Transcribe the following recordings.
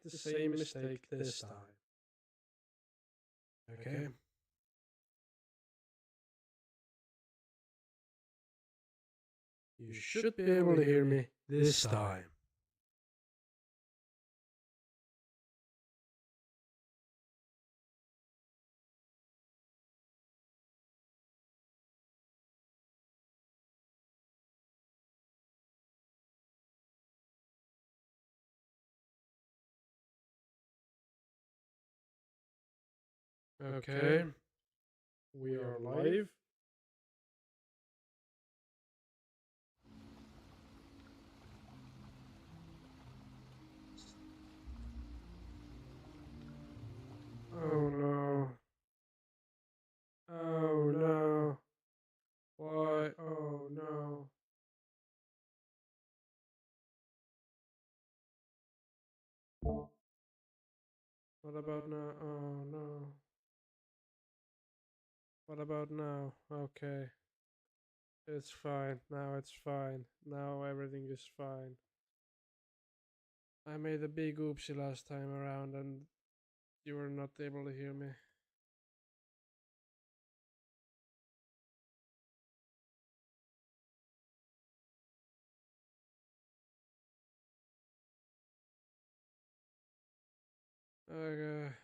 make the same mistake this time. Okay? You should be able to hear me this time. Okay, we are live. Oh no. Oh no. Why? Oh no. What about now? Oh no. What about now? Okay. It's fine. Now it's fine. Now everything is fine. I made a big oopsie last time around and you were not able to hear me. Okay.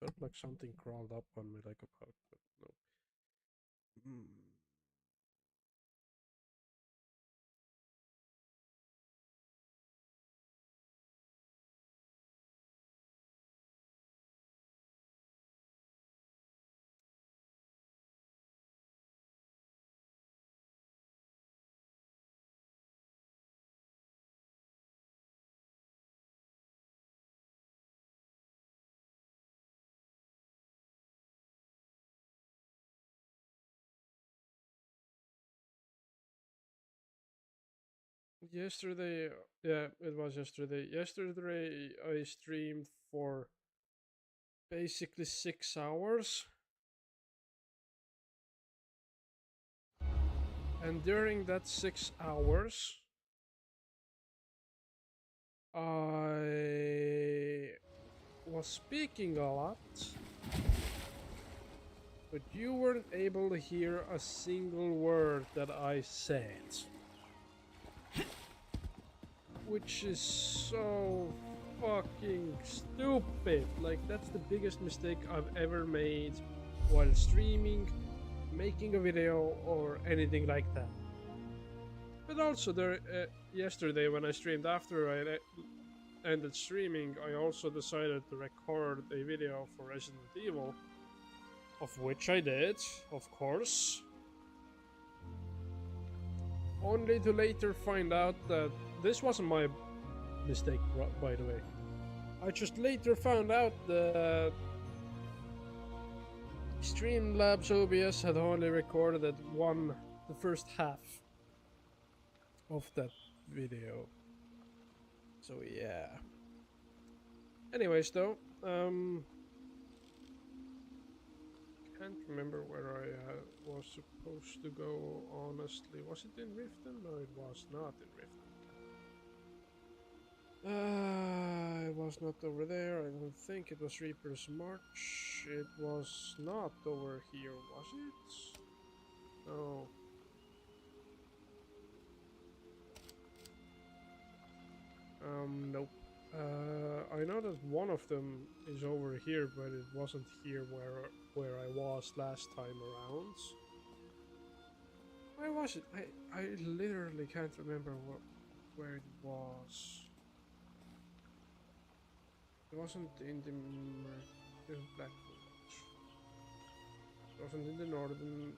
Felt like something crawled up on me like a bug, but no. Yesterday, yeah, it was yesterday. Yesterday, I streamed for basically 6 hours. And during that 6 hours, I was speaking a lot, but you weren't able to hear a single word that I said. Which is so fucking stupid. Like, that's the biggest mistake I've ever made while streaming, making a video, or anything like that. But also, yesterday when I streamed after I ended streaming, I also decided to record a video for Resident Evil, of which I did, of course. Only to later find out that this wasn't my mistake, by the way. I just later found out that Streamlabs OBS had only recorded the first half of that video. So yeah. Anyways, though, can't remember where I was supposed to go, honestly. Was it in Riften? No, it was not in Riften. It was not over there. I don't think it was Reaper's March. It was not over here, was it? No. Nope. I know that one of them is over here, but it wasn't here where I was last time around. Where was it? I literally can't remember where it was. It wasn't in the Black Village. It wasn't in the northern,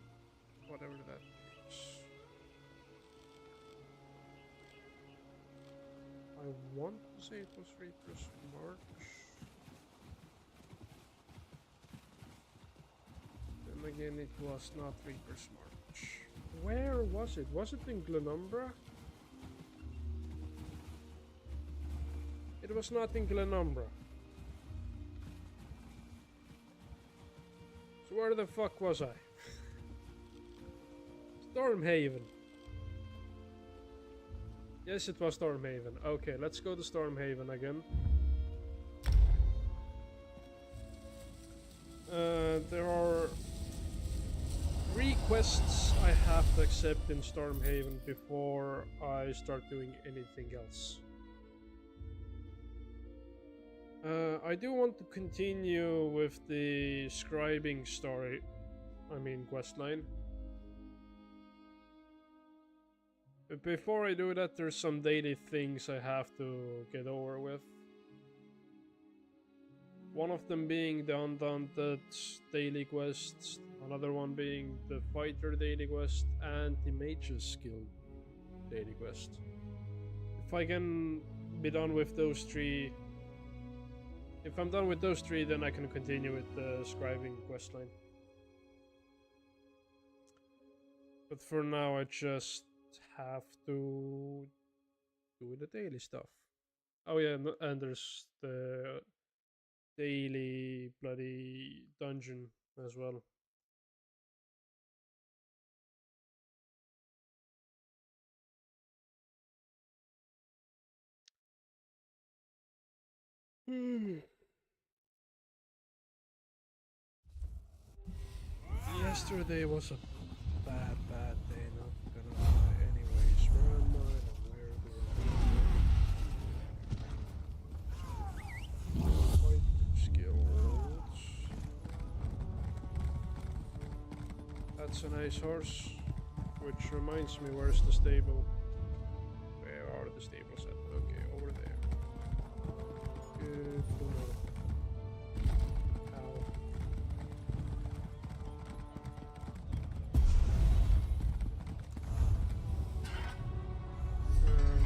whatever that is. I want to say it was Reaper's March. Then again, it was not Reaper's March. Where was it? Was it in Glenumbra? It was not in Glenumbra. Where the fuck was I? Stormhaven. Yes, it was Stormhaven. Okay, let's go to Stormhaven again. There are 3 quests I have to accept in Stormhaven before I start doing anything else. I do want to continue with the scribing story, questline. But before I do that, there's some daily things I have to get over with. One of them being the Undaunted daily quest, another one being the Fighter daily quest, and the Mage's Guild daily quest. If I can be done with those 3... If I'm done with those 3, then I can continue with the scribing questline. But for now, I just have to do the daily stuff. Oh yeah, and there's the daily bloody dungeon as well. Yesterday was a bad day, not gonna lie. Anyways, where am I? Where do I fight skills? That's a nice horse, which reminds me, where's the stable? Where are the stables at? Okay, over there. Good to know.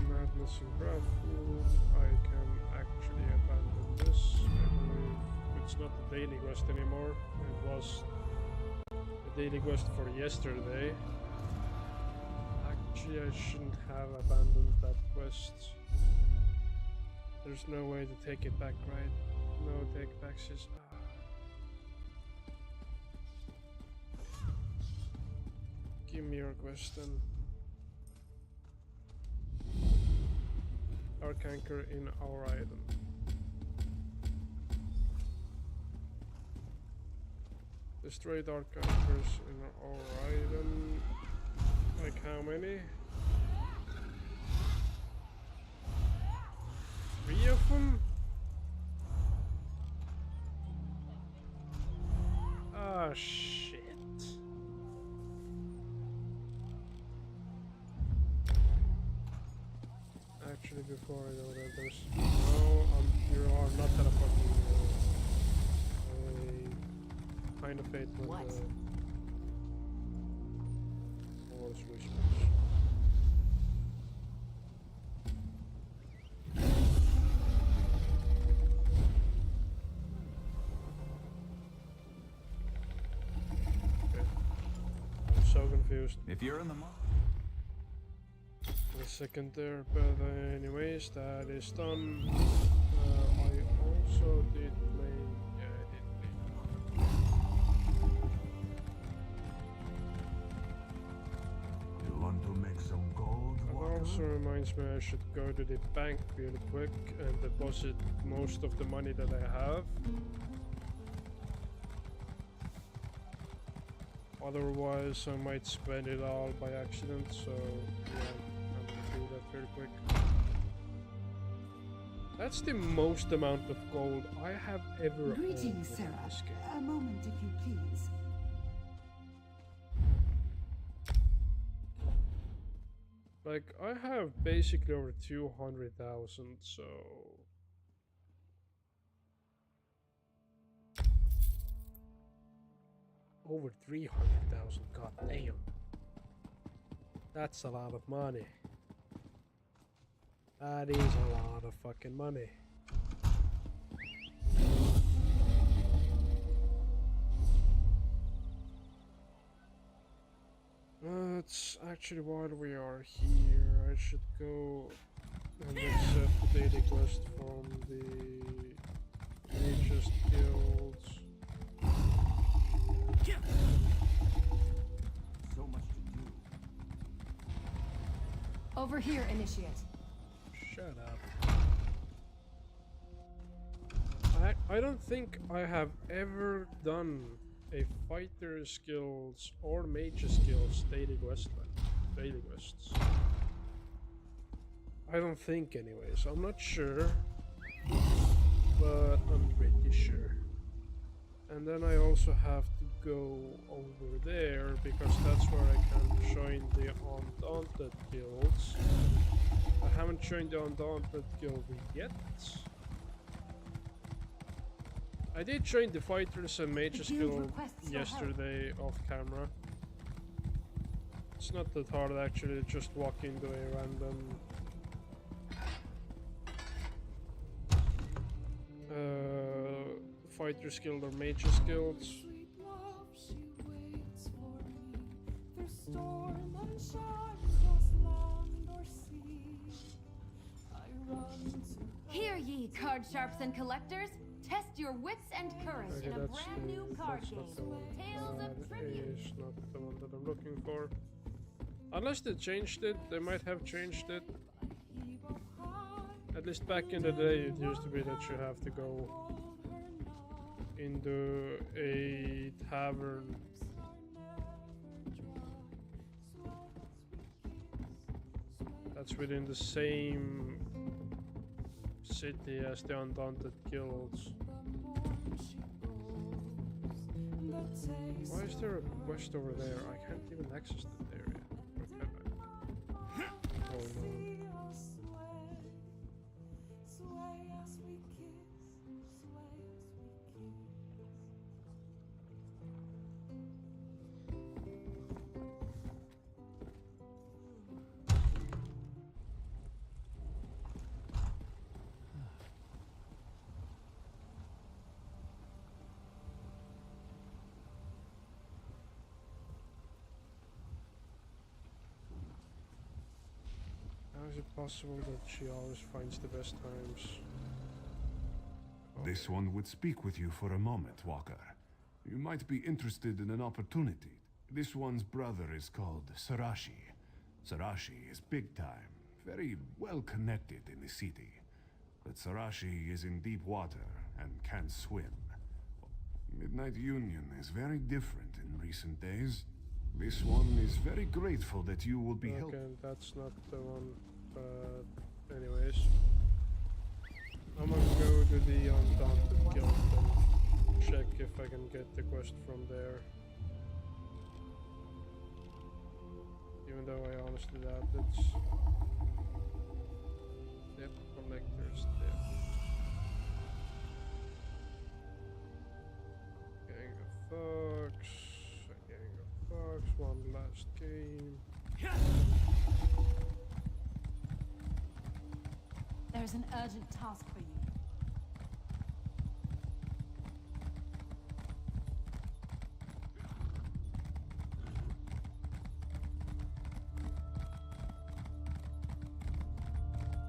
Madness and craft food. I can actually abandon this. I believe it's not the daily quest anymore. It was the daily quest for yesterday. Actually, I shouldn't have abandoned that quest. There's no way to take it back, right? No take backs is... Give me your quest then. Dark anchor in our item. Destroy dark anchors in our item. Like how many? 3 of them? Ah, shit. Actually, before I go there, there's no, you are not gonna fucking kind of fate when what? Wars whispers. Okay. I'm so confused. If you're in the market. A second there, but anyways, that is done. I also did play. Yeah, I did play. You want to make some gold? It also reminds me I should go to the bank really quick and deposit most of the money that I have. Otherwise, I might spend it all by accident. So yeah. Do that very quick. That's the most amount of gold I have ever owned. Greetings, Sarah. A moment, if you please. Like, I have basically over 200,000, so... Over 300,000, god damn. That's a lot of money. That is a lot of fucking money. It's actually while we are here, I should go and accept the daily quest from the Mage's Guild. So much to do. Over here, Initiate. Shut up. I don't think I have ever done a fighter skills or mage skills daily quests. I don't think anyways. I'm not sure, but I'm pretty sure. And then I also have to go over there because that's where I can join the Undaunted guilds. I haven't joined the Undaunted guild yet. I did join the Fighters and Mages guild yesterday off camera. It's not that hard actually, just walk into a random Fighters guild or Mages guilds. Hear ye, card sharps and collectors. Test your wits and courage in a brand new card game. Tales of Tribute. Is not the one that I'm looking for. Unless they changed it, they might have changed it. At least back in the day, it used to be that you have to go into a tavern. That's within the same city as the Undaunted guilds. Why is there a quest over there? I can't even access that area. Or can I? Oh no. How is it possible that she always finds the best times? This one would speak with you for a moment, Walker. You might be interested in an opportunity. This one's brother is called Sarashi. Sarashi is big time, very well connected in the city. But Sarashi is in deep water and can't swim. Midnight Union is very different in recent days. This one is very grateful that you will be helping. Okay, that's not the one, but anyways. I'm gonna go to the Undaunted Guild and check if I can get the quest from there. Even though I honestly doubt it's... Yep, collector's there. Gang of Thugs, a gang of Thugs, one last game. There's an urgent task for you.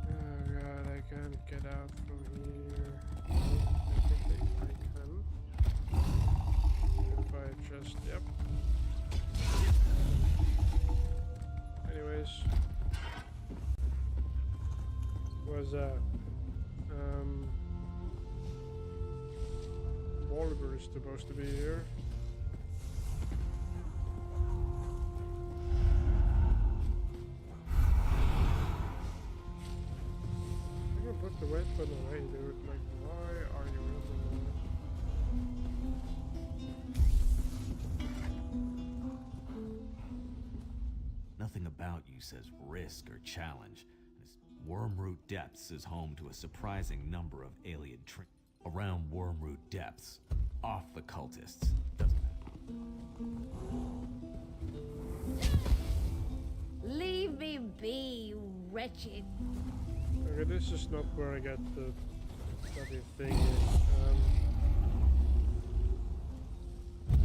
Oh god, I can't get out from here. I think I can. If I just, yep. Anyways. Was that? Oliver is supposed to be here. I can put the weapon away, dude. Like, why are you using that? Nothing about you says risk or challenge. This Wormroot Depths is home to a surprising number of alien around Wormroot Depths. Off the cultists, doesn't it? Leave me be, you wretched. Okay, this is not where I got the bloody thing.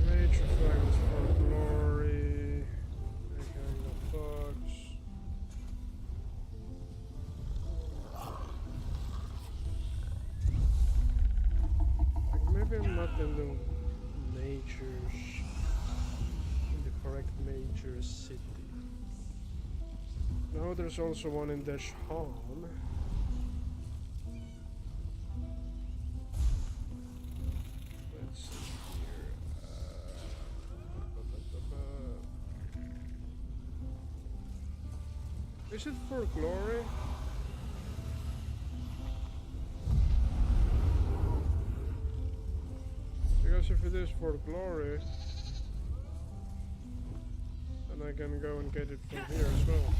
Major fragments for glory. Gang of Thugs. Like, maybe I'm not in the majors. city. Now there's also one in Deshan. Let's see here. Is it for glory? Because if it is for glory, then I can go and get it from here as well.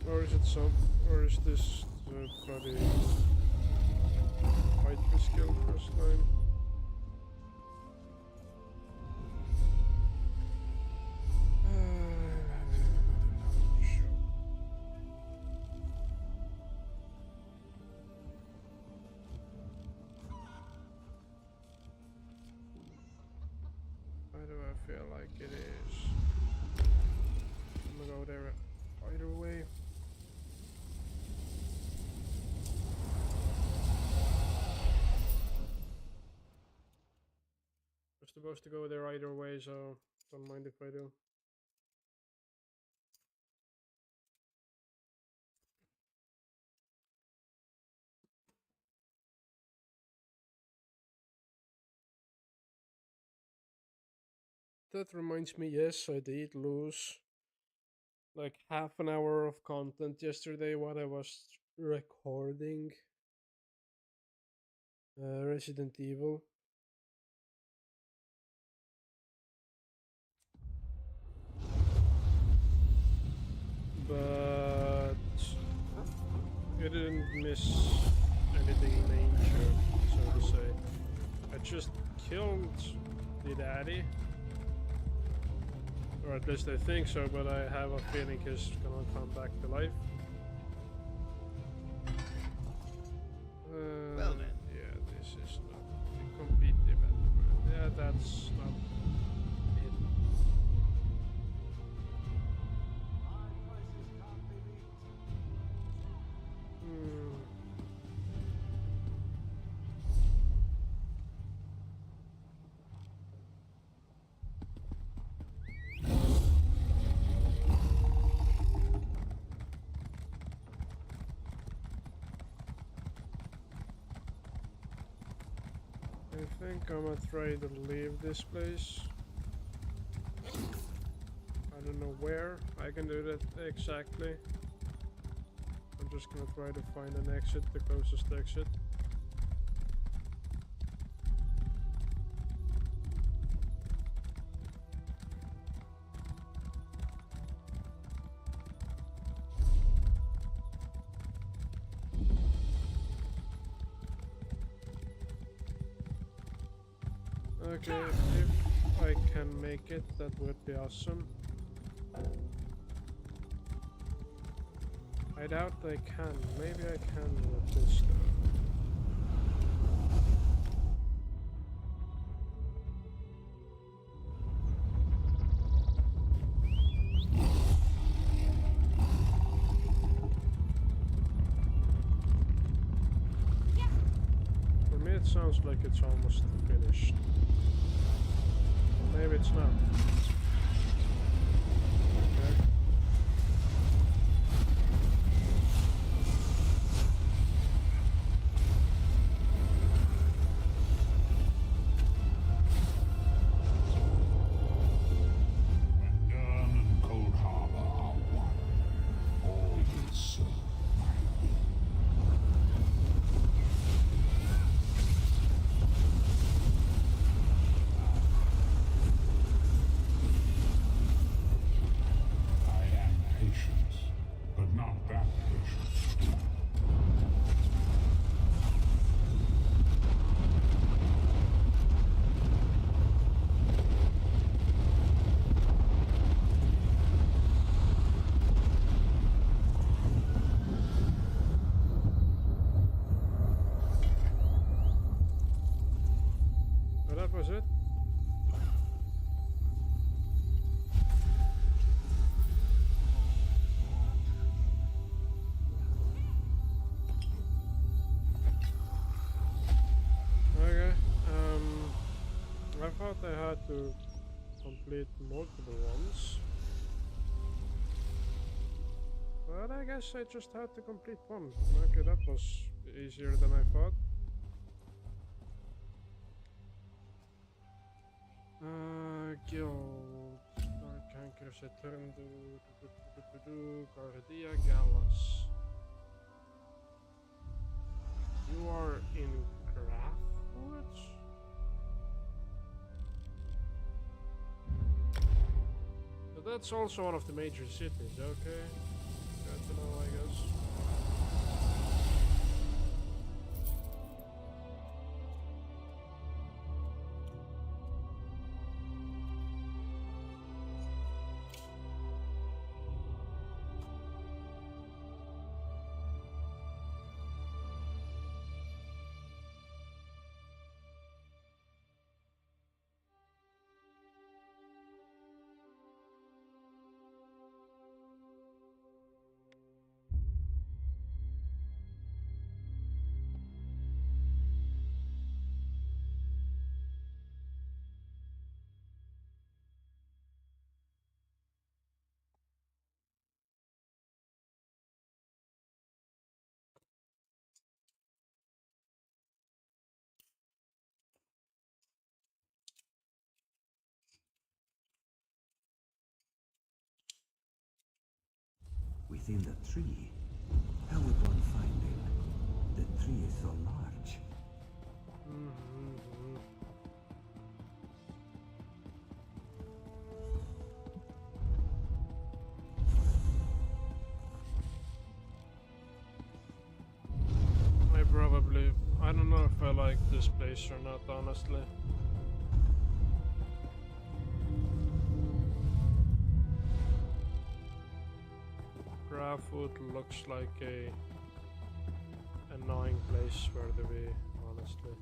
Or is it or is this the bloody fight we skill first time? Why do I feel like it is? I'm gonna go there either way. I'm supposed to go there either way, so don't mind if I do. That reminds me, yes, I did lose like half an hour of content yesterday while I was recording Resident Evil. But I didn't miss anything major, so to say. I just killed the daddy. Or at least I think so, but I have a feeling he's gonna come back to life. Well then. Yeah, this is not completely bad. Yeah, that's not it. I think I'm gonna try to leave this place. I don't know where I can do that exactly. I'm just gonna try to find an exit, the closest exit. Okay, if I can make it, that would be awesome. I doubt I can. Maybe I can with this though. For me it sounds like it's almost finished. Maybe it's not. Okay. Done and Cold Harbor are one. Always so. that was it. Okay, I thought I had to complete multiple ones. But I guess I just had to complete one. Okay, that was easier than I thought. Guild. Cankers Etern Guardia Gallus. You are in Craftwoods? So that's also one of the major cities, okay? Good to know, I guess. Within the tree? How would one find it? The tree is so large. I don't know if I like this place or not, honestly. Craftwood looks like a annoying place where to be, honestly.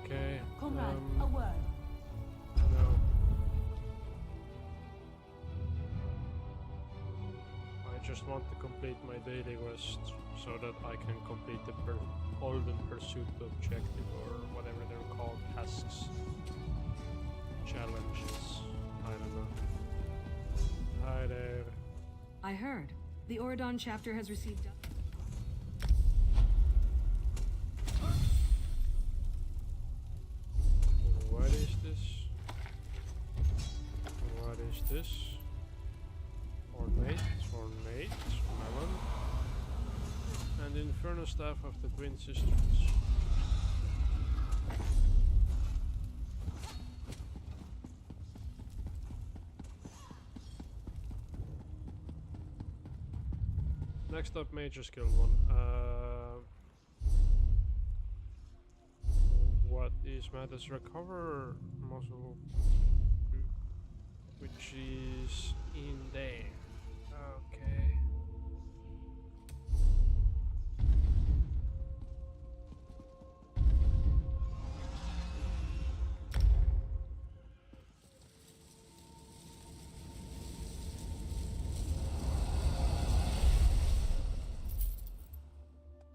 Okay. Comrade, a word. No. I just want to complete my daily quest so that I can complete the Golden Pursuit objective or whatever they're called, tasks, challenges. I don't know. Hi there. I heard. The Oridon chapter has received... What is this? What is this? Ornate, melon. And Inferno Staff of the Twin Sisters. Next up, Major Skill 1. What is Matters? Recover muscle, which is in there. Okay.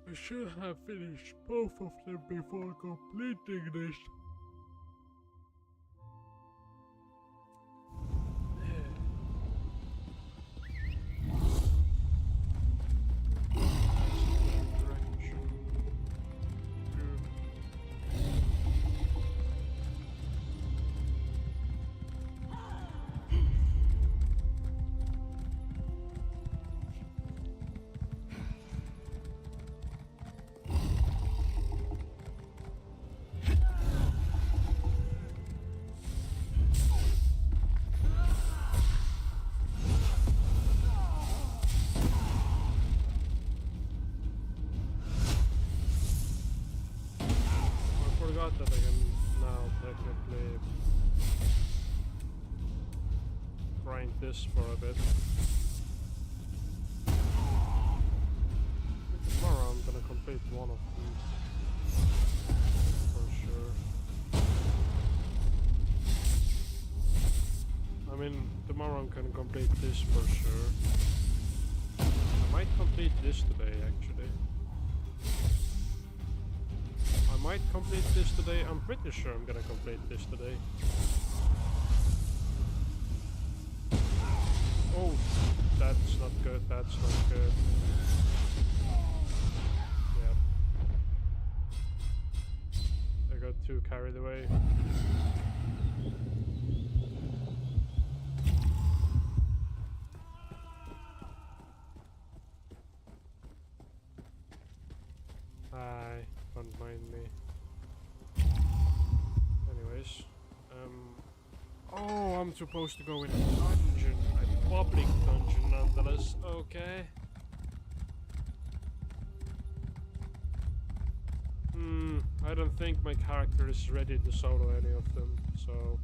I should have finished both of them before completing this. That I can now technically grind this for a bit. one of these. For sure. I mean, tomorrow I'm gonna complete this for sure. I might complete this today, actually. I might complete this today. I'm pretty sure I'm gonna complete this today. Oh, that's not good. That's not good. Yep. I got too carried away. Hi, don't mind me. Anyways, oh, I'm supposed to go in a dungeon, a public dungeon nonetheless, okay. I don't think my character is ready to solo any of them, so...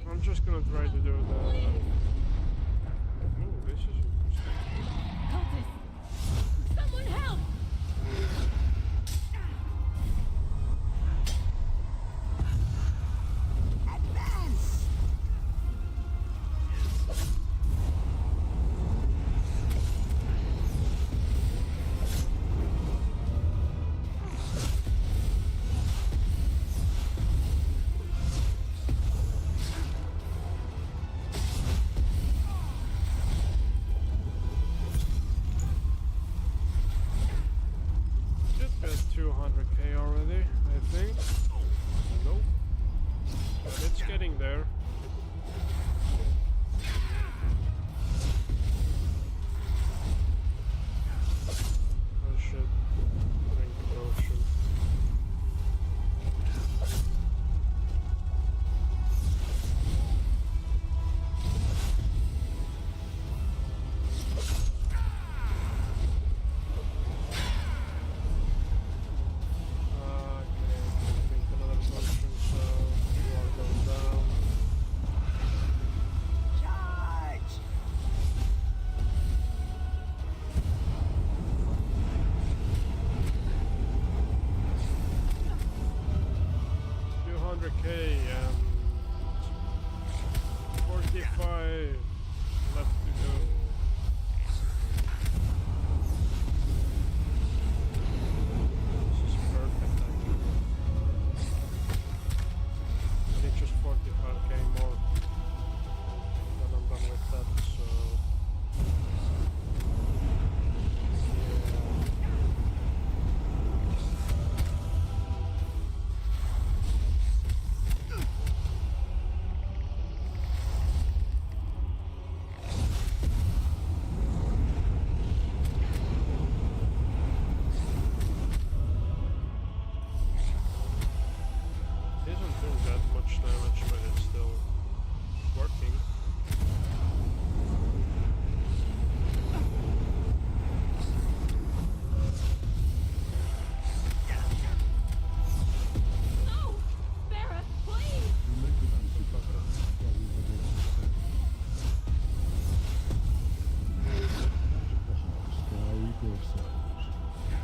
I'm just gonna try to do the... Oh, this is interesting. Cultists! Someone help! Advance! 200k already, I think. Nope. But it's getting there. I should drink a potion. Okay, 45 left to go. This is perfect, actually. I need just 45k more. Then I'm done with that, so... Isn't doing that much damage, but it's still working. No! Farah, please!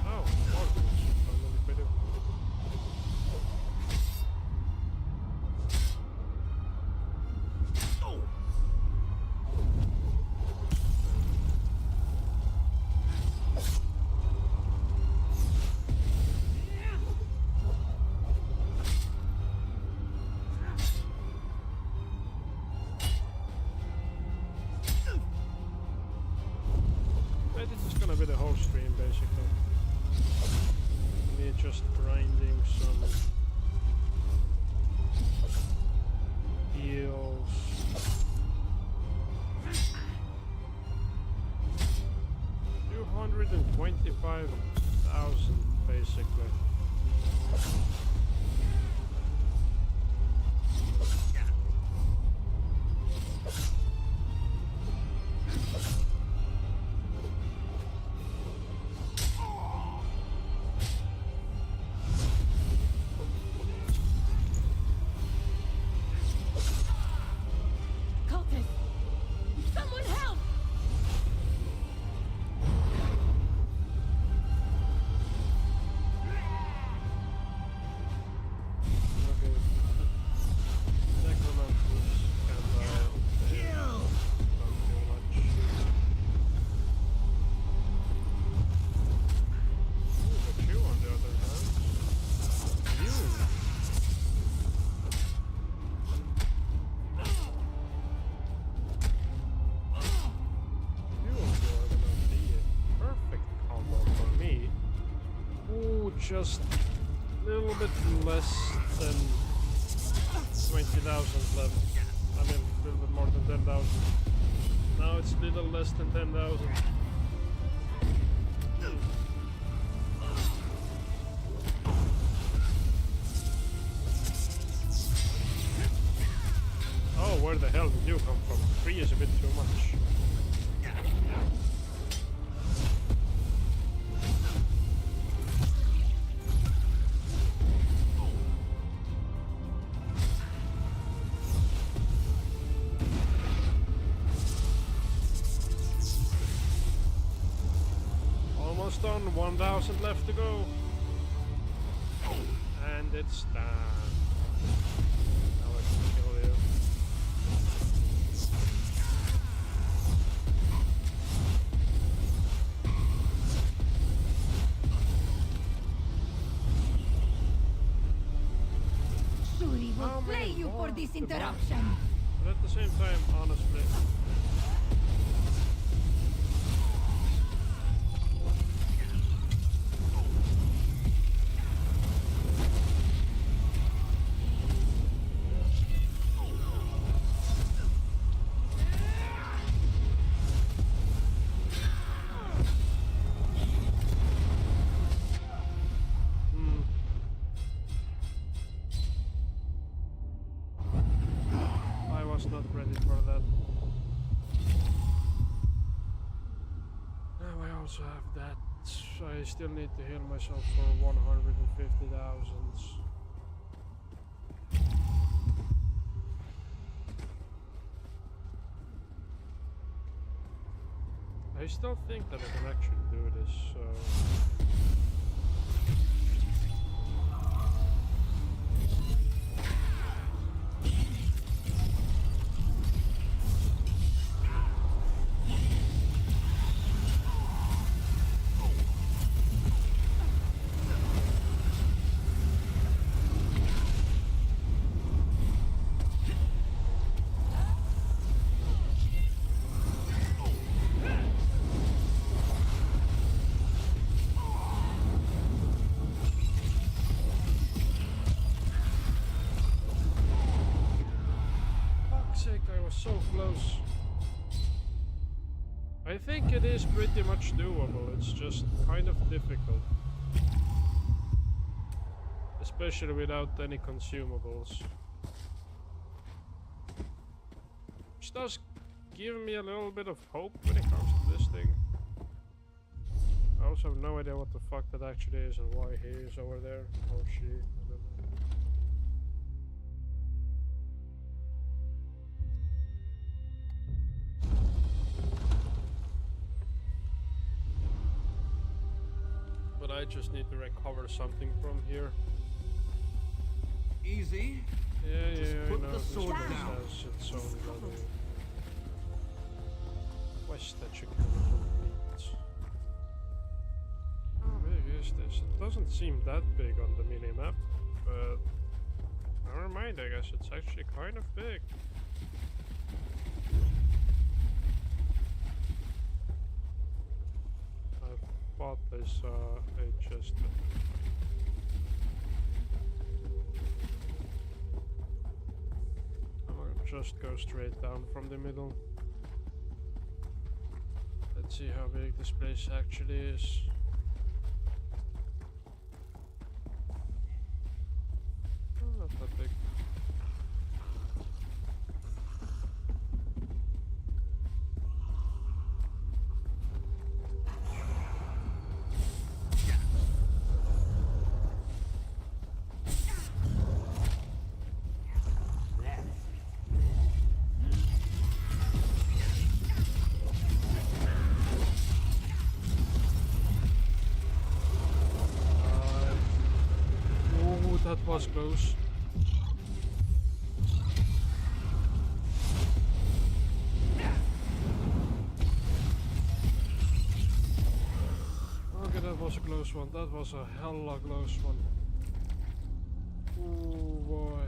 Oh, marbles. Finally quit it. This is gonna be the whole stream, basically. Me just grinding some heals. $225,000, basically. just a little bit less than 20,000 left. I mean, a little bit more than 10,000. Now it's a little less than 10,000. Oh, where the hell did you come from? 3 is a bit too much. Almost done, 1,000 left to go. And it's done. Now I can kill you. Shuri will slay you for this interruption. But at the same time, honestly, I was not ready for that. Now I also have that. I still need to heal myself for 150,000. I still think that I can actually do this, so... So close. I think it is pretty much doable, it's just kind of difficult. Especially without any consumables. Which does give me a little bit of hope when it comes to this thing. I also have no idea what the fuck that actually is and why he is over there. Or she, I don't know. But I just need to recover something from here. Easy. Yeah, Just yeah, put I know. the This sword one down. has its own little quest that you can complete. How big is this? It doesn't seem that big on the minimap, but never mind, I guess it's actually kind of big. I thought I saw a chest. I'm gonna just go straight down from the middle. Let's see how big this place actually is. Oh, not that big. That was close. Okay, that was a close one. That was a hella close one. Oh boy.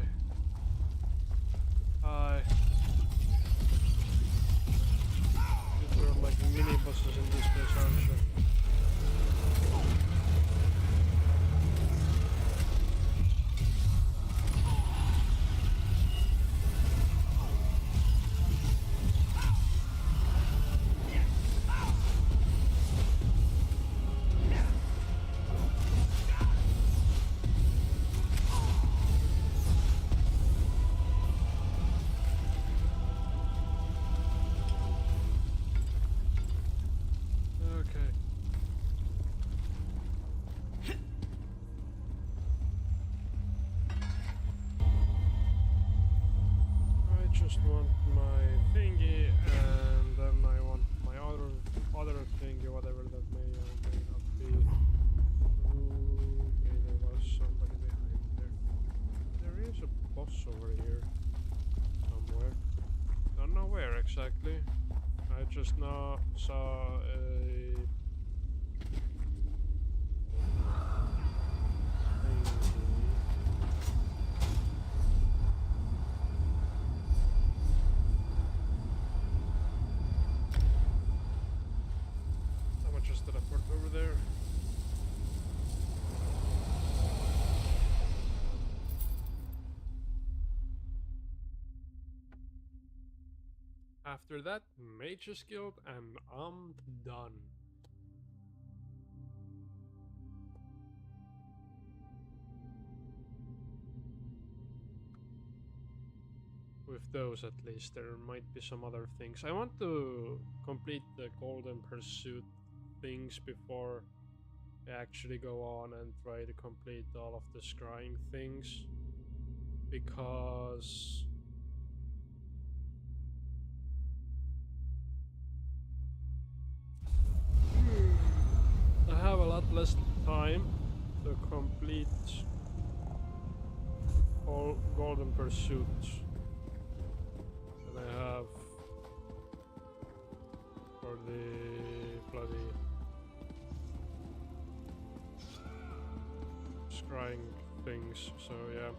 Hi. These are like mini bosses in this place, aren't you? just want my thingy, and then I want my other thingy, whatever that may or may not be. Ooh, okay, there was somebody behind there. There is a boss over here somewhere. Don't know where exactly. I just now saw a I'm gonna just teleport over there. After that, Mage's Guild, and I'm done. With those at least, there might be some other things. I want to complete the Golden Pursuit things before I actually go on and try to complete all of the scrying things. Because I have a lot less time to complete all Golden Pursuits than I have for the bloody scrying things, so yeah.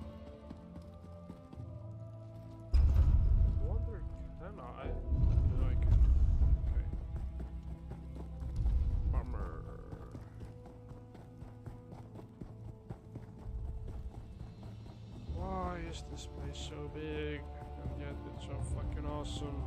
I wonder, can I? No, I can't. Okay. Bummer. Why is this place so big? And yet it's so fucking awesome.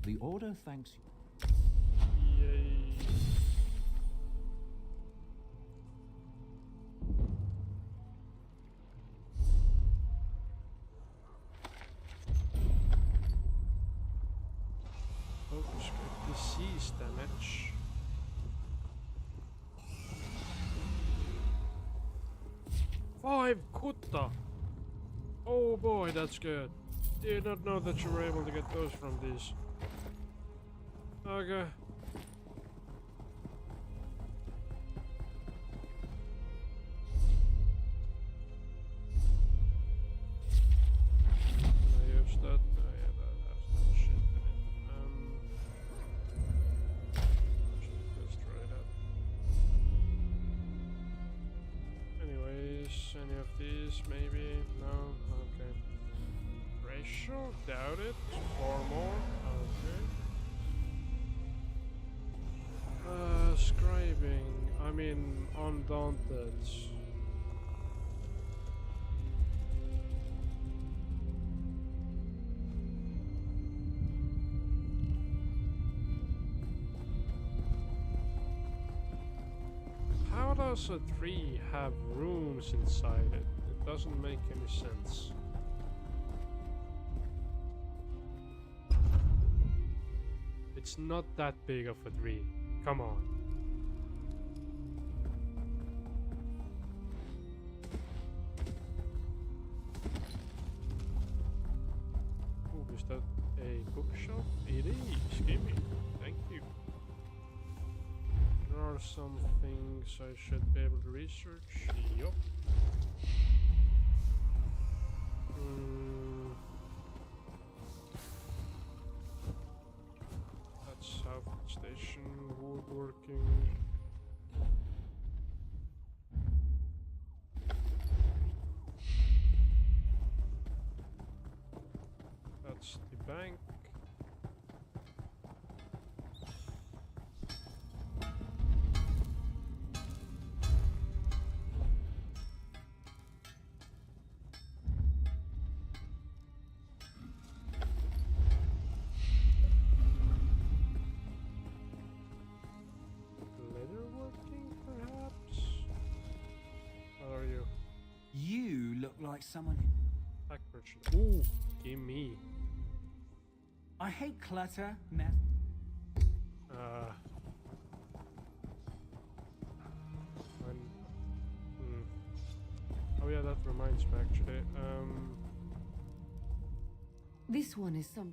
The Order thanks you. Yay. Focus group disease damage. Five Kutta! Oh boy, that's good. Did not know that you were able to get those from these. Okay. Can I use that? Oh yeah, that has that shit in it. Let's try that. Anyways, any of these maybe? No? Okay. Ratio? Doubt it. 4 more? Okay. Scribing. I mean, Undaunted. How does a tree have rooms inside it? It doesn't make any sense. It's not that big of a tree. Come on. Ooh, is that a bookshelf? It is. Give me. Thank you. There are some things I should be able to research. Yup. South Station, woodworking. That's the bank. like someone... Pack merchant. Ooh, gimme. I hate clutter, mess... Oh yeah, that reminds me actually. This one is some.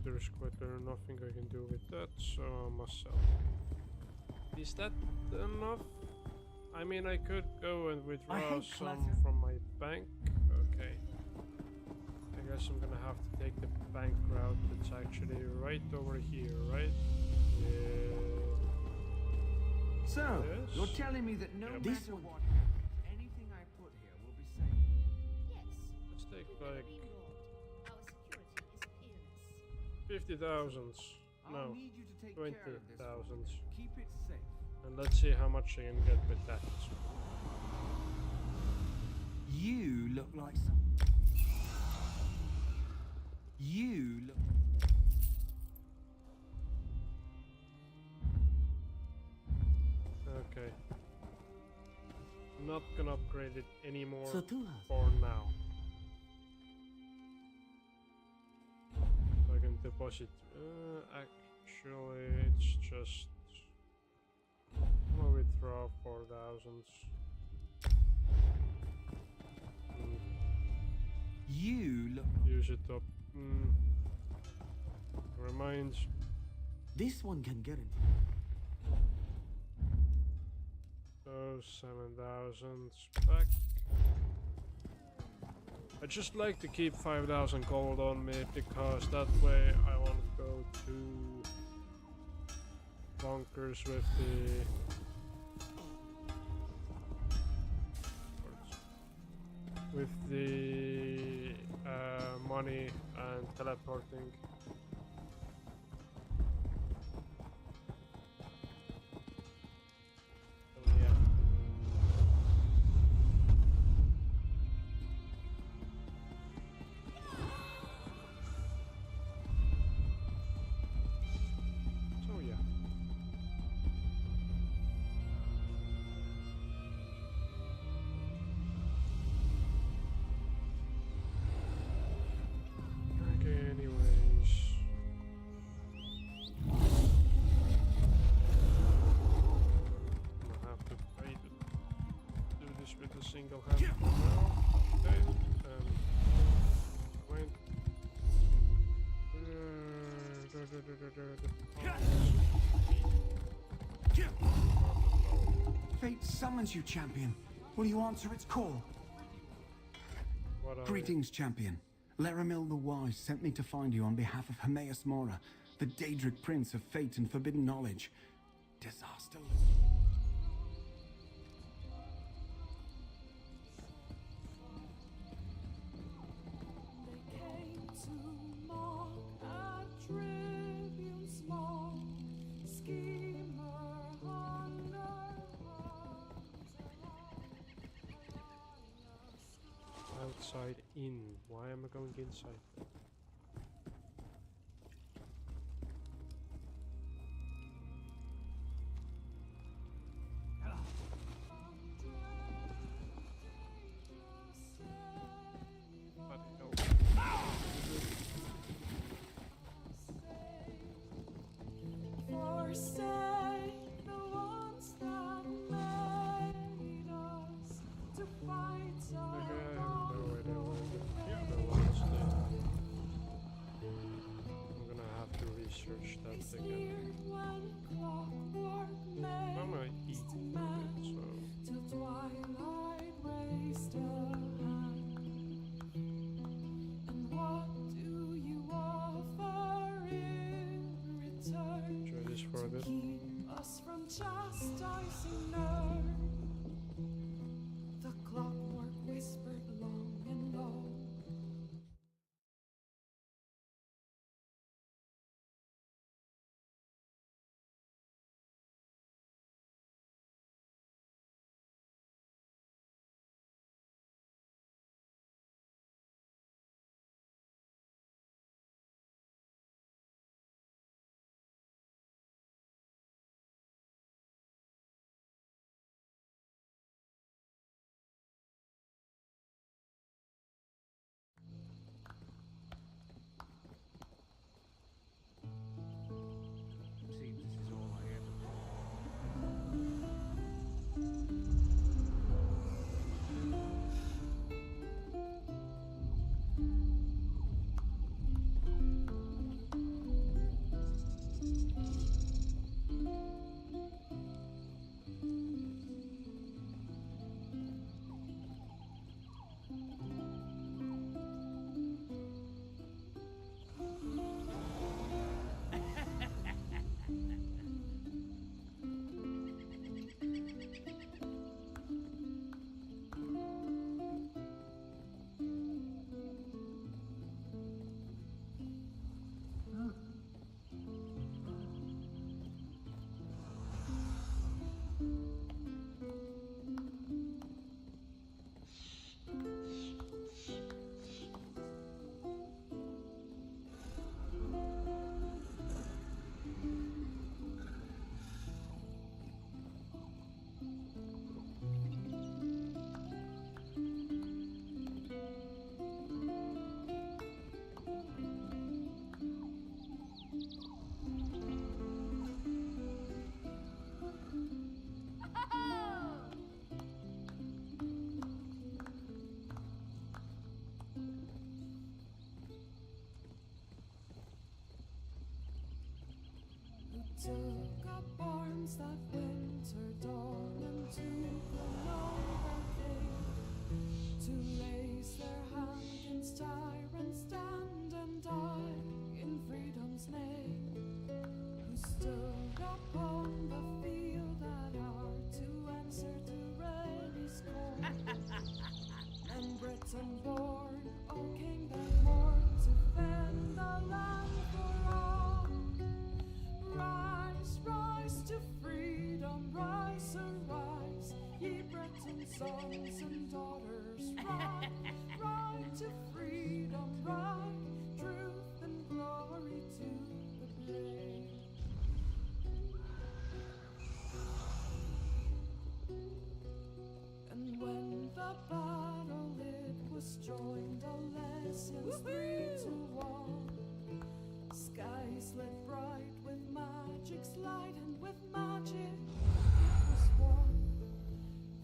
There's quite nothing I can do with that, so I must sell. Is that enough? I mean, I could go and withdraw some from my bank. Okay. I guess I'm gonna have to take the bank route that's actually right over here, right? Yeah. So, Yes. you're telling me that no Yep. matter what happens, anything I put here will be safe? Yes. Let's take like Our security is peerless. 50,000. I'll No, need you to take care of this 20,000. one. Keep it safe. And let's see how much I can get with that. You look like some... You look... Okay. Not gonna upgrade it anymore So do us. for now. So I can deposit. Actually, it's just. I'm gonna withdraw 4,000. You look... Use it up. Reminds. This one can get it. So 7,000 back. I just like to keep 5,000 gold on me because that way I won't go too bonkers with the money and teleporting. So yeah. So yeah. Okay, anyways. I'm gonna have to try to do this with a single hand for now. Okay, wait. Fate summons you, champion. Will you answer its call? What are Greetings, champion. Laramil the Wise sent me to find you on behalf of Hermaeus Mora, the Daedric Prince of Fate and Forbidden Knowledge. Disaster. They came to mock a tribune small, schemer, hunter, outside in? Why am I going inside? forsake the ones that made us to fight so Okay, I have no long. idea where the ones I'm gonna have to research that They again. sneered when clockwork I'm gonna made eat to a match bit, so till twilight raised a hand. And what do you offer in return? try this for a bit. Keep us from chastising nerve. The clockwork whispered long and low. took up arms that winter dawn and took another day to raise their hand against tyrants, stand and die in freedom's name. Who stood upon the field that hour to answer to Ready's call. And Britain born, O king that morn, to fend the land for all. Rise, rise to freedom, rise, arise, ye Breton sons and daughters, ride, ride to freedom, ride, truth and glory to the brave. And when the battle it was joined, Alessians 3-1. Skies lit bright with magic's light, and with magic it was won.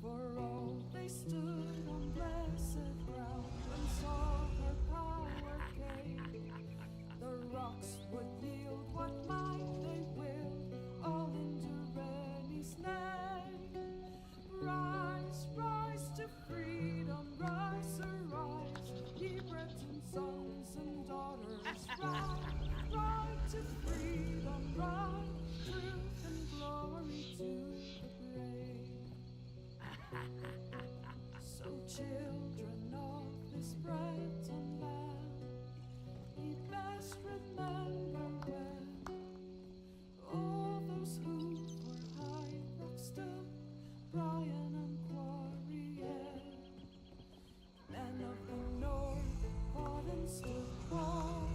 For all they stood on blessed ground and saw her power gain. The rocks would yield what might they willed, all in Durrani's name. Rise, rise to freedom, rise, arise, ye Breton sons and daughters, rise, rise to freedom, rise, truth and glory to the brave. So children of this Breton land, ye best remember when all those who for High Rock stood, Brian and Quarrier, men of the north fought and stood wall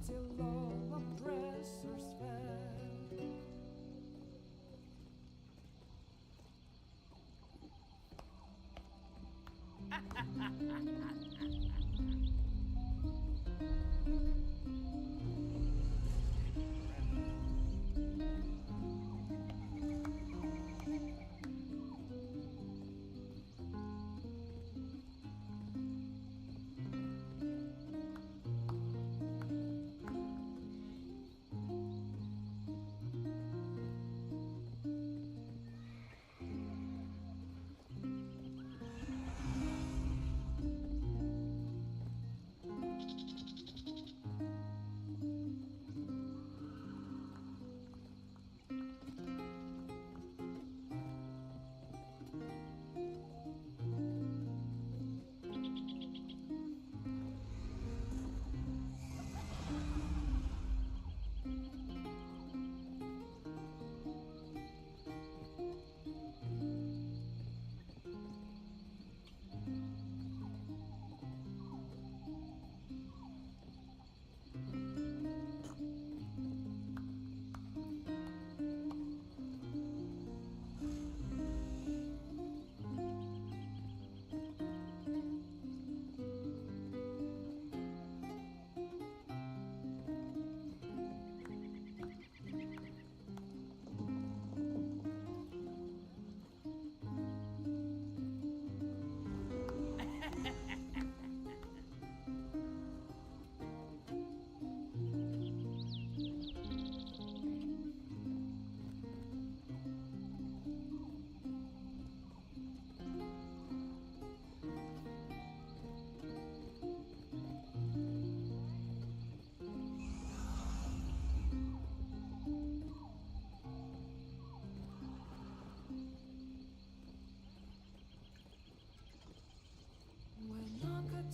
till all oppressors fell.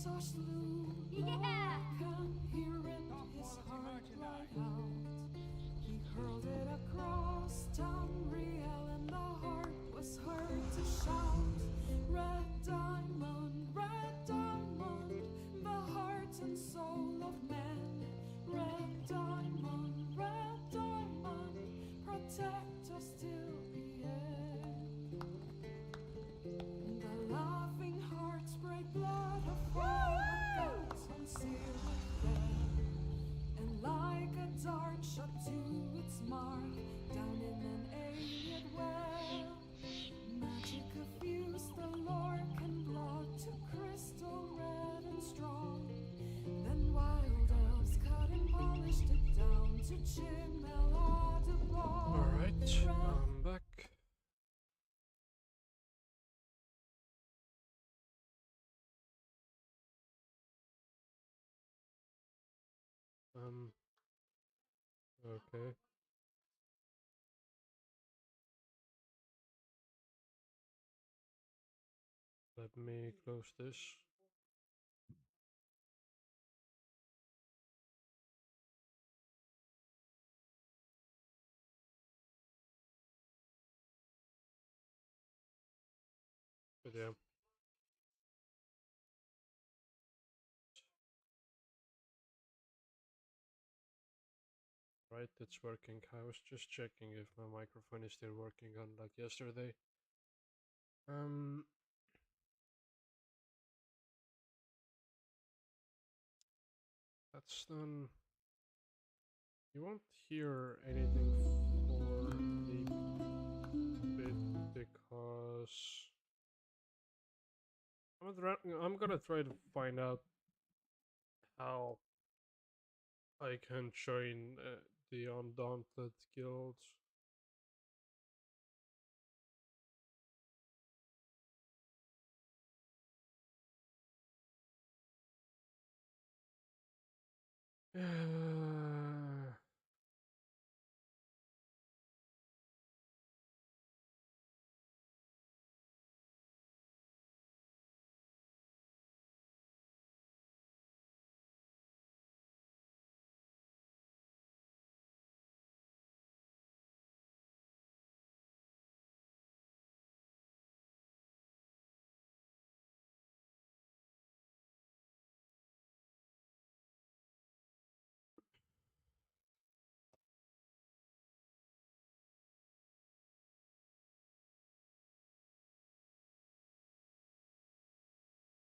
Tosh Lou, Yeah! can hear it, his heart cried out. He hurled it across Tamriel, and the heart was heard to shout. Red diamond, the heart and soul of man. Red diamond, protect us till the end. The laughing hearts break blood of all the gods and seal with them. And like a Okay. Let me close this. But yeah. Right, it's working. I was just checking if my microphone is still working unlike yesterday. That's done. You won't hear anything for a bit because I'm gonna try to find out how I can join the Undaunted Guild.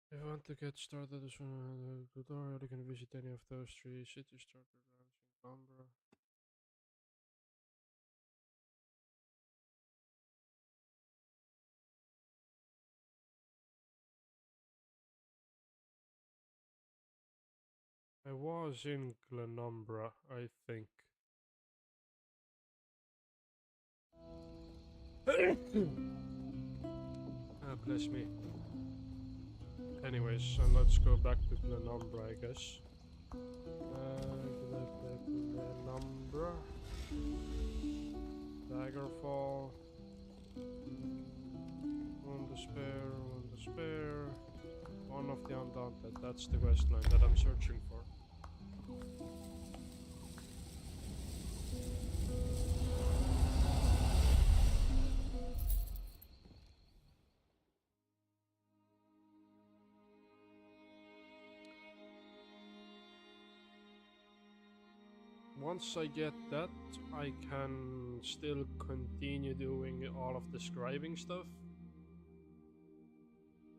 If you want to get started as a tutorial, you can visit any of those 3 city starter grounds in Canberra. I was in Glenumbra, I think. Ah, bless me. Anyways, and let's go back to Glenumbra, I guess. Glenumbra. Daggerfall. One despair. One of the Undaunted. That's the quest line that I'm searching for. Once I get that, I can still continue doing all of the scribing stuff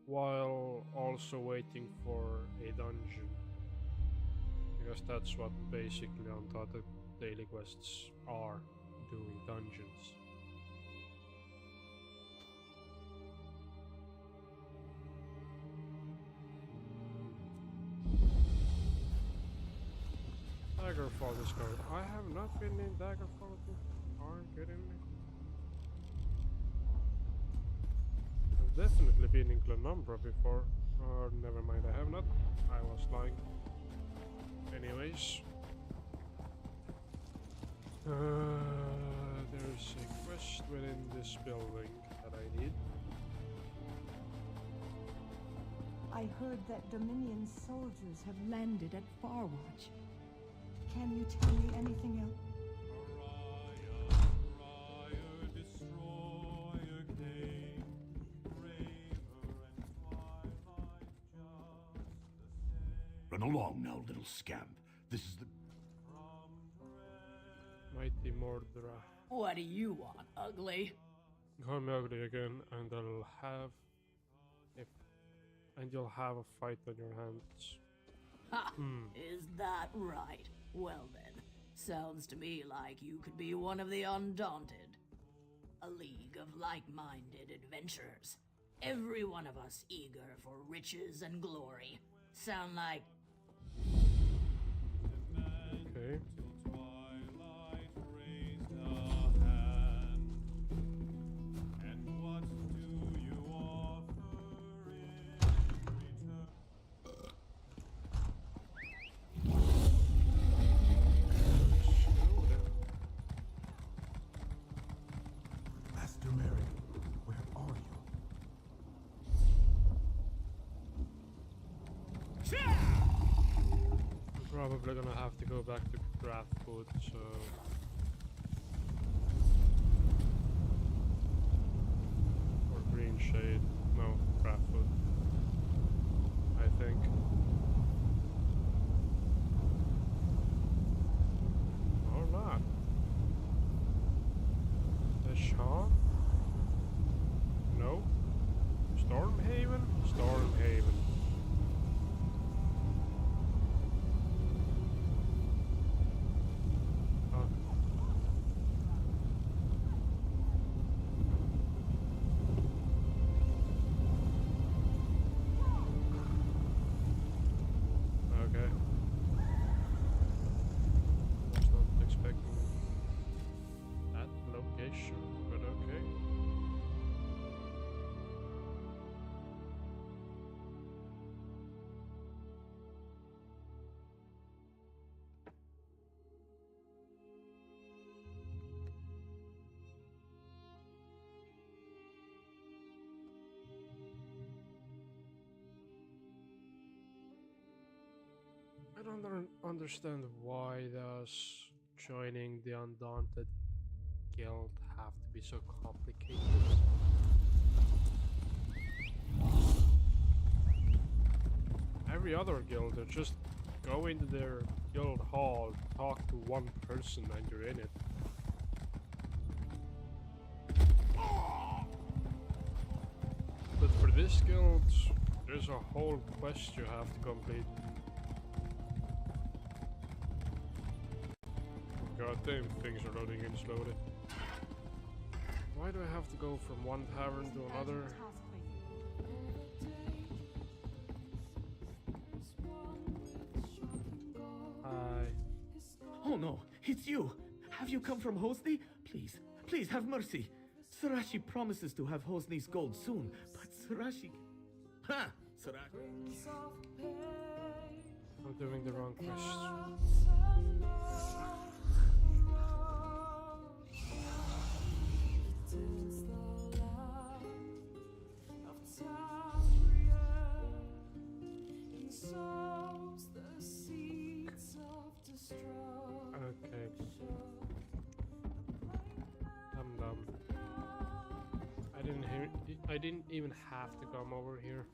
while also waiting for a dungeon, because that's what basically Undaunted daily quests are, doing dungeons. Daggerfall discovered. I have not been in Daggerfall before. Are you kidding me? I've definitely been in Glenumbra before. Or never mind, I have not. I was lying. Anyways. There's a quest within this building that I need. I heard that Dominion soldiers have landed at Farwatch. Can you tell me anything else? Run along now, little scamp. This is the... Mighty Mordra. What do you want, ugly? Call me ugly again, and you'll have a fight on your hands. Ha! Is that right? Well then, sounds to me like you could be one of the Undaunted. A league of like-minded adventurers. Every one of us eager for riches and glory. Sound like... Okay. I'm probably gonna have to go back to craft food, so... Or green shade. No, craft food. I think. Or not. The Shaw? No. Stormhaven? Stormhaven. Okay. Was not expecting that location, but okay. I don't understand why does joining the Undaunted Guild have to be so complicated. Every other guild, they just go into their guild hall, talk to one person, and you're in it. But for this guild, there's a whole quest you have to complete. God damn, things are loading in slowly. Why do I have to go from one tavern to another? Hi. Oh no, it's you! Have you come from Hosni? Please, please have mercy. Sarashi promises to have Hosni's gold soon, but Sarashi... Ha! Sarashi... I'm doing the wrong quest. Okay. I'm dumb. I didn't even have to come over here.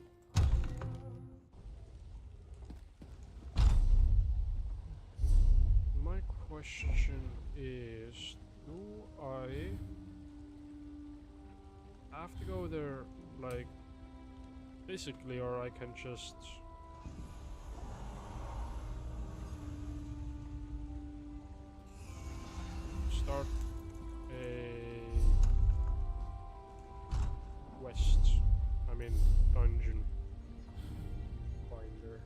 My question is, do I have to go there, like, physically, or I can just... start a quest, I mean dungeon finder.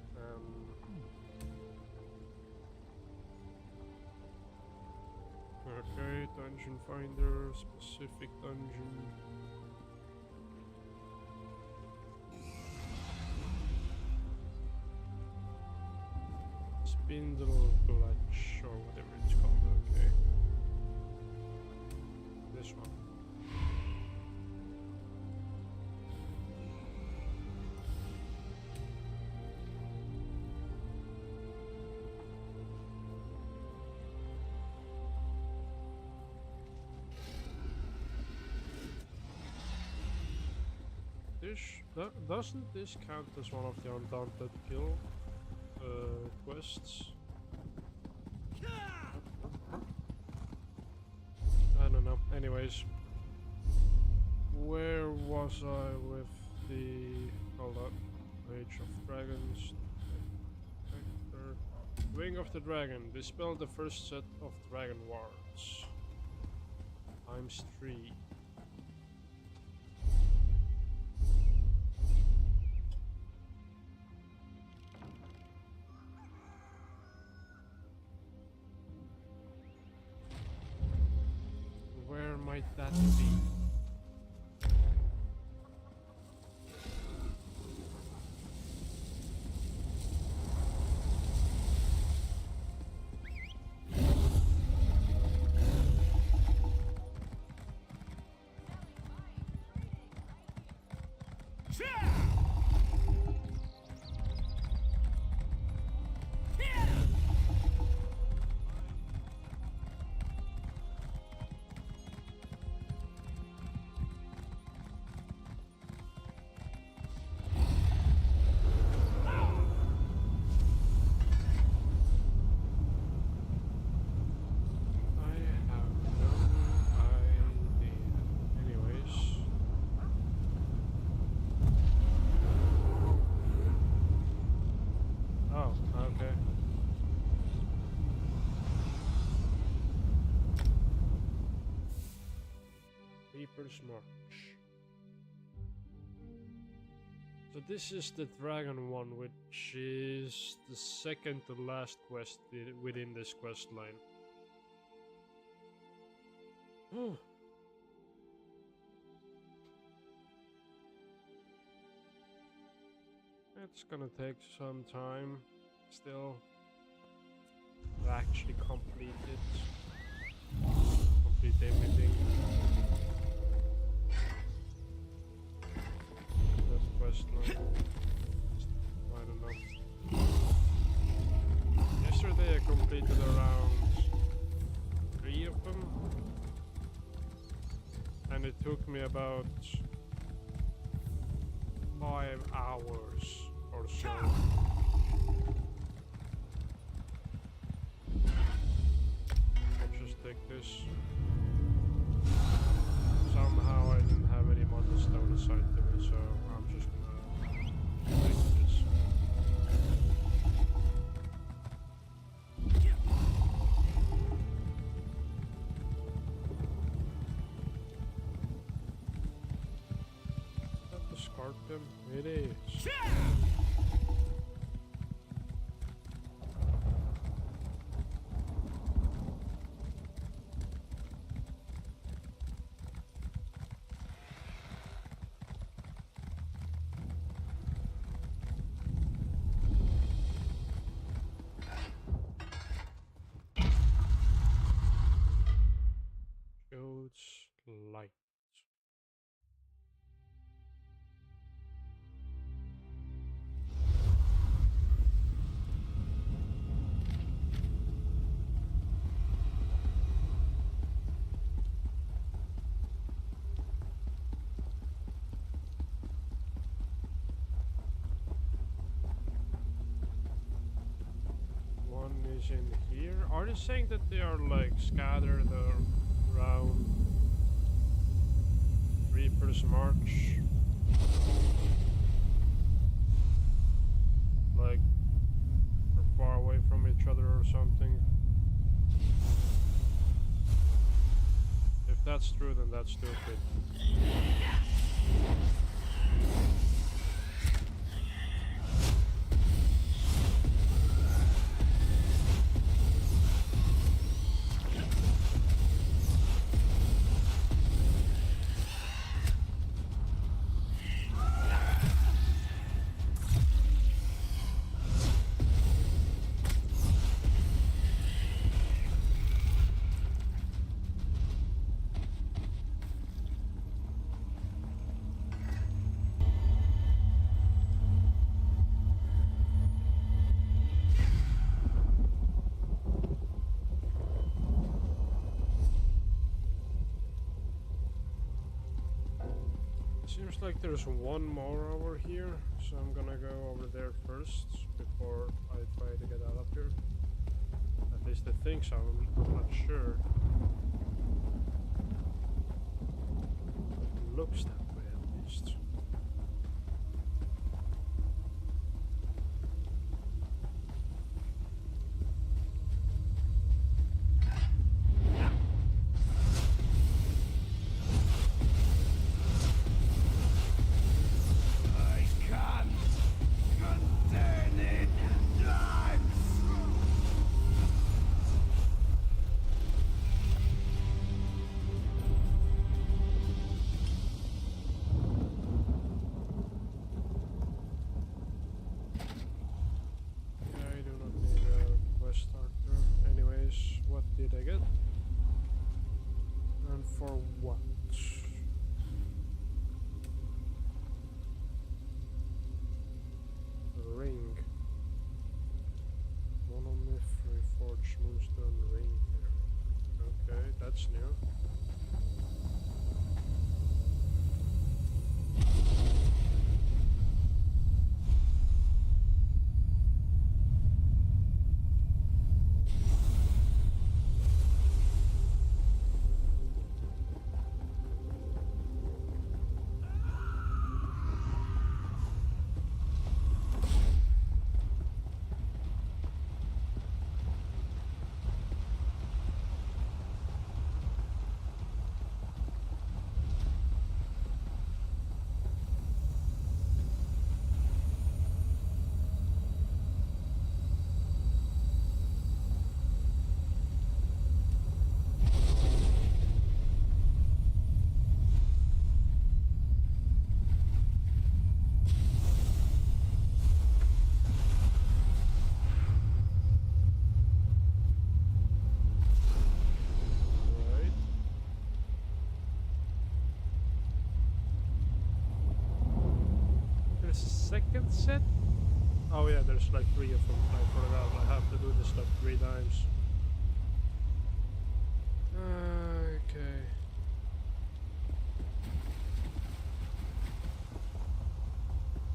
Okay, dungeon finder, specific dungeon. Spindle Clutch, or whatever it's called, okay. This one. Doesn't this count as one of the Undaunted Guild quests? I don't know. Anyways, where was I with the... hold up. Age of Dragons. Wing of the Dragon. Dispel the first set of dragon wards. ×3. Where might that be? Reaper's March. So this is the dragon one, which is the second to last quest within this quest line. It's gonna take some time still to actually complete it. Complete everything. That quest line. I don't know. Yesterday I completed around 3 of them. And it took me about 5 hours or so. Let's just take this. Somehow I didn't have any money stone assigned to me, so I'm just gonna take this. Is that the scorpion? It is. Light. One is in here. Are they saying that they are like scattered around Reaper's March? Like, they're far away from each other or something? If that's true, then that's stupid. Seems like there's one more over here, so I'm gonna go over there first before I try to get out of here. At least I think so, I'm not sure. It looks that way at least. second set? Oh yeah, there's like 3 of them. I forgot. I have to do this like 3 times. Okay.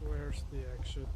Where's the exit?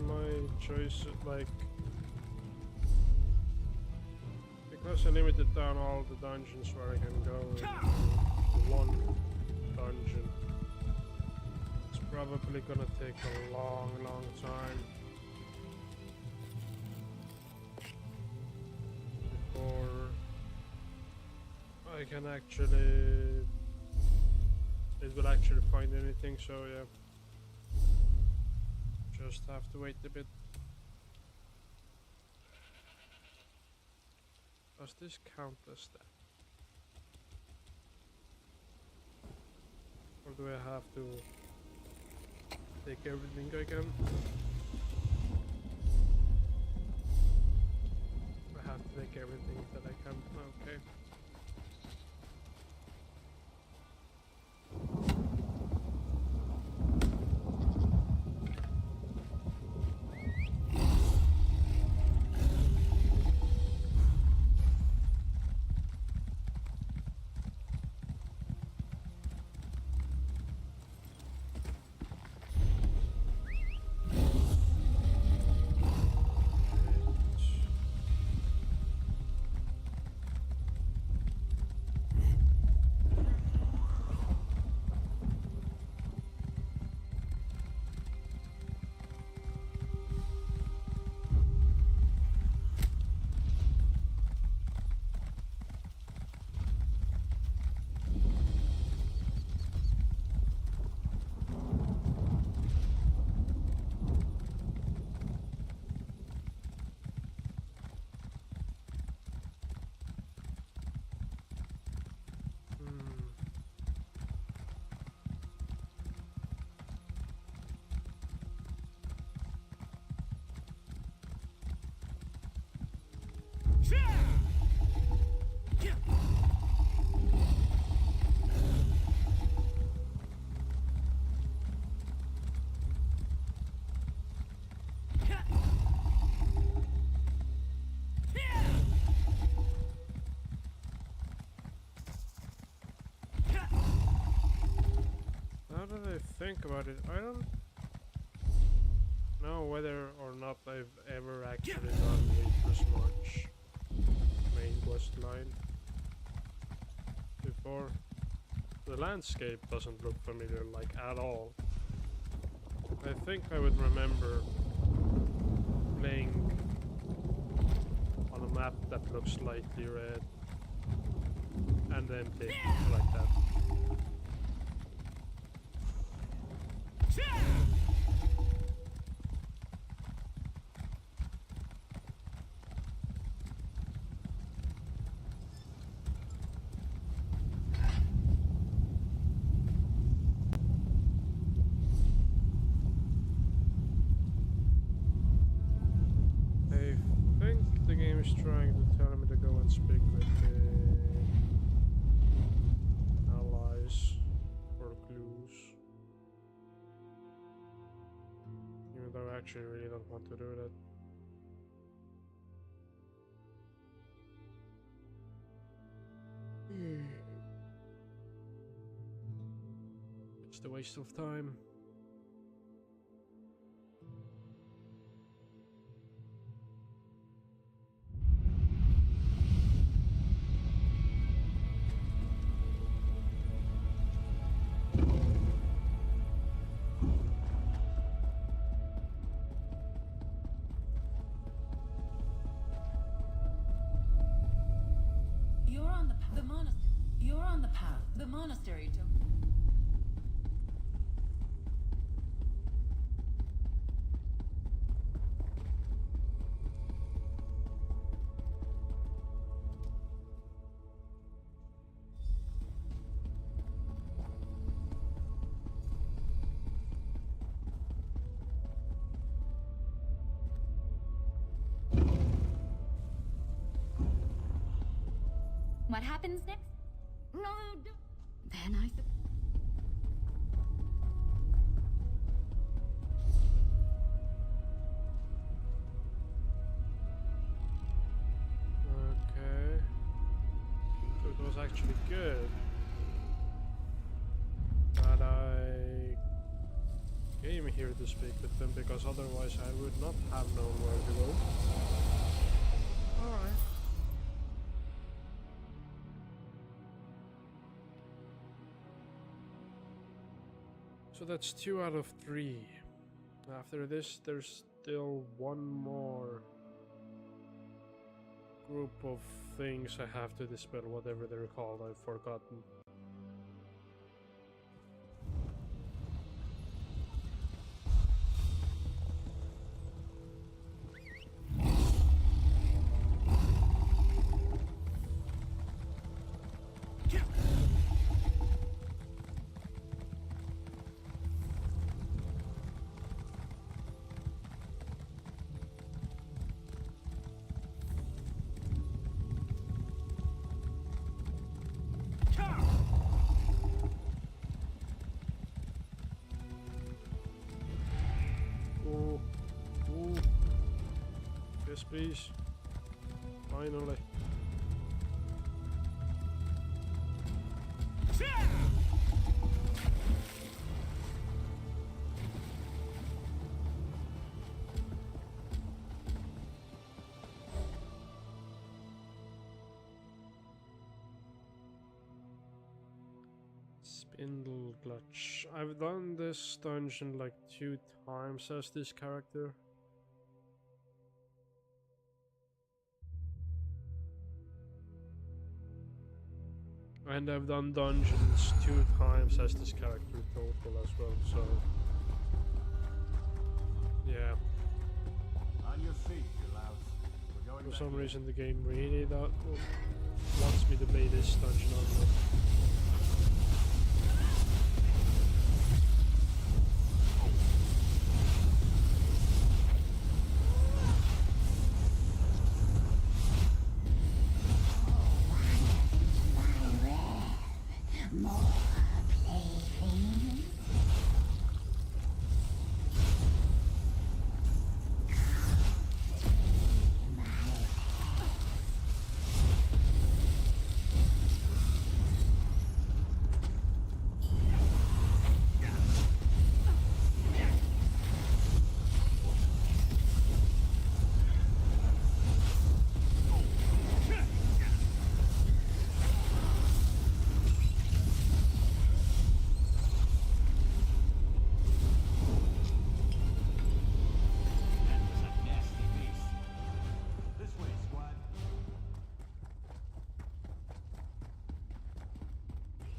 My choice, like, because I limited down all the dungeons where I can go in one dungeon, it's probably gonna take a long time before I can actually, it will actually find anything, so yeah. Just have to wait a bit. Does this count as that? Or do I have to take everything I can? I have to take everything that I can. Okay. Now that I think about it, I don't know whether or not I've ever actually done Reaper's March main quest line before. The landscape doesn't look familiar, like, at all. I think I would remember playing on a map that looks slightly red and then big, like that. I think the game is trying to tell me to go and speak with the allies for clues. Even though I actually really don't want to do that. Just a waste of time. You're on the path. The monastery to... What happens next? No, don't. Then I... Okay. So it was actually good that I came here to speak with them, because otherwise I would not have known where to go. Alright. So that's 2 out of 3. After this, there's still one more group of things I have to dispel, whatever they're called, I've forgotten. Yes, please. Finally. Spindle clutch. I've done this dungeon like 2 times as this character. And I've done dungeons 2 times as this character total as well, so... yeah. On your feet, you louse. We're going For back some in. reason the game really wants me to play this dungeon on.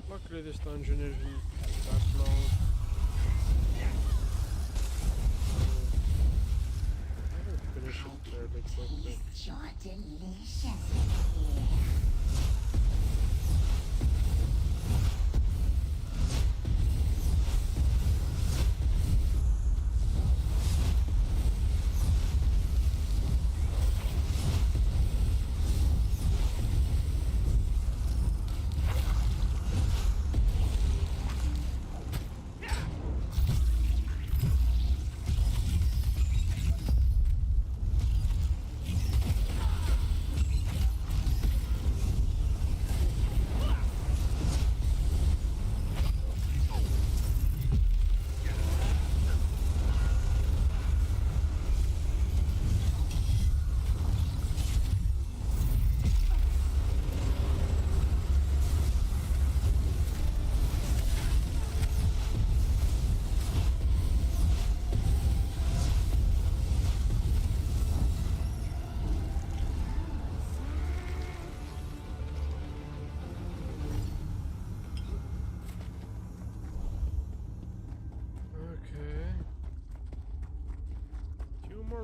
Luckily this dungeon isn't that long. I will finish it fairly quickly.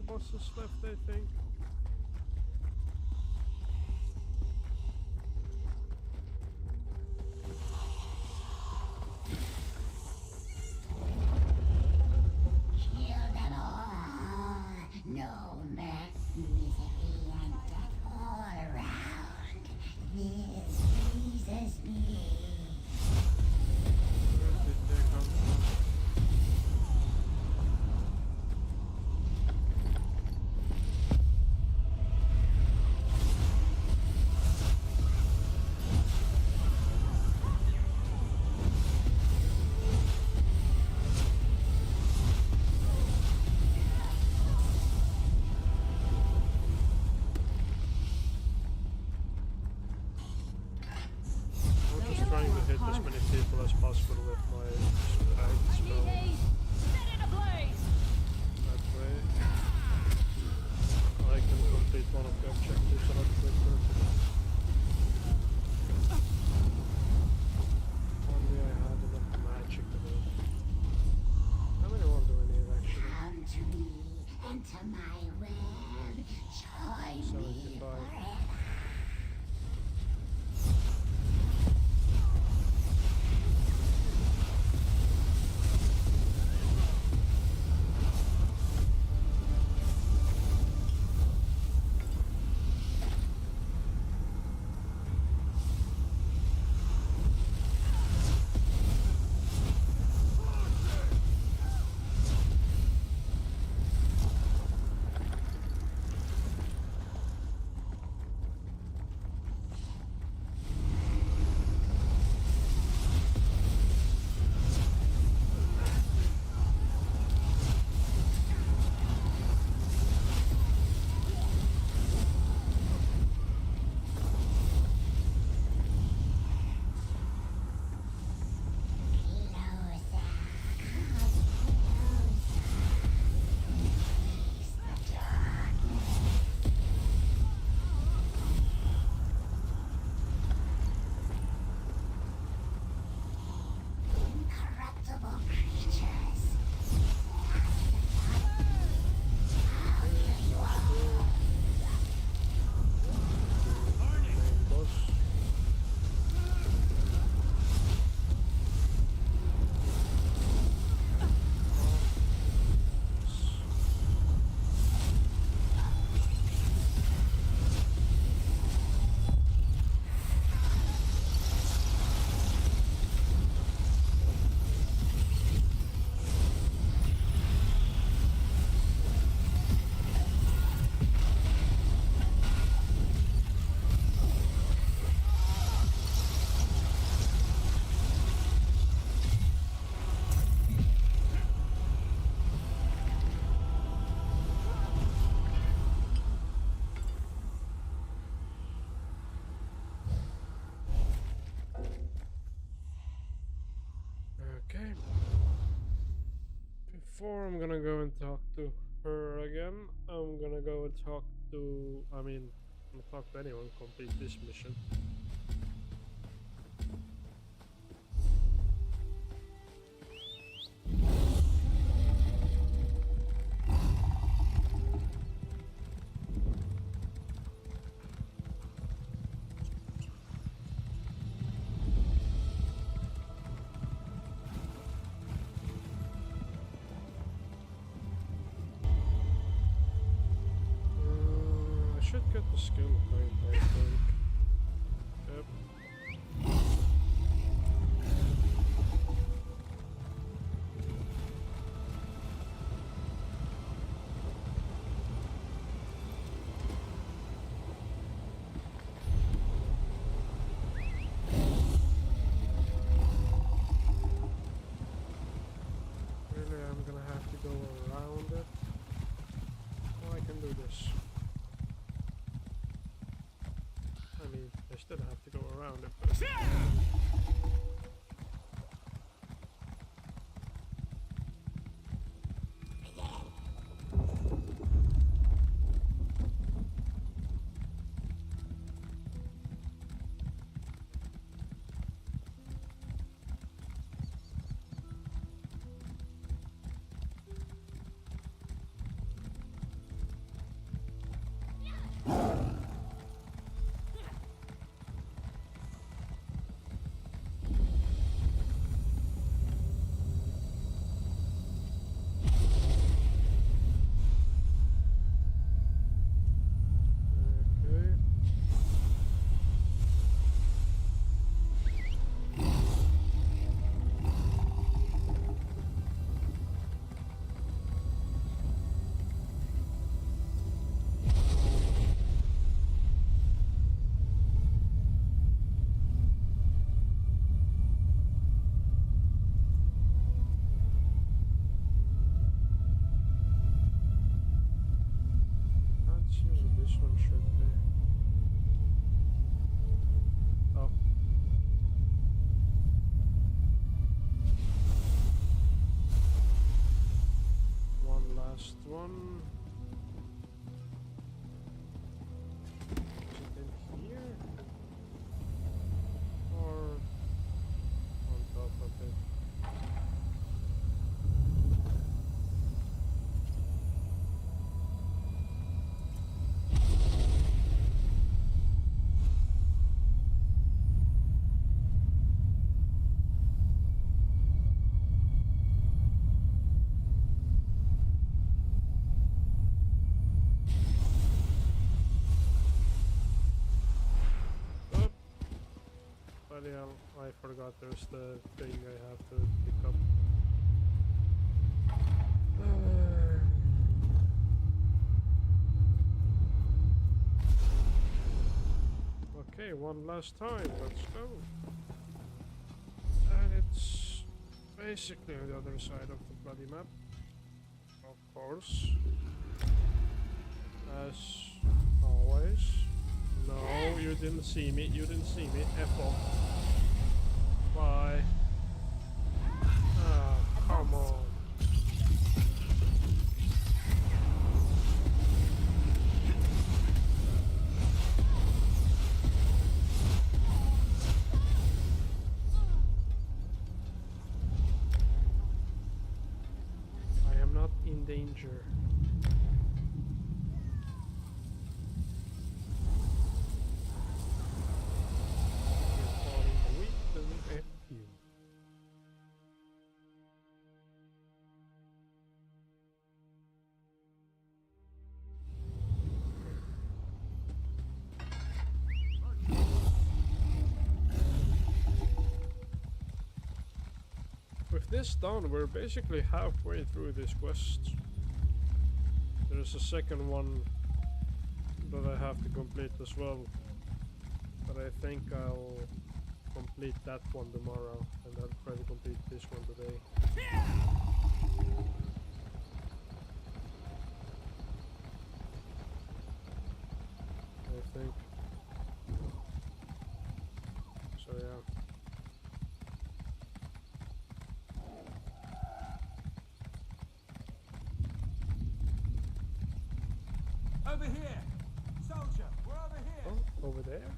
bosses left, I think. Kill them all. No misery and death all around. This pleases me. Where did they come from? I'm just trying to hit as many people as possible with my spell. That way I can complete one of the objectives a lot quicker. Only I had enough magic to do it. How many more do I need actually? Come to me, enter my web. Join me 75. forever. Incorruptible creatures. I'll kill you all. Main boss. Okay. Before I'm gonna go and talk to her again, I'm gonna go and talk to, I'm gonna talk to anyone, complete this mission. I should get the skill point, I think. Yep. Really, I'm gonna have to go around it. Oh, I can do this. I still have to go around it, but... Bloody hell, I forgot there's the thing I have to pick up. Okay, one last time, let's go. And it's basically on the other side of the bloody map. Of course. As always. No, you didn't see me, you didn't see me. F off. Bye. Ah, come on. I am not in danger. With this done, we're basically halfway through this quest. There's a second one that I have to complete as well, but I think I'll complete that one tomorrow, and I'll try to complete this one today. I think. So yeah. Over here! Soldier, we're over here! Oh, over there?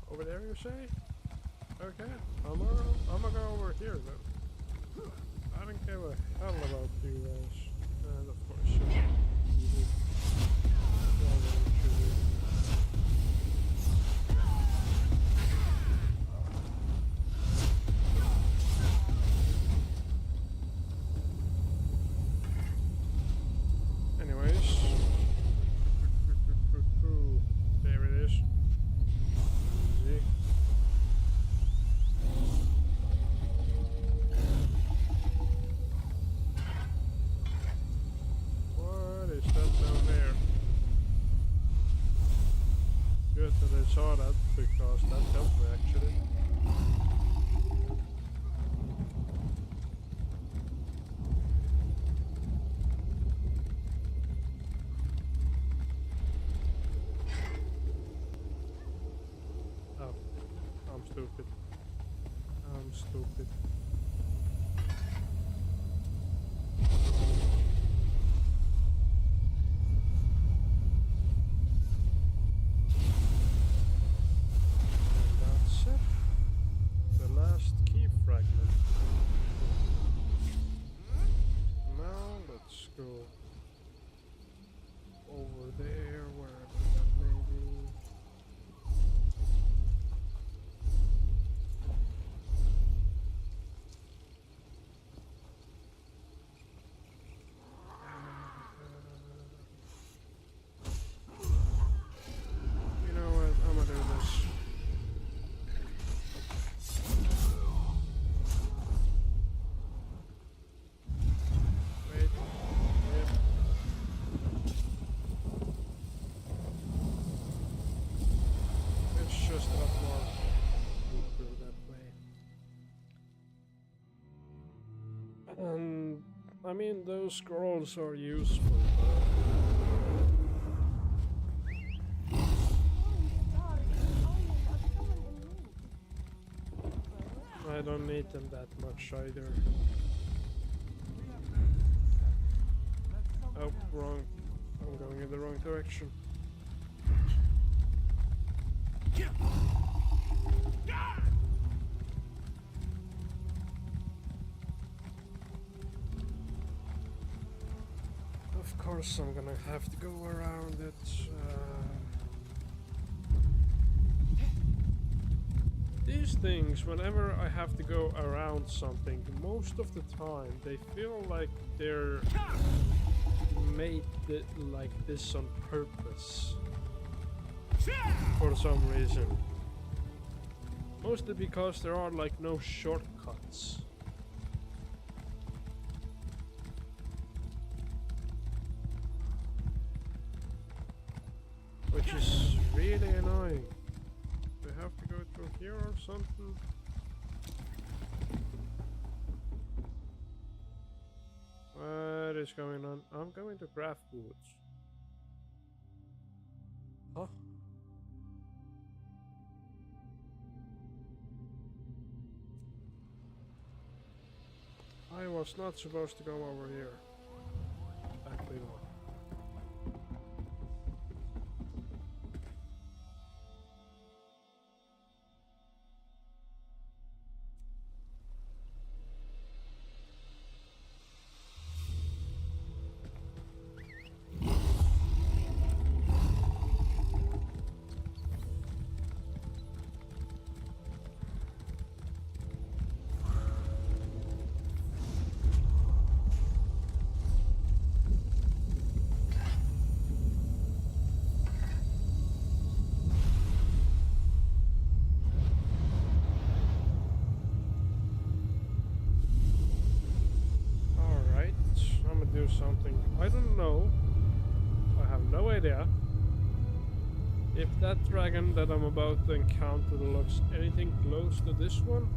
Over there, you say? Okay, I'm gonna go over here then. I don't give a hell about you guys. And of course, you do. Well, what you do. Anyways. There it is. Easy. What is that down there? Good that I saw that, because that helped me actually. Stupid. I'm stupid. And that's it. The last key fragment. Now let's go over there, wherever that may be. I mean, those scrolls are useful, but I don't need them that much either. Oh, wrong. I'm going in the wrong direction. Of course I'm gonna have to go around it. These things, whenever I have to go around something, most of the time they feel like they're made like this on purpose. For some reason. Mostly because there are like no shortcuts. Which is really annoying. We have to go through here or something. What is going on? I'm going to craft boots. Huh? I was not supposed to go over here. That big one. Do something. I don't know. I have no idea if that dragon that I'm about to encounter looks anything close to this one.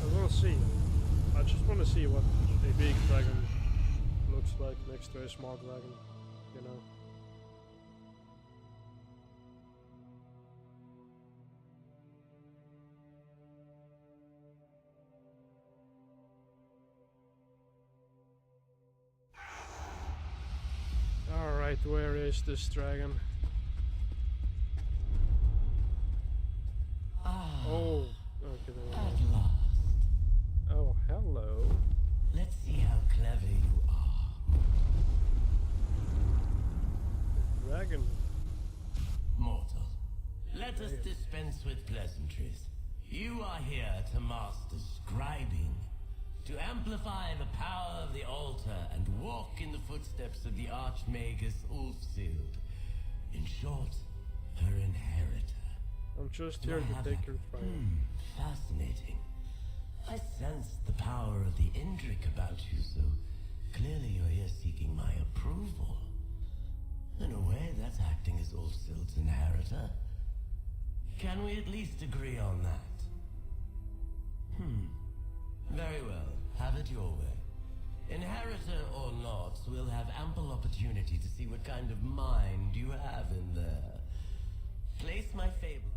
I will see. I just want to see what a big dragon looks like next to a small dragon, you know. Alright, where is this dragon? Oh, okay, there we go. Oh, hello. Let's see how clever you are. Dragon. Mortal, let us dispense with pleasantries. You are here to master scribing, to amplify the power of the altar and walk in the footsteps of the Archmagus Ulfsild. In short, her inheritor. I'm just here to take your trial. Fascinating. I sense the power of the Indrik about you, so clearly you're here seeking my approval. In a way, that's acting as Ulfsild's inheritor. Can we at least agree on that? Very well. Have it your way. Inheritor or not, we'll have ample opportunity to see what kind of mind you have in there. Place my fable.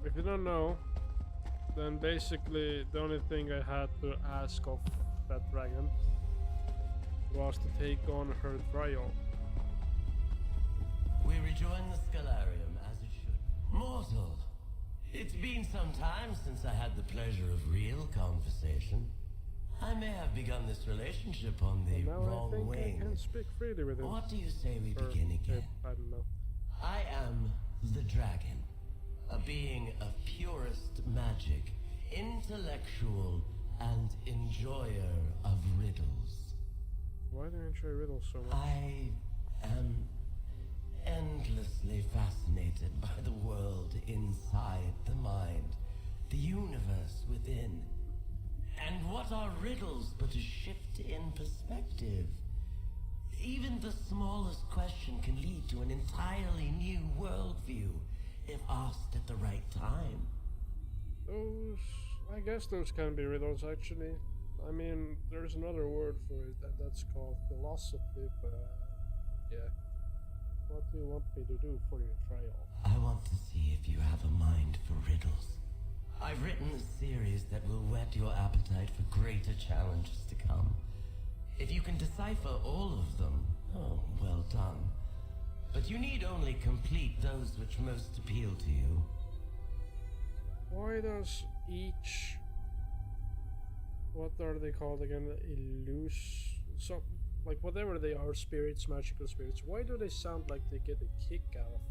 If you don't know, then basically the only thing I had to ask of that dragon was to take on her trial. We rejoin the Scalarium as it should. Mortal, it's been some time since I had the pleasure of real conversation. I may have begun this relationship on the wrong I think wing. I can speak freely with him. What do you say we begin again? I don't know. I am the dragon, a being of purest magic, intellectual and enjoyer of riddles. Why do you enjoy riddles so much? I am endlessly fascinated by the world inside the mind, the universe within. And what are riddles but a shift in perspective? Even the smallest question can lead to an entirely new worldview, if asked at the right time. I guess those can be riddles, actually. I mean, there's another word for it, and that's called philosophy, but yeah. What do you want me to do for your trial? I want to see if you have a mind for riddles. I've written a series that will whet your appetite for greater challenges to come. If you can decipher all of them, oh, well done. But you need only complete those which most appeal to you. Why does each... What are they called again? So, like whatever they are, spirits, magical spirits, why do they sound like they get a kick out of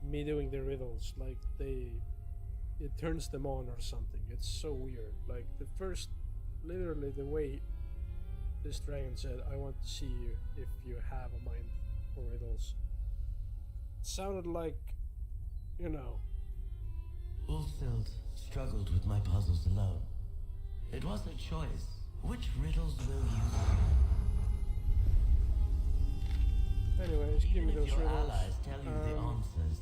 me doing the riddles? Like it turns them on or something. It's so weird. Like the first, literally the way this dragon said, I want to see you if you have a mind for riddles. sounded like, you know. Ulfhild struggled with my puzzles alone. It was her choice. Which riddles will you solve? Anyways, give me Even those if your riddles. allies tell you the answers,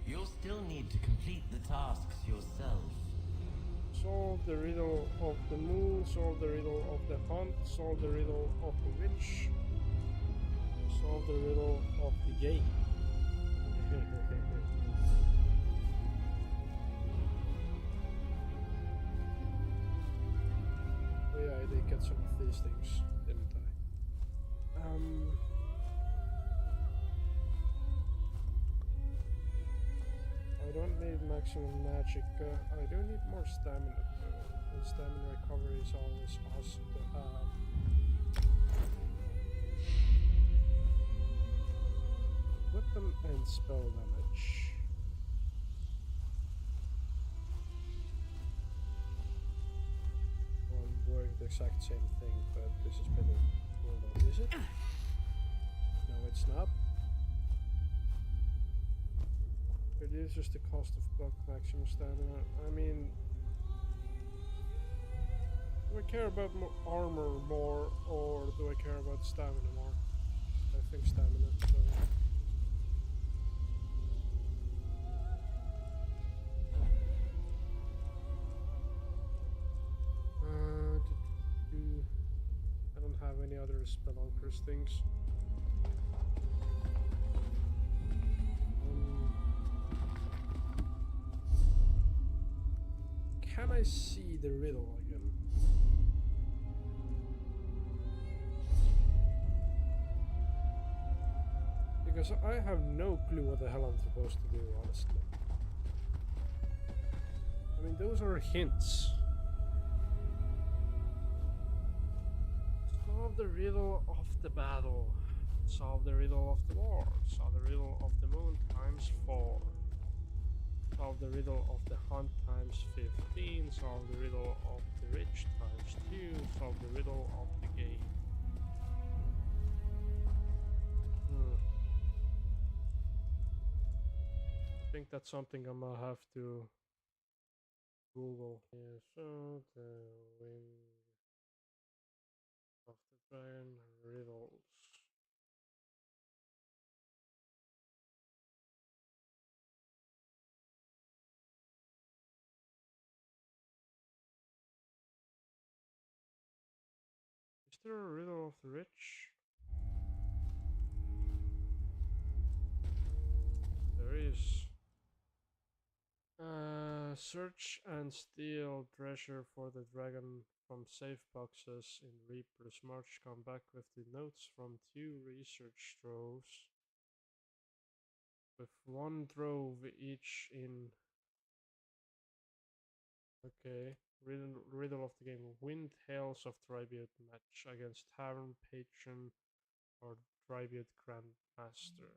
you'll still need to complete the tasks yourself. Solve the riddle of the moon, solve the riddle of the hunt, solve the riddle of the witch, solve the riddle of the game. Oh yeah, I did get some of these things, didn't I? I don't need maximum magic. I do need more stamina though. And stamina recovery is always awesome to have. Weapon and spell damage. Well, I'm wearing the exact same thing, but this is better. Hold on, is it? No, it's not. Reduces the cost of block maximum stamina. I mean, do I care about more armor more, or do I care about stamina more? I think stamina. So. I don't have any other spelunkers things. Can I see the riddle again? Because I have no clue what the hell I'm supposed to do, honestly. I mean, those are hints. Solve the riddle of the battle. Solve the riddle of the war. Solve the riddle of the moon times 4. Solve the riddle of the hunt times 15. Solve the riddle of the rich times 2. Solve the riddle of the game. I think that's something I'm gonna have to Google. Yeah, so the wind of the dragon riddles. Is there a riddle of the rich? There is. Search and steal treasure for the dragon from safe boxes in Reaper's March. Come back with the notes from 2 research troves, with 1 trove each in. Okay. Riddle of the game. Win Tales of Tribute match against Tavern Patron or Tribute Grandmaster.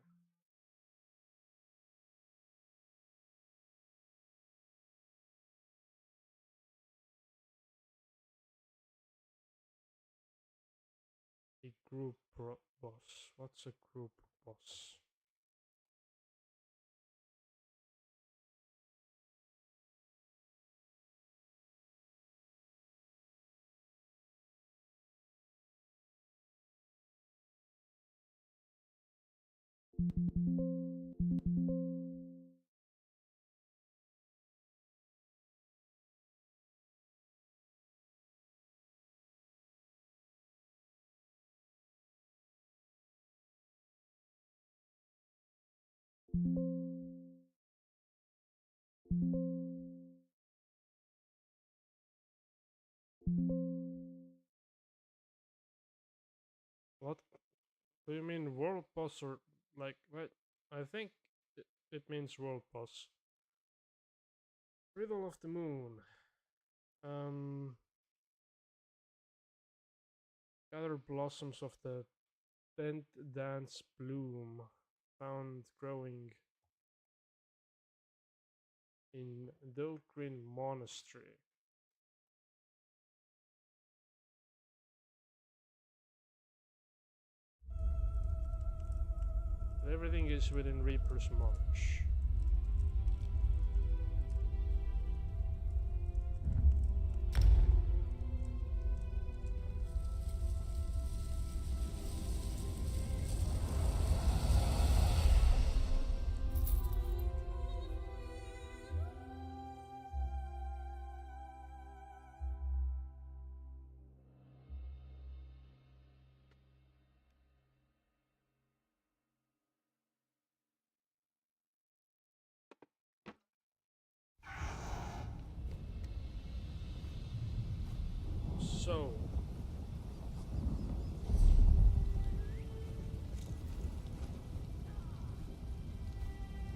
A group boss. What's a group boss? What do you mean, world boss, or like what? I think it means world boss. Riddle of the moon. Gather blossoms of the 10th dance bloom found growing in Dolgrin Monastery. everything is within Reaper's March. So,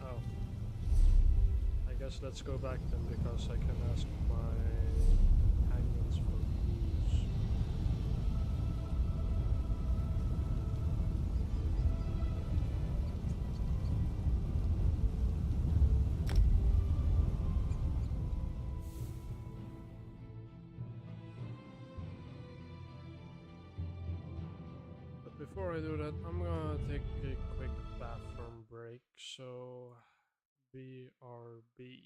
oh, I guess let's go back then, because I can ask my companions for clues. Before I do that, I'm gonna take a quick bathroom break, so BRB.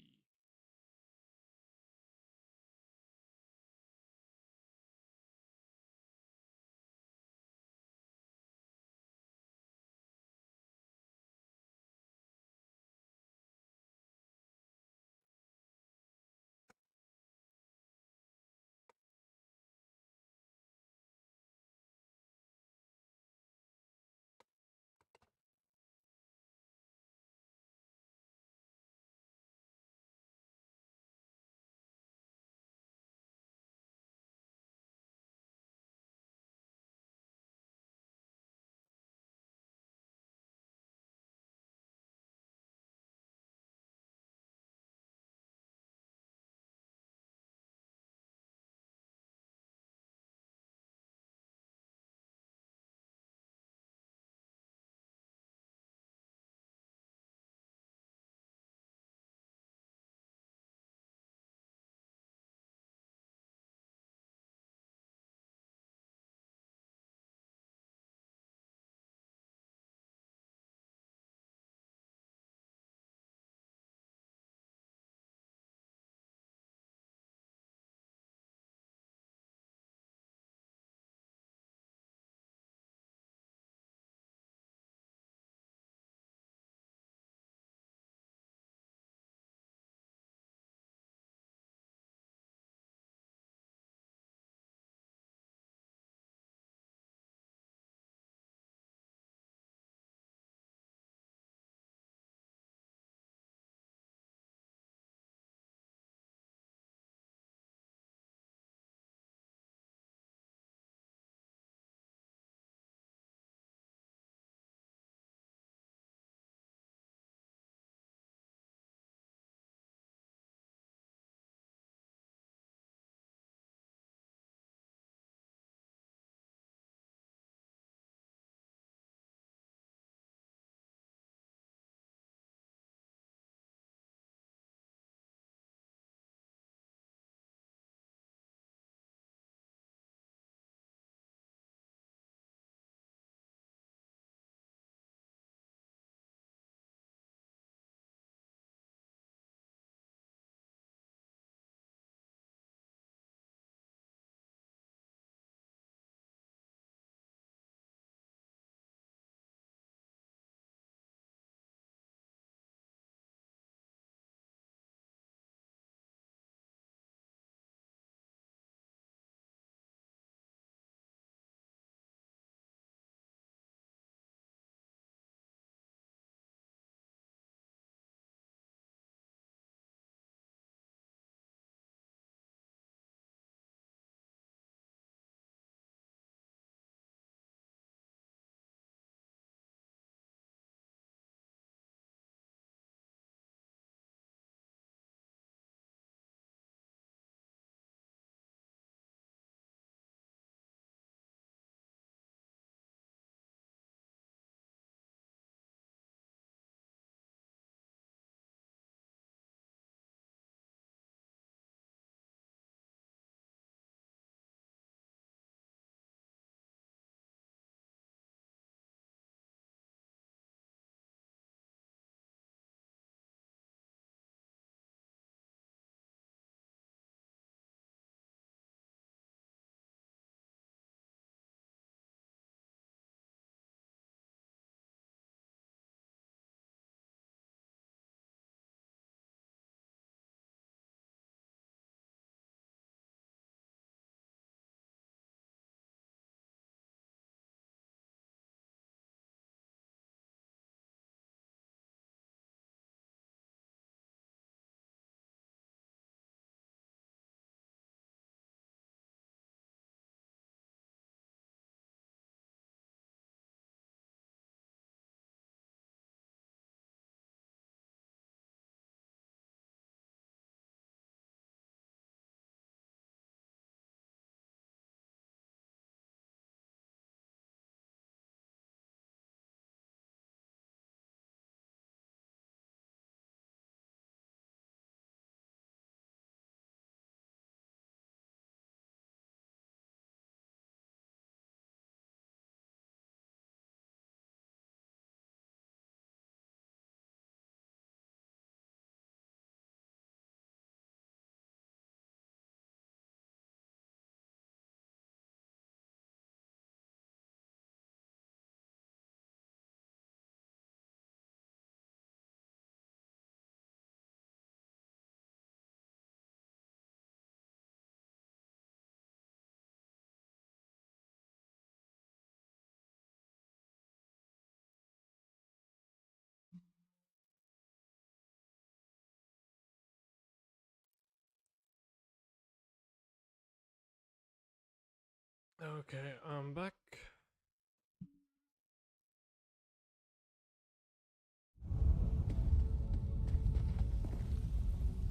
Okay, I'm back.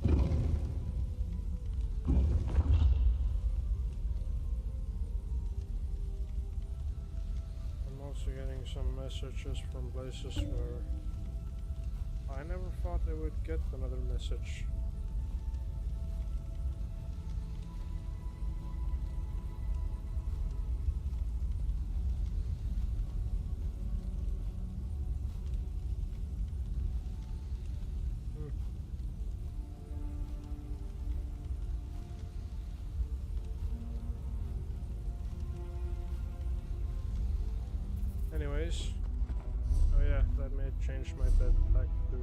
I'm also getting some messages from places where I never thought I would get another message. Anyways, oh yeah, let me change my bed back to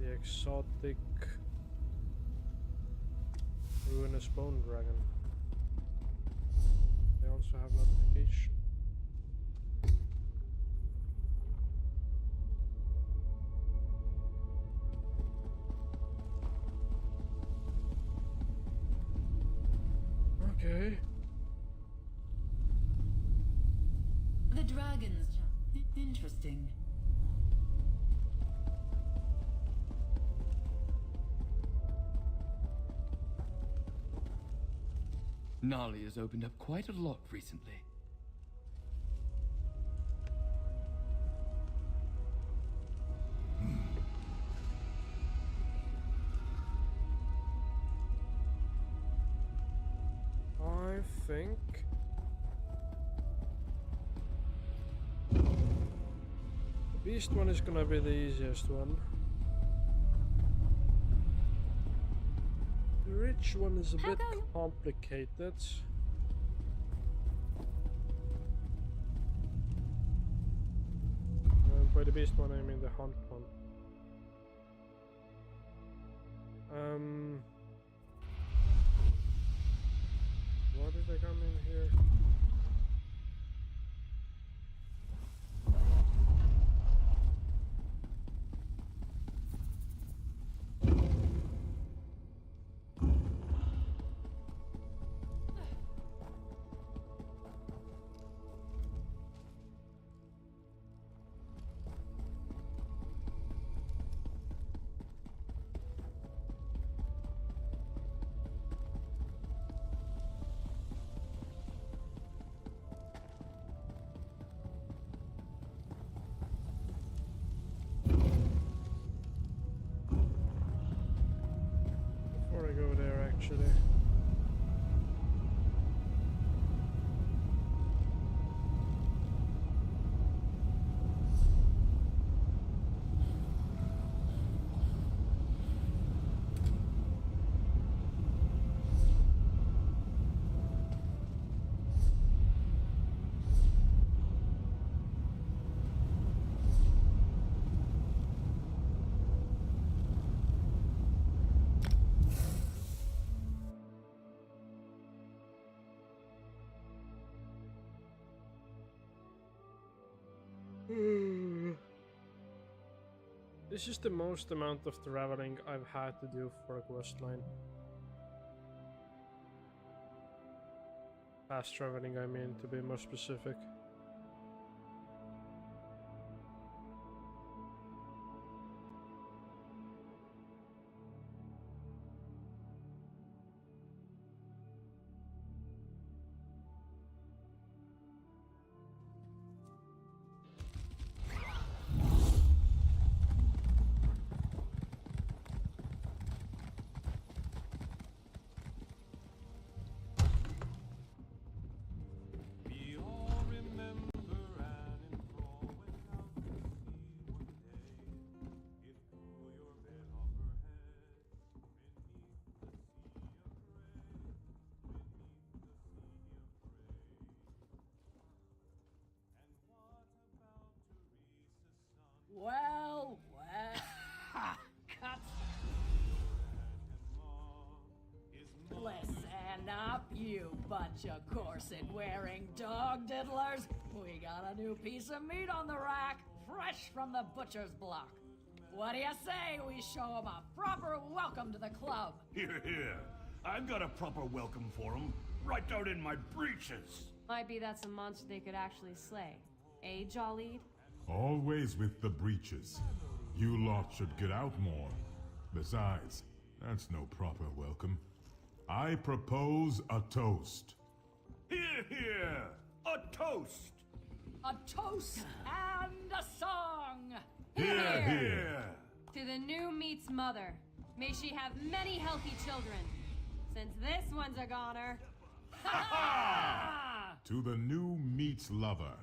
the exotic ruinous bone dragon. They also have notification. Okay. The dragons. Interesting. Gnarly has opened up quite a lot recently. I think the beast one is gonna be the easiest one. The rich one is a bit complicated. By the beast one I mean the hunt one. Why did I come in here? Before I go there, actually. This is the most amount of traveling I've had to do for a questline. Fast traveling, I mean, to be more specific. Well, cut. Listen up, you bunch of corset-wearing dog diddlers. We got a new piece of meat on the rack, fresh from the butcher's block. What do you say we show them a proper welcome to the club? Here, here. I've got a proper welcome for them. right out in my breeches. Might be that's a monster they could actually slay. Eh, Jollied? Always with the breeches. You lot should get out more. Besides, that's no proper welcome. I propose a toast. Hear, hear! A toast! A toast and a song! Hear, hear! To the new meat's mother. May she have many healthy children. Since this one's a goner. To the new meat's lover.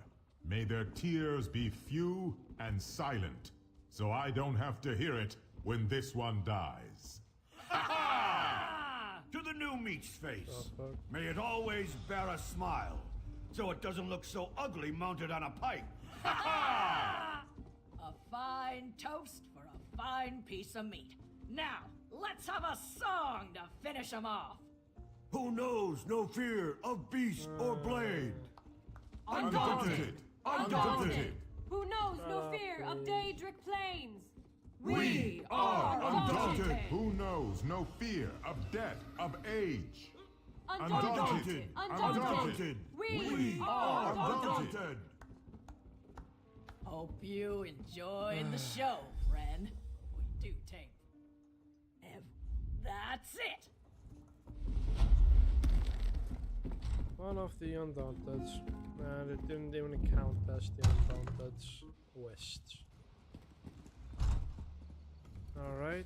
May their tears be few and silent, so I don't have to hear it when this one dies. To the new meat's face. May it always bear a smile, so it doesn't look so ugly mounted on a pike. A fine toast for a fine piece of meat. Now, let's have a song to finish 'em off. Who knows no fear of beast or blade? Undaunted! Undaunted! Who knows no fear of Daedric plains? We are Undaunted! Who knows no fear of death, of age? Undaunted! Undaunted! We are undaunted! Hope you enjoyed the show, friend. We do take. That's it! One of the Undaunted. And it didn't even count as the Undaunted West. Alright.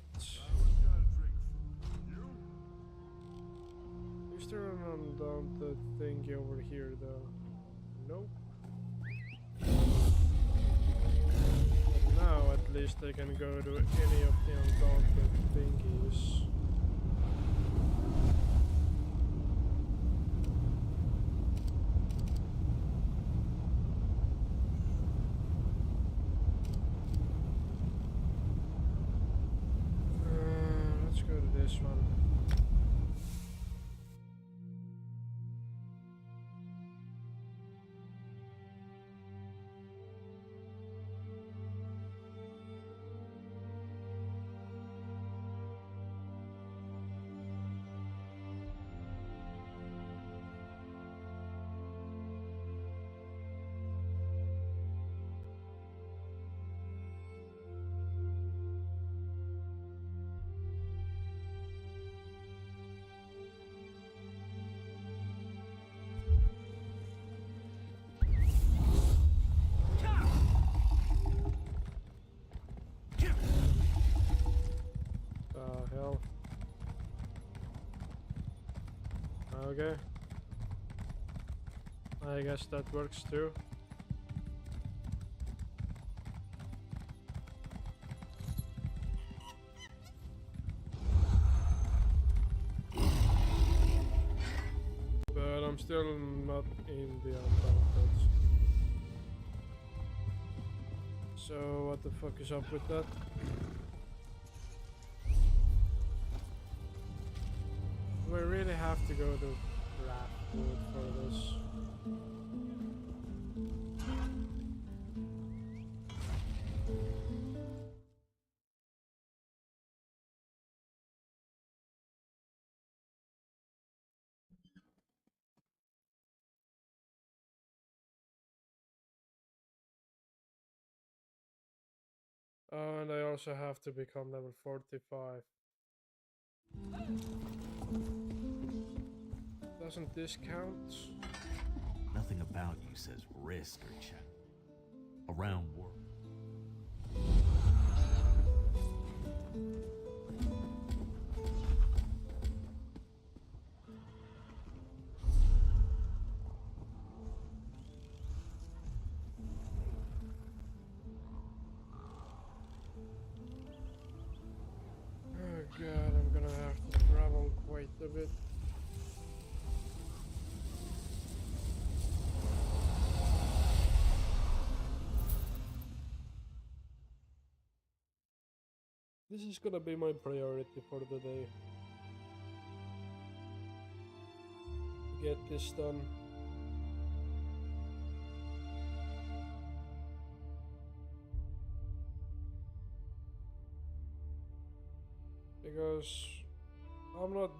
Is there an Undaunted thingy over here though? Nope. But now at least I can go to any of the Undaunted thingies. Let's go to this one. Hell. Okay. I guess that works too. But I'm still not in the Undaunted. So what the fuck is up with that? We really have to go to Raftwood for this. Oh, and I also have to become level 45. Doesn't this count? Nothing about you says risk or check. Around work. Oh god, I'm gonna have to travel quite a bit. This is gonna be my priority for the day. Get this done. Because I'm not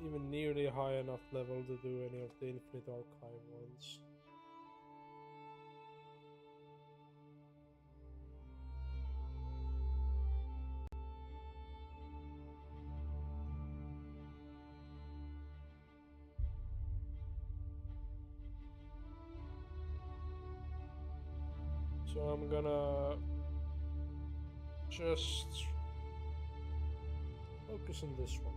even nearly high enough level to do any of the Infinite Archive ones. So I'm gonna just focus on this one.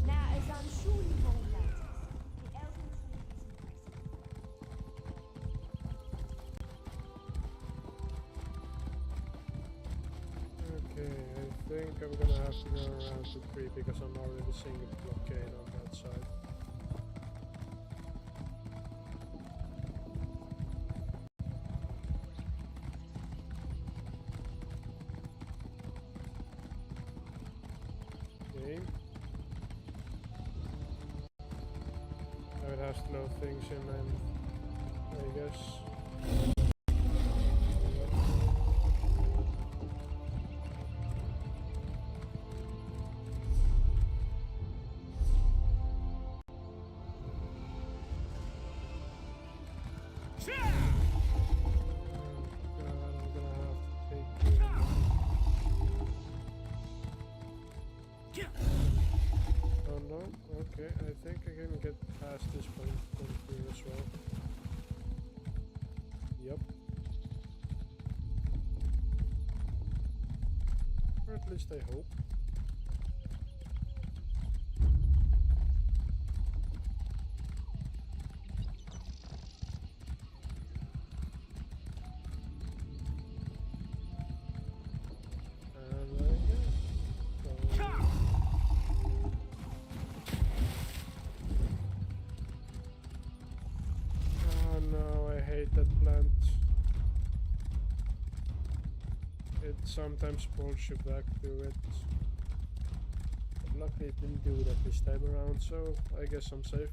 Now, as I'm sure you've all noticed, the Elven Tree is impressive. Okay, I think I'm gonna have to go around to 3 because I'm already seeing a blockade on that side. Okay. Now it has to know things in I guess. Oh no, okay, I think I can get past this point from here as well. Yep. Or at least I hope. And oh no, I hate that plant. It sometimes pulls you back to it. But luckily it didn't do that this time around, so I guess I'm safe.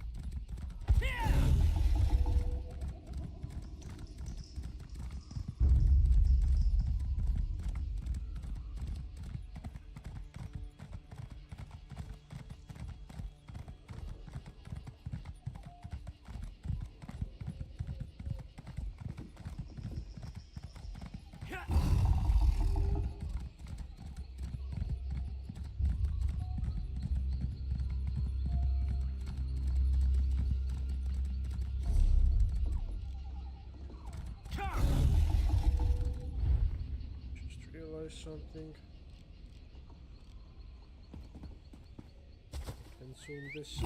Just realized something. Can zoom this.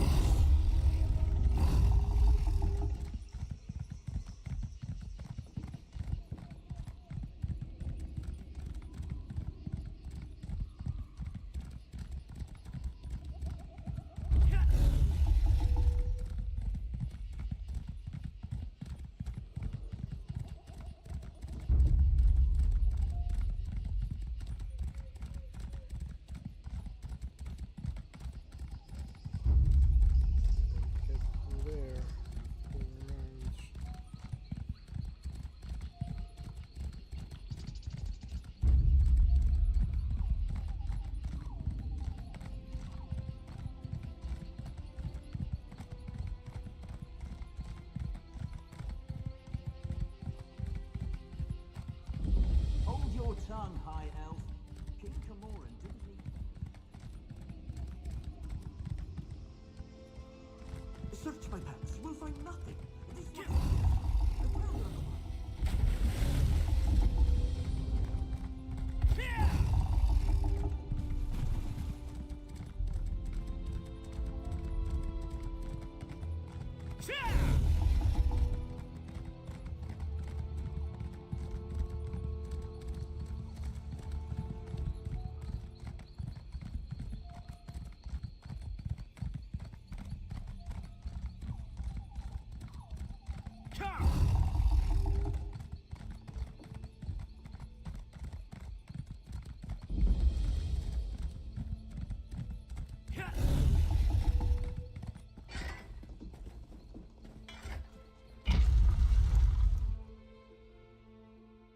Get through there.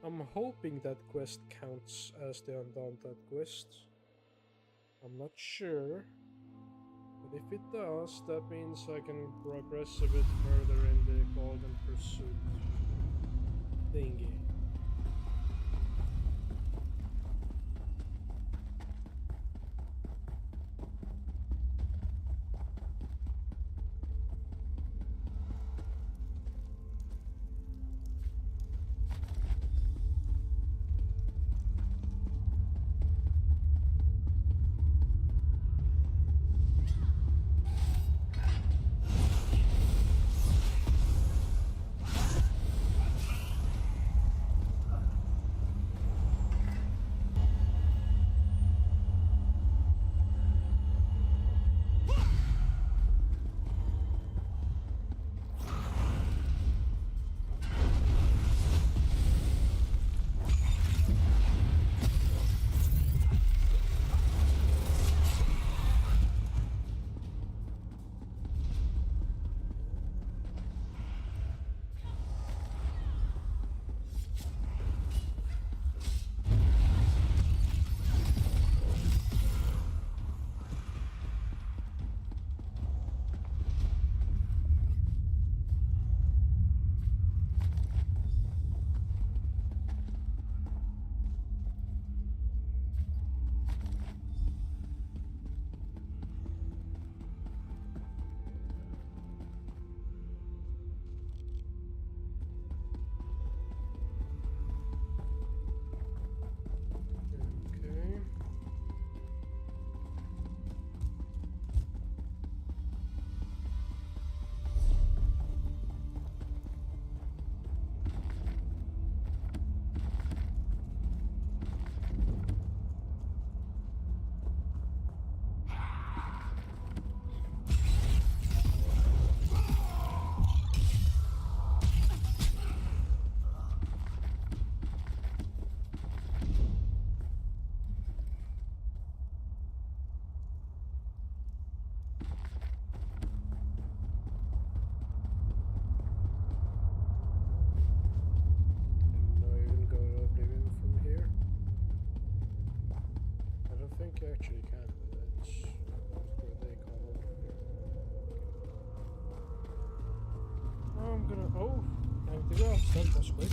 I'm hoping that quest counts as the Undaunted quest. I'm not sure. But if it does, that means I can progress a bit further in the Golden Pursuit thingy. Actually can, but that's where they come over here. I'm gonna. Oh, time to go. That was quick.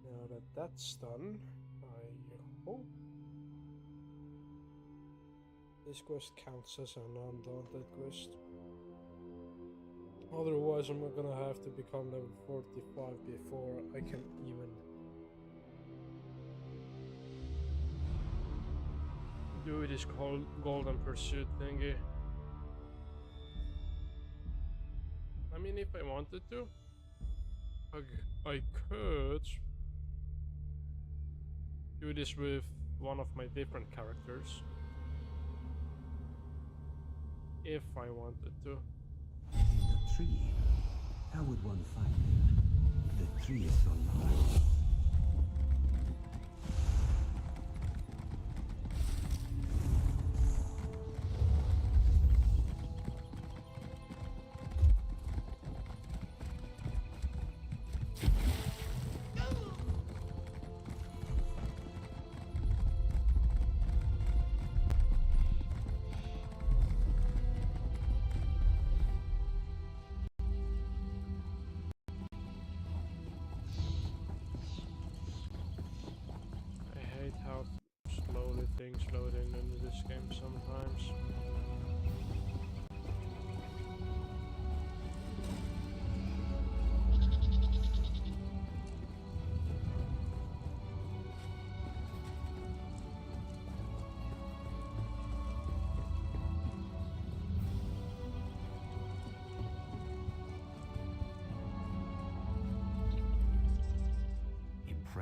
Now that that's done, I hope this quest counts as an Undaunted quest. Otherwise, I'm gonna have to become level 45 before I can even do this Golden Pursuit thingy. I mean, if I wanted to, I could do this with one of my different characters. If I wanted to. The tree. How would one find it? The tree is so large. Things loading into this game sometimes.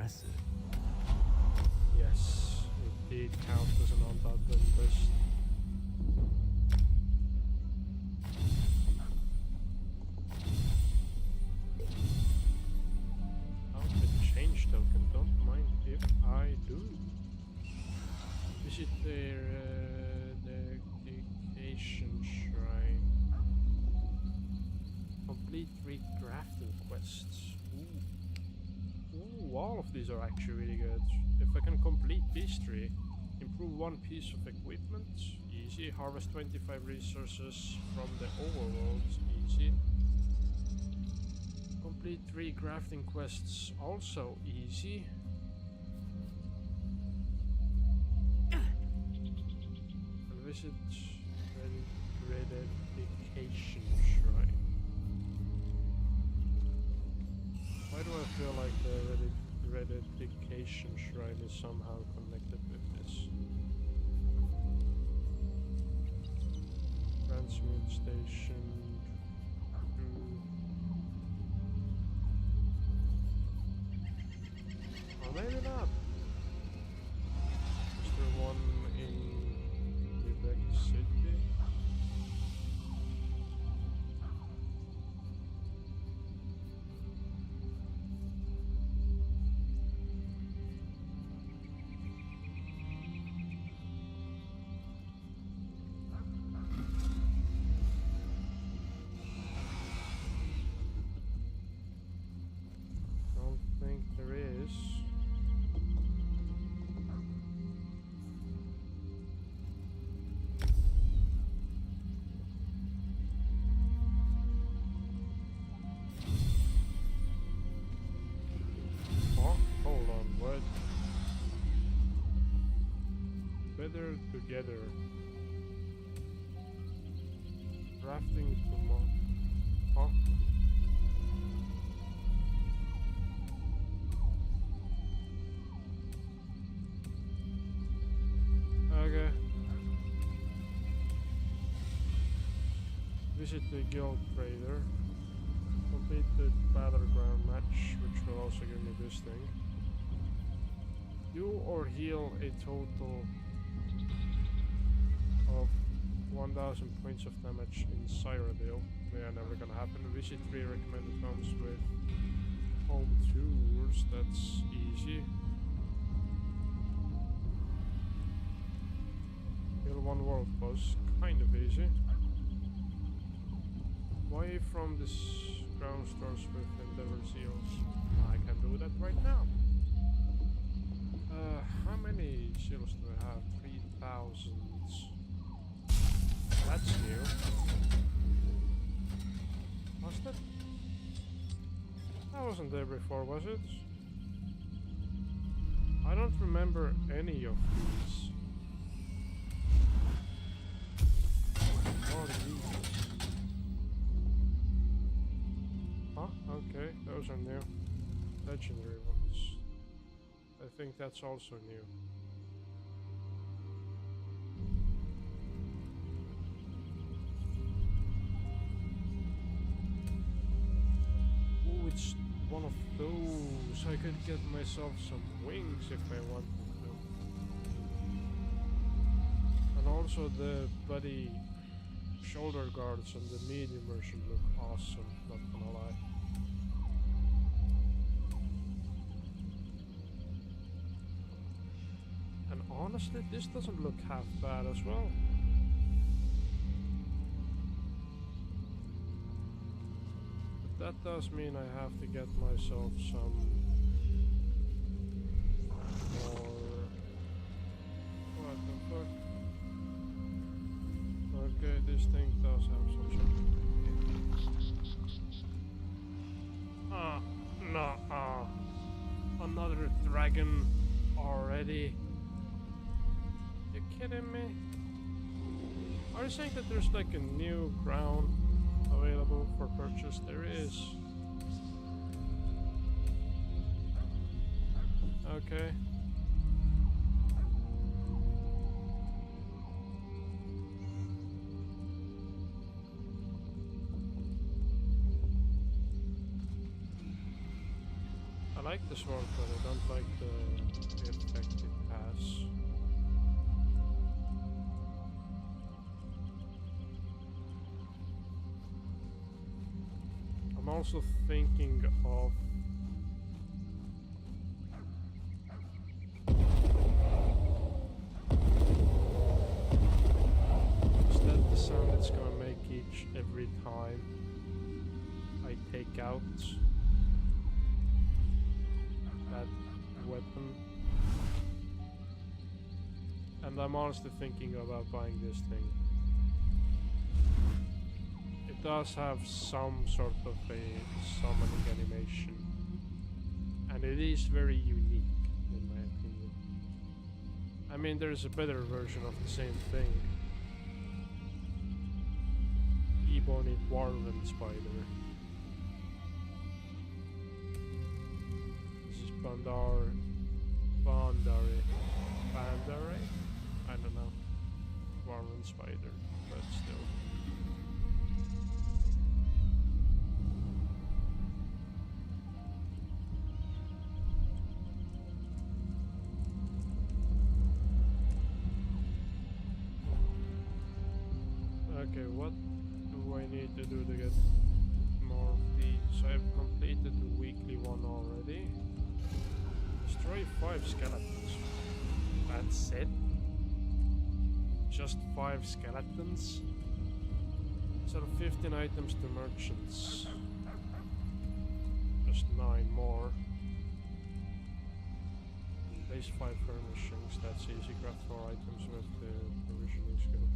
impressive. Yes, it did count as an undaunted list. Outfit change token, don't mind if I do. Visit their dedication shrine. Complete 3 crafting quests. Ooh, all of these are actually really good. If I can complete these 3, improve 1 piece of equipment, easy. Harvest 25 resources from the overworld, easy. Complete 3 crafting quests, also easy. And visit Rededication Shrine. Why do I feel like the Rededication Shrine is somehow connected with this? Transmute Station. Or maybe not. Is there one in Quebec City? Don't think there is. Oh, hold on, what? Better together. Drafting tomorrow. Huh? Okay. Visit the guild trader. Complete the battleground match, which will also give me this thing. Do or heal a total of 1000 points of damage in Cyrodiil. Yeah, never gonna happen. Visit 3 recommended homes with home tours. That's easy. Kill 1 world boss. Kind of easy. Why from this ground stars with Endeavor Seals? I can do that right now. How many seals do I have? 3,000. That's new. Was that? That wasn't there before, was it? I don't remember any of these. What are these? Huh? Okay, those are new. Legendary ones. I think that's also new. Ooh, it's one of those. I could get myself some wings if I wanted to. And also the bloody shoulder guards on the medium version look awesome, not gonna lie. And honestly, this doesn't look half bad as well. But that does mean I have to get myself some more... What the fuck? Okay, this thing does have some sort of... no, another dragon already. You kidding me? Are you saying that there's like a new crown available for purchase? There is. Okay. I like the sword, but I don't like the effect it has. I'm also thinking of is that the sound it's gonna make every time I take out that weapon? And I'm honestly thinking about buying this thing. It does have some sort of a summoning animation, and it is very unique in my opinion. I mean, there's a better version of the same thing. Ebony Dwarven Spider. This is Bandare? I don't know. Dwarven Spider, but still. Okay, what do I need to do to get more of these? I've completed the weekly one already. Destroy 5 skeletons. That's it? Just 5 skeletons? Instead of 15 items to merchants. Just 9 more. Place 5 furnishings, that's easy. Craft 4 items with the provisioning skill.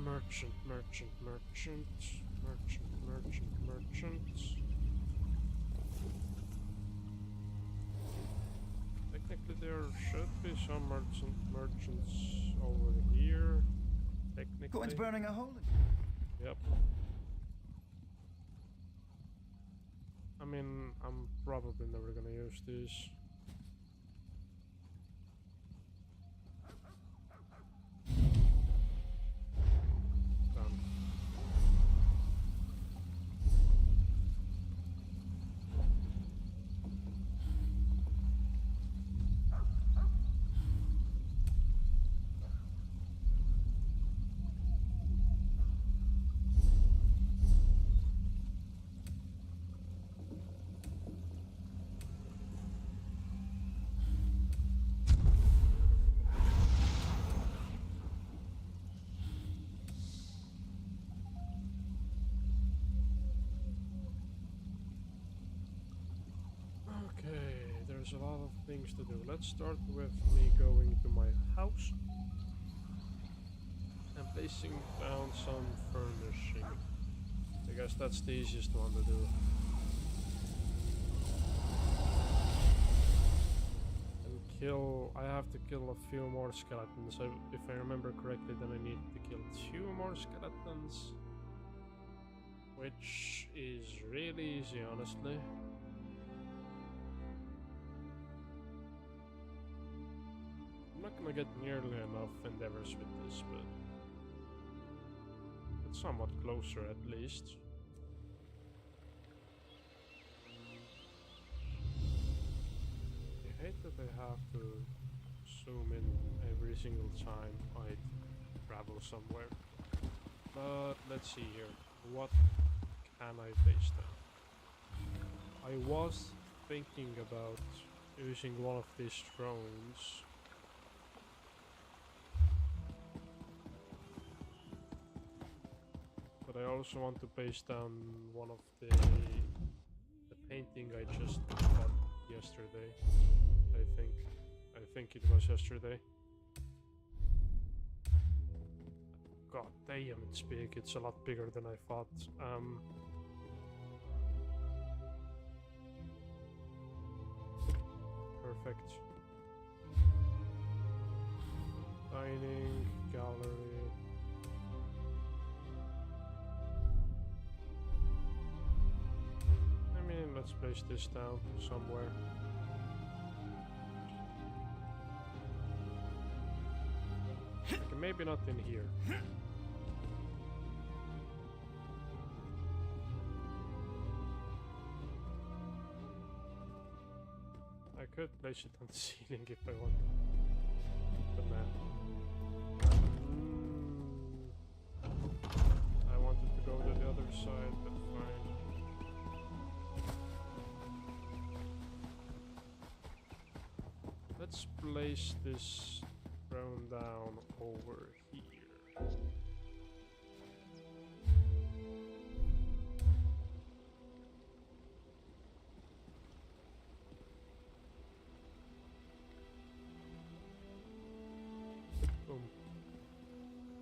Merchant. Technically there should be some merchants over here. Technically. Coin's burning a hole in. Yep. I mean, I'm probably never gonna use this. There's a lot of things to do. Let's start with me going to my house and placing down some furnishing. I guess that's the easiest one to do. And kill... I have to kill a few more skeletons. If I remember correctly, then I need to kill 2 more skeletons. Which is really easy, honestly. I'm not gonna get nearly enough endeavors with this, but it's somewhat closer at least. I hate that I have to zoom in every single time I travel somewhere. But let's see here. What can I base down? I was thinking about using one of these drones. But I also want to paste down one of the painting I just bought yesterday. I think it was yesterday. God damn, it's big. It's a lot bigger than I thought. Perfect. Dining, gallery. I mean, let's place this down somewhere. Okay, maybe not in here. could place it on the ceiling if I want. But nah. I wanted to go to the other side, but fine. Let's place this throne down over here. Boom.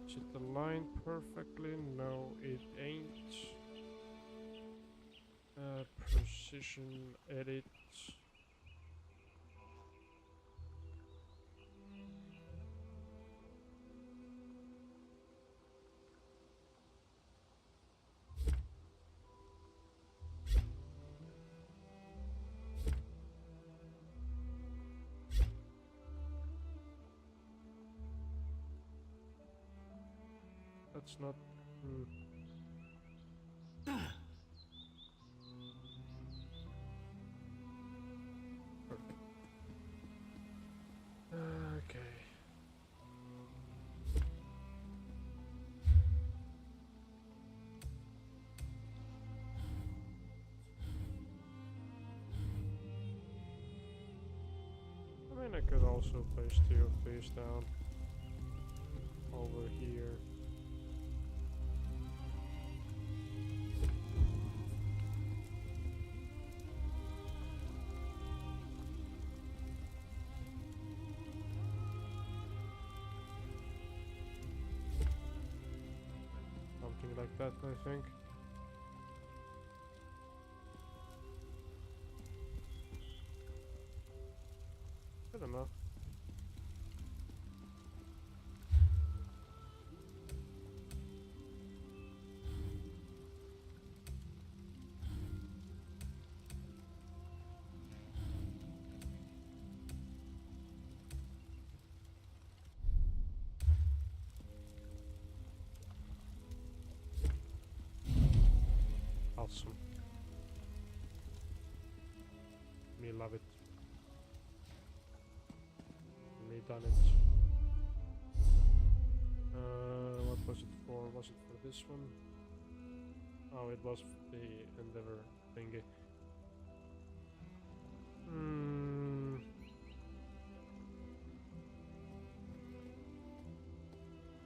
Is it aligned perfectly? No, it ain't. Precision edit. That's not. Perfect. Okay. I mean, I could also place 2 of these down over here. Something like that, I think. Good enough. Awesome. Me love it. Me done it. What was it for? Was it for this one? Oh, it was for the Endeavor thingy.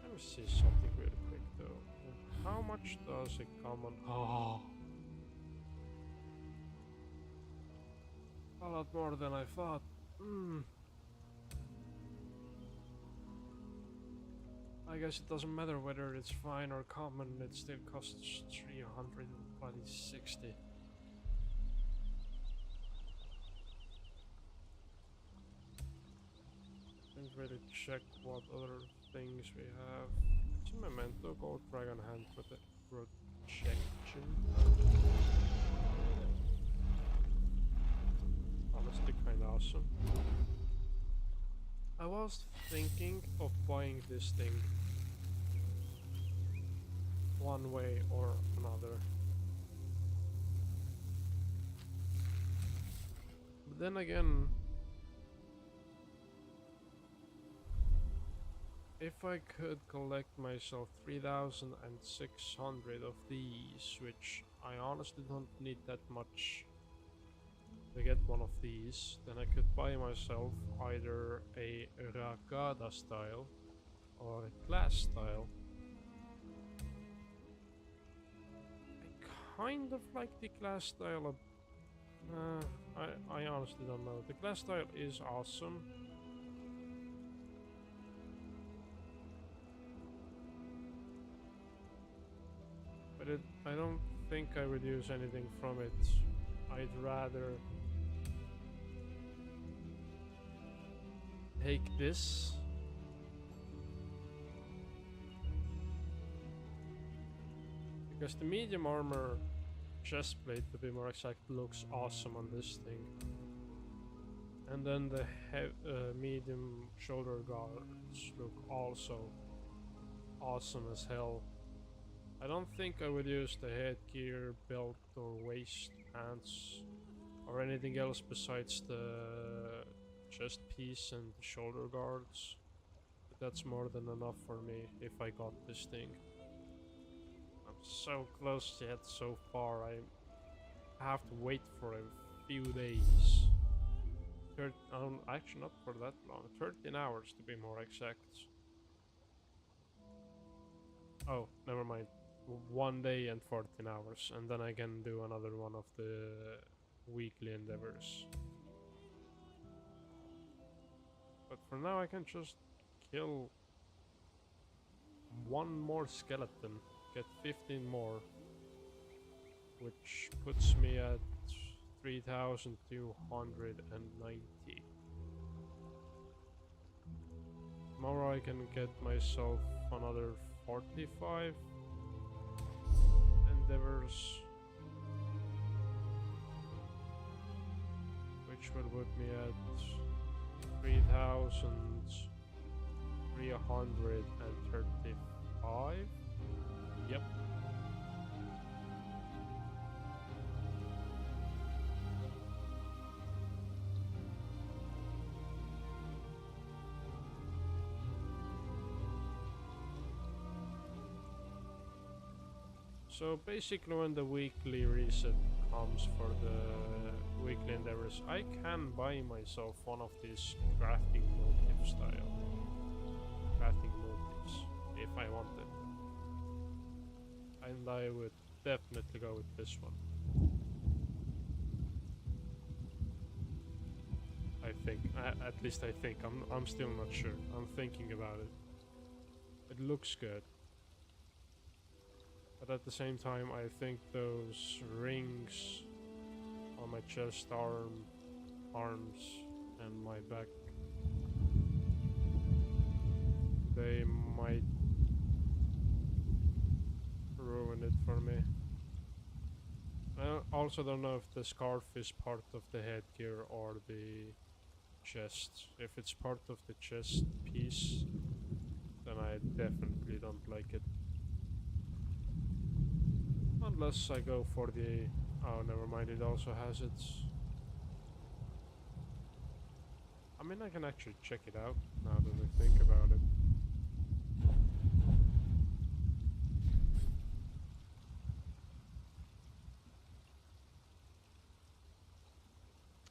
Let me see something really quick though. How much does a common... Oh! A lot more than I thought. I guess it doesn't matter whether it's fine or common, it still costs 360. Didn't really check what other things we have. It's a memento, gold dragon hand protection. Honestly, kinda awesome. I was thinking of buying this thing one way or another. But then again, if I could collect myself 3,600 of these, which I honestly don't need that much to get one of these, then I could buy myself either a Ragada style or a class style. I kind of like the class style. I honestly don't know. The class style is awesome. But I don't think I would use anything from it. I'd rather take this. Because the medium armor chestplate, to be more exact, looks awesome on this thing. And then the medium shoulder guards look also awesome as hell. I don't think I would use the headgear, belt, or waist pants or anything else besides the chest piece and the shoulder guards. But that's more than enough for me if I got this thing. I'm so close yet so far. I have to wait for a few days. Actually not for that long. 13 hours to be more exact. Oh, never mind. 1 day and 14 hours, and then I can do another one of the weekly endeavors. But for now I can just kill one more skeleton, get 15 more, which puts me at 3,290. Tomorrow I can get myself another 45 endeavors, which will put me at 3,335. Yep. So basically when the weekly reset comes for the weekly endeavors, I can buy myself one of these crafting motive style. Crafting motives, if I wanted. And I would definitely go with this one. I think, at least I think, I'm still not sure. I'm thinking about it. It looks good. But at the same time, I think those rings on my chest, arms, and my back, they might ruin it for me. I also don't know if the scarf is part of the headgear or the chest. If it's part of the chest piece, then I definitely don't like it. Unless I go for the... oh, never mind, it also has its... I mean, I can actually check it out now that I think about it.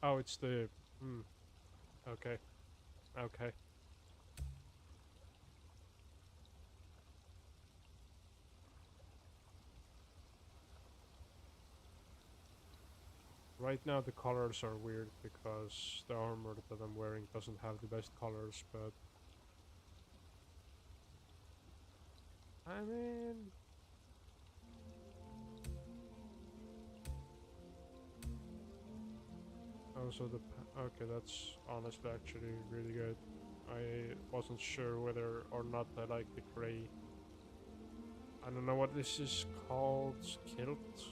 Oh, it's the... okay. Okay. Right now the colors are weird because the armor that I'm wearing doesn't have the best colors, but... I mean... also the... okay, that's honestly actually really good. I wasn't sure whether or not I like the gray. I don't know what this is called, kilt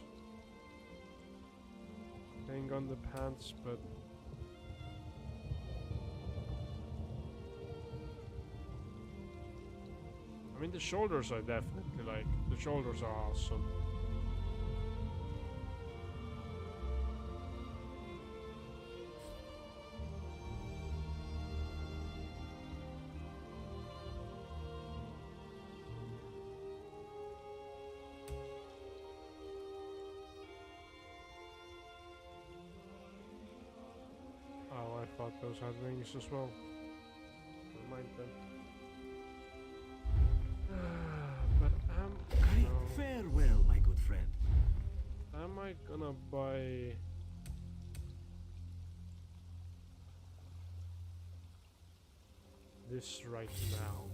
thing on the pants, but I mean the shoulders I definitely like. The shoulders are awesome. Oh, I thought those had wings as well. Never mind then. But Farewell, my good friend. Am I gonna buy... this right now?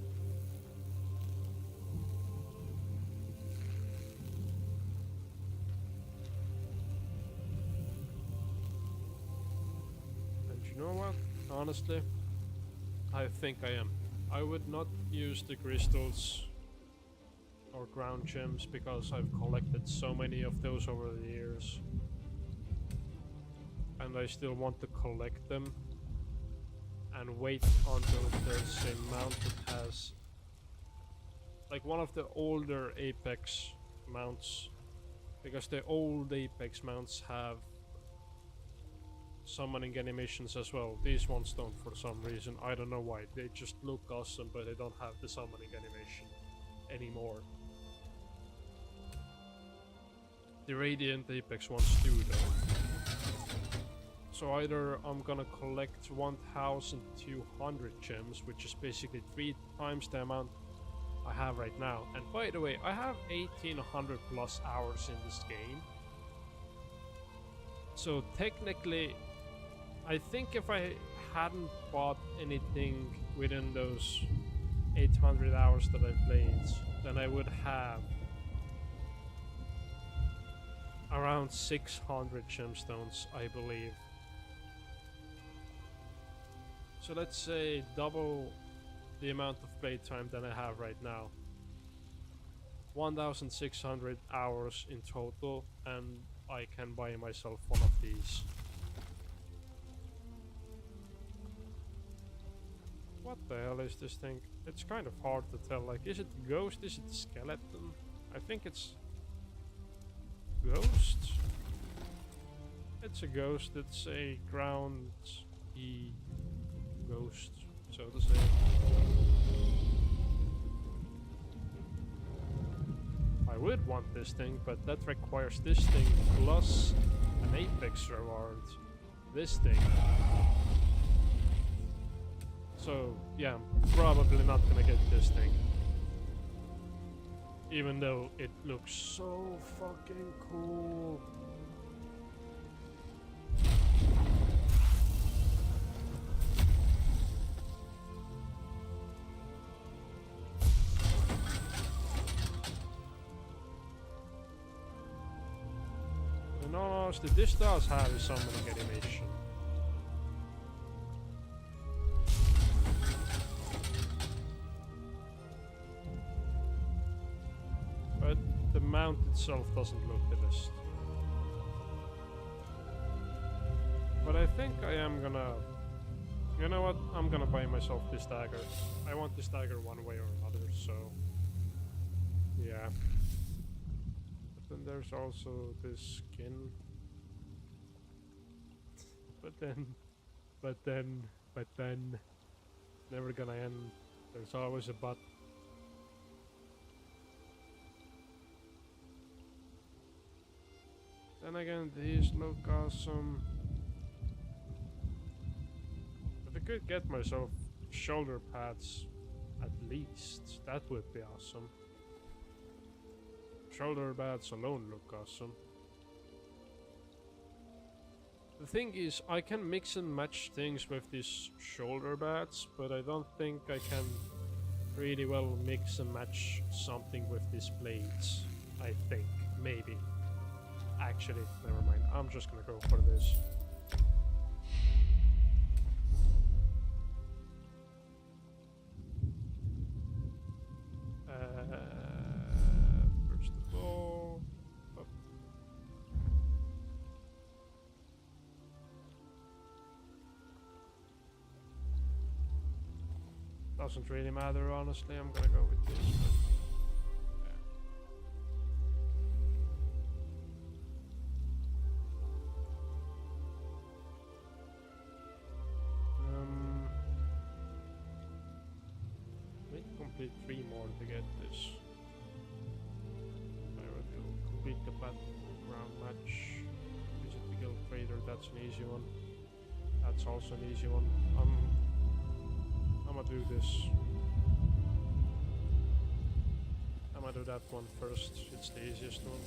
You know what? Honestly, I think I am. I would not use the crystals or ground gems because I've collected so many of those over the years. And I still want to collect them and wait until there's a mount that has like one of the older Apex mounts, because the old Apex mounts have summoning animations as well. These ones don't for some reason. I don't know why. They just look awesome, but they don't have the summoning animation anymore. The Radiant Apex ones do though. So either I'm gonna collect 1,200 gems, which is basically 3 times the amount I have right now. And by the way, I have 1,800 plus hours in this game. So technically, I think if I hadn't bought anything within those 800 hours that I played, then I would have around 600 gemstones, I believe. So let's say double the amount of playtime that I have right now. 1,600 hours in total, and I can buy myself one of these. What the hell is this thing? It's kind of hard to tell. Like, is it ghost? Is it skeleton? I think it's ghost. It's a ghost. It's a ground ghost, so to say. I would want this thing, but that requires this thing plus an Apex reward. This thing. So yeah, I'm probably not gonna get this thing. Even though it looks so fucking cool. In all honesty, this does have a summoning animation. But the mount itself doesn't look the best. But I think I am gonna... You know what? I'm gonna buy myself this dagger. I want this dagger one way or another, so... Yeah. But then there's also this skin. But then... Never gonna end. There's always a but. Then again, these look awesome. If I could get myself shoulder pads, at least, that would be awesome. Shoulder pads alone look awesome. The thing is, I can mix and match things with these shoulder pads, but I don't think I can really well mix and match something with these blades. I think, maybe. Actually, never mind. I'm just gonna go for this. First of all, up. Doesn't really matter, honestly. I'm gonna go with this. Complete 3 more to get this. I will complete the battleground match. Visit the guild trader, that's an easy one. That's also an easy one. I'm gonna do this. I'm gonna do that one first, it's the easiest one.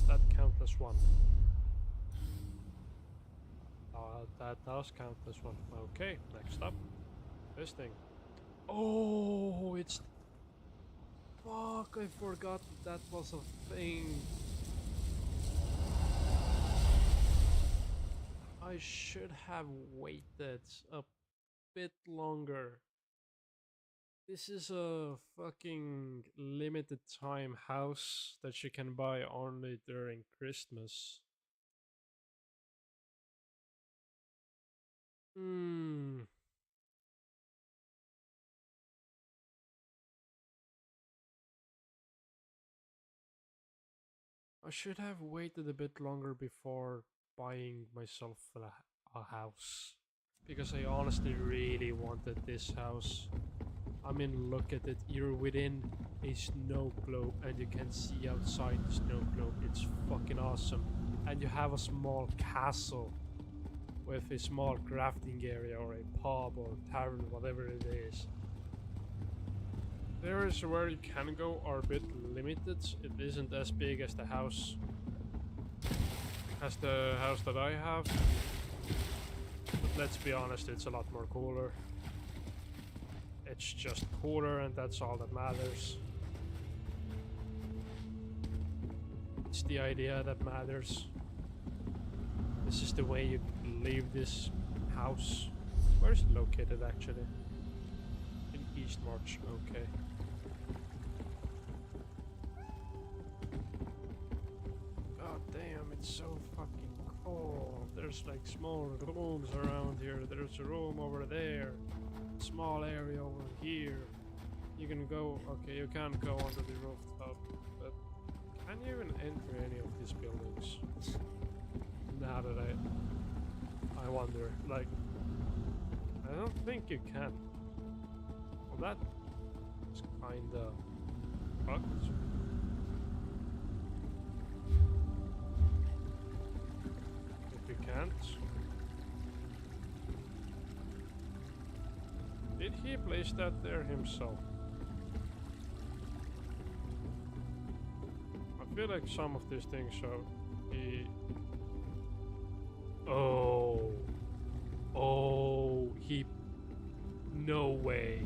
That count as one. That does count as one. Okay, next up. This thing. Oh, it's... Fuck, I forgot that was a thing. I should have waited a bit longer. This is a fucking limited time house that you can buy only during Christmas. I should have waited a bit longer before buying myself a house. Because I honestly really wanted this house. I mean, look at it. You're within a snow globe and you can see outside the snow globe. It's fucking awesome. And you have a small castle with a small crafting area or a pub or tavern, whatever it is. The areas where you can go are a bit limited. It isn't as big as the house that I have. But let's be honest, it's a lot more cooler. It's just cooler and that's all that matters. It's the idea that matters. This is the way you leave this house. Where is it located actually? In East March, okay. God damn, it's so fucking cold. There's like small rooms around here. There's a room over there. Small area over here. You can go, okay, you can't go onto the rooftop, but can you even enter any of these buildings? Now that I wonder, like, I don't think you can. Well, that is kinda fucked. If you can't. Did he place that there himself? I feel like some of these things are no way,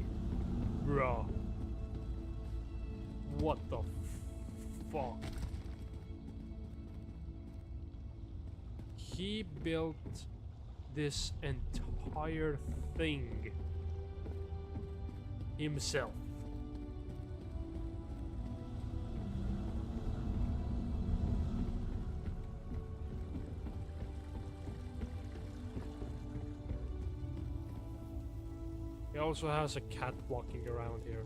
bruh. What the fuck? He built this entire thing himself. He also has a cat walking around here.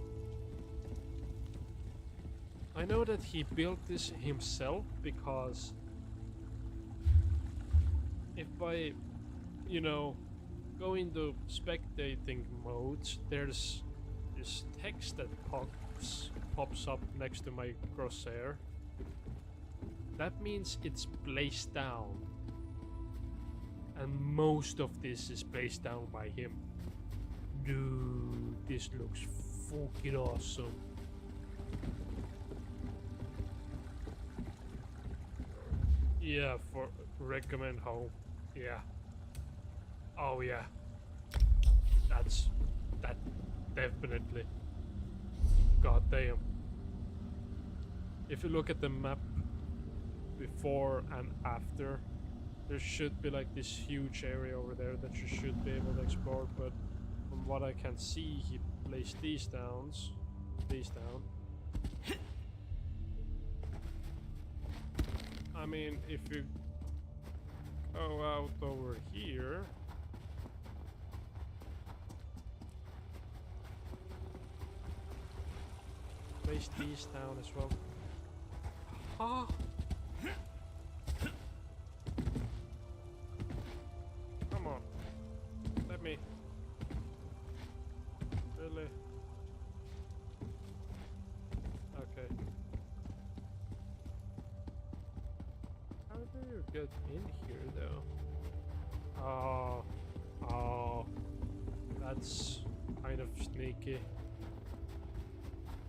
I know that he built this himself because if I, you know, go into spectating mode, there's this text that pops up next to my crosshair. That means it's placed down. And most of this is placed down by him. Dude, this looks fucking awesome. Yeah, for recommend home. Yeah. Oh yeah. That definitely. God damn. If you look at the map before and after, there should be like this huge area over there that you should be able to explore, but from what I can see, he placed these down. I mean, if you go out over here, place these down as well. Huh? Come on. Let me. Really? Okay. How do you get in here though? Oh, that's kind of sneaky.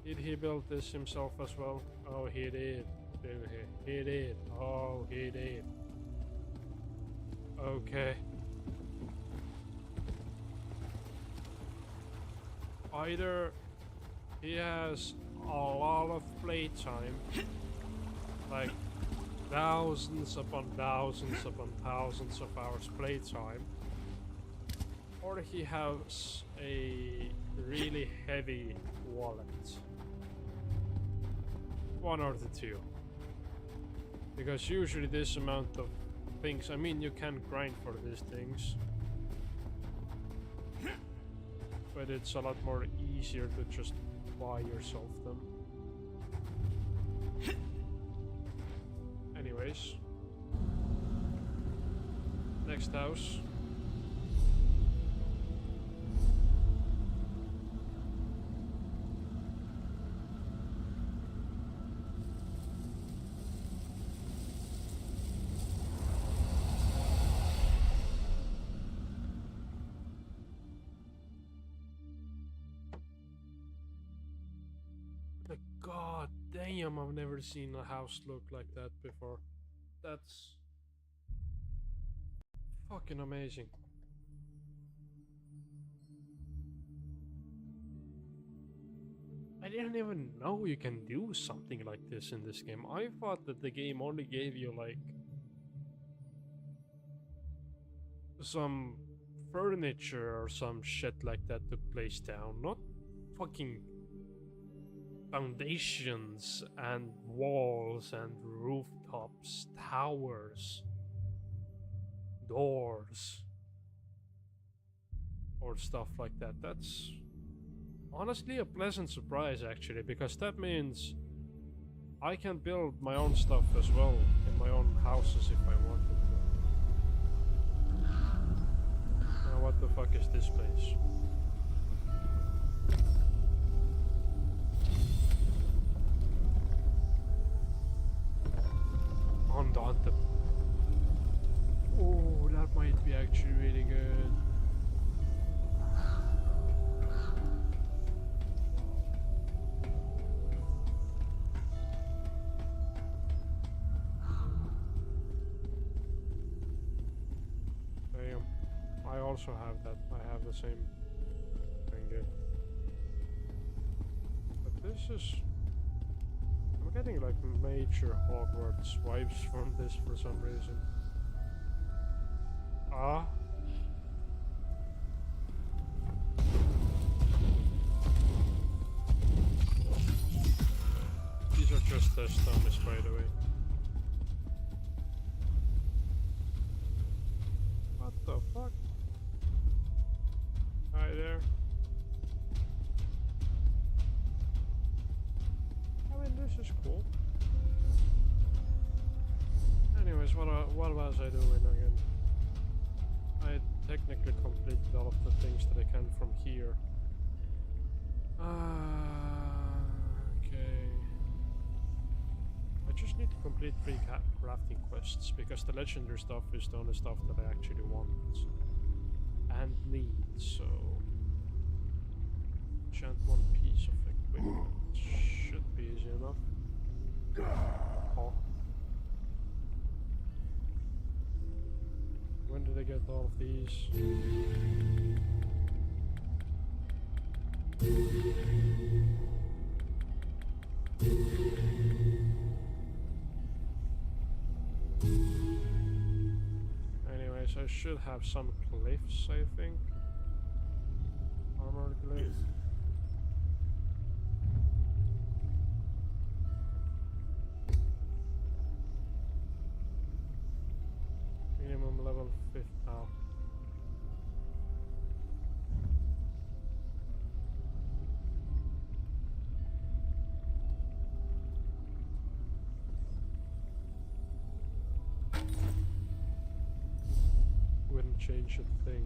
Did he build this himself as well? Oh, he did, didn't he? He did. Oh, he did. Okay. Either he has a lot of playtime, like thousands upon thousands upon thousands of hours playtime, or he has a really heavy wallet. One or the two. Because usually this amount of things, I mean, you can grind for these things, but it's a lot more easier to just buy yourself them. Anyways, next house. God damn, I've never seen a house look like that before. That's fucking amazing. I didn't even know you can do something like this in this game. I thought that the game only gave you like some furniture or some shit like that to place down, not fucking foundations and walls and rooftops, towers, doors, or stuff like that. That's honestly a pleasant surprise, actually, because that means I can build my own stuff as well in my own houses if I wanted to. Now what the fuck is this place? Undaunted. Oh, that might be actually really good. Damn. I also have that. I have the same thing here. But this is... I'm getting like major Hogwarts vibes from this for some reason. Ah. These are just test dummies, by the way. What the fuck? Hi there. I mean, this is cool. Anyways, what was I doing again? I technically completed all of the things that I can from here. Okay. I just need to complete 3 crafting quests, because the legendary stuff is the only stuff that I actually want and need, so... Enchant 1 piece of equipment. Should be easy enough. Oh. When did I get all of these? Anyways, I should have some glyphs, I think. Armor glyph. Minimum level 5th now. Wouldn't change a thing.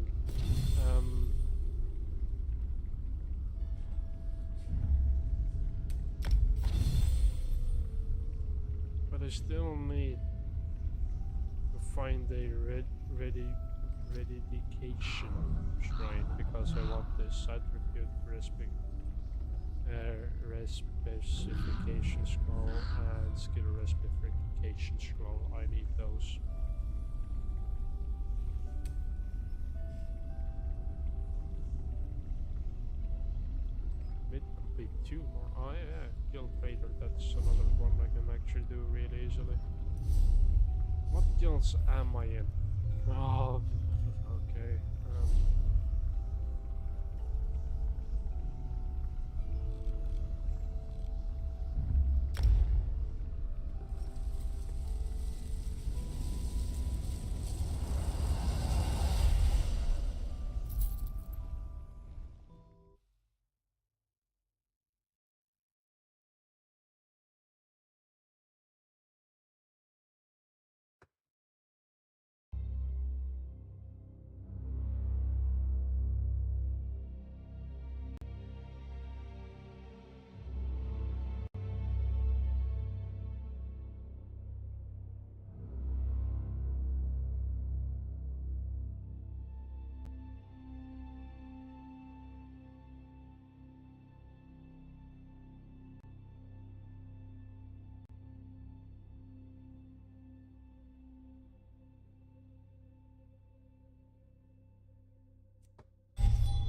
But I still need find a redication shrine, because I want this attribute specification scroll and skill specification scroll. I need those. Mid complete 2 more. Oh yeah, Guild Trader, that's another one I can actually do really easily. What guilds am I in? Oh, okay.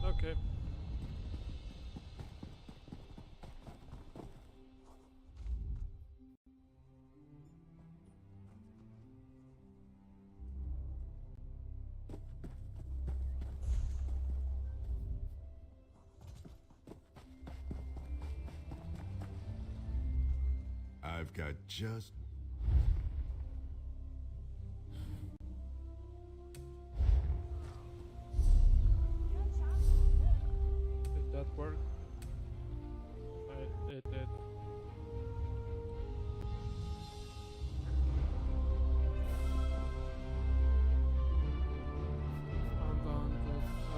Okay. I've got just... Did that work? It did.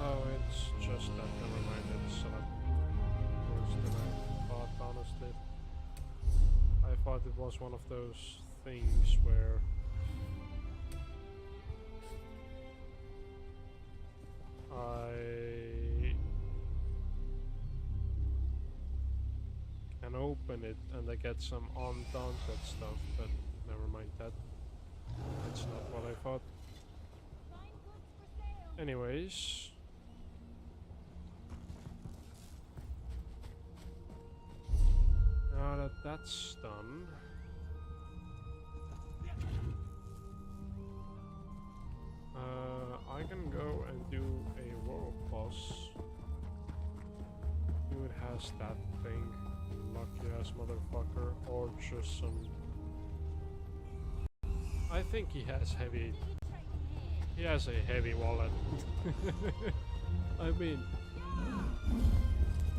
Oh, it's just that. Never mind. It's a lot worse than I thought, honestly. I thought it was one of those things where I can open it and I get some undaunted stuff, but never mind that. That's not what I thought. Anyways. Now that that's done, I can go and do a world boss. Dude has that thing, lucky ass motherfucker, or just some. I think he has heavy. He has a heavy wallet. I mean.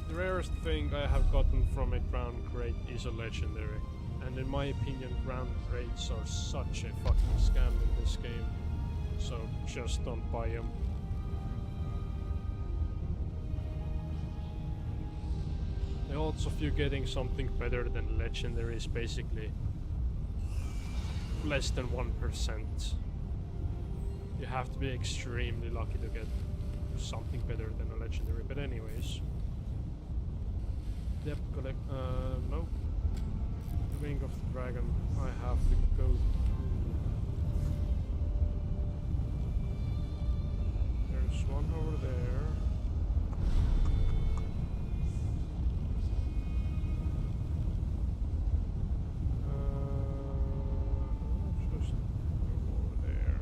The rarest thing I have gotten from a ground crate is a legendary, and in my opinion ground crates are such a fucking scam in this game, so just don't buy them. The odds of you getting something better than legendary is basically less than 1%. You have to be extremely lucky to get something better than a legendary, but anyways. Yep, collect, nope. The Wing of the Dragon, I have to go to... There's one over there. Just go over there.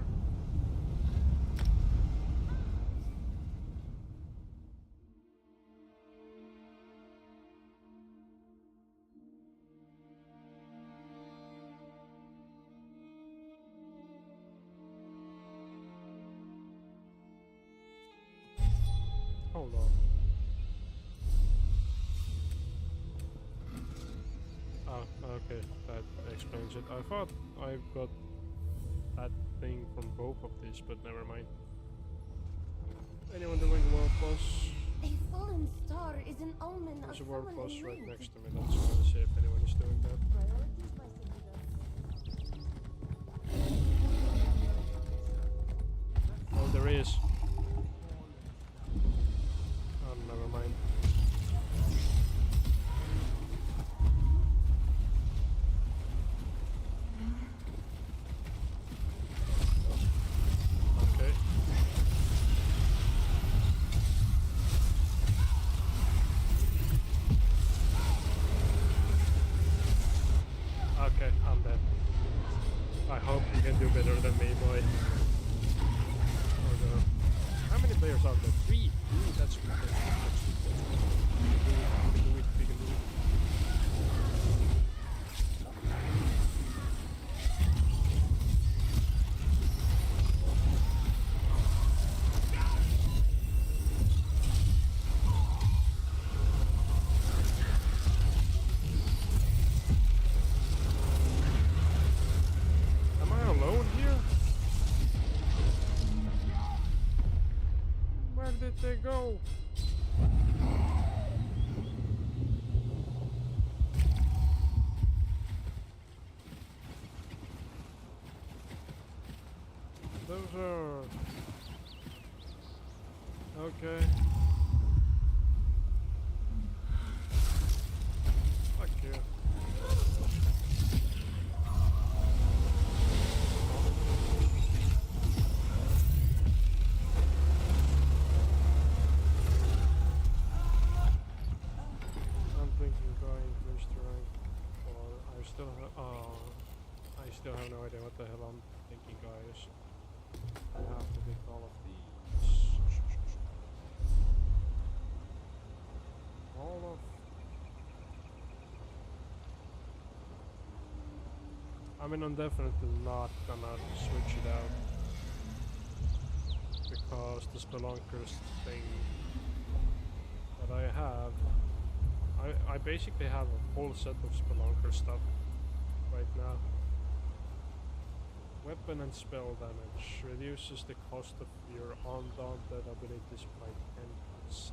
Hold on. Oh, okay, that explains it. I thought I got that thing from both of these, but never mind. Anyone doing a world boss? A fallen star is an omen There's of a world someone boss in right need. next to me. That's why I want to see if anyone is doing that. Priorities by Oh, there is. Oh, never mind. Okay. Okay, I'm dead. did they go? Those are... Okay. Fuck you. I'm thinking going first rank, or I still have no idea what the hell I'm thinking, guys. I have to pick all of these. All of... I mean, I'm definitely not gonna switch it out. Because the Spelunkers thing that I have... I basically have a whole set of Spelunker stuff right now. Weapon and spell damage reduces the cost of your undaunted abilities by 10%.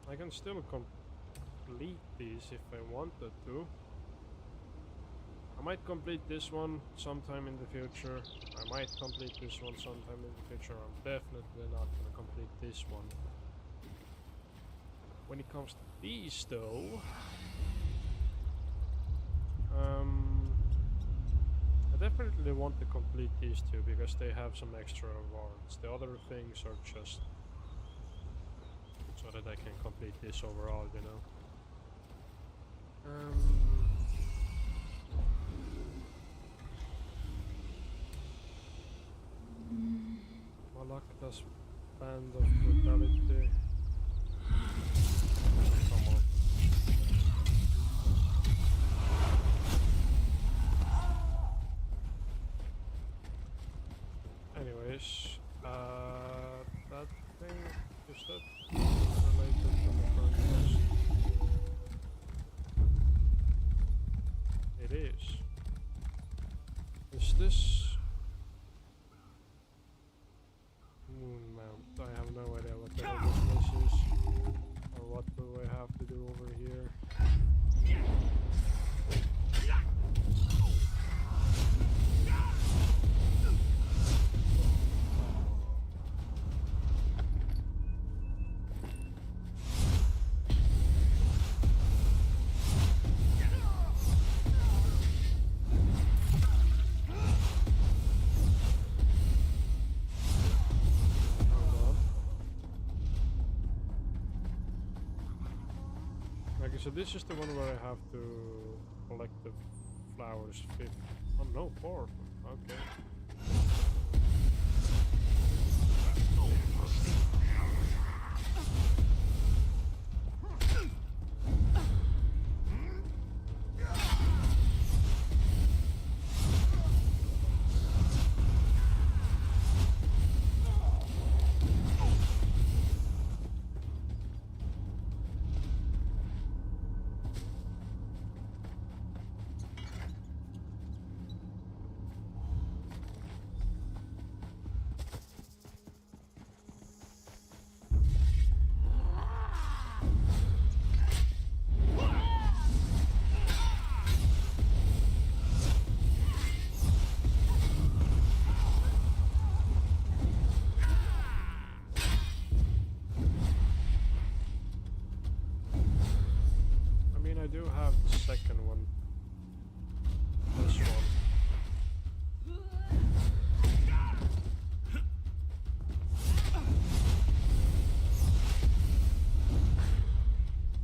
I can still complete these if I wanted to. I might complete this one sometime in the future. I might complete this one sometime in the future. I'm definitely not gonna complete this one. When it comes to these though, I definitely want to complete these two because they have some extra rewards. The other things are just so that I can complete this overall, you know. Malakta's Band of Brutality. Come on. Anyways, that thing, is that related to the current quest? It is. Is this Moon Mount? I have no idea what the hell this place is. Or what do I have to do over here? So this is the one where I have to collect the flowers. Oh no, 4 of them. Okay. do have the second one. This one.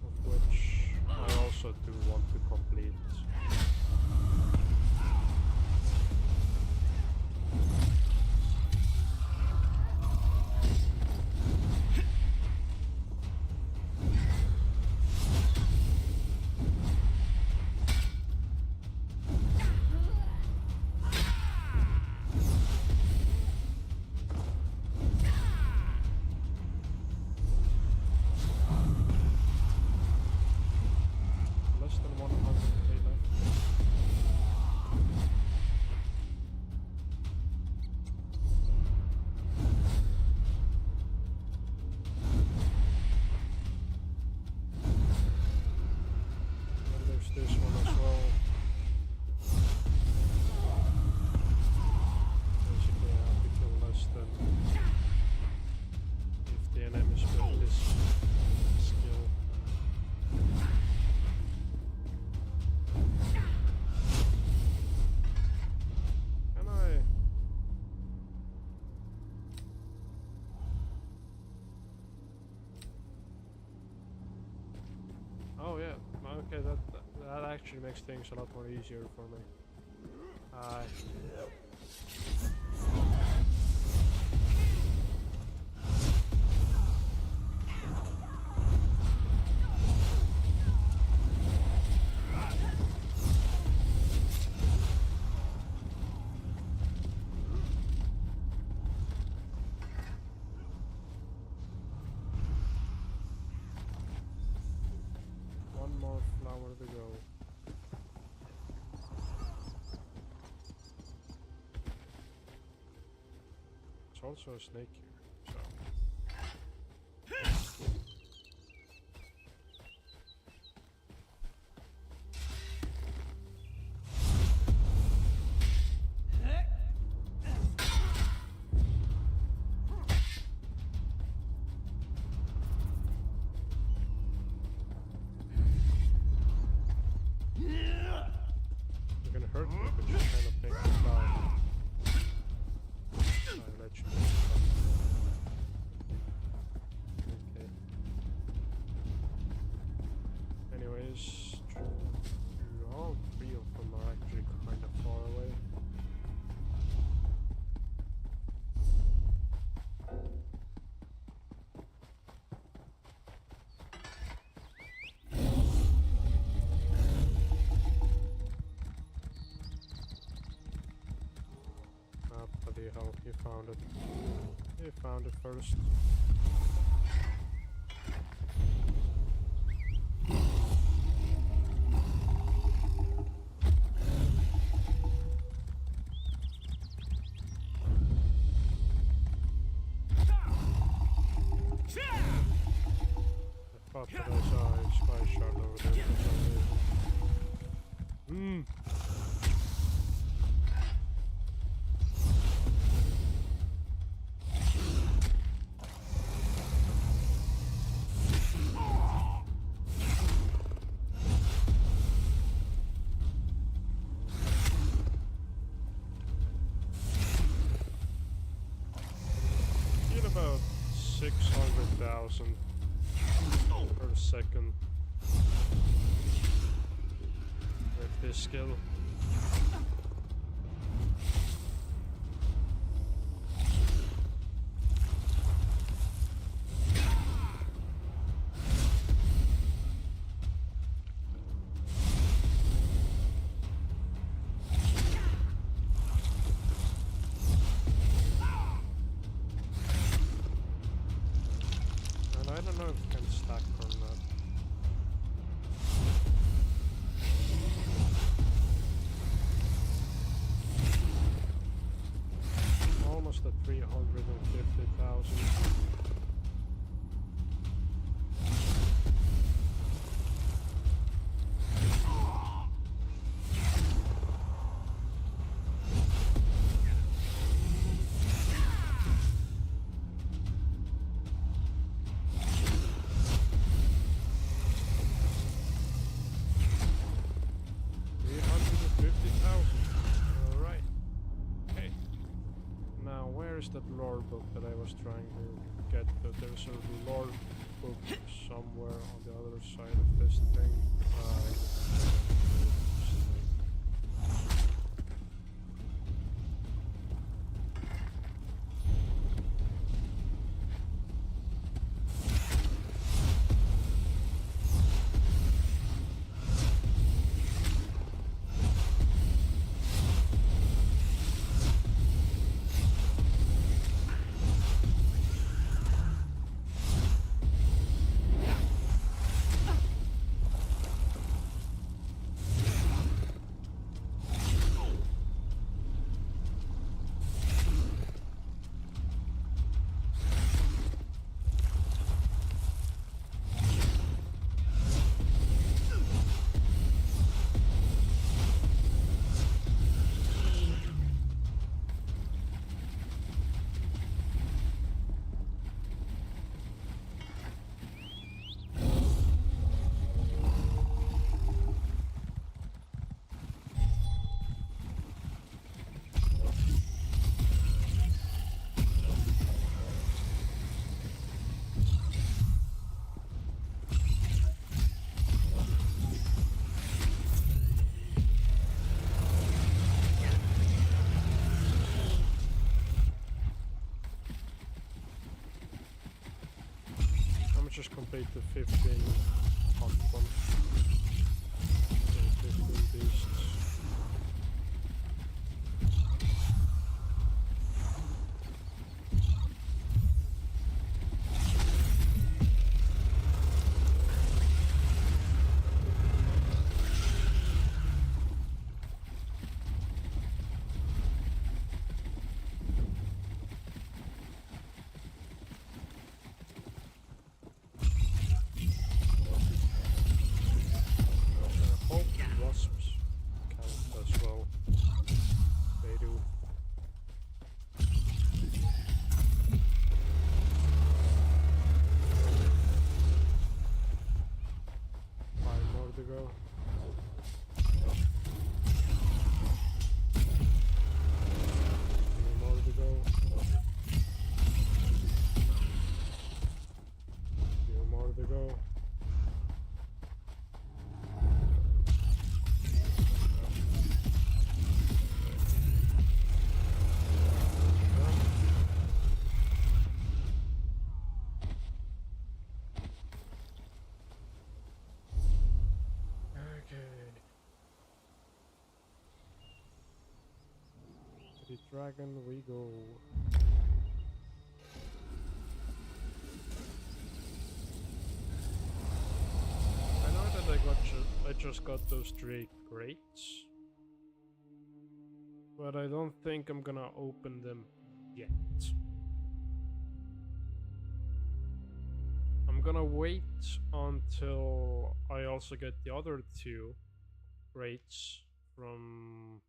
Of which I also do want to complete. Less than 100 left. And there's this one as well. Basically, I have to kill less than if the enemies build this skill. Can I? Oh yeah, okay, that actually makes things a lot more easier for me. One more flower to go. There's also a snake here, so. You're gonna hurt me, but you kind of make me die. I'll let you make it die. Okay. Anyways, all three of them are actually kind of far away. Bloody hell, he found it. He found it first. I thought that I saw a spy shot over there for some reason. Get about 600,000 per second with this skill. And I don't know if it can stack or not. Almost at 350,000. was that lore book that I was trying to get? But there's a lore book somewhere on the other side of this thing. Just complete the 15 hunt one. 15 beasts. Dragon we go. I know that I just got those 3 crates, but I don't think I'm gonna open them yet. I'm gonna wait until I also get the other 2 crates from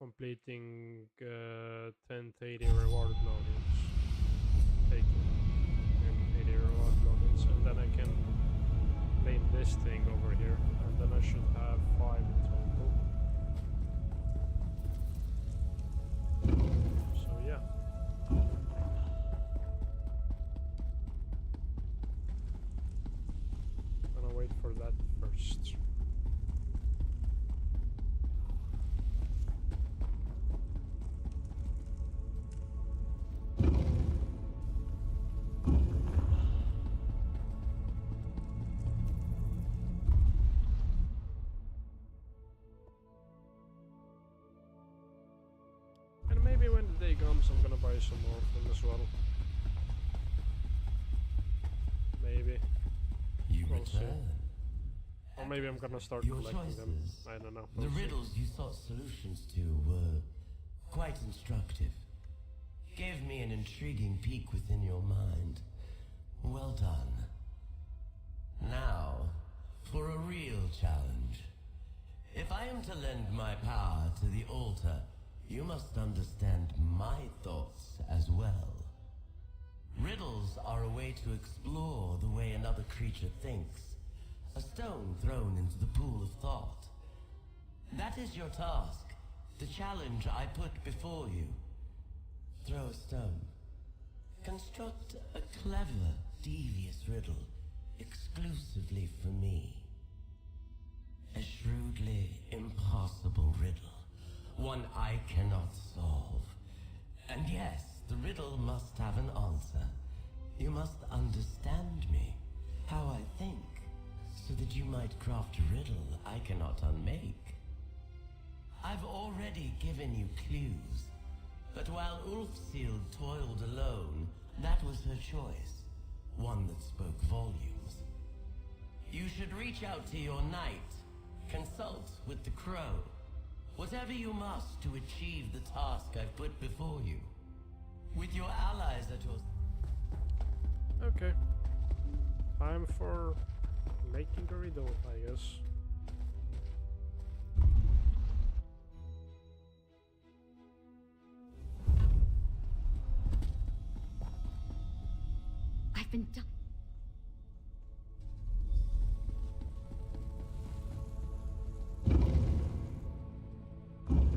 completing 1080 reward logins, taking 1080 reward logins, and then I can claim this thing over here, and then I should have 5 in total. So yeah. Gonna wait for that first. I'm gonna buy some more of them as well. Maybe. We'll see. Or maybe I'm gonna start collecting them. I don't know. The riddles you sought solutions to were quite instructive. Gave me an intriguing peek within your mind. Well done. Now, for a real challenge. If I am to lend my power to the altar, you must understand my thoughts as well. Riddles are a way to explore the way another creature thinks. A stone thrown into the pool of thought. That is your task, the challenge I put before you. throw a stone. Construct a clever, devious riddle exclusively for me. A shrewdly impossible riddle. One I cannot solve. And yes, the riddle must have an answer. You must understand me, how I think, so that you might craft a riddle I cannot unmake. I've already given you clues, but while Ulfsild toiled alone, that was her choice, one that spoke volumes. You should reach out to your knight, consult with the crow, whatever you must to achieve the task I've put before you. With your allies at your... Okay. Time for making a riddle, I guess. I've been done.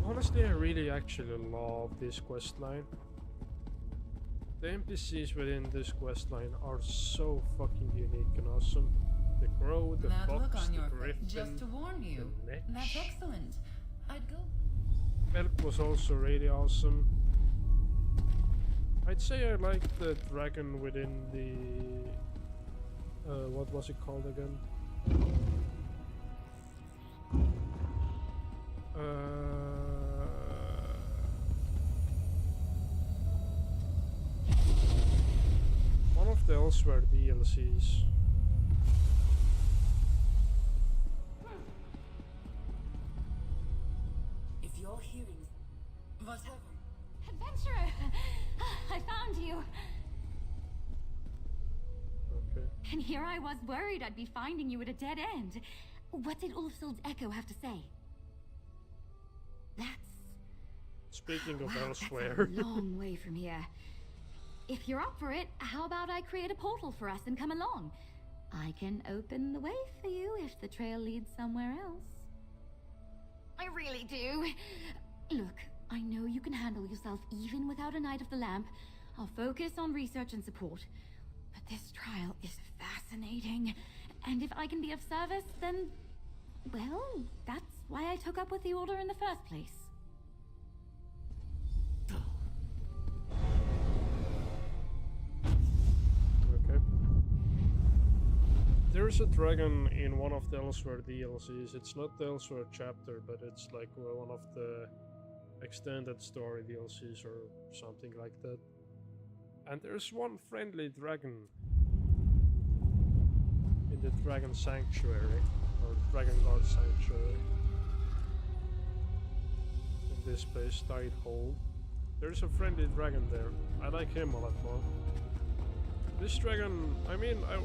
Honestly, I really actually love this questline. The NPCs within this questline are so fucking unique and awesome. The crow, the That look fox, on the your griffin, face. Just to warn you. the netch. That's excellent. I'd go. Elk was also really awesome. I'd say I like the dragon within the... what was it called again? One of the Elsewhere DLCs. If you're hearing whatever. Adventurer! I found you! Okay. And here I was worried I'd be finding you at a dead end. What did Ulfsild's echo have to say? That's... Speaking of wow, Elsewhere. that's a long way from here. If you're up for it, how about I create a portal for us and come along? I can open the way for you if the trail leads somewhere else. I really do. Look, I know you can handle yourself even without a Knight of the Lamp. I'll focus on research and support. But this trial is fascinating. And if I can be of service, then... well, that's why I took up with the Order in the first place. Okay. There's a dragon in one of the Elsewhere DLCs. It's not the Elsewhere chapter, but it's like one of the extended story DLCs or something like that. And there's one friendly dragon in the Dragon Sanctuary, or Dragon Guard Sanctuary. In this place, Tide Hold. There's a friendly dragon there. I like him a lot more. This dragon, I mean, I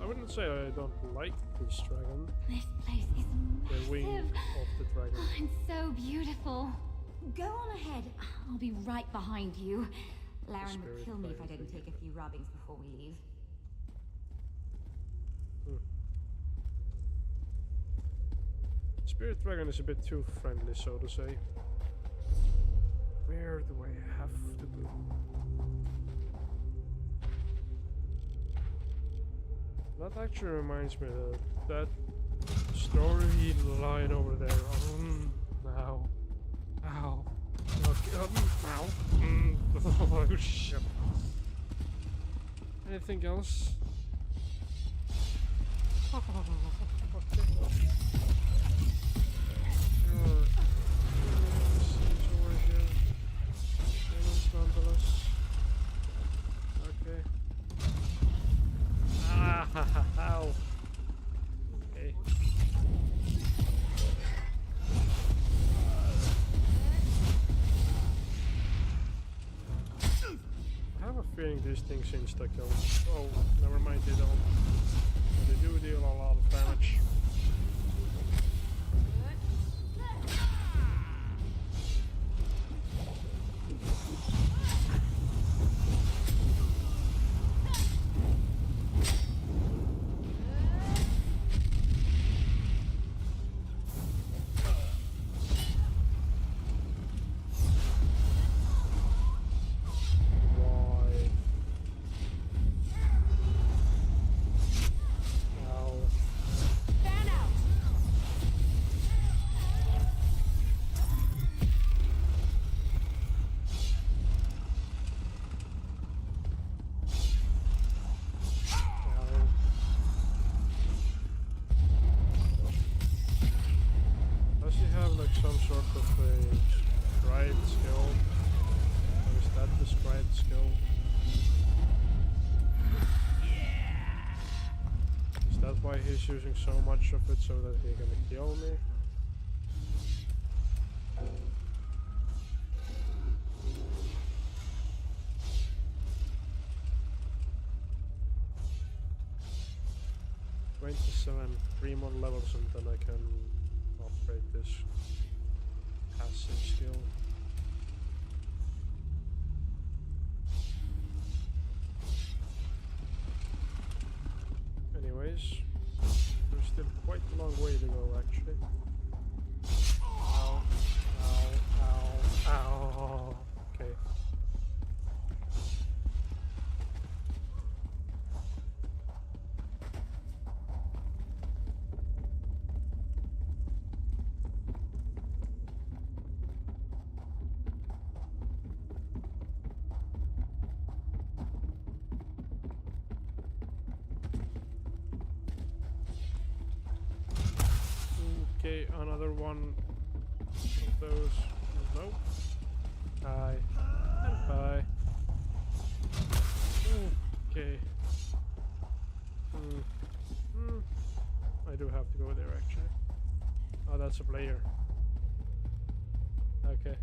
wouldn't say I don't like this dragon. This place is massive. The wing of the dragon. Oh, and so beautiful. Go on ahead. I'll be right behind you. Laren would kill me if I didn't take a few rubbings before we leave. Spirit Dragon is a bit too friendly, so to say. Where do I have to go? That actually reminds me of that story line over there. Ow. Ow. Okay, ow. Oh shit. Anything else? Okay. Okay. Ah, ow. Okay. I have a feeling these things insta-kill. Oh, never mind, they don't. But they do deal a lot of damage. of a scribe skill. Or is that the scribe skill? Is that why he's using so much of it, so that he's gonna kill me? Three more levels and then I can upgrade this passive skill. Anyways, there's still quite a long way to go actually. Ow, ow, ow, ow. Okay. Okay, another one of those. Nope. Hi. And bye. Okay. I do have to go there actually. Oh, that's a player. Okay.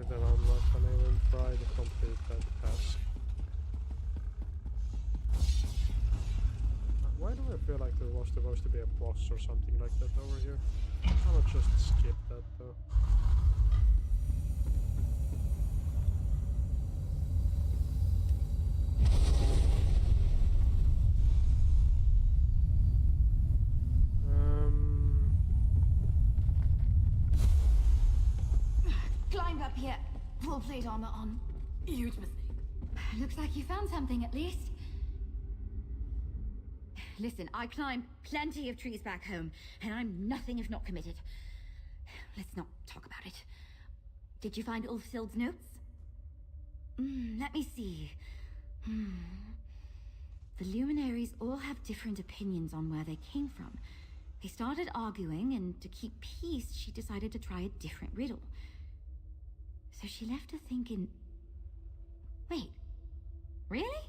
Then I'm not gonna even try to complete that task. Why do I feel like there was supposed to be a boss or something like that over here? I'll just skip that though. Climb up here. Full plate armor on. Huge mistake. Looks like you found something at least. Listen, I climbed plenty of trees back home, and I'm nothing if not committed. Let's not talk about it. Did you find Ulfsild's notes? Let me see. The luminaries all have different opinions on where they came from. They started arguing, and to keep peace, she decided to try a different riddle. So she left her thinking... Wait, really?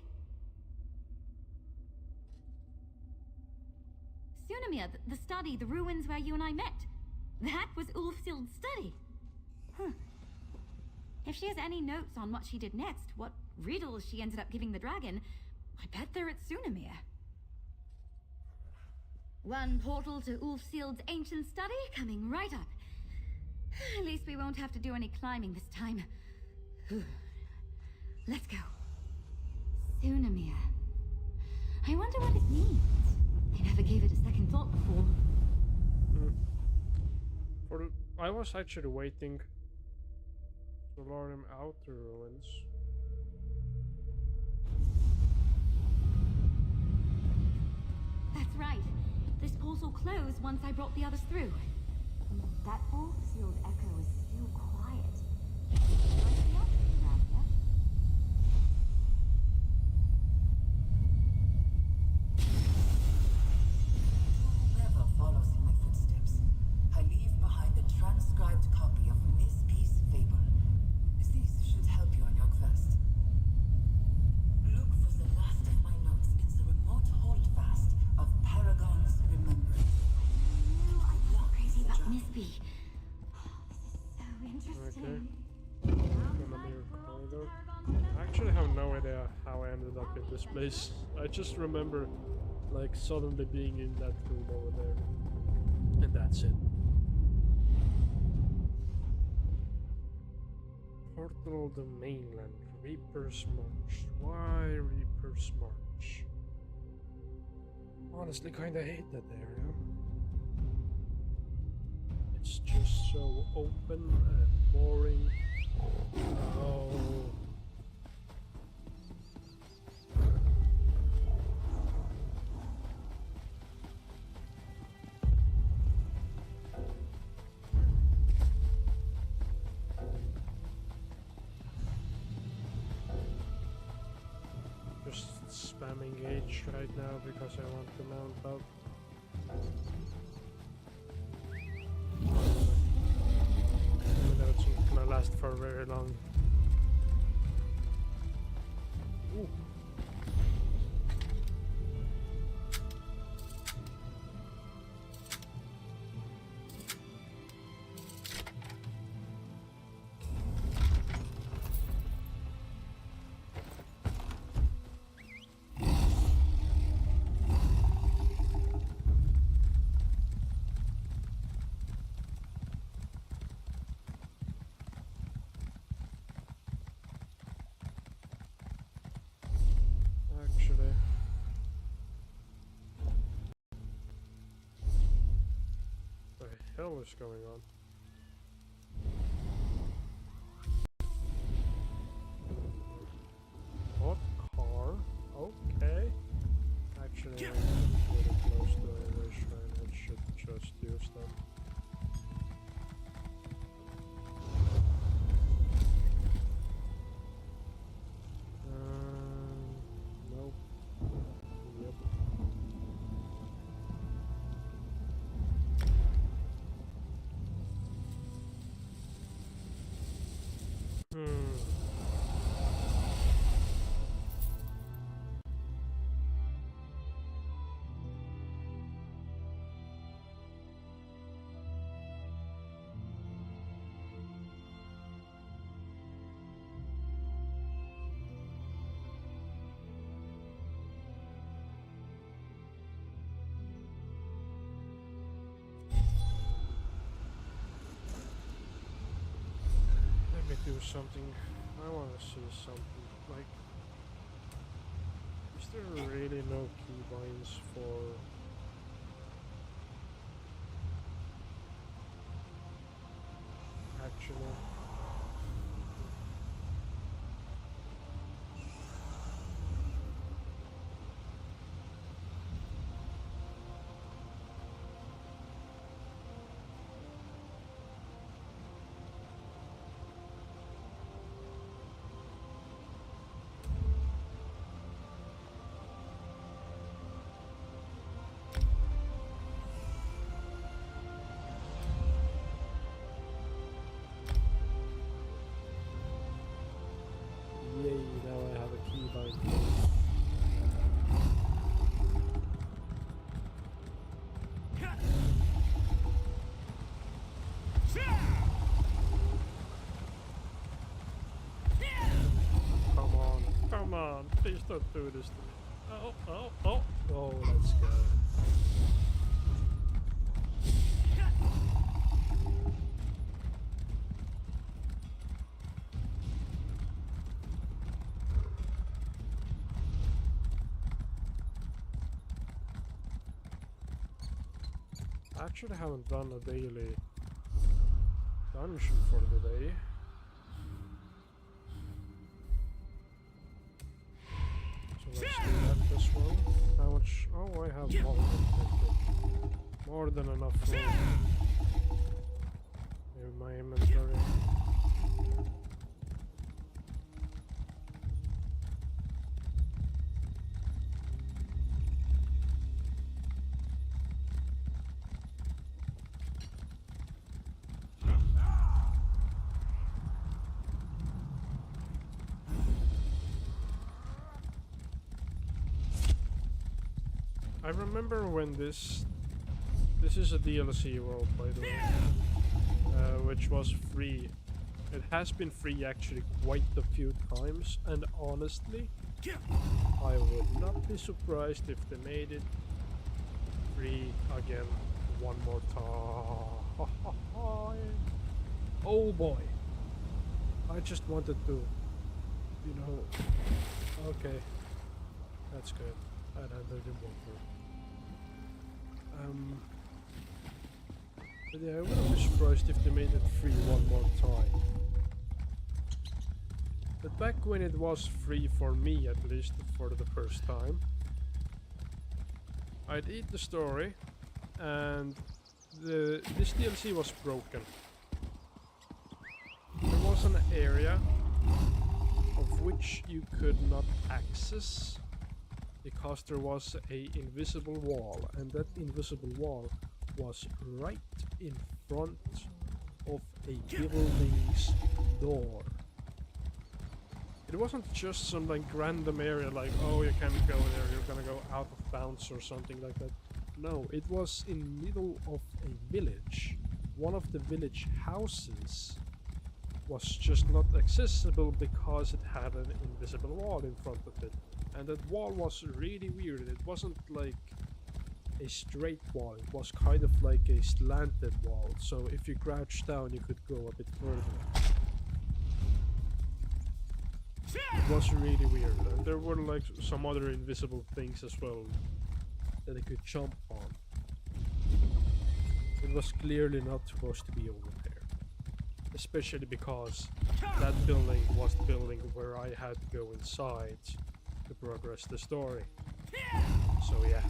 Sunamir, the study, the ruins where you and I met. That was Ulfsild's study. If she has any notes on what she did next, what riddles she ended up giving the dragon, I bet they're at Sunamir. One portal to Ulfsild's ancient study coming right up. At least we won't have to do any climbing this time. Let's go. Sunamir. I wonder what it means. I never gave it a second thought before. I was actually waiting to lure him out the ruins. That's right. This portal closed once I brought the others through. That Ulfsild echo is still quiet. Whoever follows in my footsteps, I leave behind a transcribed copy of Miss B's fable. This should help you on your quest. Look for the last of my notes in the remote holdfast of Paragon's remembrance. I'm not crazy about Miss B. So interesting. I actually have no idea how I ended up in this place. I just remember like suddenly being in that room over there. And that's it. Portal the mainland. Reaper's March. Why Reaper's March? Honestly, kinda hate that area. It's just so open and boring. Oh. Just spamming H right now because I want to mount up. Even though it's not gonna last for very long. Ooh. Actually, what the hell is going on? Hot car? Okay. Actually, I'm really close to a race shrine. I should just use them. Nope. Yep. Let me do something. I want to see something. Like, is there really no keybinds for actually? Yay, now I have a keybind. Come on, please don't do this to me. Oh, let's go. I actually haven't done a daily dungeon for the day. So let's do that this one. How much? Oh, I have more than enough room in my inventory. I remember when this is a DLC world, by the way, which was free. It has been free actually quite a few times, and honestly, I would not be surprised if they made it free again one more time. Oh boy, I just wanted to, you know, okay, that's good. I'd handle it more. But yeah, I wouldn't be surprised if they made it free one more time. But back when it was free for me, at least for the first time, I'd eat the story, and this DLC was broken. There was an area of which you could not access because there was a invisible wall, and that invisible wall was right in front of a building's door. It wasn't just some like random area like, oh, you can't go there, you're gonna go out of bounds or something like that. No, it was in middle of a village. One of the village houses was just not accessible because it had an invisible wall in front of it. And that wall was really weird. It wasn't like a straight wall, it was kind of like a slanted wall. So if you crouched down, you could go a bit further. It was really weird, and there were like some other invisible things as well that I could jump on. It was clearly not supposed to be over there. Especially because that building was the building where I had to go inside to progress the story. So yeah.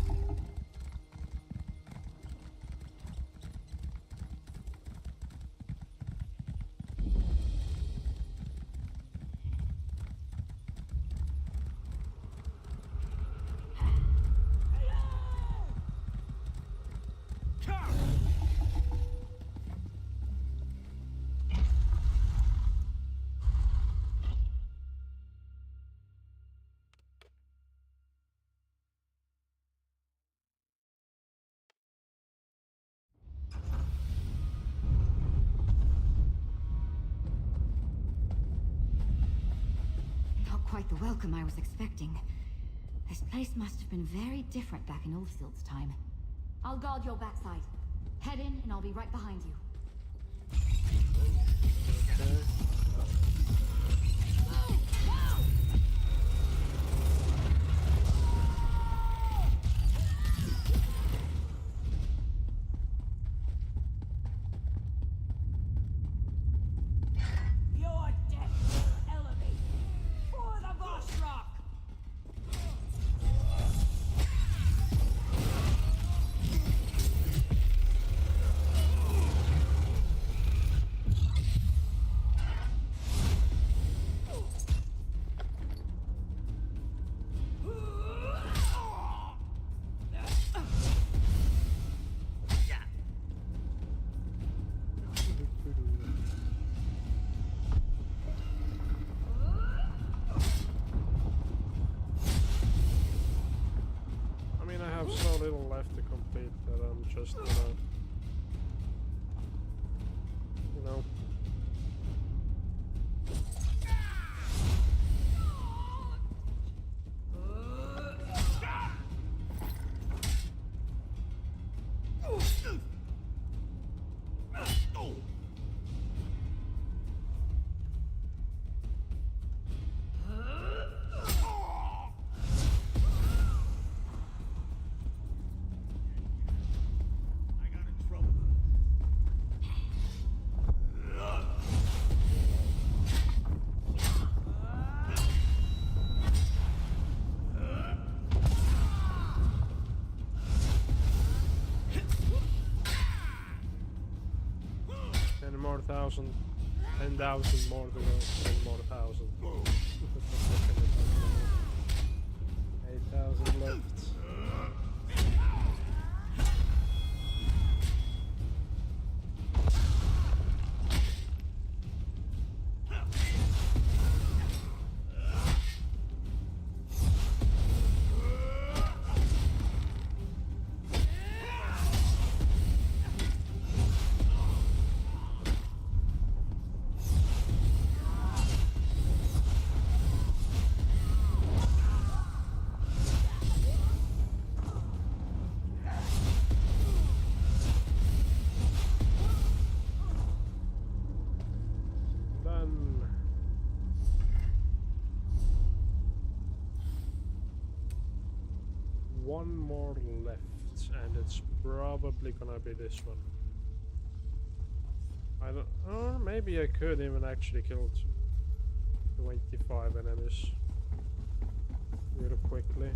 Quite the welcome I was expecting. This place must have been very different back in Oldfield's time. I'll guard your backside. Head in and I'll be right behind you. Okay. So little left to complete that I'm just gonna, you know. More 1,000, 10,000 more to go, 10 more 1,000. 8,000 left. one more left, and it's probably gonna be this one. I don't. Or maybe I could even actually kill 25 enemies real quickly.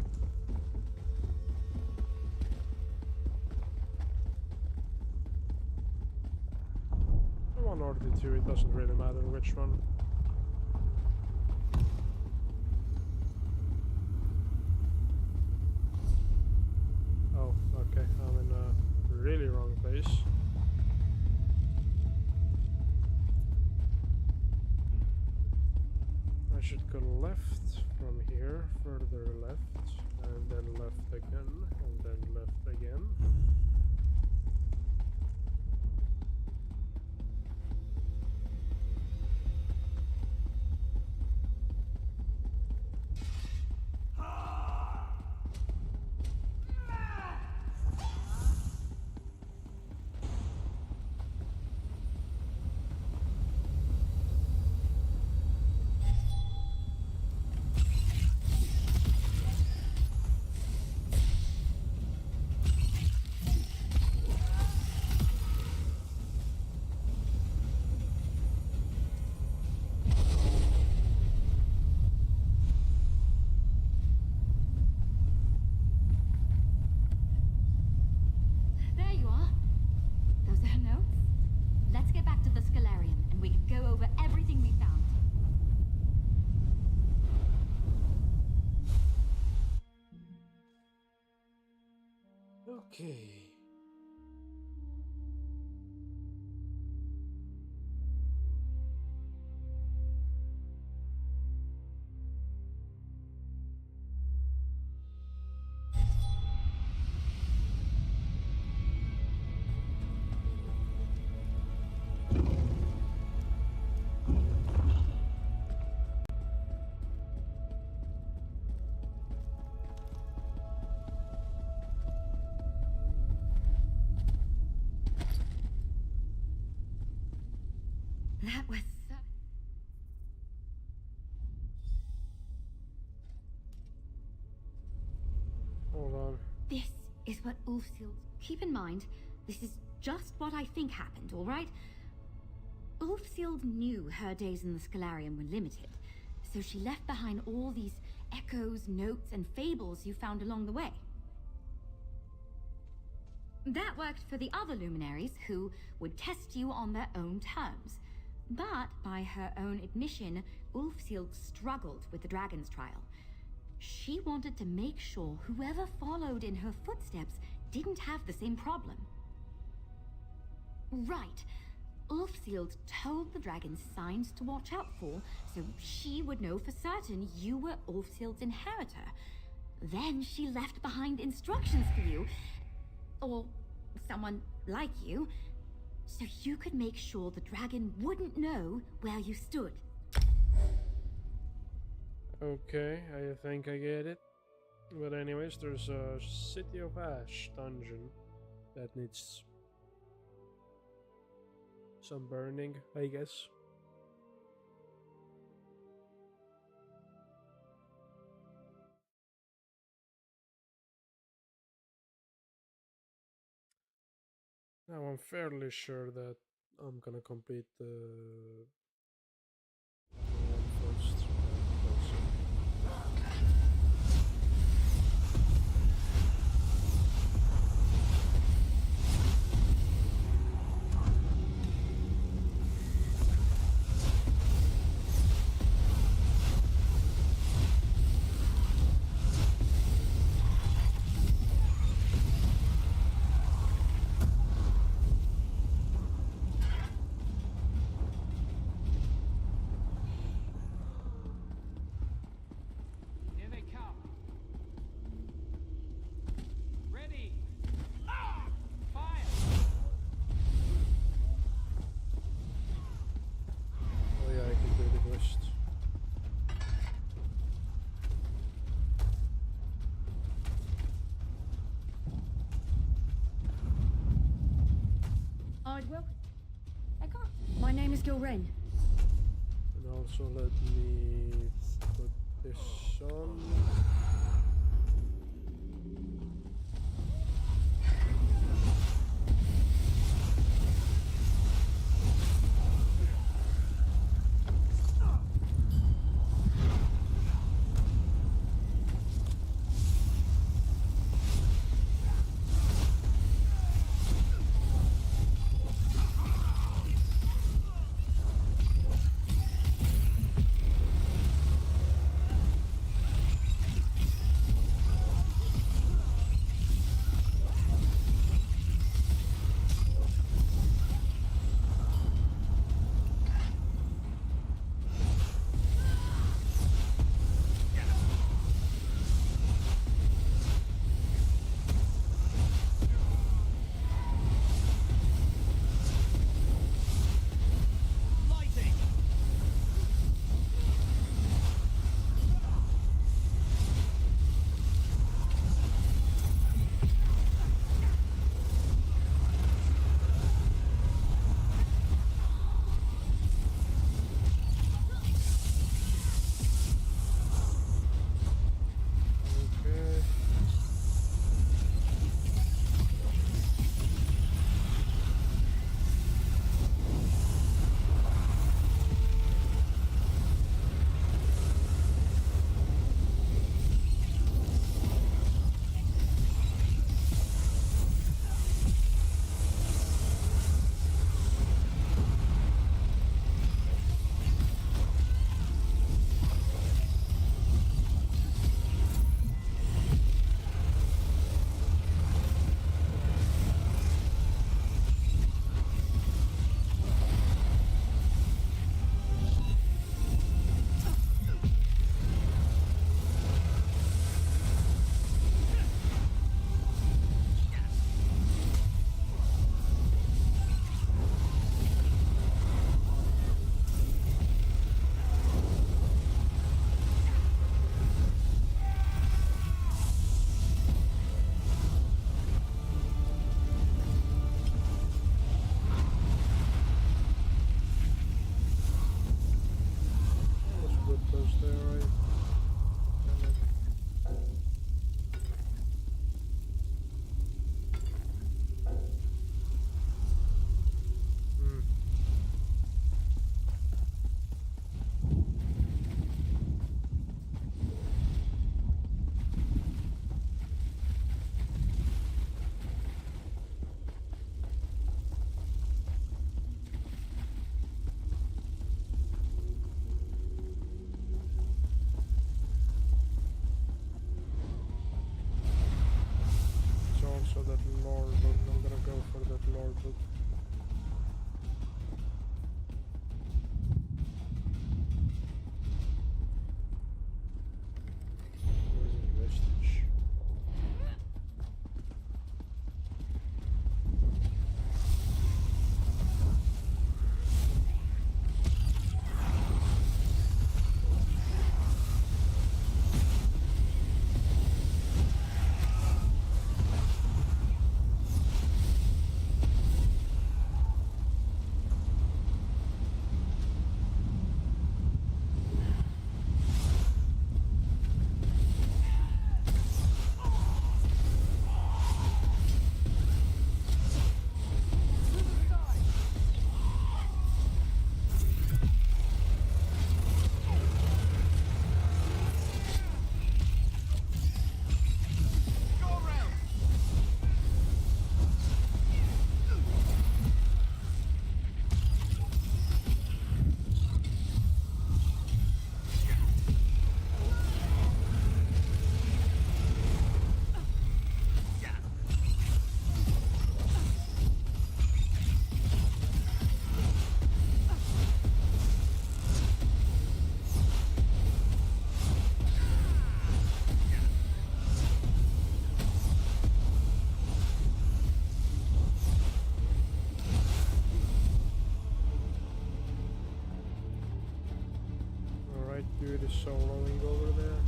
One or the two, it doesn't really matter which one. Oh, okay, I'm in a really wrong place. I should go left from here, further left, and then left again, and then left again. There you are. Those are her notes. Let's get back to the Scalarium, and we can go over everything we found. Okay. That was so... Hold on. This is what Ulfsild... Keep in mind, this is just what I think happened, alright? Ulfsild knew her days in the Scalarium were limited, so she left behind all these echoes, notes, and fables you found along the way. That worked for the other luminaries, who would test you on their own terms. But, by her own admission, Ulfsild struggled with the Dragon's Trial. She wanted to make sure whoever followed in her footsteps didn't have the same problem. Right. Ulfsild told the dragon signs to watch out for, so she would know for certain you were Ulfsild's inheritor. Then she left behind instructions for you, or someone like you, so you could make sure the dragon wouldn't know where you stood. Okay, I think I get it. But anyways, there's a City of Ash dungeon that needs some burning, I guess. Now I'm fairly sure that I'm gonna complete the one first. My name is Gilren. And also let me put this on. I'm gonna go for that lore book. Where's the vestige? Dude is soloing over there.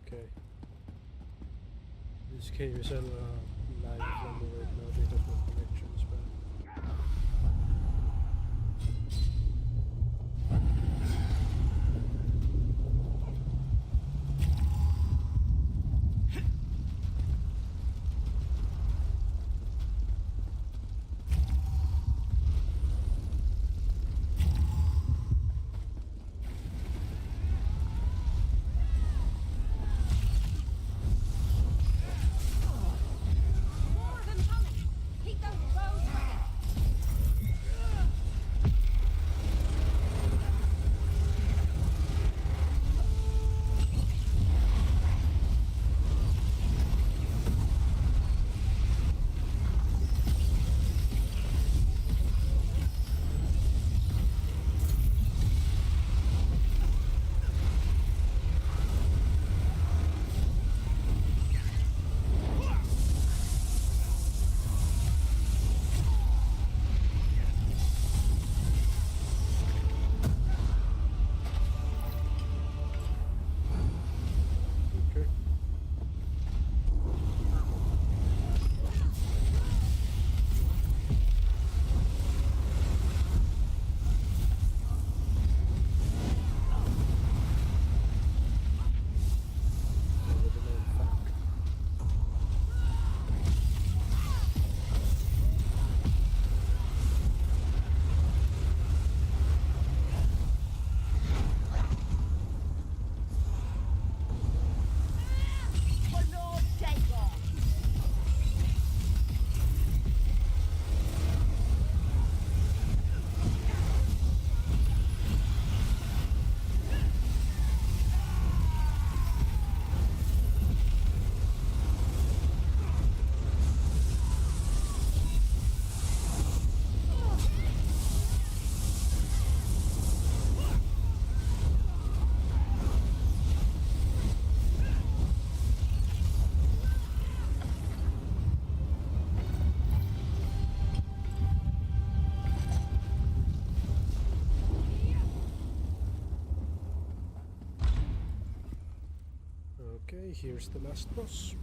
Okay. This cave is live from the right now, they have no connections, but here's the last boss.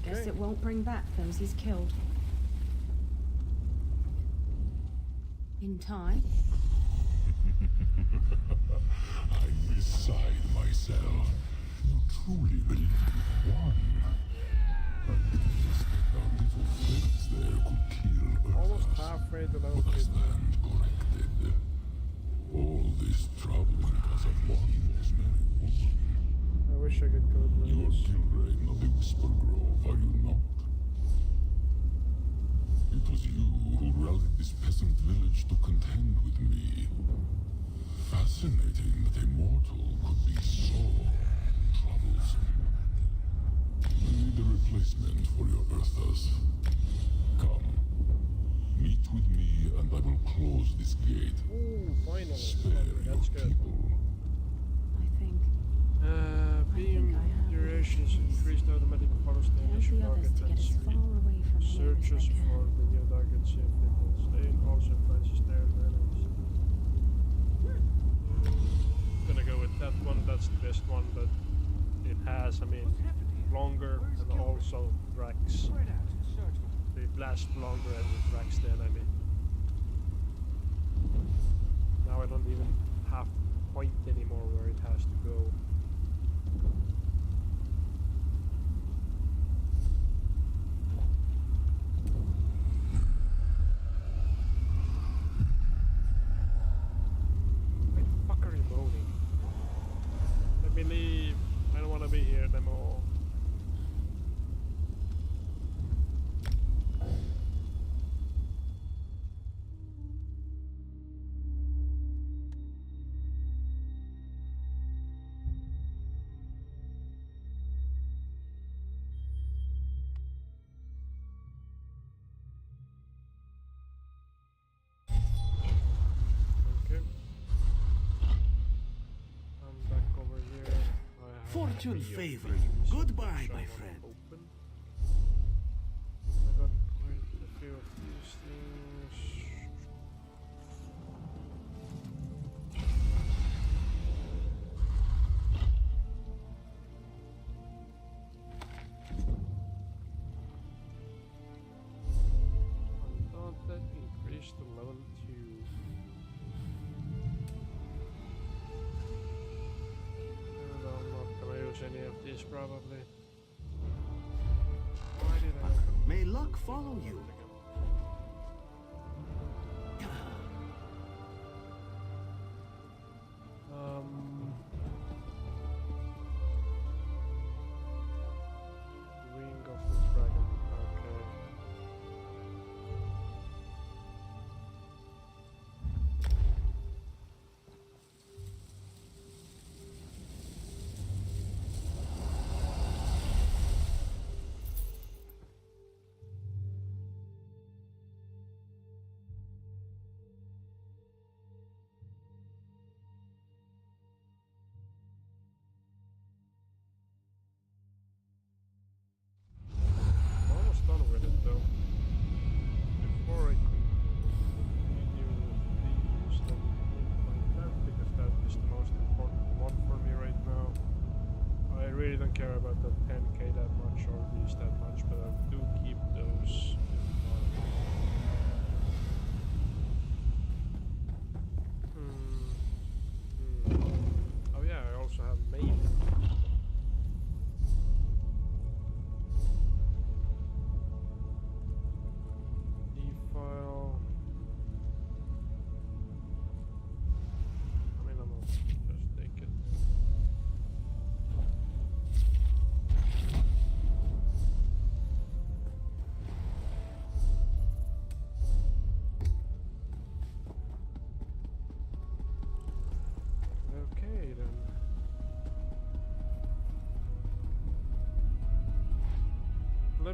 Guess it won't bring back those he's killed. In time. I'm beside myself. You truly believe you won? At least a little fence there could kill Almost Earthas. halfway to the But I stand corrected. All this trouble because of one rosemary woman. I wish I could go to You are Gilrain of the Whisper Grove, are you not? It was you who rallied this peasant village to contend with me. Fascinating that a mortal could be so troublesome. I need a replacement for your Earthas. Come. Meet with me and I will close this gate. Ooh, finally. Spare That's your good. people. I think. Beam durations increased automatically follows the initial the others target to get and as far away from here as searches they can. for the new targets if it will stay also places their enemies. Gonna go with that one, that's the best one, but it has, I mean, longer and also tracks. It lasts longer and it tracks the enemy. Now I don't even have to point anymore where it has to go. Why the fuck are you moaning? Let me leave. I don't want to be here anymore. Okay. I'm back over here. Fortune favor you. Goodbye, my friend. Open. I got quite a few of these things. Undaunted increased to level 2. And I'm not gonna use any of these probably. Why did I open? May luck follow you.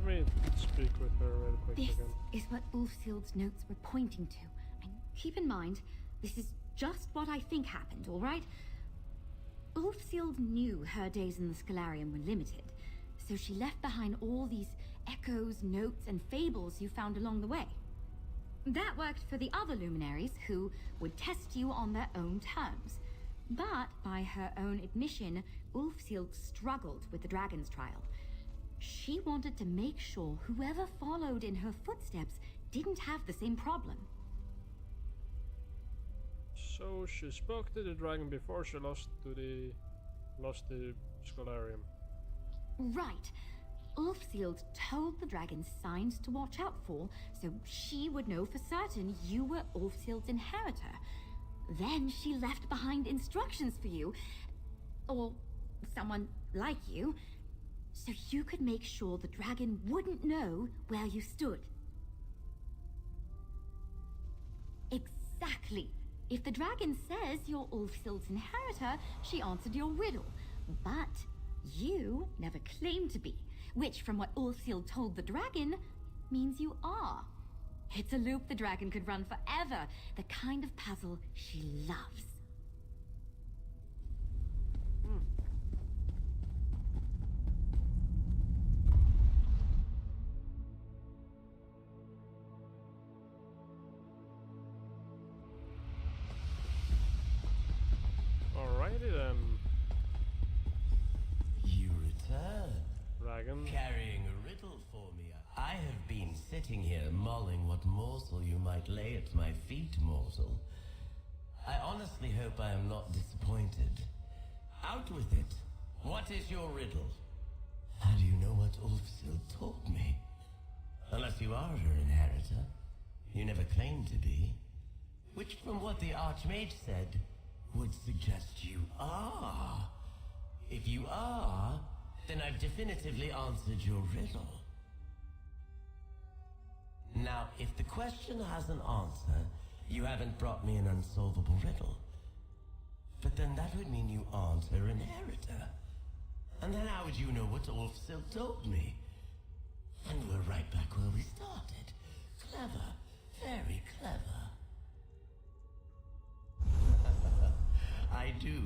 let me speak with her real quick This again. is what Ulfsild's notes were pointing to. And keep in mind, this is just what I think happened, all right? Ulfsild knew her days in the Scholarium were limited, so she left behind all these echoes, notes, and fables you found along the way. That worked for the other luminaries, who would test you on their own terms. But, by her own admission, Ulfsild struggled with the Dragon's Trial. She wanted to make sure whoever followed in her footsteps didn't have the same problem. So she spoke to the dragon before she lost the Scholarium. Right. Ulfsild told the dragon signs to watch out for, so she would know for certain you were Ulfsild's inheritor. Then she left behind instructions for you, or someone like you, so you could make sure the dragon wouldn't know where you stood. Exactly. If the dragon says you're Ulfsild's inheritor, she answered your riddle. But you never claimed to be, which, from what Ulfsild told the dragon, means you are. It's a loop the dragon could run forever, the kind of puzzle she loves. Alrighty then. You return. Dragon. Carrying a riddle for me. I have been sitting here mulling what morsel you might lay at my feet, mortal. I honestly hope I am not disappointed. Out with it. What is your riddle? How do you know what Ulfsild taught me? Unless you are her inheritor. You never claimed to be. Which, from what the Archmage said, would suggest you are. If you are, then I've definitively answered your riddle. Now, if the question has an answer, you haven't brought me an unsolvable riddle. But then that would mean you aren't her inheritor. And then how would you know what Ulfsild told me? And we're right back where we started. Clever. Very clever. I do.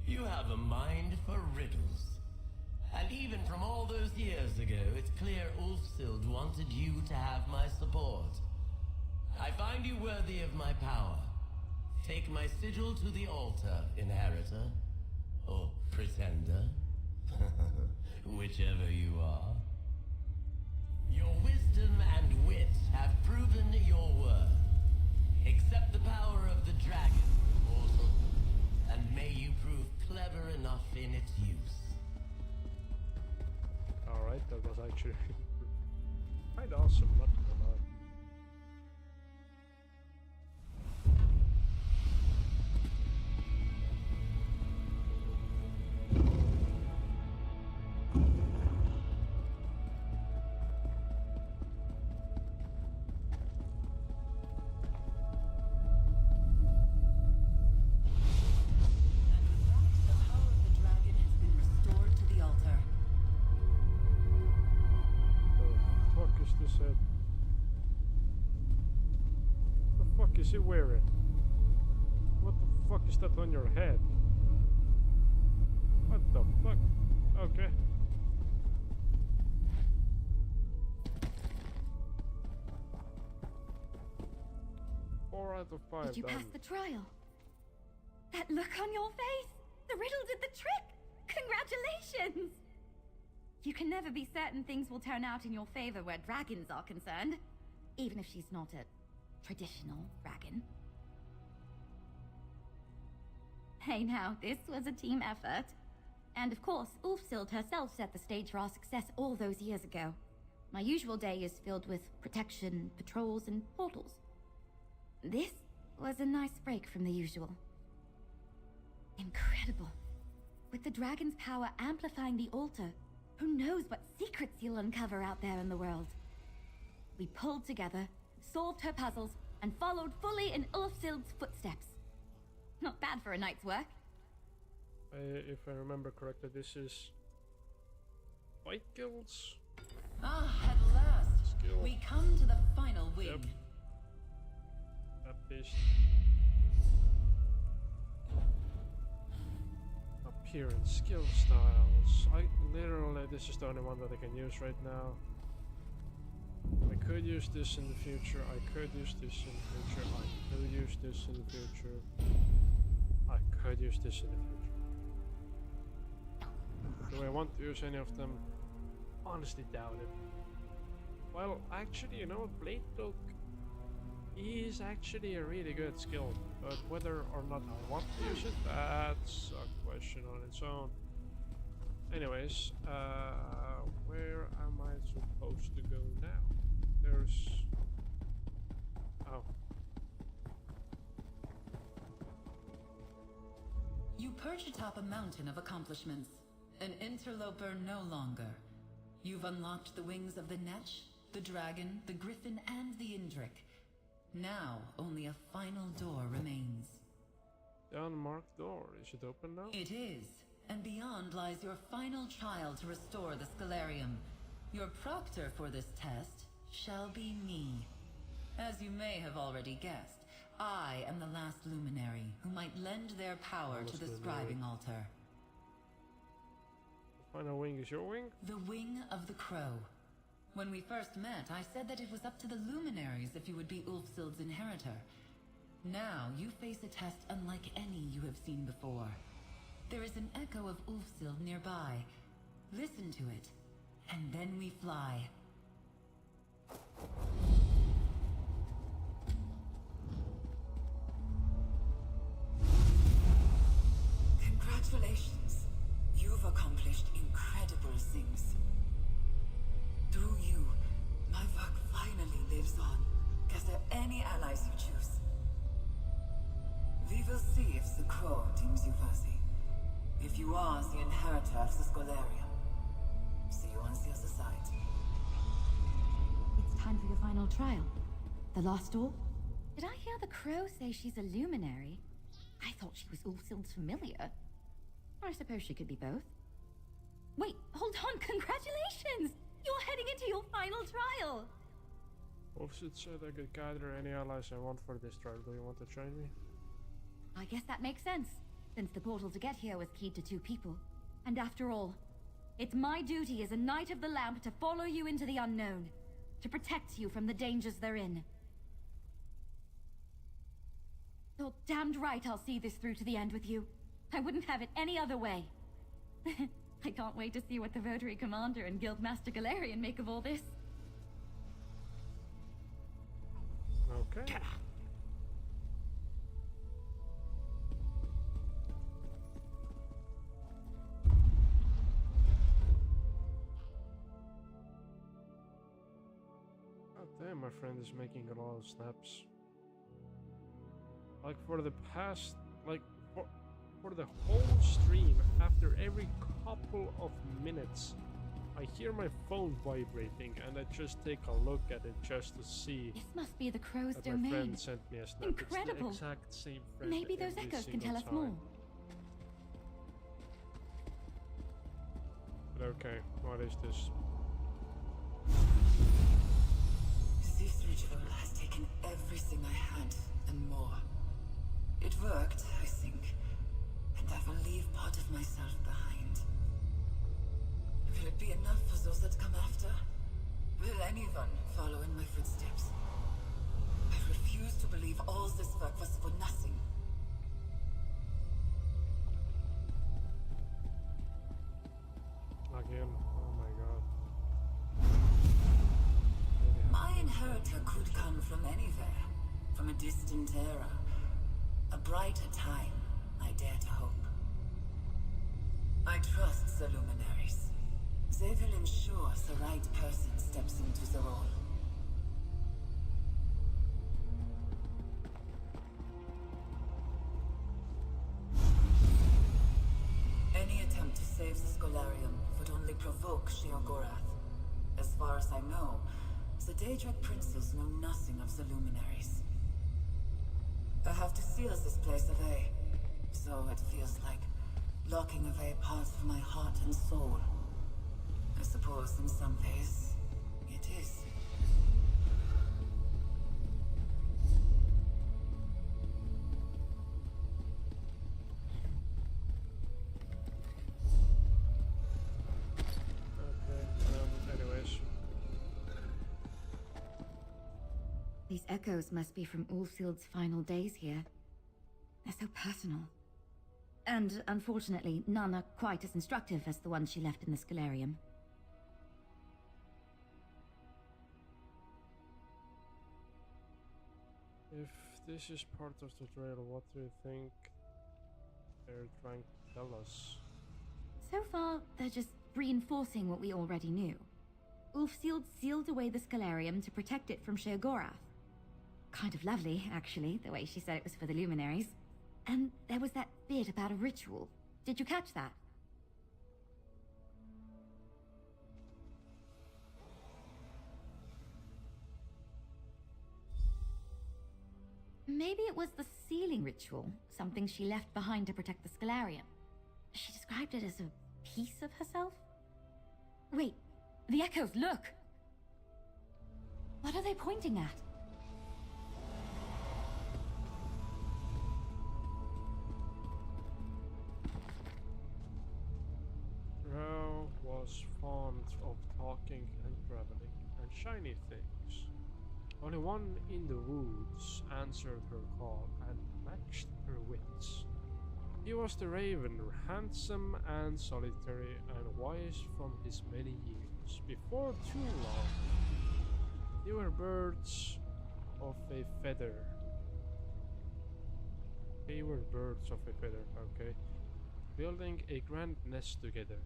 You have a mind for riddles. And even from all those years ago, it's clear Ulfsild wanted you to have my support. I find you worthy of my power. Take my sigil to the altar, inheritor. Or pretender. Whichever you are. Your wisdom and wit have proven your worth. Accept the power of the dragon, mortal. And may you prove clever enough in its use. Alright, that was actually quite awesome, not gonna lie. Said, what the fuck is he wearing? What the fuck is that on your head? What the fuck? Okay. Four out of 5. Did you pass the trial? That look on your face! The riddle did the trick! Congratulations! You can never be certain things will turn out in your favor where dragons are concerned. Even if she's not a traditional dragon. Hey now, this was a team effort. And of course, Ulfsild herself set the stage for our success all those years ago. My usual day is filled with protection, patrols, and portals. This was a nice break from the usual. Incredible. With the dragon's power amplifying the altar, who knows what secrets you'll uncover out there in the world? We pulled together, solved her puzzles, and followed fully in Ulfsild's footsteps. Not bad for a night's work. If I remember correctly, this is White Guilds? Ah, at last. Skill. We come to the final wing. Yep. That beast. Appearance, skill styles. Literally, this is the only one that I can use right now. I could use this in the future. I could use this in the future. I could use this in the future. I could use this in the future. Do I want to use any of them? Honestly doubt it. Well, actually, you know, Blade Cloak is actually a really good skill, but whether or not I want to use it, that's a question on its own. Anyways, where am I supposed to go now? There's... oh. You perch atop a mountain of accomplishments. An interloper no longer. You've unlocked the wings of the Netch, the Dragon, the Griffin, and the Indrik. Now, only a final door remains. The unmarked door. Is it open now? It is. And beyond lies your final trial to restore the Scalarium. Your proctor for this test shall be me. As you may have already guessed, I am the last luminary who might lend their power to the scribing altar. The final wing is your wing? The wing of the crow. When we first met, I said that it was up to the luminaries if you would be Ulfsild's inheritor. Now, you face a test unlike any you have seen before. There is an echo of Ulfsild nearby. Listen to it, and then we fly. Congratulations. You've accomplished incredible things. Through you, my work finally lives on. Gather any allies you choose. We will see if the crow deems you worthy. If you are the inheritor of the Scholarium. See you on the other side. It's time for your final trial. The last door? Did I hear the crow say she's a luminary? I thought she was Ulfsild's familiar. I suppose she could be both. Wait, hold on, congratulations! You're heading into your final trial! Ulfsild said I could gather any allies I want for this trial. Do you want to join me? I guess that makes sense, since the portal to get here was keyed to 2 people. And after all, it's my duty as a Knight of the Lamp to follow you into the unknown, to protect you from the dangers therein. You're damned right I'll see this through to the end with you. I wouldn't have it any other way. I can't wait to see what the Votary Commander and Guildmaster Galarian make of all this. Okay. God damn, my friend is making a lot of snaps. Like for the past, like for the whole stream, after every couple of minutes, I hear my phone vibrating and I just take a look at it just to see. This must be the crow's that domain. my friend sent me a snap. Incredible. It's the exact same friend. Maybe those every echoes can tell us single more. time. But okay, what is this? This ritual has taken everything I had and more. It worked, I think, and I will leave part of myself behind. Will it be enough for those that come after? Will anyone follow in my footsteps? I refuse to believe all this work was for nothing. Again, oh my god. My inheritor could come from anywhere, from a distant era. A brighter time, I dare to hope. I trust the luminaries. They will ensure the right person steps into the role. Any attempt to save the Scholarium would only provoke Sheogorath. As far as I know, the Daedric princes know nothing of the luminaries. I have to seal this place away, so it feels like locking away parts of my heart and soul. I suppose in some ways, These echoes must be from Ulfhild's final days here. They're so personal. And unfortunately, none are quite as instructive as the ones she left in the Scalarium. If this is part of the trail, what do you think they're trying to tell us? So far, they're just reinforcing what we already knew. Ulfhild sealed away the Scalarium to protect it from Sheogorath. Kind of lovely, actually, the way she said it was for the luminaries. And there was that bit about a ritual. Did you catch that? Maybe it was the sealing ritual, something she left behind to protect the Scalarium. She described it as a piece of herself? Wait, the echoes, look! What are they pointing at? Drow was fond of talking and traveling and shiny things. Only one in the woods answered her call and matched her wits. He was the raven, handsome and solitary and wise from his many years. Before too long, they were birds of a feather. They were birds of a feather, okay. Building a grand nest together.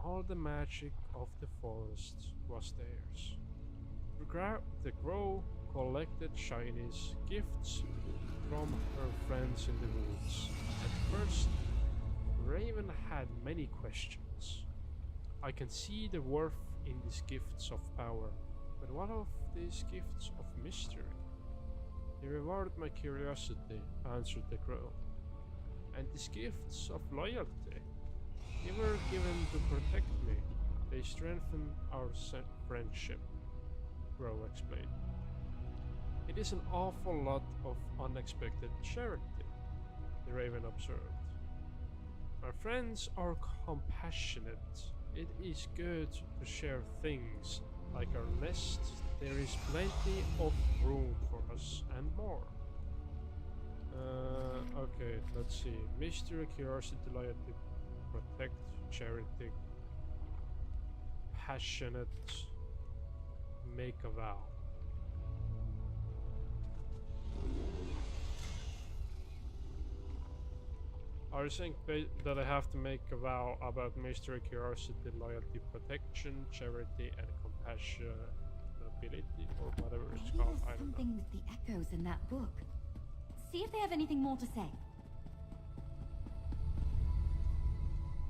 All the magic of the forest was theirs. The crow collected shinies, gifts from her friends in the woods. At first, Raven had many questions. I can see the worth in these gifts of power, but what of these gifts of mystery? They reward my curiosity, answered the crow. And these gifts of loyalty, they were given to protect me. They strengthen our friendship, Crow explained. It is an awful lot of unexpected charity, the raven observed. My friends are compassionate. It is good to share things like our nest. There is plenty of room for us and more. Okay, let's see. Mystery, curiosity, loyalty, protect, charity, passionate, make a vow. Are you saying that I have to make a vow about mystery, curiosity, loyalty, protection, charity, and compassionability, or whatever it's called? I don't know. Something with the echoes in that book. See if they have anything more to say.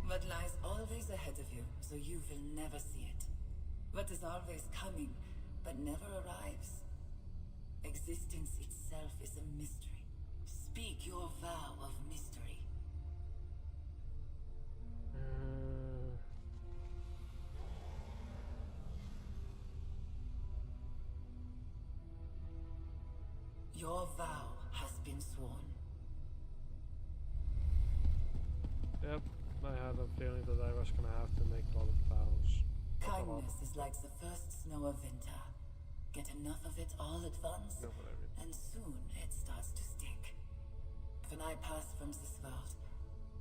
What lies always ahead of you, so you will never see it. What is always coming, but never arrives. Existence itself is a mystery. Speak your vow of mystery. Your vow has been sworn. Yep, I had a feeling that I was gonna have to make a lot of vows. Kindness is like the first snow of winter. Get enough of it all at once, and soon it starts to stick. When I pass from this world,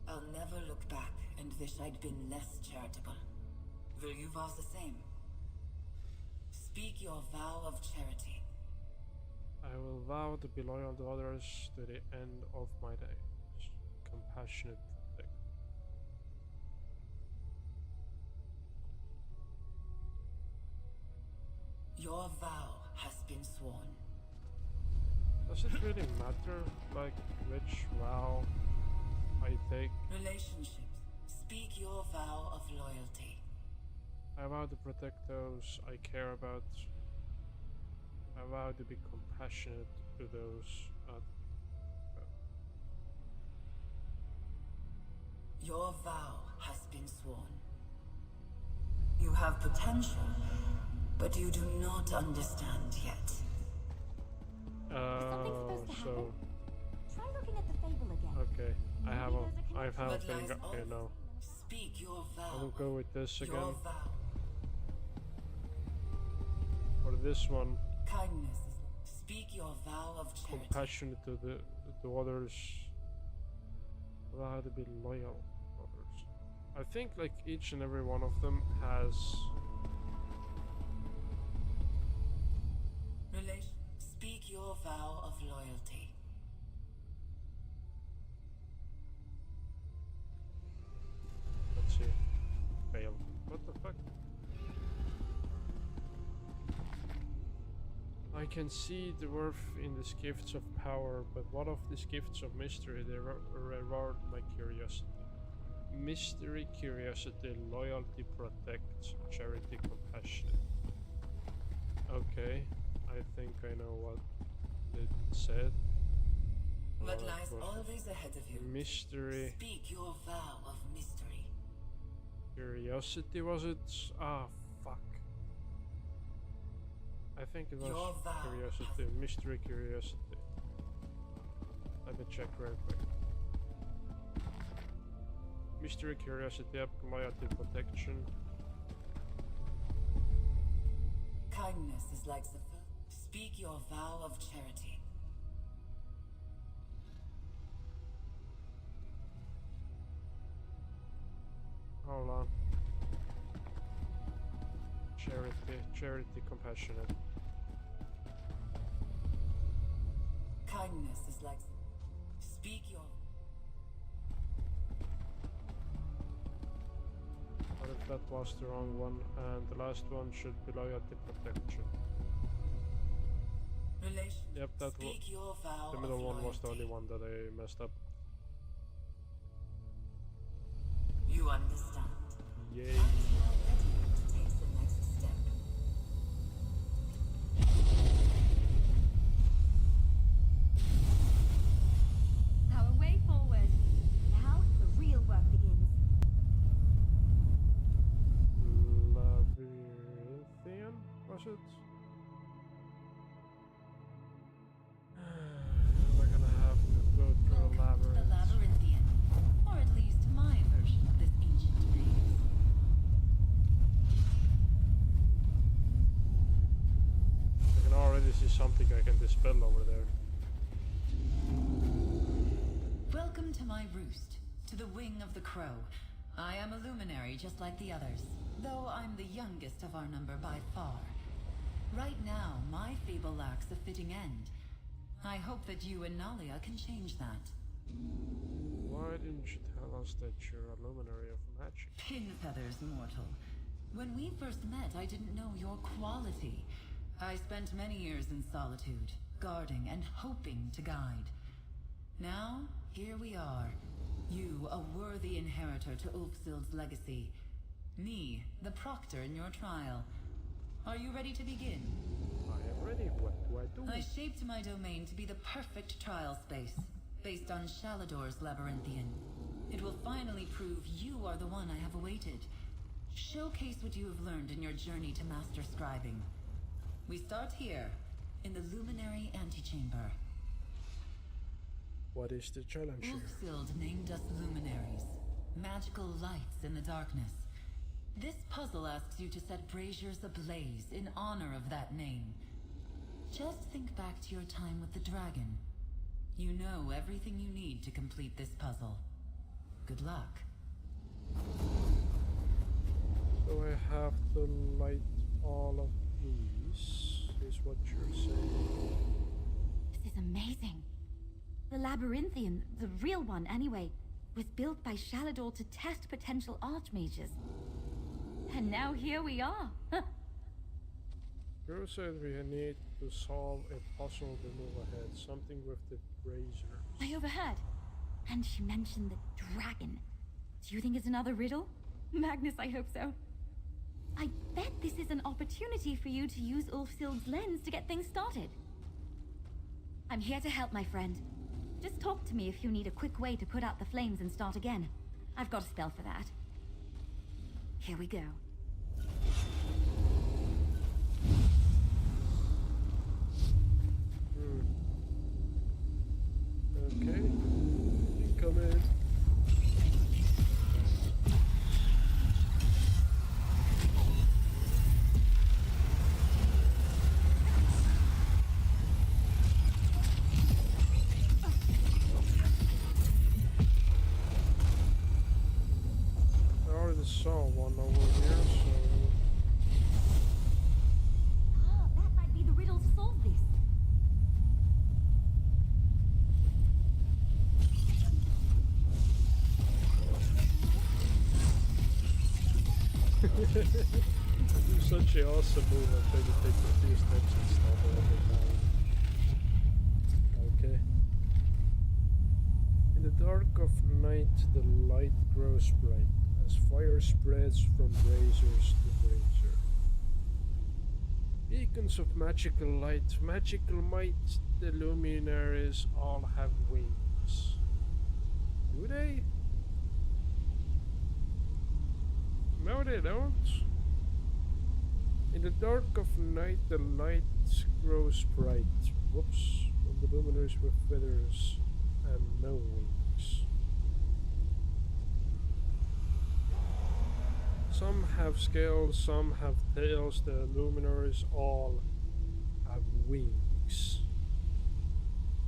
I'll never look back and wish I'd been less charitable. Will you vow the same? Speak your vow of charity. I will vow to be loyal to others to the end of my days. Compassionate. Your vow has been sworn. Does it really matter, like, which vow I take? Relationships. Speak your vow of loyalty. I vow to protect those I care about. I vow to be compassionate to those Your vow has been sworn. You have potential, but you do not understand yet. So Try looking at the fable again. okay, I have a thing up here now. Speak your vow. I will go with this again. Your vow. For this one, Kindness. Speak your vow of charity. compassionate to others. But I had to be loyal to others. I think like each and every one of them has Speak your vow of loyalty. let's see. Failed. What the fuck? I can see the worth in these gifts of power, but what of these gifts of mystery? They reward my curiosity. Mystery, curiosity, loyalty, protect, charity, compassion. Okay, I think I know what it said. What lies always ahead of you? Mystery. Speak your vow of mystery. Curiosity, was it? Ah, fuck. I think it was curiosity. Mystery, curiosity. Let me check real quick. Mystery, curiosity, loyalty, protection. Kindness is like the speak your vow of charity. Hold on. Charity, compassionate. Kindness is like speak your. What if that was the wrong one? And the last one should be loyalty, protection. Yep, that was the middle one was the only one that I messed up. You understand. Yay. Take the next step. Our way forward. Now the real work begins. Labyrinthian, was it? We're gonna have to go through a labyrinth. The Labyrinthian, or at least my version of this ancient maze. I can already see something I can dispel over there. Welcome to my roost, to the wing of the crow. I am a luminary just like the others, though I'm the youngest of our number by far. Right now, my fable lacks a fitting end. I hope that you and Nalia can change that. Why didn't you tell us that you're a luminary of magic? Pin feathers, mortal. When we first met, I didn't know your quality. I spent many years in solitude, guarding and hoping to guide. Now, here we are. You, a worthy inheritor to Ulfsild's legacy. Me, the proctor in your trial. Are you ready to begin? I am ready. What do I do? I shaped my domain to be the perfect trial space, based on Shalador's Labyrinthian. It will finally prove you are the one I have awaited. Showcase what you have learned in your journey to master scribing. We start here, in the Luminary Antechamber. What is the challenge here? Ulfsild named us luminaries, magical lights in the darkness. This puzzle asks you to set braziers ablaze in honor of that name. Just think back to your time with the dragon. You know everything you need to complete this puzzle. Good luck. So I have to light all of these, is what you're saying. This is amazing. The Labyrinthian, the real one anyway, was built by Shalador to test potential archmages. And now here we are. You said we need to solve a puzzle to move ahead. Something with the brazier. I overheard. And she mentioned the dragon. Do you think it's another riddle? Magnus, I hope so. I bet this is an opportunity for you to use Ulfsild's lens to get things started. I'm here to help, my friend. Just talk to me if you need a quick way to put out the flames and start again. I've got a spell for that. Here we go. Okay. Come in. do such an awesome move and try to take a few steps and stop all the time. Okay. In the dark of night, the light grows bright as fire spreads from razors to razor. Beacons of magical light, magical might, the luminaries all have wings. Do they? No, they don't. In the dark of night, the light grows bright. Whoops. From the luminaries with feathers and no wings. Some have scales, some have tails. The luminaries all have wings.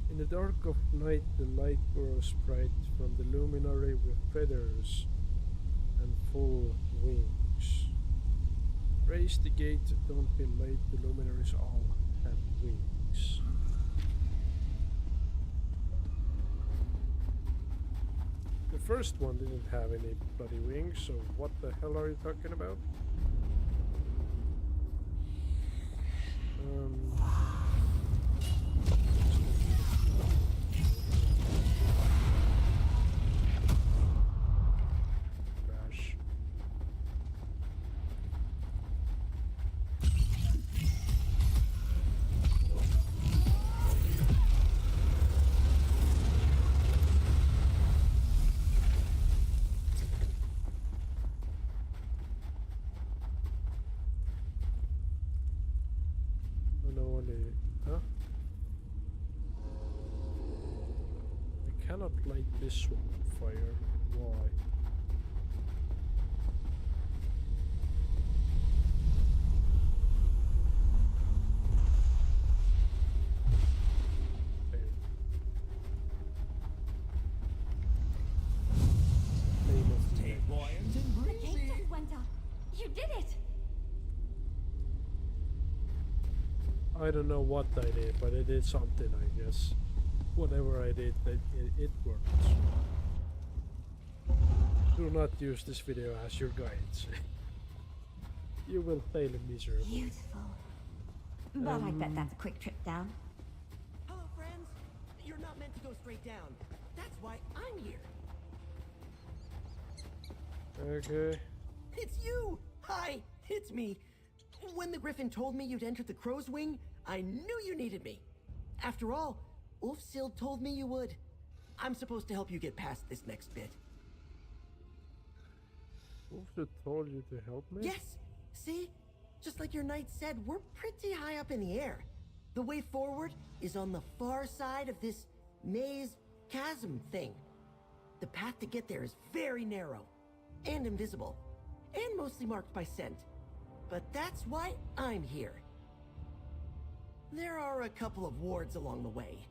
In the dark of night, the light grows bright from the luminary with feathers and full wings. Raise the gate, don't be late, the luminaries all have wings. The first one didn't have any bloody wings, so what the hell are you talking about? Crash. Huh? I cannot light this one on fire. Why? Stay buoyant and The gate breezy. just went up. You did it! I don't know what I did, but I did something, I guess. Whatever I did, it worked. Do not use this video as your guides. You will fail miserably. Beautiful. But I bet that's a quick trip down. Hello, friends. You're not meant to go straight down. That's why I'm here. Okay. It's you! Hi, it's me. When the Griffin told me you'd entered the Crow's Wing, I knew you needed me. After all, Ulfsild told me you would. I'm supposed to help you get past this next bit. Ulfsild told you to help me? Yes! See? Just like your knight said, we're pretty high up in the air. The way forward is on the far side of this maze chasm thing. The path to get there is very narrow, and invisible, and mostly marked by scent. But that's why I'm here. There are a couple of wards along the way.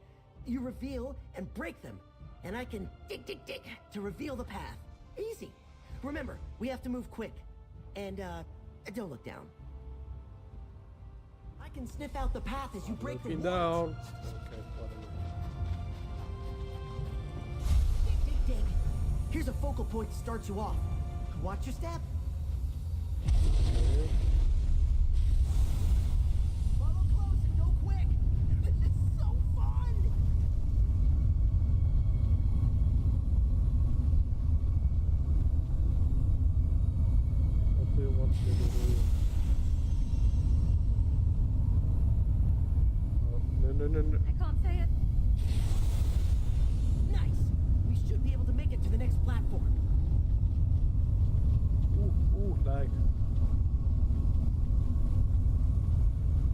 You reveal and break them, and I can dig to reveal the path. Easy. Remember, we have to move quick. And, don't look down. I can sniff out the path as you break the Looking wards. down. Okay, whatever. Dig. Here's a focal point to start you off. Watch your step. Okay. Follow close and go quick. This is so fun. What do you want me to do? No. I can't say it. Nice. We should be able to make it to the next platform. Ooh, lag.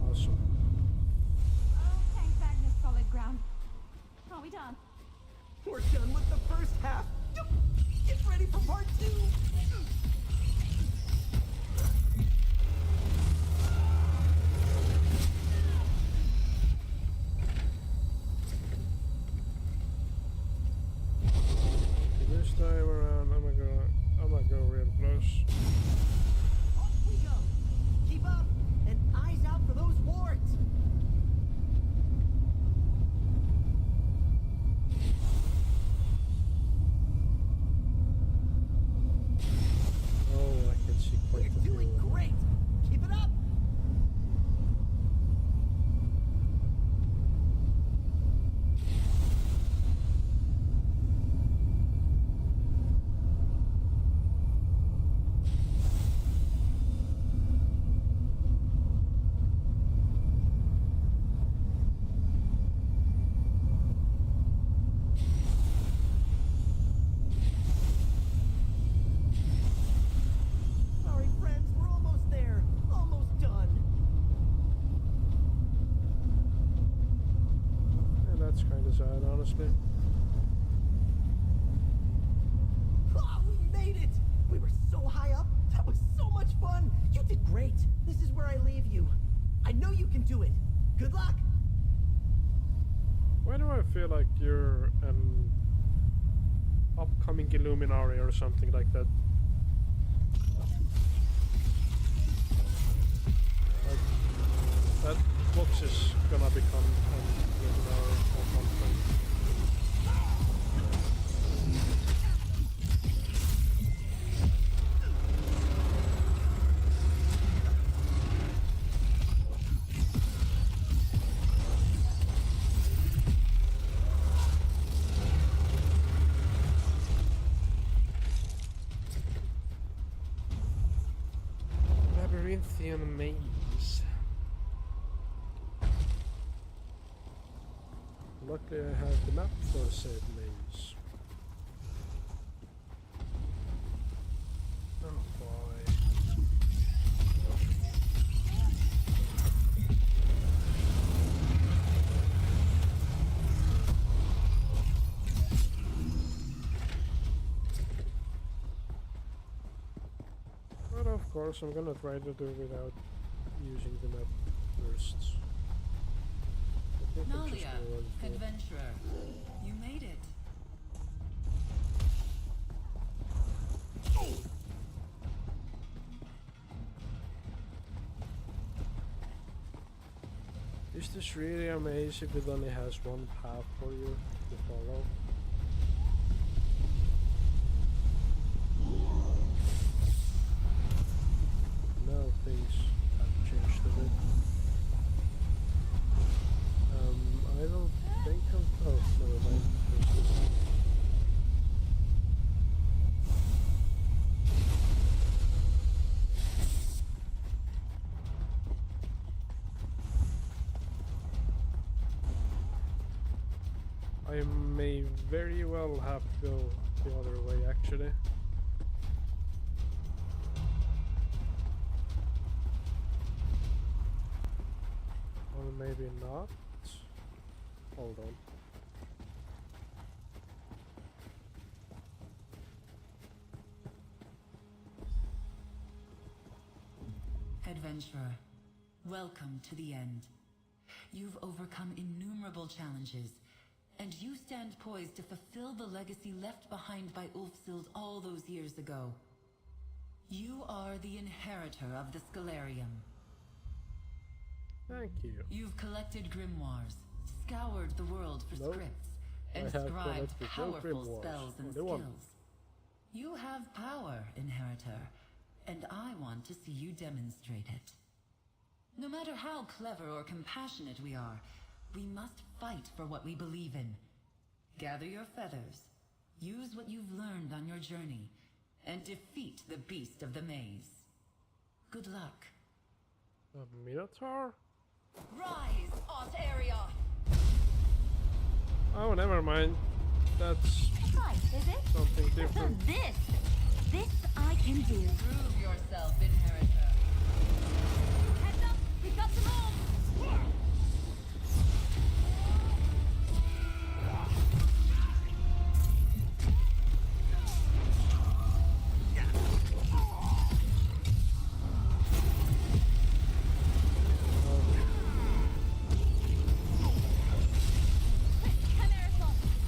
Awesome. Oh, thank Magnus, solid ground. Are we done? We're done with the first half. Get ready for part 2. This time around, I'm gonna go real close. Off we go. Keep up and eyes out for those wards. That's kind of sad, honestly. Oh, we made it! We were so high up. That was so much fun. You did great. This is where I leave you. I know you can do it. Good luck. Why do I feel like you're an upcoming Illuminati or something like that? Like, that box is gonna become an Illuminati at one point. Labyrinthian maze. Luckily I have the map for said maze. Oh boy. But of course I'm gonna try to do it without using the map first. I think I'm just Nalia, gonna run through it. adventurer, you made it. Is this really a maze if it only has one path for you to follow? Now things have changed a bit. I don't think I'm... oh, never mind. There's this. I may very well have to go the other way, actually. Or maybe not. Hold on. Adventurer, welcome to the end. You've overcome innumerable challenges, and you stand poised to fulfill the legacy left behind by Ulfsild all those years ago. You are the inheritor of the Scalarium. Thank you. You've collected grimoires, scoured the world for Nope. scripts, I and have scribed collected no powerful grimoires. spells and Only one. skills. You have power, inheritor, and I want to see you demonstrate it. No matter how clever or compassionate we are, we must fight for what we believe in. Gather your feathers, use what you've learned on your journey, and defeat the beast of the maze. Good luck. A Minotaur? Rise, Art-Area! Oh, never mind. That's Right, is it? something different. This I can do. Prove yourself, inheritor. Heads up, we've got some more.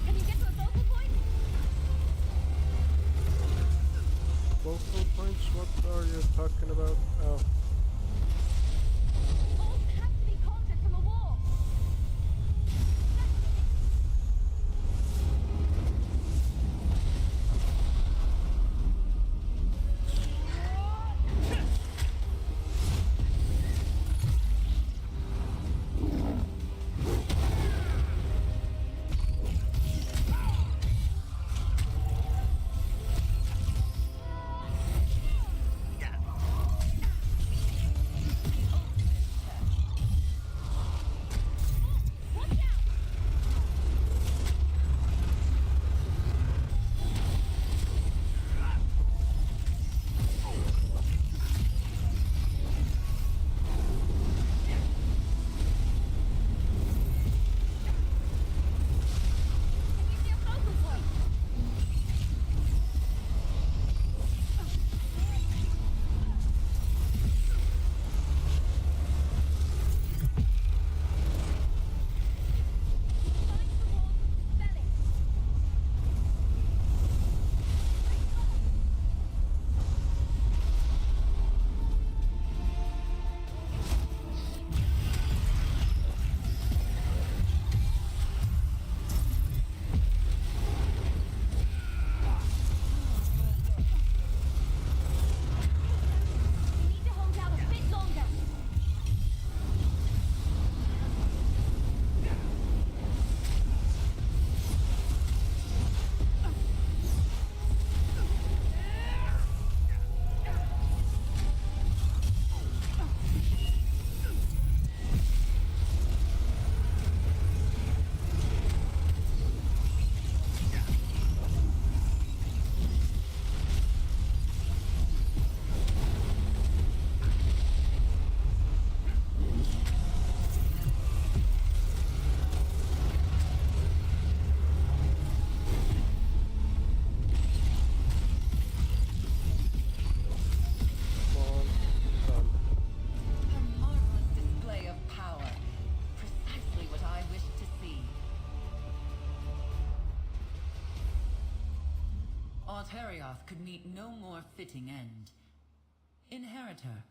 Can you get to a focal point? Focal points? What are you talking about? Oh. Hold Altarioth could meet no more fitting end. Inheritor,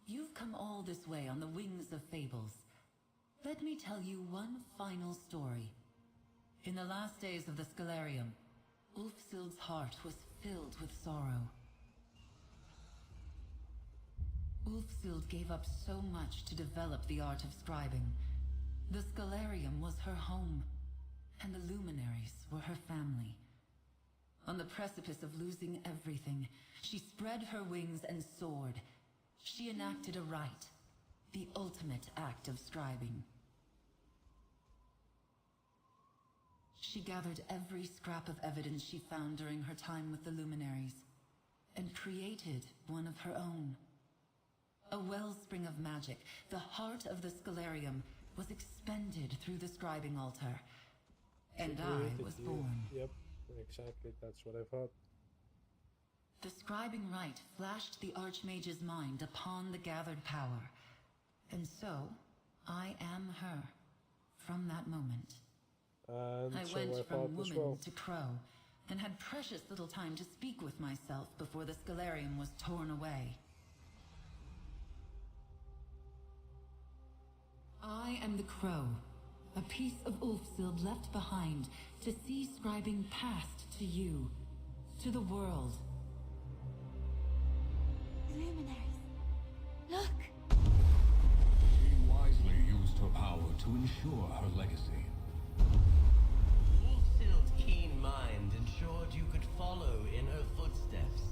you've come all this way on the wings of fables. Let me tell you one final story. In the last days of the Scalarium, Ulfsild's heart was filled with sorrow. Ulfsild gave up so much to develop the art of scribing. The Scalarium was her home, and the luminaries were her family. On the precipice of losing everything, she spread her wings and soared. She enacted a rite, the ultimate act of scribing. She gathered every scrap of evidence she found during her time with the luminaries, and created one of her own. A wellspring of magic, the heart of the Scalarium, was expended through the scribing altar, and I was born. Yep, exactly, that's what I thought. The scribing rite flashed the Archmage's mind upon the gathered power, and so I am her from that moment. And I so went I from thought as woman well. to crow, and had precious little time to speak with myself before the Scalarium was torn away. I am the crow, a piece of Ulfsild left behind to see scribing passed to you, to the world. The luminaries. Look! She wisely used her power to ensure her legacy. Ulfsild's keen mind ensured you could follow in her footsteps.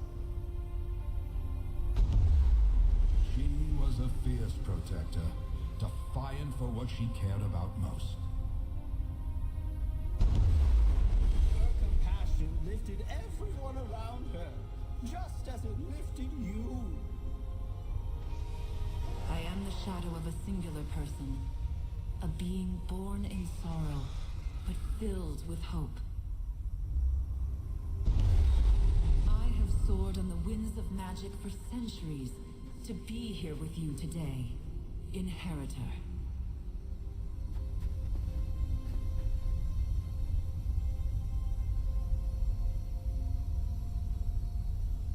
She was a fierce protector, defiant for what she cared about most. Her compassion lifted everyone around her, just as it lifted you. I am the shadow of a singular person, a being born in sorrow, but filled with hope. I have soared on the winds of magic for centuries to be here with you today, Inheritor.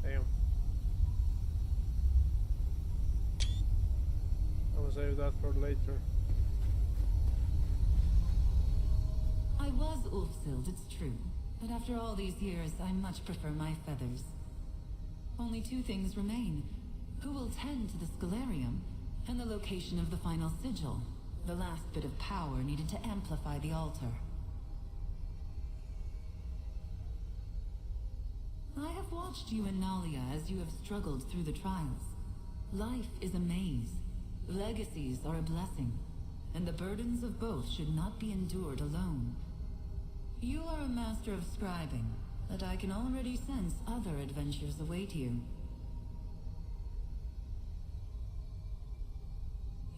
Damn. I will save that for later. I was Ulfsild, it's true, but after all these years, I much prefer my feathers. Only two things remain. Who will tend to the Scalarium, and the location of the final sigil, the last bit of power needed to amplify the altar. I have watched you and Nalia as you have struggled through the trials. Life is a maze. Legacies are a blessing, and the burdens of both should not be endured alone. You are a master of scribing, but I can already sense other adventures await you.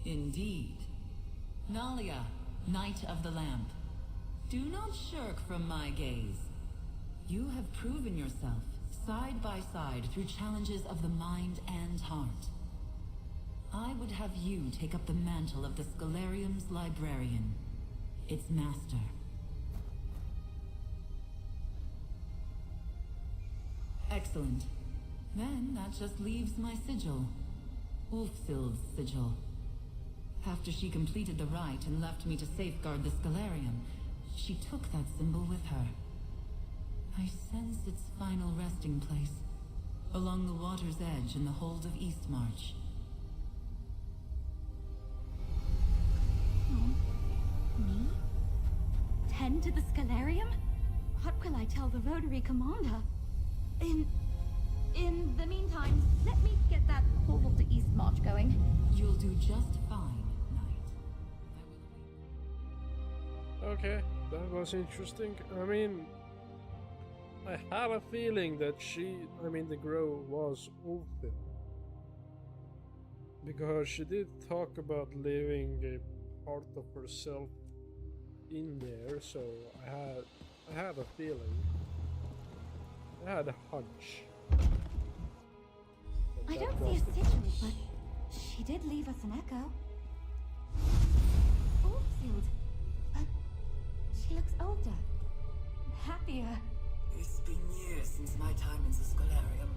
Indeed. Nalia, Knight of the Lamp. Do not shirk from my gaze. You have proven yourself, side by side, through challenges of the mind and heart. I would have you take up the mantle of the Scalarium's librarian, its master. Excellent. Then that just leaves my sigil. Ulfsild's sigil. After she completed the rite and left me to safeguard the Scalarium, she took that symbol with her. I sense its final resting place, along the water's edge in the hold of Eastmarch. Me? Tend to the Scalarium? What will I tell the Rotary Commander? In the meantime, let me get that portal to Eastmarch going. You'll do just fine, Knight. Okay, that was interesting. I mean, I have a feeling that the Grow was Ulfil. Because she did talk about leaving a part of herself in there, so I had a feeling. I had a hunch. I don't see a sigil, but she did leave us an echo. Ulfsild, but she looks older, happier. It's been years since my time in the Scholarium,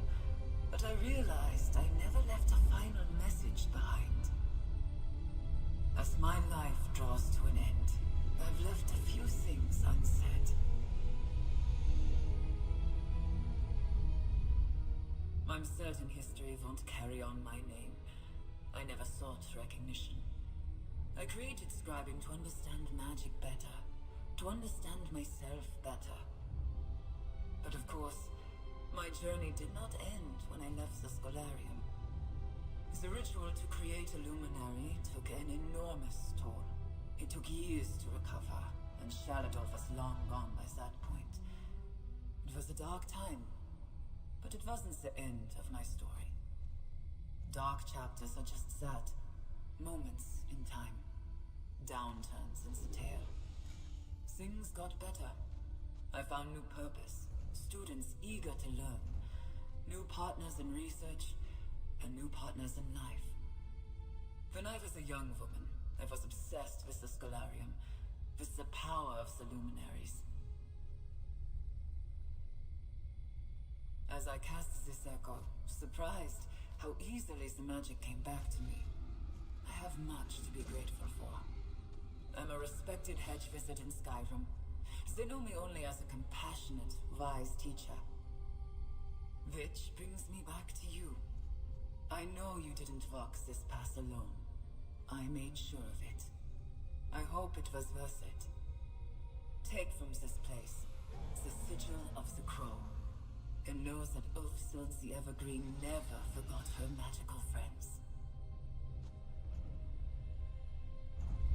but I realized I never left a final message behind. As my life draws to an end, I've left a few things unsaid. I'm certain history won't carry on my name. I never sought recognition. I created scribing to understand magic better, to understand myself better. But of course, my journey did not end when I left the Scholarium. The ritual to create a luminary took an enormous toll. It took years to recover, and Shaladov was long gone by that point. It was a dark time, but it wasn't the end of my story. Dark chapters are just that, moments in time. Downturns in the tale. Things got better. I found new purpose, students eager to learn, new partners in research, and new partners in life. When I was a young woman, I was obsessed with the Scholarium, with the power of the luminaries. As I cast this echo, surprised how easily the magic came back to me. I have much to be grateful for. I'm a respected hedge wizard in Skyrim. They know me only as a compassionate, wise teacher. Which brings me back to you. I know you didn't walk this path alone. I made sure of it. I hope it was worth it. Take from this place the sigil of the Crow, and know that Ulfsild the Evergreen never forgot her magical friends.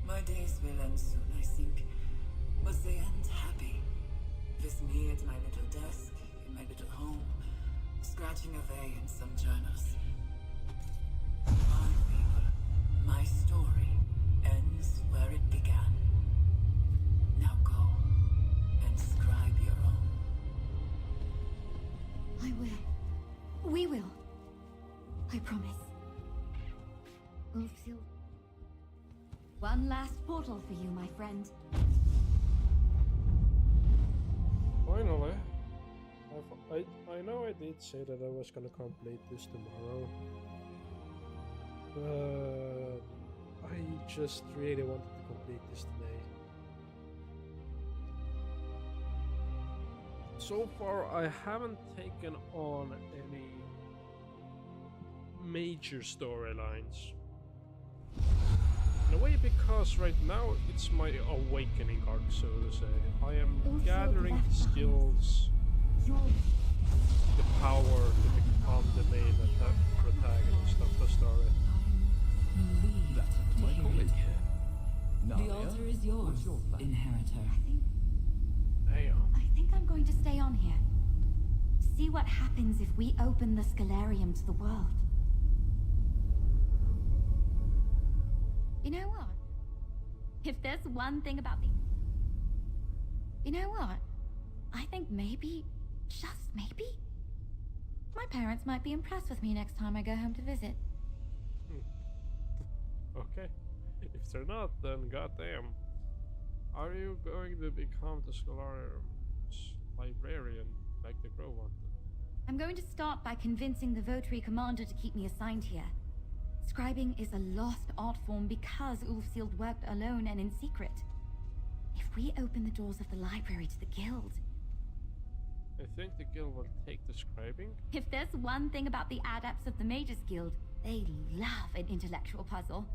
My days will end soon, I think, but they end happy. With me at my little desk, in my little home, scratching away in some journals. My people, my story, ends where it began. Now go, and scribe your own. I will. We will. I promise. Ulfsild. One last portal for you, my friend. Finally. I know I did say that I was gonna complete this tomorrow. But I just really wanted to complete this today. So far, I haven't taken on any major storylines. In a way, because right now it's my awakening arc, so to say. I am gathering the skills, the power to become the main protagonist of the story. That's up to my colleague here. The altar is yours, inheritor. I think I'm going to stay on here. See what happens if we open the Scholarium to the world. You know what? If there's one thing about me... You know what? I think maybe, just maybe, my parents might be impressed with me next time I go home to visit. Okay. If they're not, then goddamn. Are you going to become the Scholarium's librarian like the Crow wanted? I'm going to start by convincing the Votary Commander to keep me assigned here. Scribing is a lost art form because Ulfsild worked alone and in secret. If we open the doors of the library to the guild... I think the guild will take the scribing. If there's one thing about the adepts of the Mages Guild, they love an intellectual puzzle.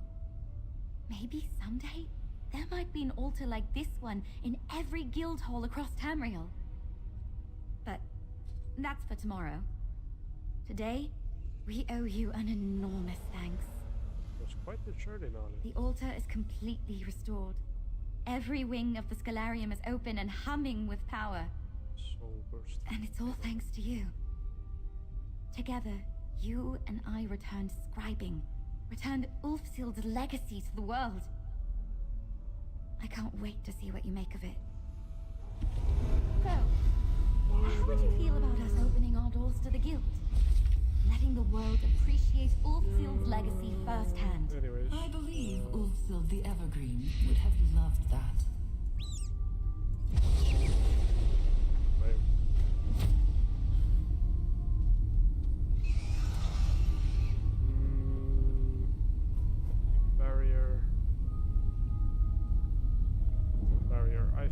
Maybe someday, there might be an altar like this one in every guild hall across Tamriel. But that's for tomorrow. Today, we owe you an enormous thanks. It was quite the journey, Nali. The altar is completely restored. Every wing of the Scholarium is open and humming with power. Soul burst. And it's all thanks to you. Together, you and I returned scribing, returned Ulfsild's legacy to the world. I can't wait to see what you make of it. So, how would you feel about us opening our doors to the guild? Letting the world appreciate Ulfsild's legacy firsthand. Anyways. I believe Ulfsild the Evergreen would have loved that.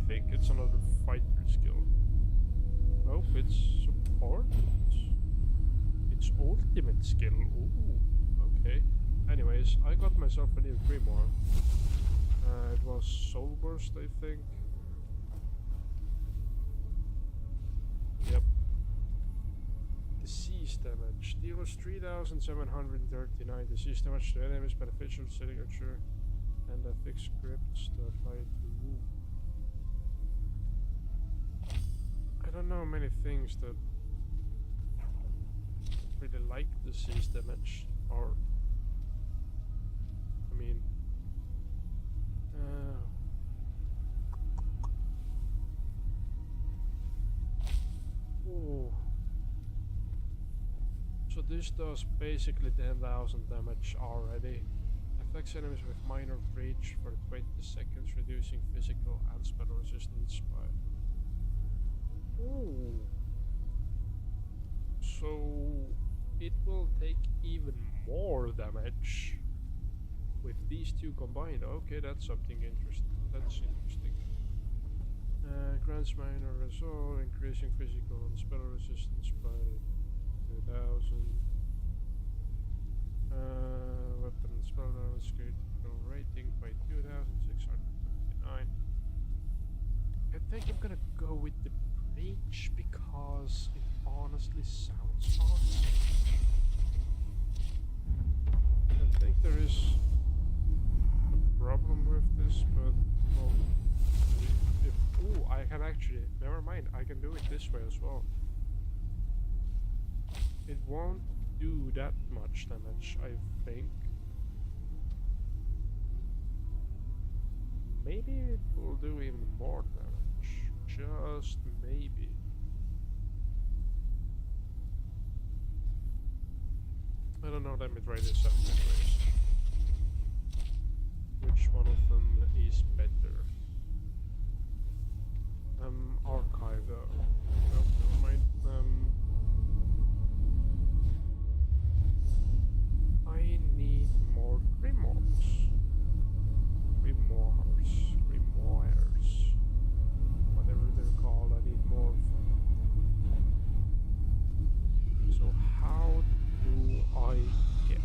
think it's another fighter skill. Nope, it's support. It's ultimate skill. Ooh, okay. Anyways, I got myself a new Grimoire. It was Soul Burst, I think. Yep. Disease damage. Deals 3,739 disease damage to enemies, beneficial signature, and a fixed scripts to apply to you. I don't know many things that really like disease damage, or I mean, oh. So this does basically 10,000 damage already. Affects enemies with minor breach for 20 seconds, reducing physical and spell resistance by... Ooh. So it will take even more damage with these two combined. Okay, that's something interesting. That's interesting. Grants minor result, increasing physical and spell resistance by 2,000. Weapon and spell damage critical rating by 2,629. I think I'm gonna go with the breach because it honestly sounds awesome. I think there is a problem with this, but well, if ooh, I can actually, never mind, I can do it this way as well. It won't do that much damage, I think. Maybe it will do even more damage. Just maybe. I don't know, let me try this out anyways. Which one of them is better? Archive though. Nope, never mind. I need more grimoires. Grimoires. Whatever they're called, I need more of them. So how do I get it?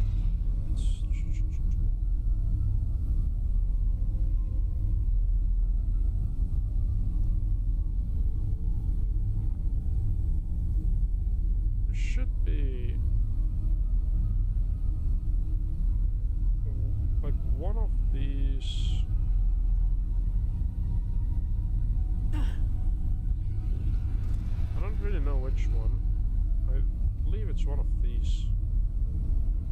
There should be like one of these. I don't really know which one. I believe it's one of these.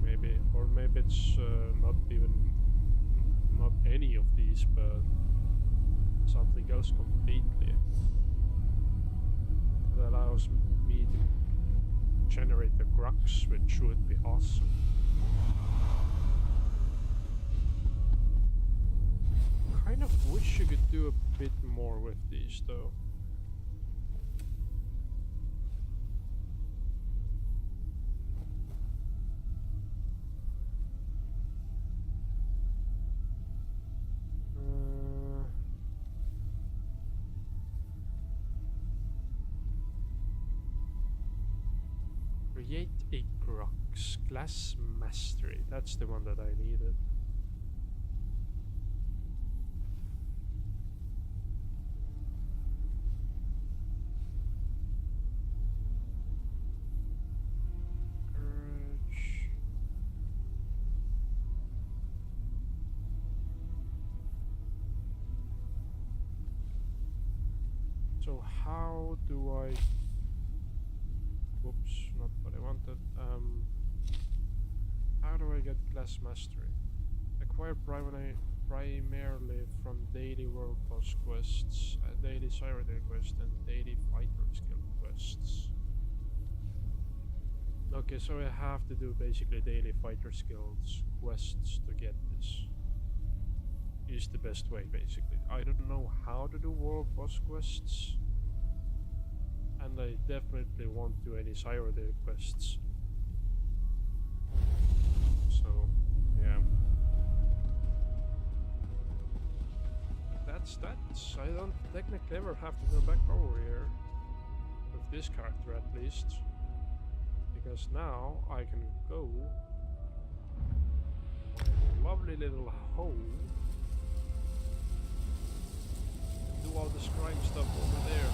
Maybe, or maybe it's not any of these, but something else completely that allows me to generate the Grux, which would be awesome. Kind of wish you could do a bit more with these though. Create a Grux. Class Mastery. That's the one that I needed. Courage. So how do I... Whoops, not what I wanted. How do I get Class Mastery? Acquire primarily from daily world boss quests, daily Siren quest, and daily fighter skill quests. Okay, so I have to do basically daily fighter skills quests to get this. Is the best way, basically. I don't know how to do world boss quests. And I definitely won't do any Siren quests. So, yeah. That that's. I don't technically ever have to go back over here. With this character at least. Because now I can go my lovely little home and do all the scribe stuff over there.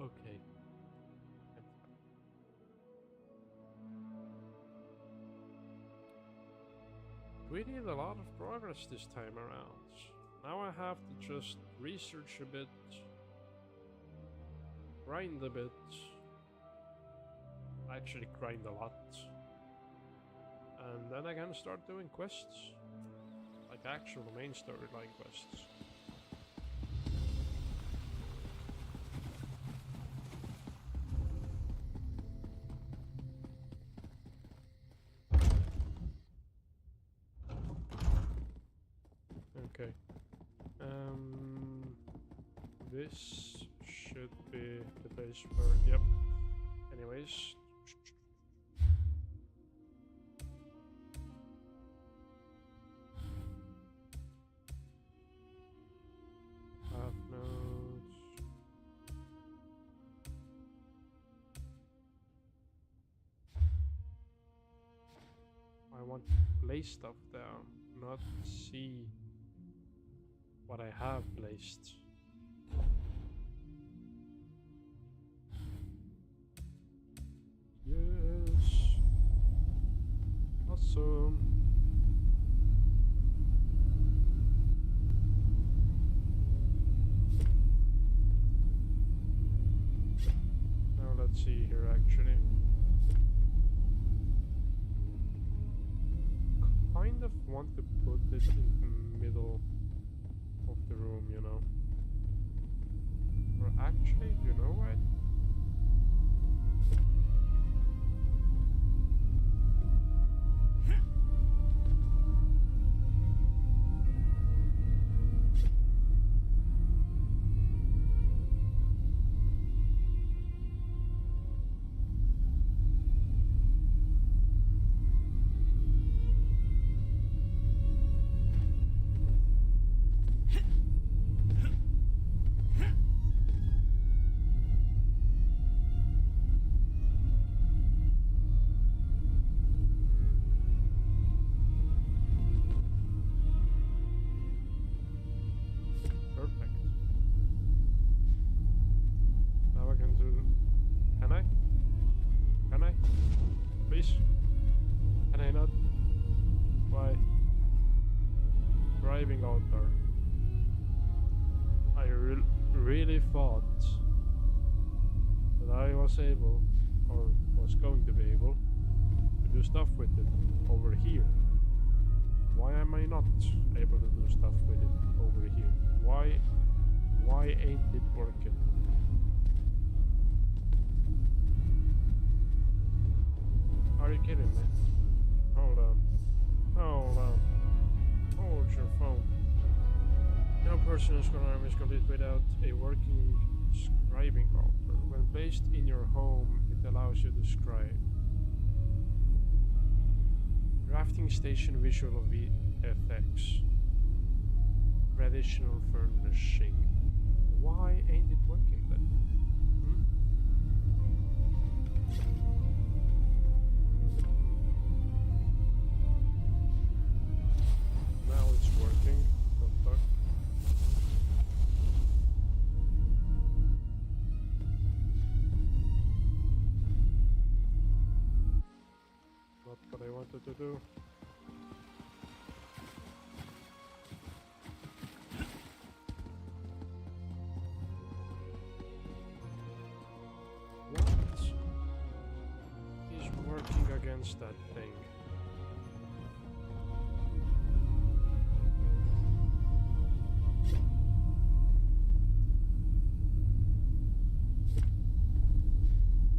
Okay. We did a lot of progress this time around. Now I have to just research a bit, grind a bit, actually grind a lot, and then I can start doing quests, like actual main storyline quests. Okay. This should be the place where, yep. Anyways. Half notes. I want to place stuff down, not see what I have placed. Yes. Awesome. Now let's see here actually. Kind of want to put it in the middle of the room, you know. Or actually, you know what? Altar. I really thought that I was able, or was going to be able, to do stuff with it over here. Why am I not able to do stuff with it over here? Why ain't it working? Are you kidding me? Hold on. Hold on. Hold your phone. No personal arm is complete without a working scribing altar. When placed in your home, it allows you to scribe. Drafting station visual VFX. Traditional furnishing. Why ain't it working then? Now it's working. The fuck? Not what I wanted to do. What is working against that thing?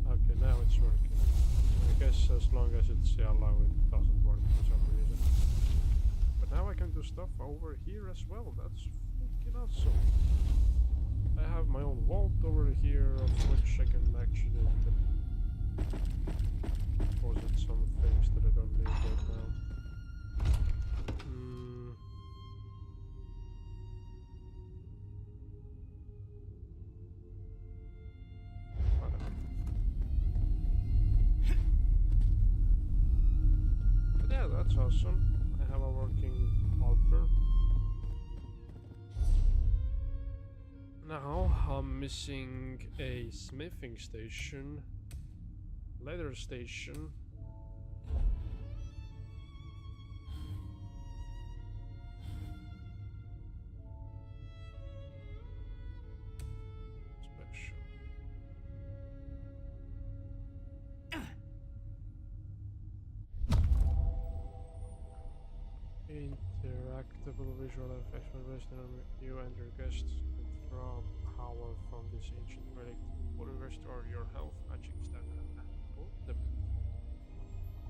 Okay, now it's working. I guess as long as it's yellow, it doesn't work for some reason. But now I can do stuff over here as well. That's fucking awesome. I have my own vault over here, of which I can actually Or is it some things that I don't need right now? Whatever. But yeah, that's awesome. I have a working altar. Now I'm missing a smithing station, leather station, special. Interactable visual effects when resident you and your guests can draw power from this ancient relic to fully restore your health, magic stamina, and ultimate.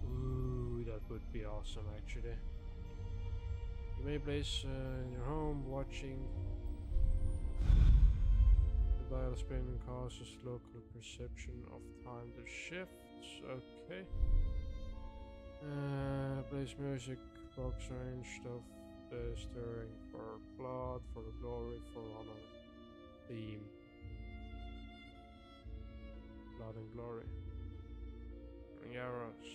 Ooh, that would be awesome actually. You may place in your home watching the dial spin causes local perception of time to shift. Okay. Place music box ranged of stirring for blood, for glory, for honor. Theme. Blood and glory. Ring arrows.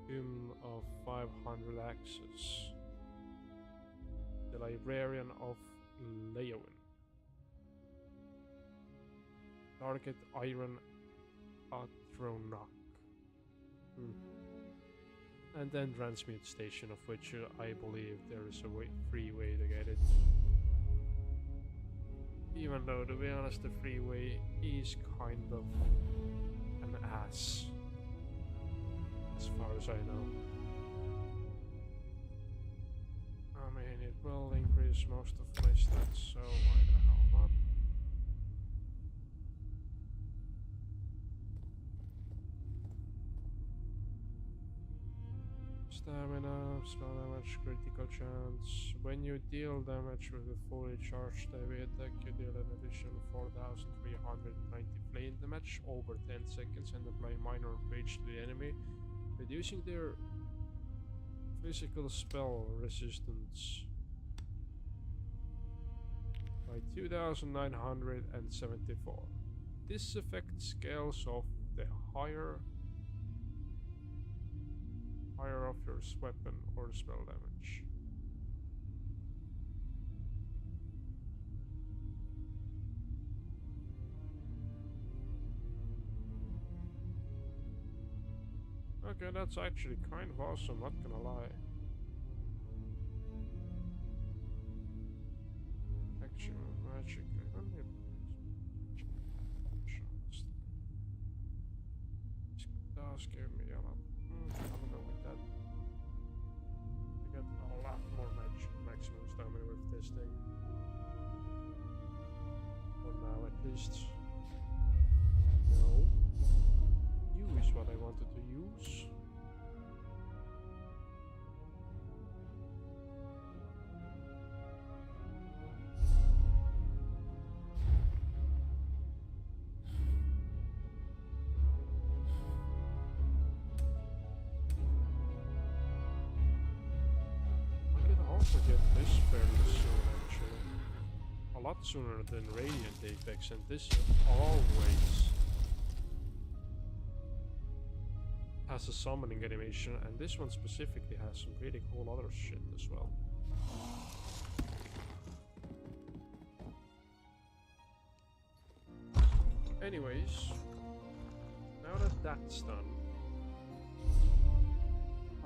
Hymn of 500 axes. The Librarian of Leowin. Target Iron Atronach. And then transmute station, of which I believe there is a free way to get it. Even though, to be honest, the freeway is kind of an ass, as far as I know. I mean, it will increase most of my stats, so why the hell not? Stamina, spell damage, critical chance. When you deal damage with a fully charged heavy attack, you deal an additional 4,390 flame damage over 10 seconds and apply minor rage to the enemy, reducing their physical spell resistance by 2,974. This effect scales off the higher of your weapon or spell damage. Okay, that's actually kind of awesome, not gonna lie. Action magic. I don't need shots. This does give me a lot. I don't know with that. I get a lot more maximum stamina with this thing. For now, at least. No. You is what I wanted to use. Get this fairly soon actually. A lot sooner than Radiant Apex, and this always has a summoning animation, and this one specifically has some pretty cool other shit as well. Anyways, now that that's done,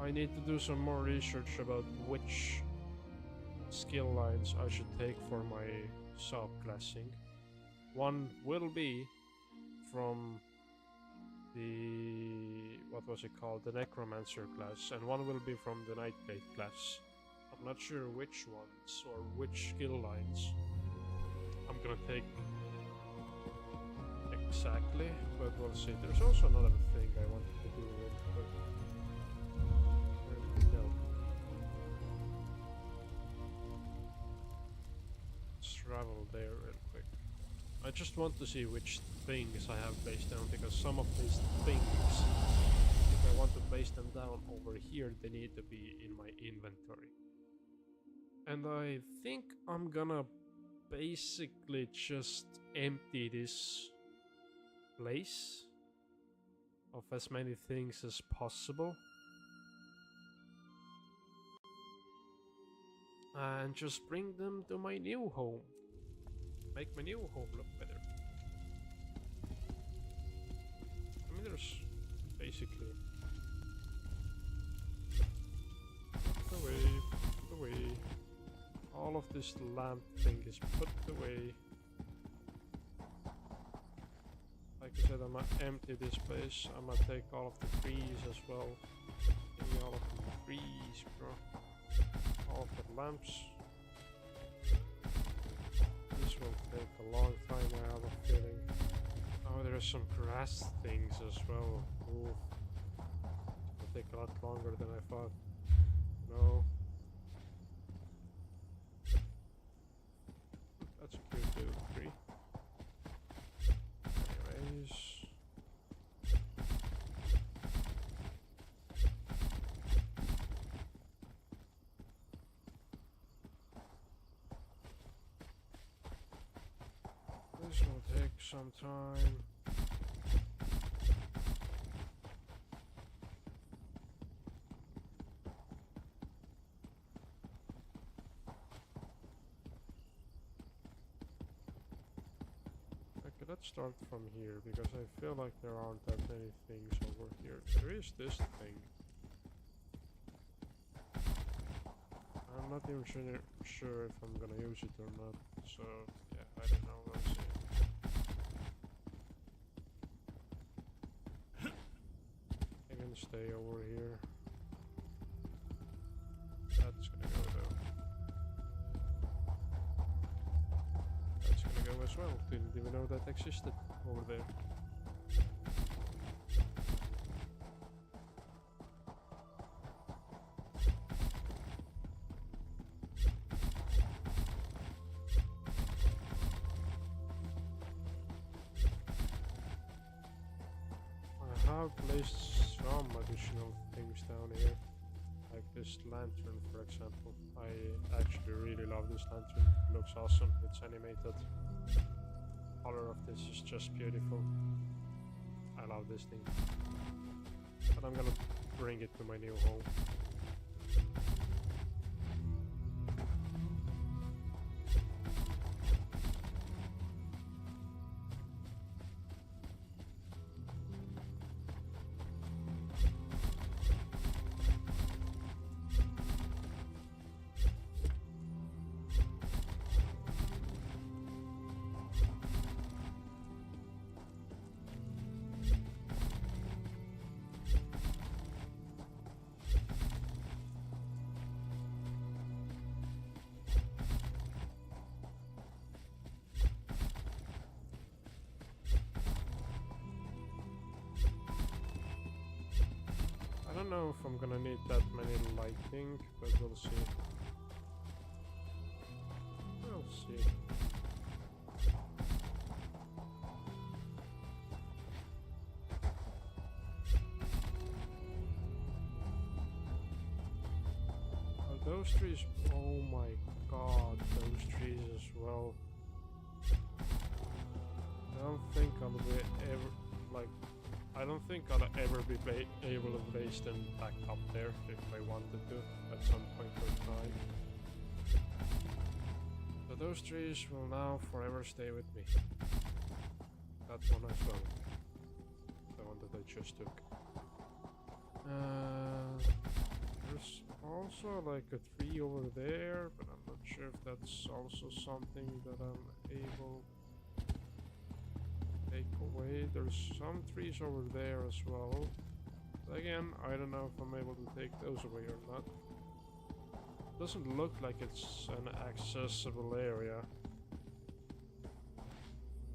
I need to do some more research about which skill lines I should take for my subclassing. One will be from the, what was it called, the Necromancer class, and one will be from the Nightblade class. I'm not sure which ones or which skill lines I'm gonna take exactly, but we'll see. There's also another thing I wanted to do real quick. No. Let's travel there real quick. I just want to see which things I have placed down, because some of these things, if I want to place them down over here, they need to be in my inventory. And I think I'm gonna basically just empty this place of as many things as possible. And just bring them to my new home. Make my new home look better. I mean, there's basically... Put away. All of this lamp thing is put away. Like I said, I'm gonna empty this place. I'm gonna take all of the trees as well. Give me all of the trees, bro. All of the lamps. This will take a long time, I have a feeling. Oh, there are some grass things as well. Ooh. It'll take a lot longer than I thought. No. That's a cute little tree. Anyways. This will take some time. Okay, let's start from here, because I feel like there aren't that many things over here. There is this thing. I'm not even sure if I'm gonna use it or not, so yeah, I don't know, we'll see. I can stay over here. That's gonna go though. That's gonna go as well. Didn't even know that existed over there. I have placed some additional things down here, like this lantern, for example. I actually really love this lantern. It looks awesome. It's animated. Color of this is just beautiful. I love this thing. But I'm gonna bring it to my new home. I don't know if I'm gonna need that many lighting, but we'll see. We'll see. Are those trees? Oh my god, those trees as well. I don't think I'll be ever, like, I don't think I'll ever be able to place them back up there if I wanted to at some point in time. So those trees will now forever stay with me. That one as well. The one that I just took. There's also like a tree over there, but I'm not sure if that's also something that I'm able take away. There's some trees over there as well. Again, I don't know if I'm able to take those away or not. Doesn't look like it's an accessible area.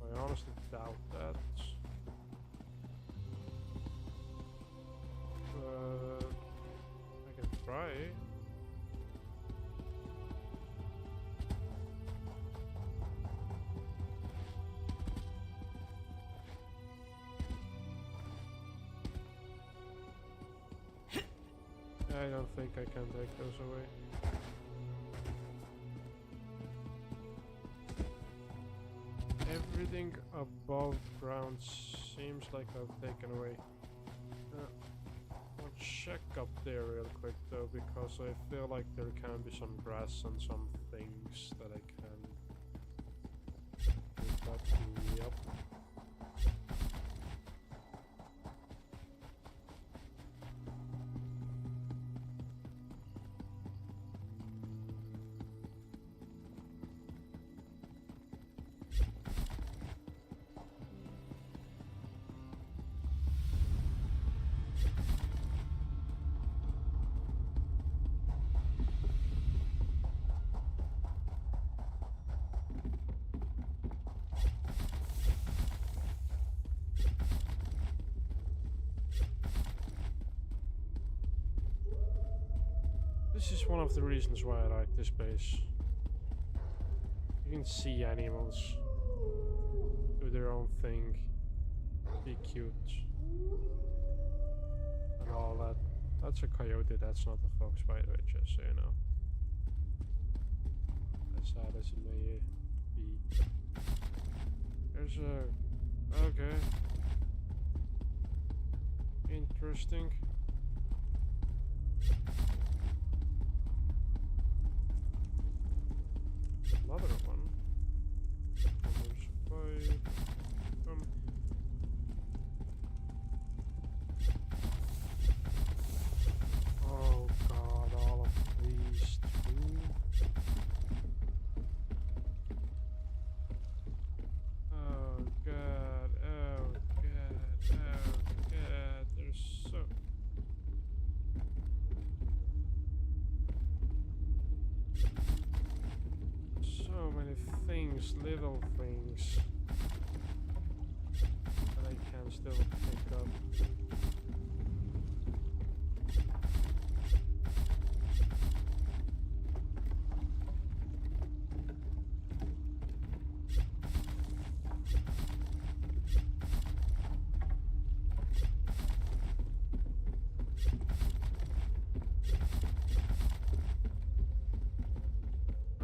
I honestly doubt that. I can try. I don't think I can take those away. Everything above ground seems like I've taken away. I'll check up there real quick though, because I feel like there can be some grass and some things that I can pick up. Yep. This is one of the reasons why I like this base. You can see animals do their own thing, be cute, and all that. That's a coyote, that's not a fox, by the way, just so you know. As sad as it may be. There's a... okay. Interesting. Another one. Oh god, all of these too. Oh god, oh god, oh god, there's so many things, little things that I can still pick up.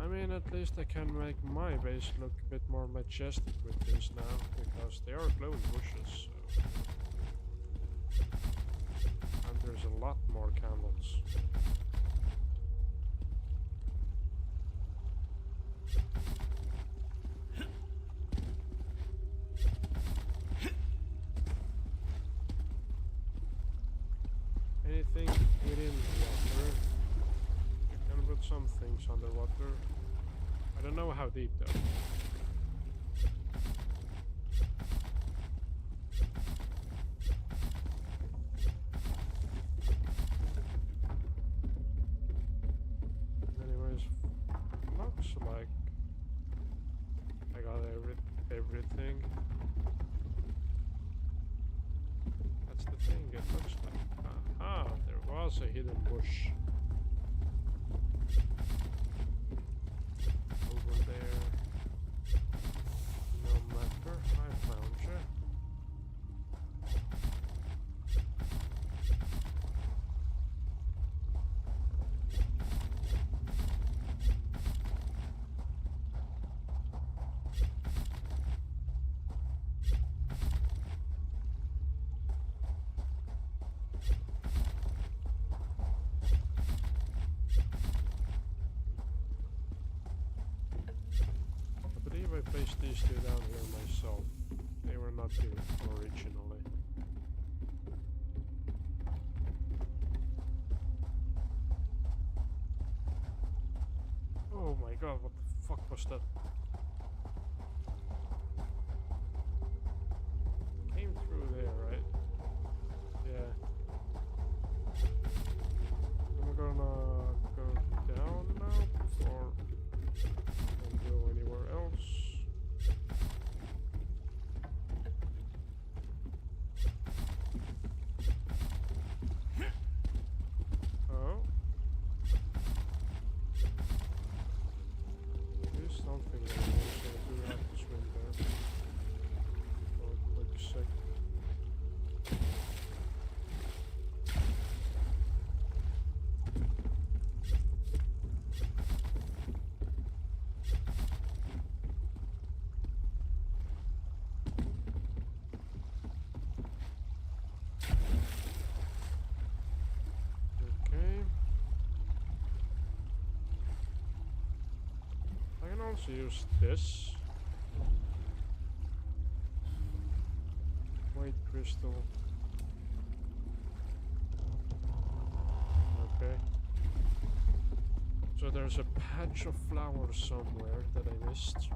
I mean, at least I can make my base look a bit more majestic with this now, because they are glowing bushes, so. And there's a lot more candles. Anything within water. You can put some things underwater. I don't know how deep though. Anyways, looks like I got everything. That's the thing, it looks like. Aha, there was a hidden bush. Over there. No matter, I found you. I placed these two down here myself. They were not here originally. Oh my god, what the fuck was that? Came through there, right? Yeah. I'm gonna go down now before I go anywhere else. Oh. There's something there. Let's use this. White crystal. Okay. So there's a patch of flowers somewhere that I missed.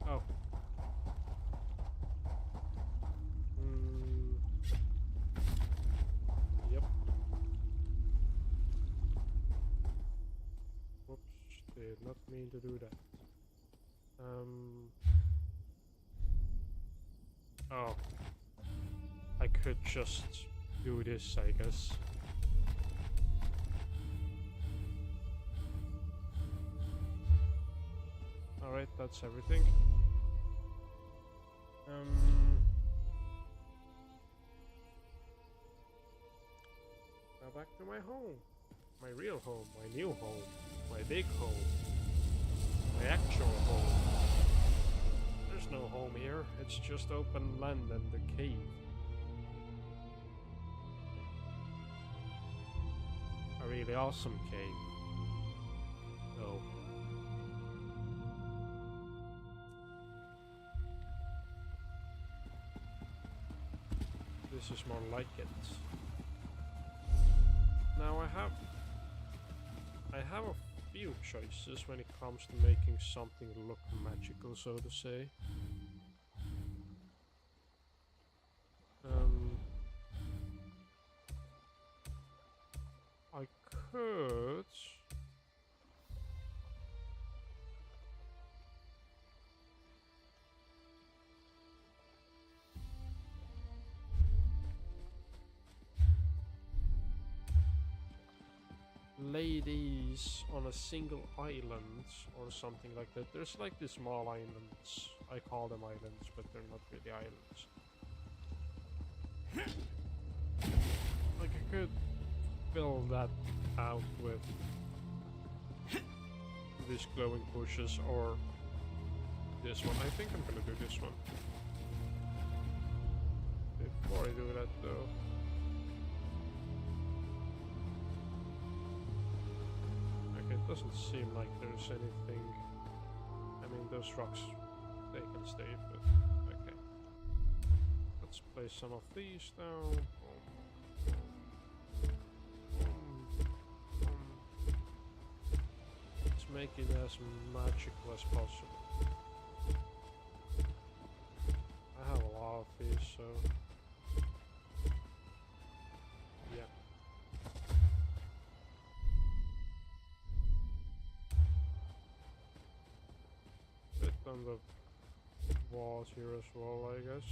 Oh. Yep. Whoops, did not mean to do that. Oh. I could just do this, I guess. Alright, that's everything. Now back to my home. My real home, my new home, my big home, my actual home. There's no home here, it's just open land and the cave. A really awesome cave. Oh. This is more like it. Now I have a few choices when it comes to making something look magical, so to say. I could lay these on a single island or something like that. There's like these small islands. I call them islands, but they're not really islands. Like I could fill that out with these glowing bushes or this one. I think I'm gonna do this one. Before I do that though, it doesn't seem like there's anything. I mean, those rocks, they can stay, but okay. Let's place some of these down. Let's make it as magical as possible. I have a lot of these, so yeah. On the walls here as well, I guess.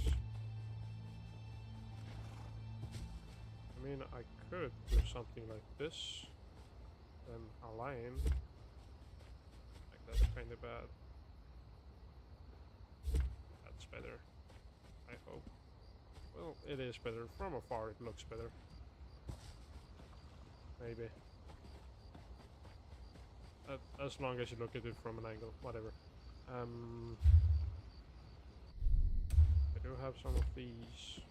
I mean, I could do something like this, then a line. Like that's kind of bad. That's better, I hope. Well, it is better. From afar it looks better. Maybe. As long as you look at it from an angle, whatever. I do have some of these.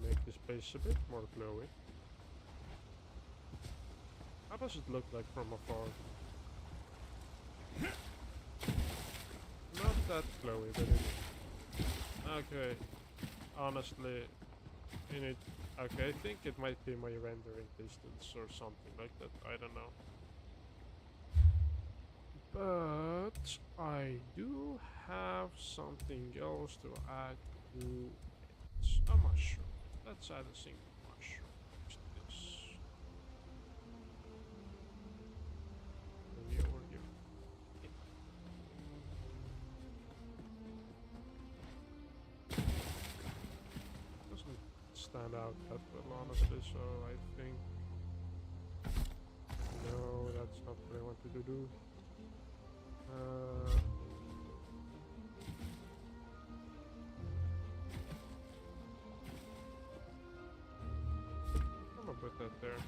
Make this place a bit more glowy. How does it look like from afar? Not that glowy, but it... Okay. Honestly, okay, I think it might be my rendering distance or something like that. I don't know. But I do have something else to add to it. A mushroom. Let's add a single mushroom to this. Maybe over here. Yeah. Doesn't stand out that well, honestly, so I think... No, that's not what I wanted to do. I'm gonna put that there.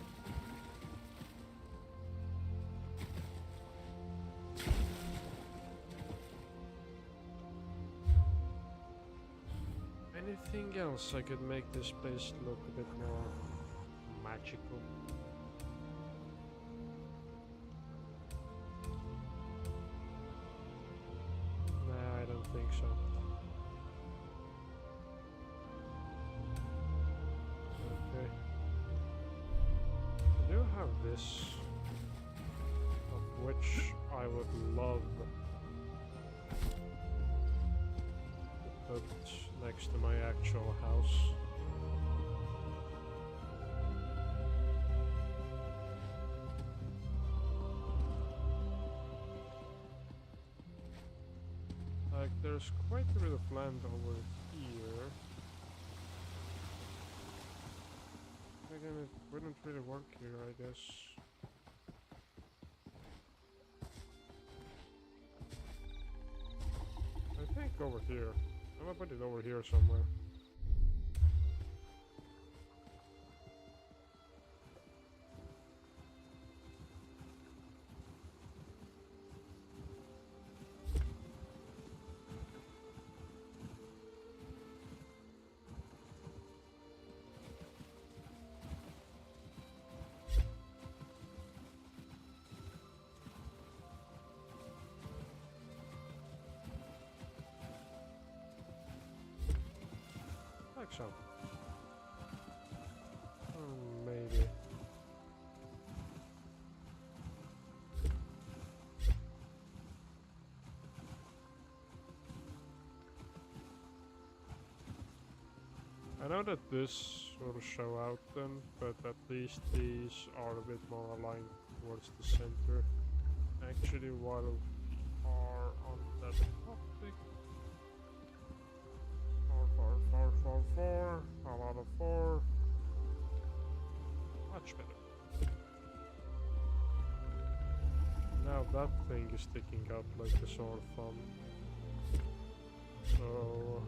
Anything else I could make this place look a bit more magical. Nah, I don't think so. Okay. I do have this, of which I would love to put next to my actual house. Like, there's quite a bit of land over here. Again, it wouldn't really work here, I guess. I think over here. I'm gonna put it over here somewhere. Like so. Maybe. I know that this will show out then, but at least these are a bit more aligned towards the center. Actually, while we are on that topic, 4, a lot of 4, much better. Now that thing is sticking out like a sore thumb. So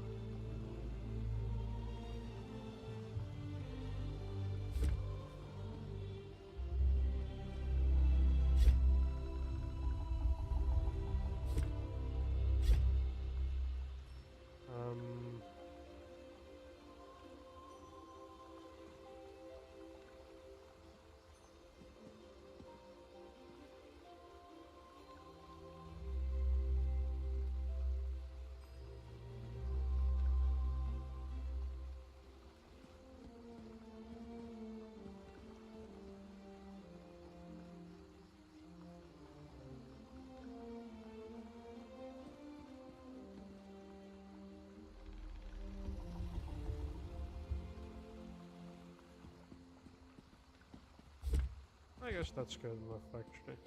I guess that's good enough, actually.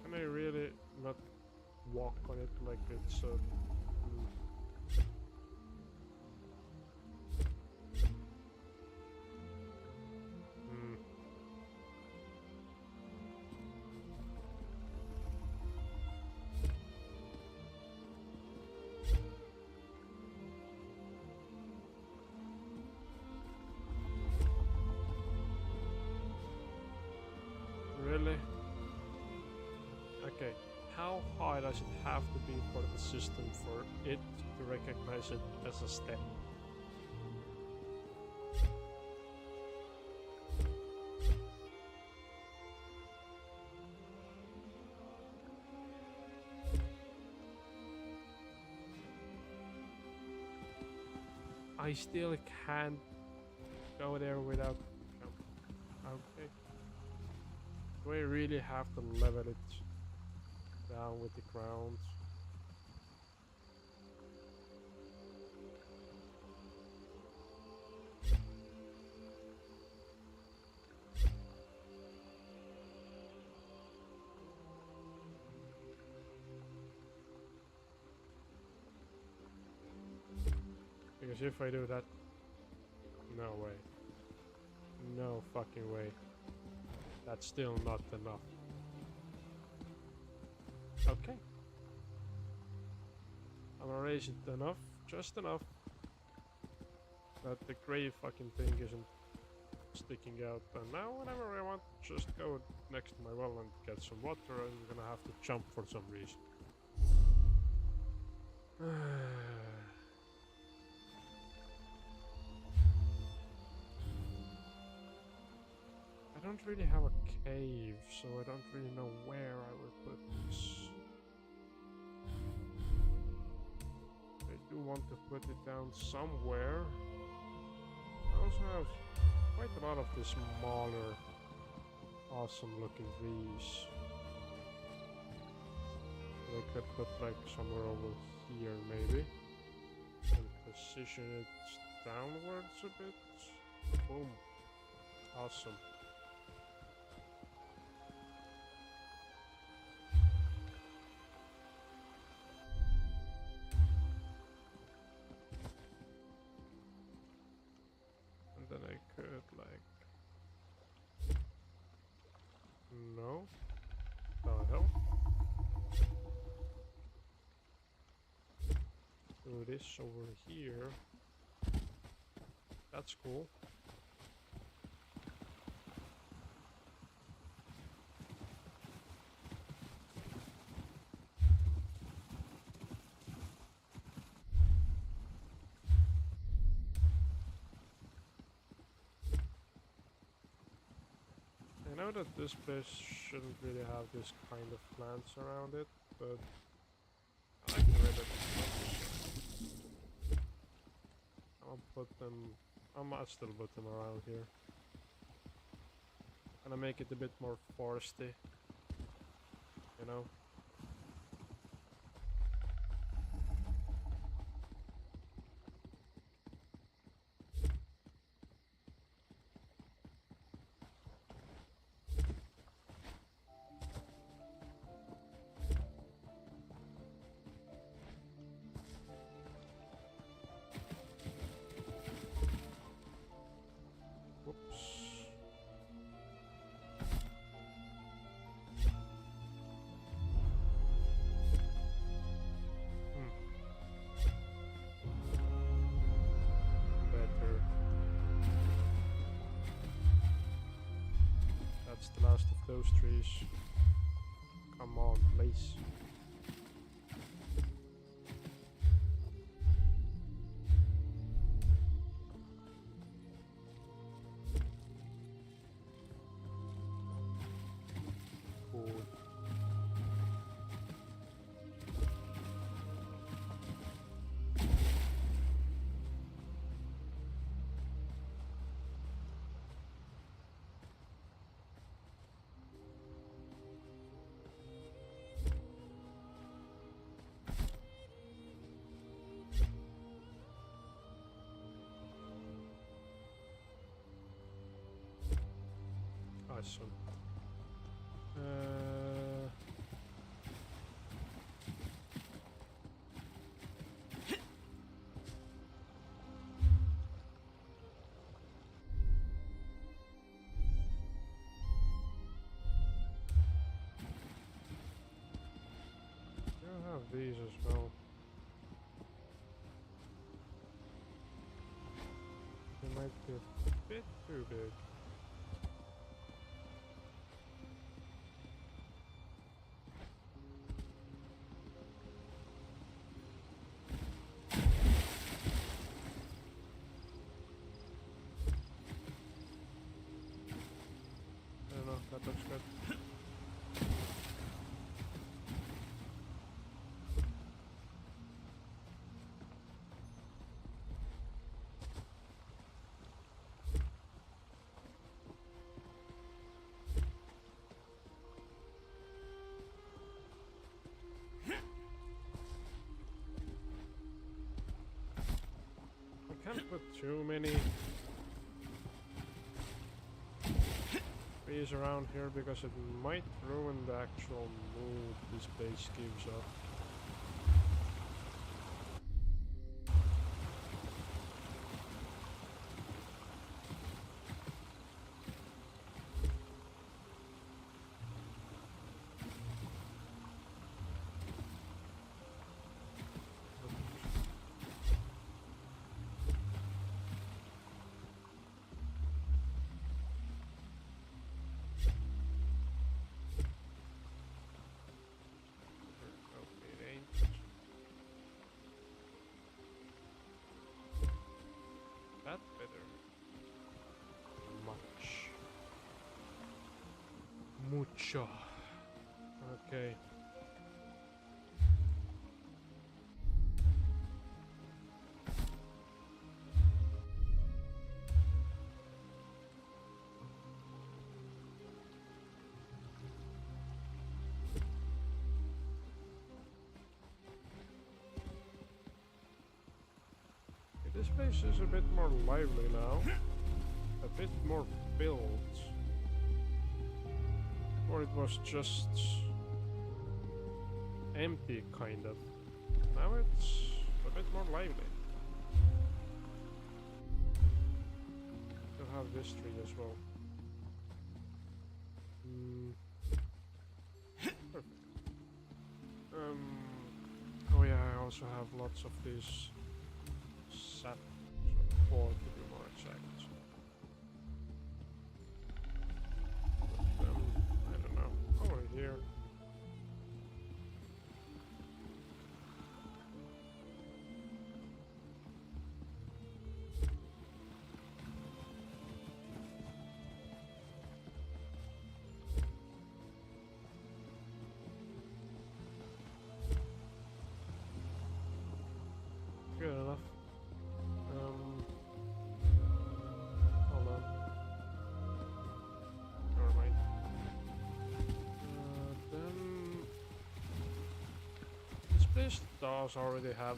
Can I really not walk on it like it's a... Really? Okay, how high does it have to be for the system for it to recognize it as a step? I still can't go there without... Okay. Do I really have to level it down with the ground? Because if I do that... No way. No fucking way. That's still not enough. Okay. I'm gonna raise it enough, just enough, that the grey fucking thing isn't sticking out. And now whenever I want to just go next to my well and get some water, I'm gonna have to jump for some reason. don't really have a cave, so I don't really know where I would put this. I do want to put it down somewhere. I also have quite a lot of the smaller, awesome looking trees. I could put like somewhere over here maybe. And position it downwards a bit. Boom. Awesome. And then I could like... No. The hell? Do this over here. That's cool. I know that this place shouldn't really have this kind of plants around it, but I like the way that it looks. I'll put them, I might still put them around here. Gonna make it a bit more foresty, you know? That's the last of those trees. Come on, please. Cool. Awesome. I have these as well. They might be a bit too big. That looks good. I can't put too many trees around here because it might ruin the actual mood this base gives off. That better. Much. mucho. Okay. This place is a bit more lively now. A bit more built. Or it was just empty, kind of. Now it's a bit more lively. We'll have this tree as well. Perfect. Oh yeah, I also have lots of these sap, or to be more exact. But, I don't know. Over here. Good enough. Hold on. Never mind. Then this place does already have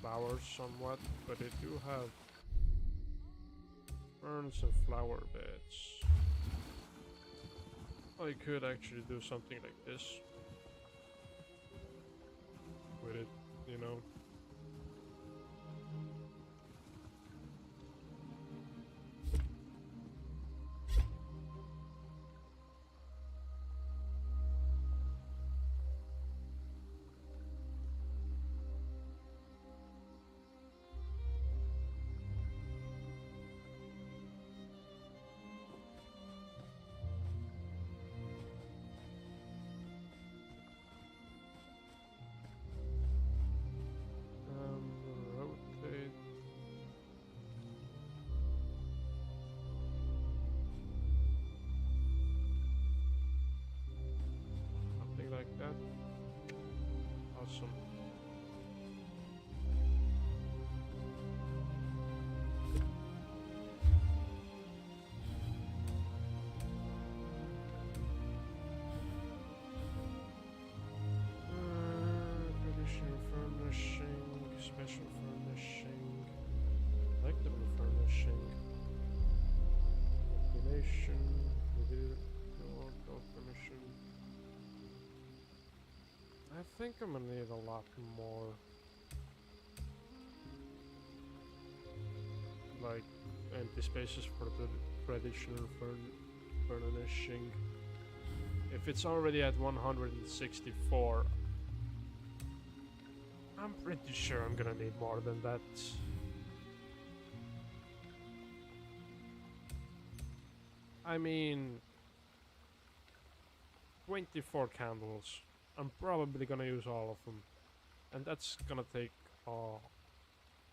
flowers somewhat, but they do have ferns and flower beds. I could actually do something like this with it, you know. Rotate. Something like that. Awesome. Traditional furnishing, special furnishing, collectible furnishing, population, furnishing. I think I'm gonna need a lot more, like, empty spaces for the traditional furnishing. If it's already at 164, I'm pretty sure I'm gonna need more than that. I mean, 24 candles. I'm probably gonna use all of them. And that's gonna take a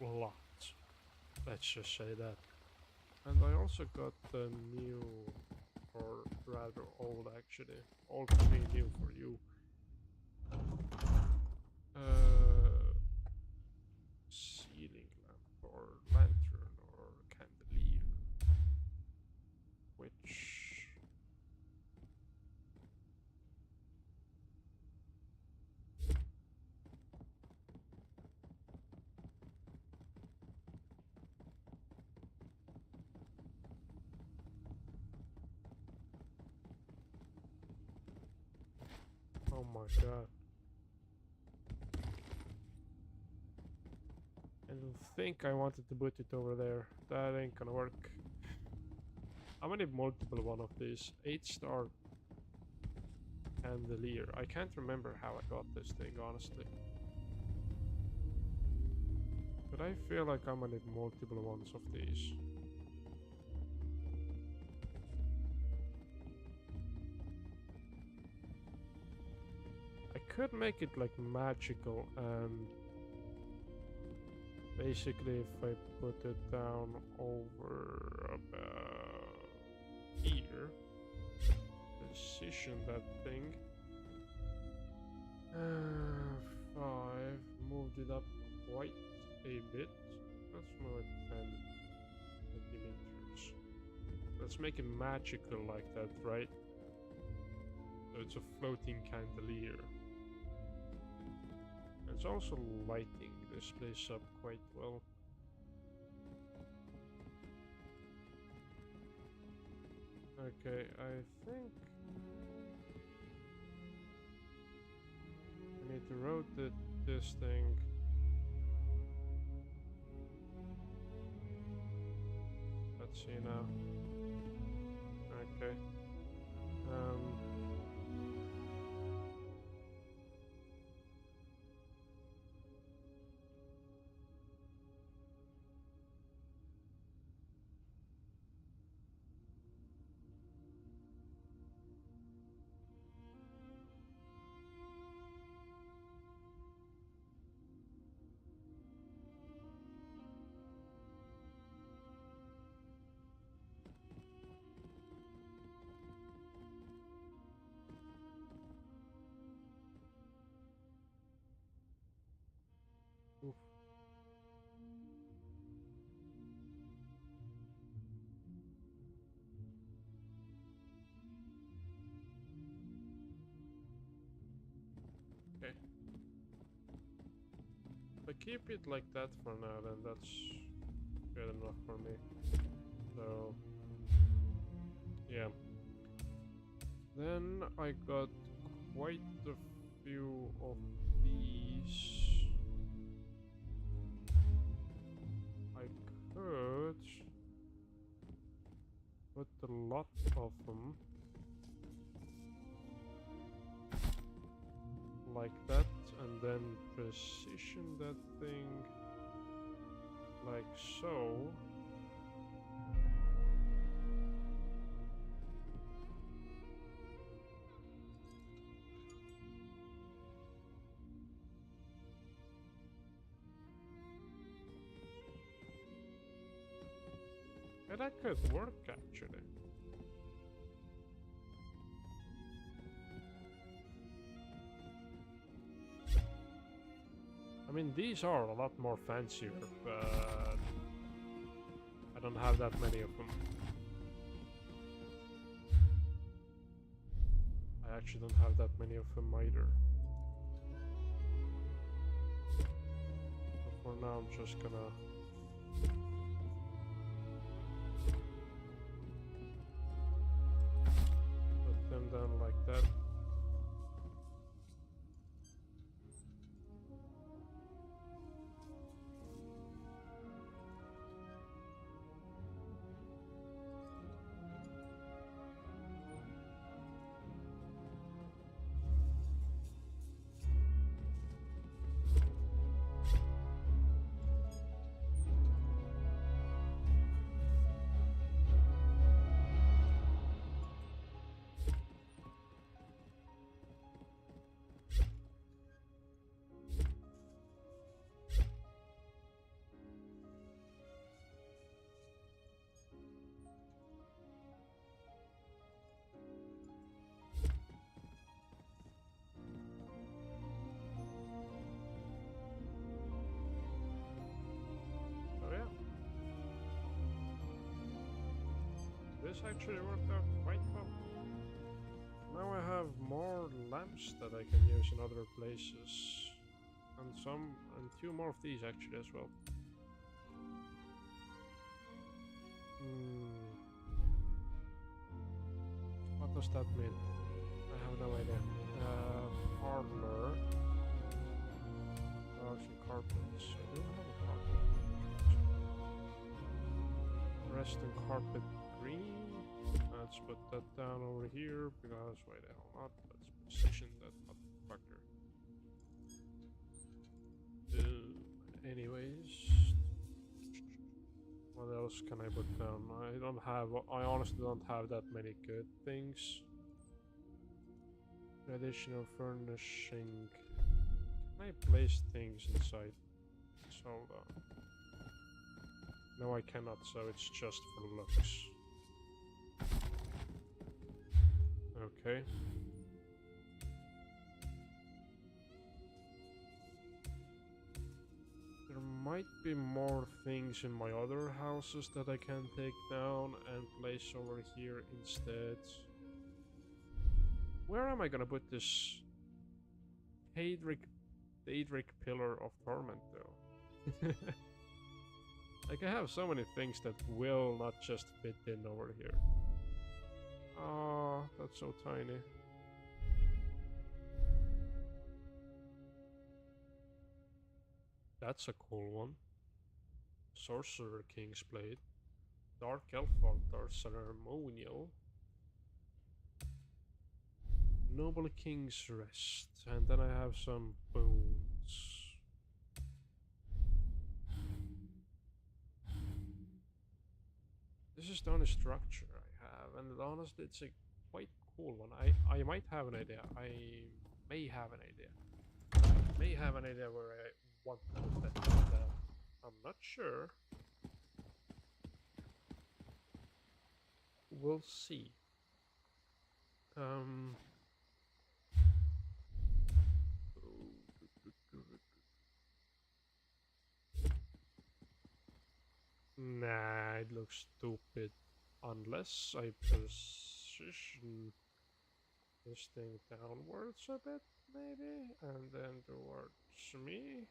lot. Let's just say that. And I also got the new, or rather old actually, old for me, new for you. Ceiling lamp or lantern or candelier, which oh my god. I don't think I wanted to put it over there. That ain't gonna work. I'm gonna need multiple one of these. 8-star candelier. I can't remember how I got this thing, honestly. But I feel like I'm gonna need multiple ones of these. I could make it like magical, and basically if I put it down over about here, let's precision that thing. 5. Moved it up quite a bit. Let's move it 10 centimeters. Let's make it magical like that, right? So it's a floating chandelier. It's also lighting this place up quite well. Okay, I think I need to rotate this thing. Let's see now. Okay. Oof. Okay. If I keep it like that for now, then that's good enough for me. So, yeah. Then I got quite a few of these. I could put a lot of them like that, and then precision that thing like so. And that could work actually. I mean, these are a lot more fancier, but I don't have that many of them. I actually don't have that many of them either. But for now, I'm just gonna put them down like that. This actually worked out quite well. Now I have more lamps that I can use in other places. And two more of these actually as well. What does that mean? I have no idea. Parlor. Rugs and carpets. I do have a carpet. Rest and carpet green. Let's put that down over here because why the hell not? Let's position that motherfucker. Anyways, what else can I put down? I honestly don't have that many good things. Additional furnishing. Can I place things inside? Hold on. No, I cannot, so it's just for looks. Okay. There might be more things in my other houses that I can take down and place over here instead. Where am I gonna put this Daedric Pillar of Torment though? Like, I have so many things that will not just fit in over here. Oh, that's so tiny. That's a cool one. Sorcerer King's Blade. Dark Elf Altar Ceremonial. Noble King's Rest. And then I have some boons. This is the only structure I have, and honestly it's a quite cool one. I might have an idea. I may have an idea. I may have an idea where I want to put that, but I'm not sure. We'll see. Nah, it looks stupid. Unless I position this thing downwards a bit, maybe, and then towards me.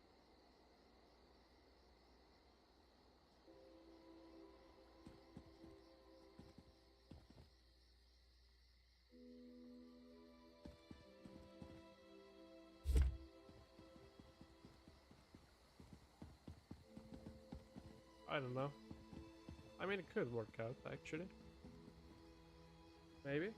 I don't know. I mean, it could work out, actually. Maybe.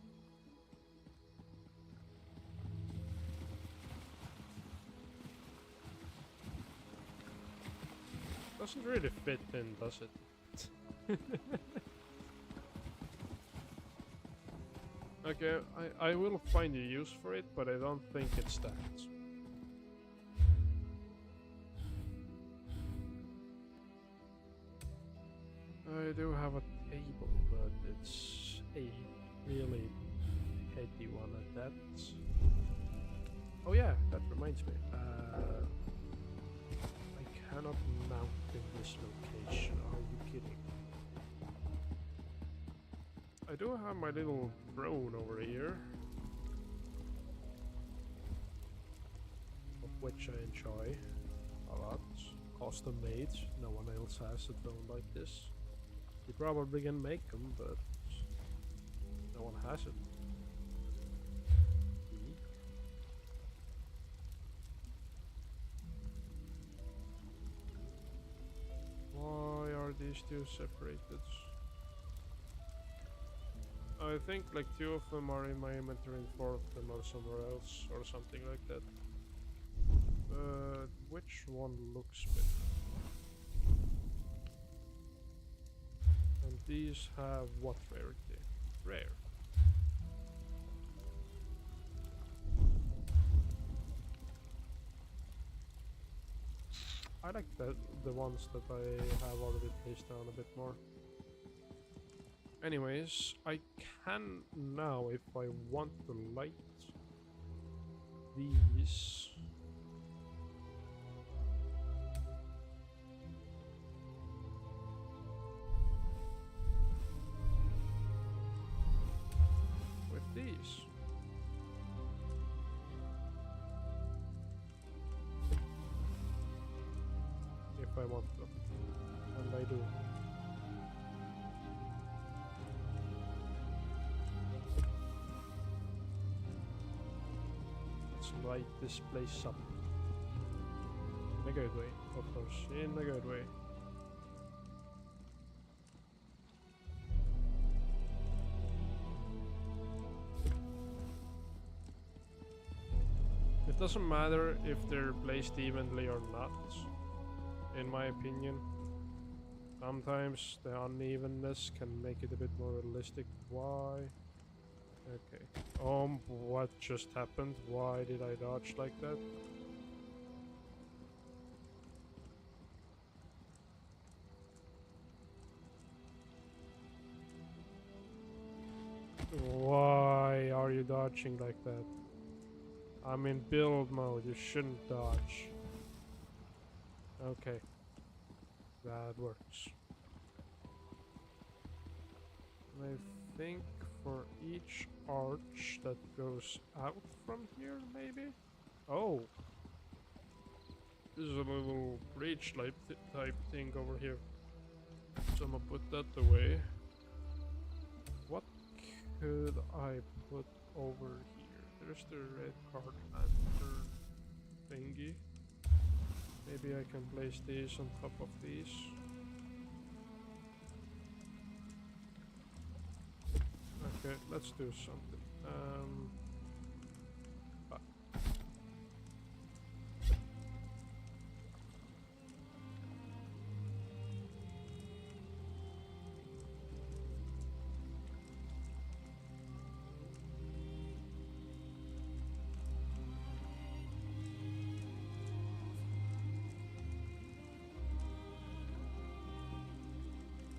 Doesn't really fit in, does it? Okay, I will find a use for it, but I don't think it's that. I do have a table, but it's a really heavy one at that. Oh yeah, that reminds me. I cannot mount in this location, are you kidding? I do have my little throne over here, of which I enjoy a lot. Custom made, no one else has a throne like this. You probably can make them, but no one has it. Why are these two separated? I think like 2 of them are in my inventory and 4 of them are somewhere else or something like that. But which one looks better? And these have what rarity? Rare. I like the ones that I have already placed down a bit more. Anyways, I can now, if I want to light these. With these. If I want them. And I do. Light this place up. In a good way, of course, in a good way. It doesn't matter if they're placed evenly or not, in my opinion. Sometimes the unevenness can make it a bit more realistic. Why? Okay. What just happened? Why did I dodge like that? Why are you dodging? dodging like that. I'm in build mode, you shouldn't dodge. Okay. That works. And I think for each arch that goes out from here, maybe? Oh! This is a little bridge type thing over here. So I'm gonna put that away. What could I put over here? There's the red card lantern thingy. Maybe I can place these on top of these. Okay, let's do something.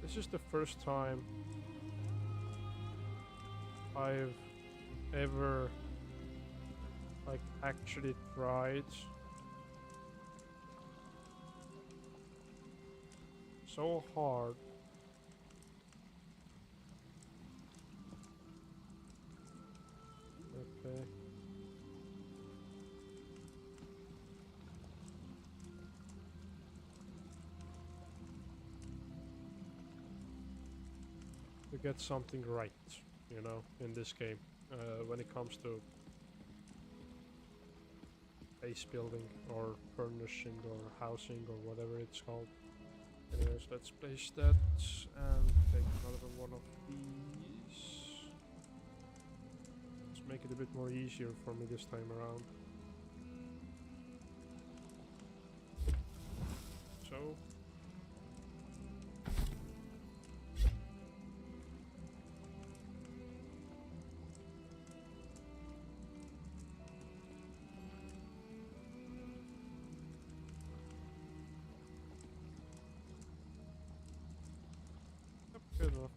This is the first time I've ever like actually tried so hard okay to get something right, you know, in this game when it comes to base building or furnishing or housing or whatever it's called. Anyways, let's place that and take another one of these. Let's make it a bit more easier for me this time around. So good enough.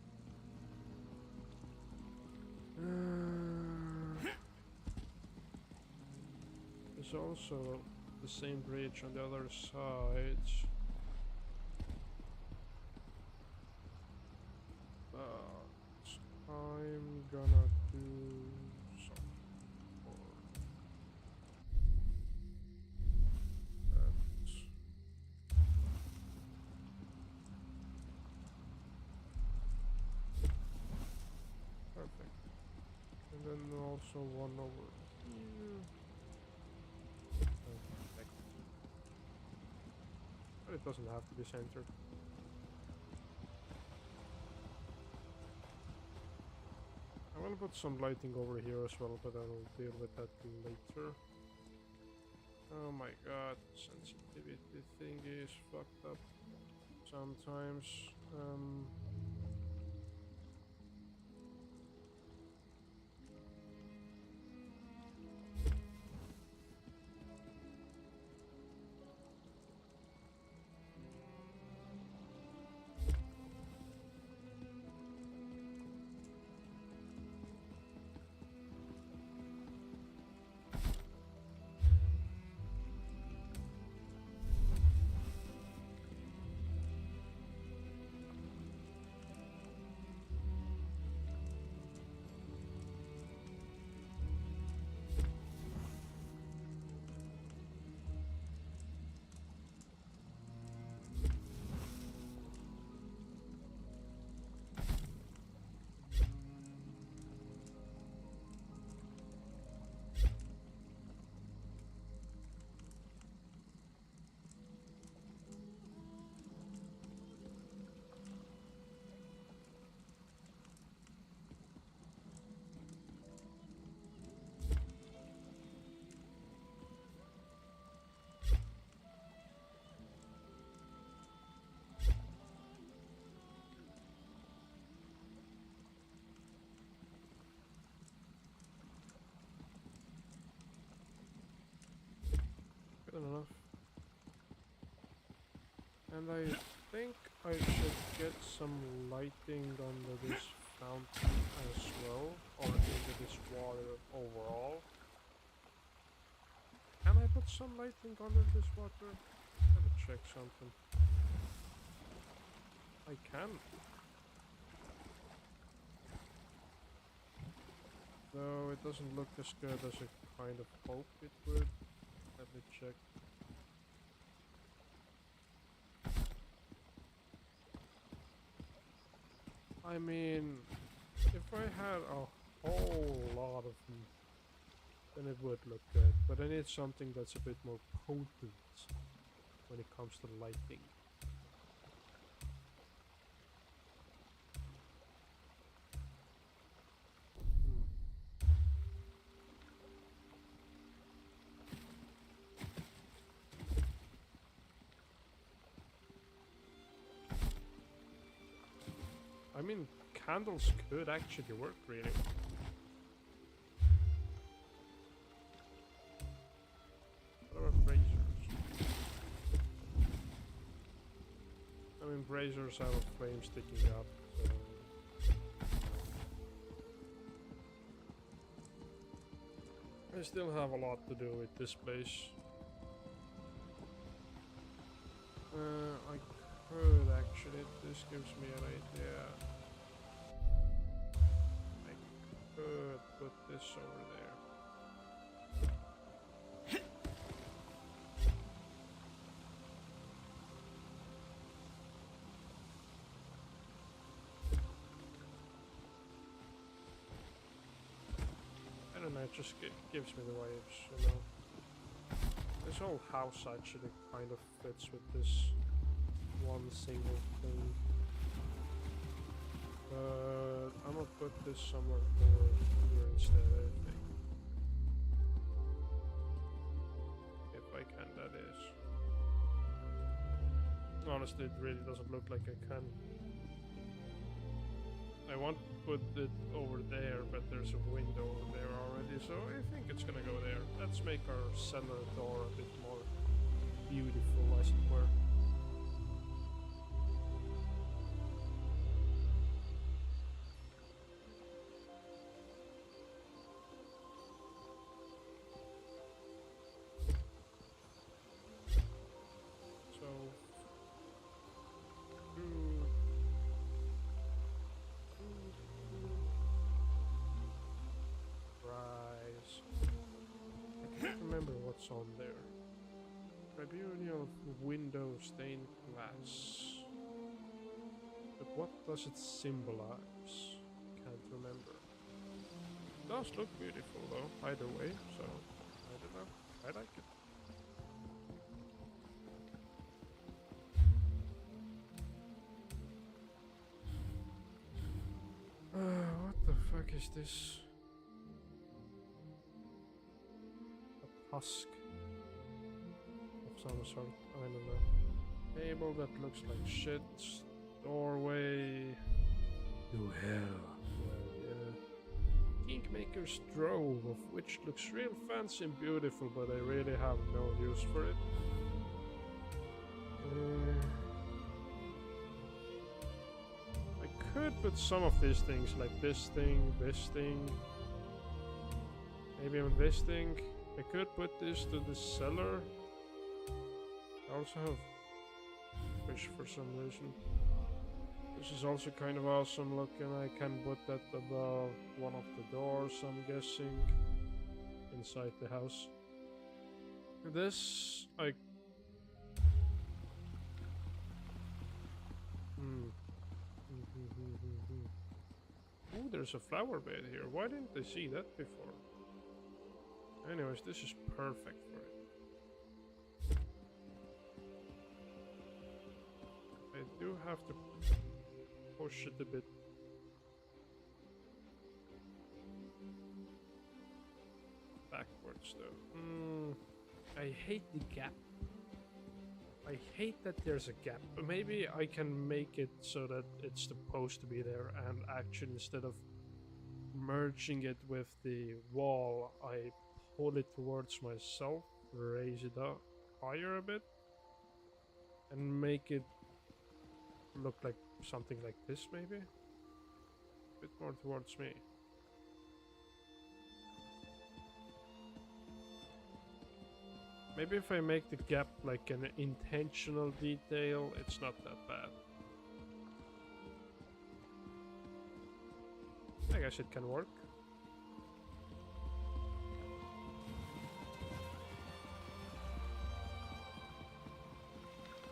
There's also the same bridge on the other side. But I'm gonna do something for that. Perfect. And then also one over here. Perfect. But it doesn't have to be centered. I'm gonna put some lighting over here as well, but I'll deal with that later. Oh my god, sensitivity thing is fucked up sometimes. Good enough. And I think I should get some lighting under this fountain as well, or into this water overall. Can I put some lighting under this water? Let me check something. I can. Though it doesn't look as good as I kind of hoped it would. Let me check. I mean, if I had a whole lot of them, then it would look good. But I need something that's a bit more potent when it comes to lighting. I mean, candles could actually work, really. What about braziers? I mean, braziers have a flame sticking up, so... I still have a lot to do with this place. I could actually, this gives me an idea. I could put this over there. I don't know, it just gives me the vibes, you know. This whole house actually kind of fits with this one single thing. But I'm gonna put this somewhere over here instead, I think. If I can, that is. Honestly, it really doesn't look like I can. I want to put it over there, but there's a window over there already, so I think it's gonna go there. Let's make our cellar door a bit more beautiful, as it were. On there. Tribunal window stained glass. But what does it symbolize? Can't remember. It does look beautiful though, either way, so I don't know. I like it. What the fuck is this? Husk of some sort, I don't know. Table that looks like shit. Doorway to hell. Well, yeah. Kingmaker's Drove, of which looks real fancy and beautiful, but I really have no use for it. I could put some of these things, like this thing, maybe even this thing. I could put this to the cellar. I also have fish for some reason. This is also kind of awesome looking. I can put that above one of the doors, I'm guessing, inside the house. This, I... Ooh, there's a flower bed here. Why didn't I see that before? Anyways, this is perfect for it. I do have to push it a bit. Backwards though. I hate the gap. I hate that there's a gap. But maybe I can make it so that it's supposed to be there, and actually instead of merging it with the wall, I pull it towards myself, raise it up higher a bit, and make it look like something like this, maybe? bit more towards me. Maybe if I make the gap like an intentional detail, it's not that bad. I guess it can work.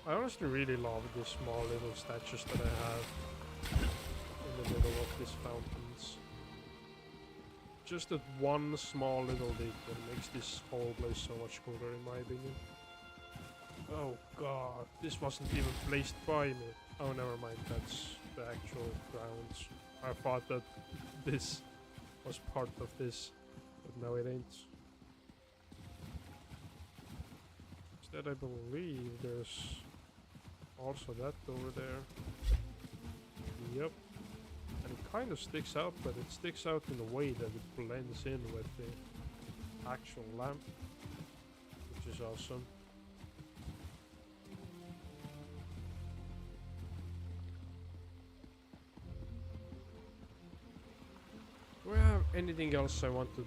I honestly really love these small little statues that I have in the middle of these fountains. Just that one small little detail makes this whole place so much cooler in my opinion. Oh god, this wasn't even placed by me. Oh, never mind, that's the actual grounds. I thought that this was part of this, but no it ain't. Instead I believe there's also that over there. Yep. And it kind of sticks out, but it sticks out in a way that it blends in with the actual lamp, which is awesome. Do I have anything else I want to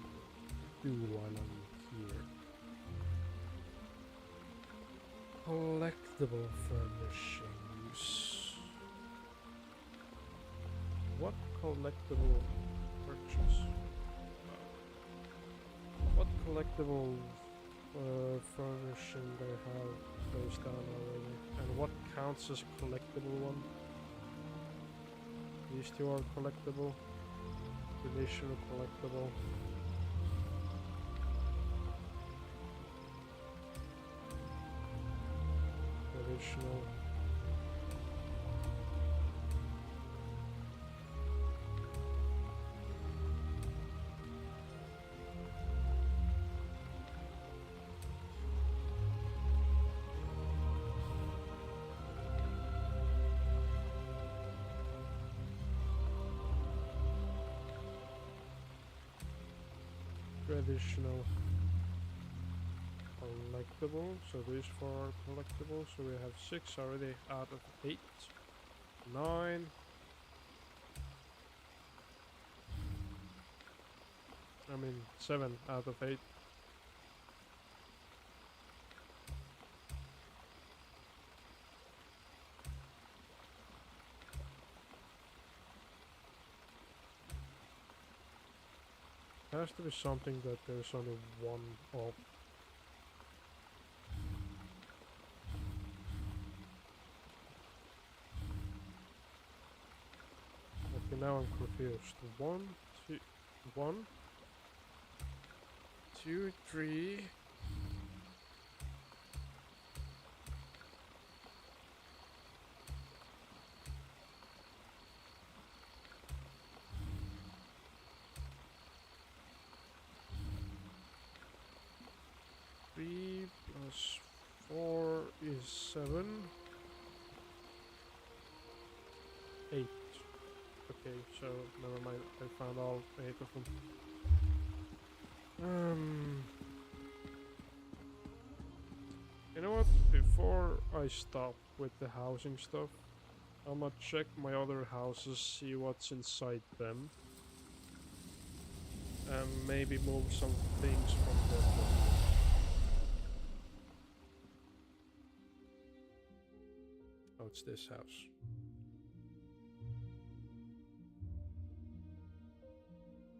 do while I'm here? Collectible furnishings. What collectible purchase? What collectible furnishing they have placed down already? And what counts as collectible one? These two are collectible. Traditional collectible. Traditional. Traditional collectible, so these four are collectible, so we have 6 already out of 8. 9. I mean 7 out of 8. There has to be something that there's only one of. Okay, now I'm confused. 1, 2, 1, 2, 3. Plus 4 is 7. 8. Okay, so never mind. I found all 8 of them. You know what? Before I stop with the housing stuff, I'm gonna check my other houses, see what's inside them, and maybe move some things from them. Oh, it's this house.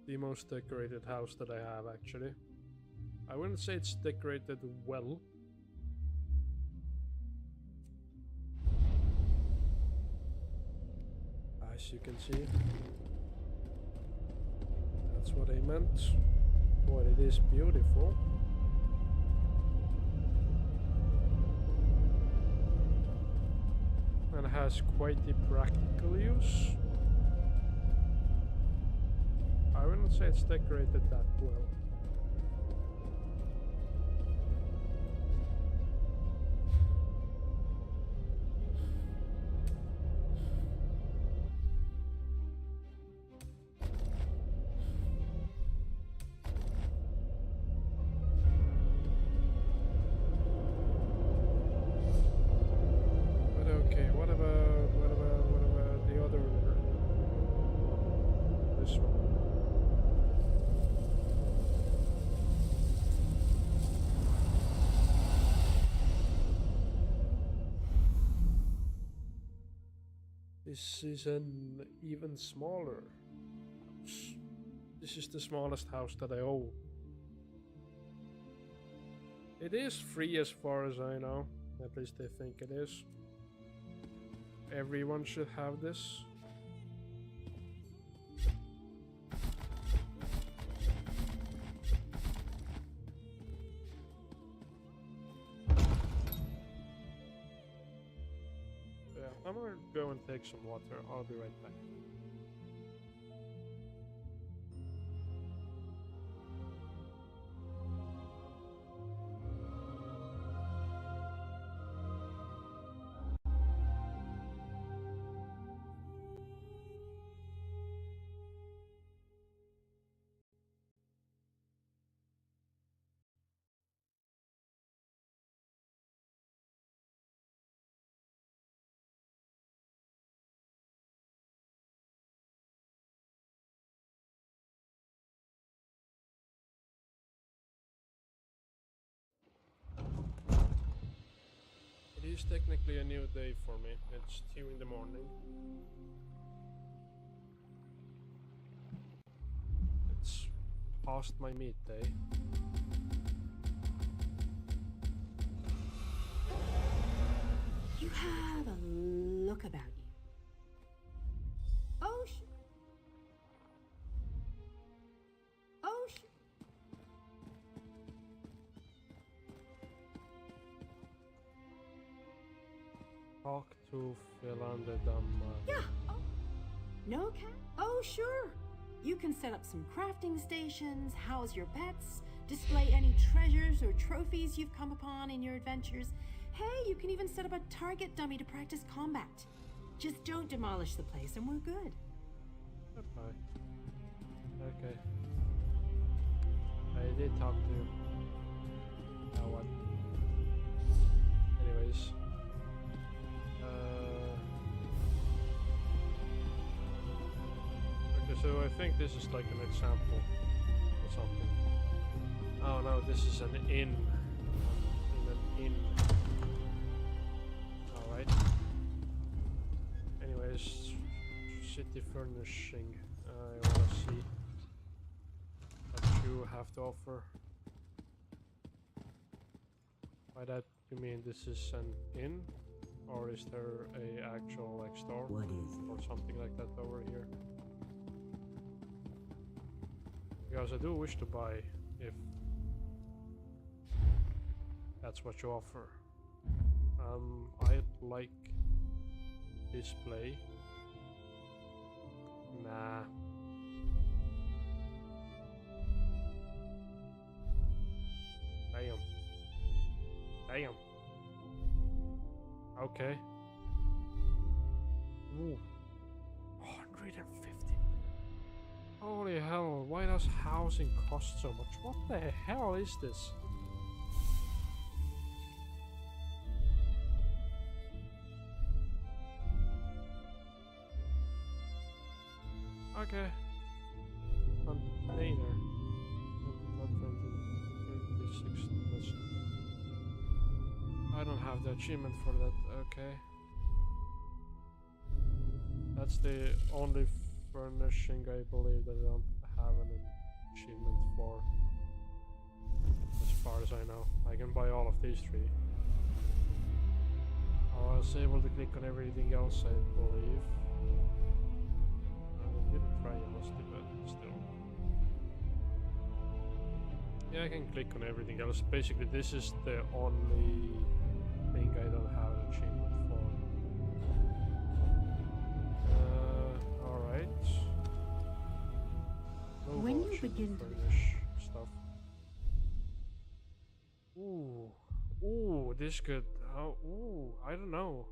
The most decorated house that I have, actually. I wouldn't say it's decorated well. As you can see. That's what I meant. But it is beautiful. And has quite the practical use. I wouldn't say it's decorated that well. this one. This is an even smaller house. This is the smallest house that I own. It is free as far as I know. At least I think it is. Everyone should have this. Yeah, I'm gonna go and take some water. I'll be right back. It is technically a new day for me. It's 2 in the morning. It's past my midday. You have a look about you. Oh, Talk to Philander Damma. yeah. Oh. No cat? Oh, sure. You can set up some crafting stations, house your pets, display any treasures or trophies you've come upon in your adventures. Hey, you can even set up a target dummy to practice combat. Just don't demolish the place and we're good. Okay. Okay. I did talk to you. Now what? Anyways. Okay, so I think this is like an example or something. Oh no, this is an inn. In an inn. Alright. Anyways, city furnishing. I wanna see what you have to offer. By that you mean this is an inn? Or is there a actual like store? What is it? Or something like that over here? Because I do wish to buy if that's what you offer. I'd like display. Nah. Damn. Damn. Okay. Ooh. 150. Holy hell, why does housing cost so much? What the hell is this? Okay. Container. Not rented. 36. I don't have the achievement for that. Okay. That's the only furnishing I believe that I don't have an achievement for. As far as I know. I can buy all of these 3. I was able to click on everything else, I believe. I didn't try honestly, but still. Yeah, I can click on everything else. Basically, this is the only thing I don't have an achievement for. Alright. When you begin to furnish stuff. Ooh, this could. Ooh, I don't know.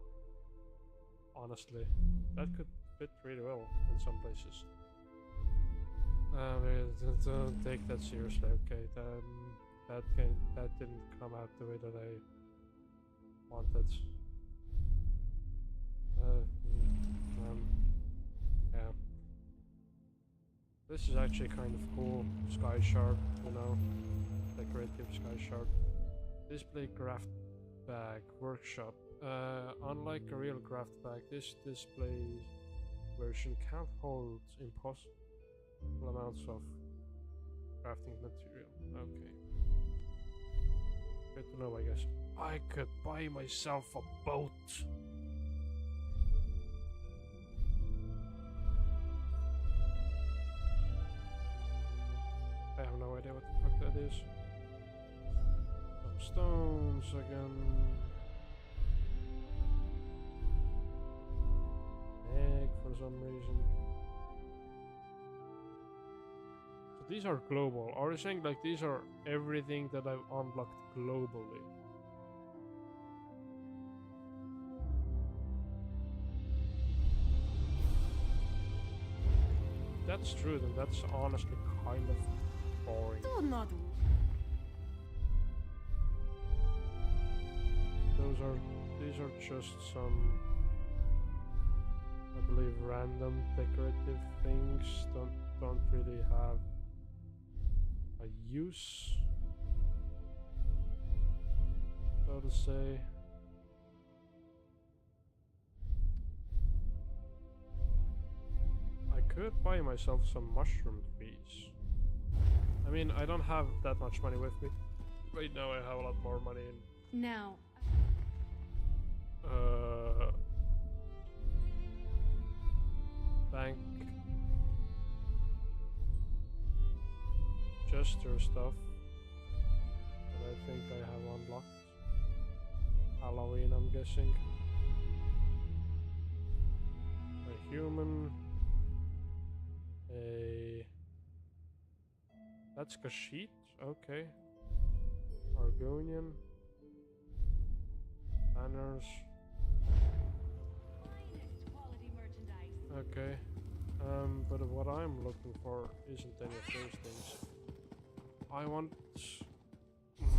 Honestly, that could fit really well in some places. Don't take that seriously. Okay, that didn't come out the way that I wanted. Yeah. This is actually kind of cool. Sky shard, you know, decorative sky shard. Display craft bag workshop. Unlike a real craft bag, this display version can't hold impossible amounts of crafting material. Okay. Good to know, I guess. I could buy myself a boat. I have no idea what the fuck that is. Some stones again. Egg for some reason. So these are global. Are you saying like these are everything that I've unlocked globally? If that's true, then that's honestly kind of boring. Do not. These are just some, I believe, random decorative things. Don't really have a use, so to say. I could buy myself some mushroom trees. I mean, I don't have that much money with me. Right now I have a lot more money in Now. bank gesture stuff that I think I have unlocked. Halloween, I'm guessing. A human. That's Kashit, okay. Argonian. Banners. Okay. But what I'm looking for isn't any of those things. I want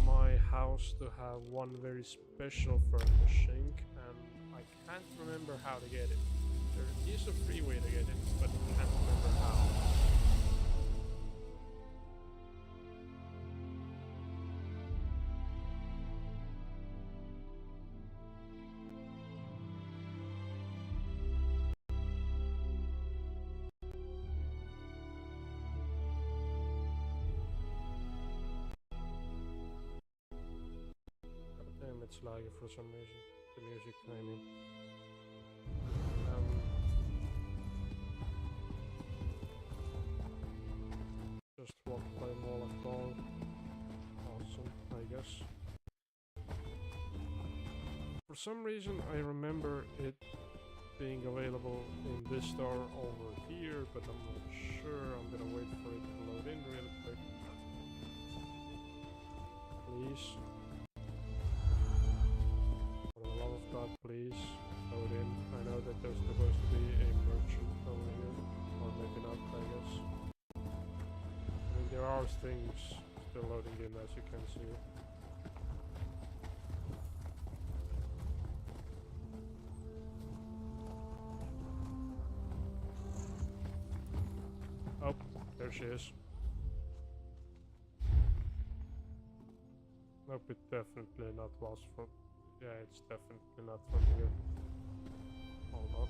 my house to have one very special furnishing, and I can't remember how to get it. There is a free way to get it, but I can't remember how. Damn, it's laggy for some reason. The music, I mean. Just walked by Moloch Ball. Awesome, I guess. For some reason, I remember it being available in this store over here, but I'm not sure. I'm gonna wait for it to load in real quick. Please. For the love of God, please load in. I know that there's supposed to be a merchant over here, or maybe not, I guess. I mean, there are things still loading in, as you can see. Oh, there she is. Nope, it definitely not was from... Yeah, it's definitely not from here. Hold on.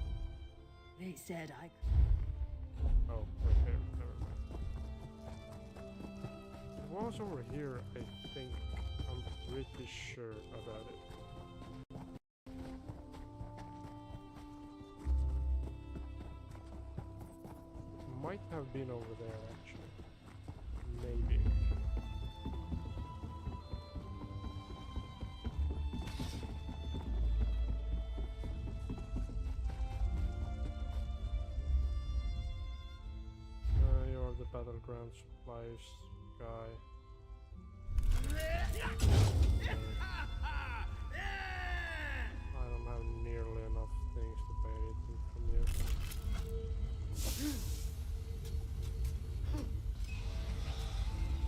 They said I... Oh, right here. Never mind. It was over here, I think. I'm pretty sure about it. It might have been over there, actually. Maybe. You're the battleground supplies guy. I don't have nearly enough things to buy anything from you.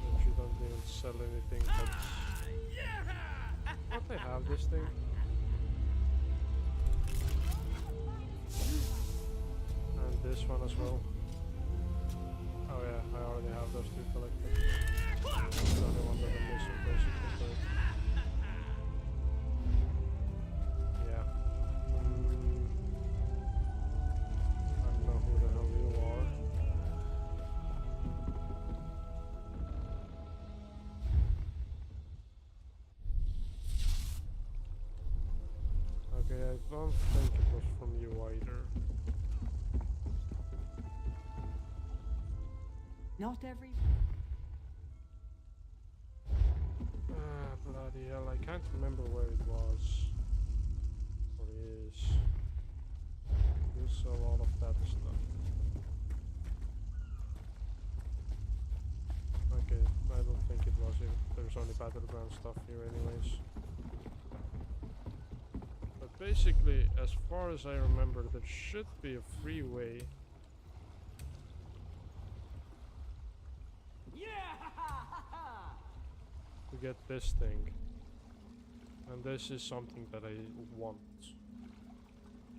But you don't even sell anything. Don't they have this thing? And this one as well. Oh yeah, have those two collected. That's the only one that I'm missing basically, but yeah. I don't know who the hell you are. Okay, I don't think it was from you either. Not every... Bloody hell, I can't remember where it was. Or is. There's a lot of that stuff. Okay, I don't think it was here. There's only battleground stuff here anyways. But basically, as far as I remember, there should be a freeway. To get this thing. And this is something that I want.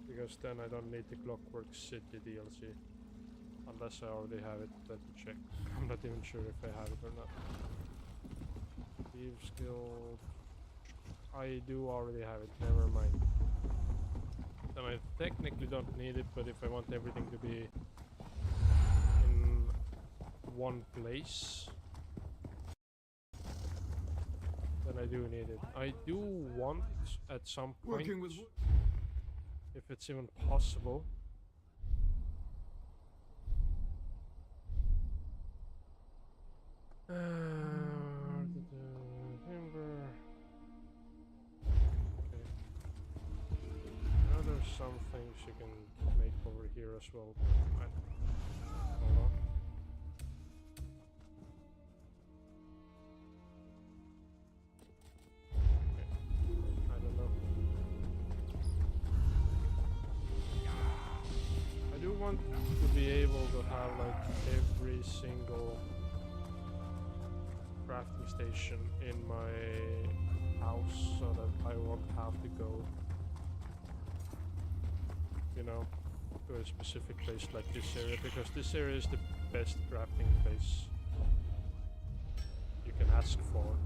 Because then I don't need the Clockwork City DLC. Unless I already have it, let me check. I'm not even sure if I have it or not. Thieves Guild. I do already have it, never mind. Then I technically don't need it, but if I want everything to be in one place, then I do need it. I do want at some point, if it's even possible, timber. Okay. Now there's some things you can make over here as well. Hold on. Want to be able to have like every single crafting station in my house so that I won't have to go, you know, to a specific place like this area, because this area is the best crafting place you can ask for.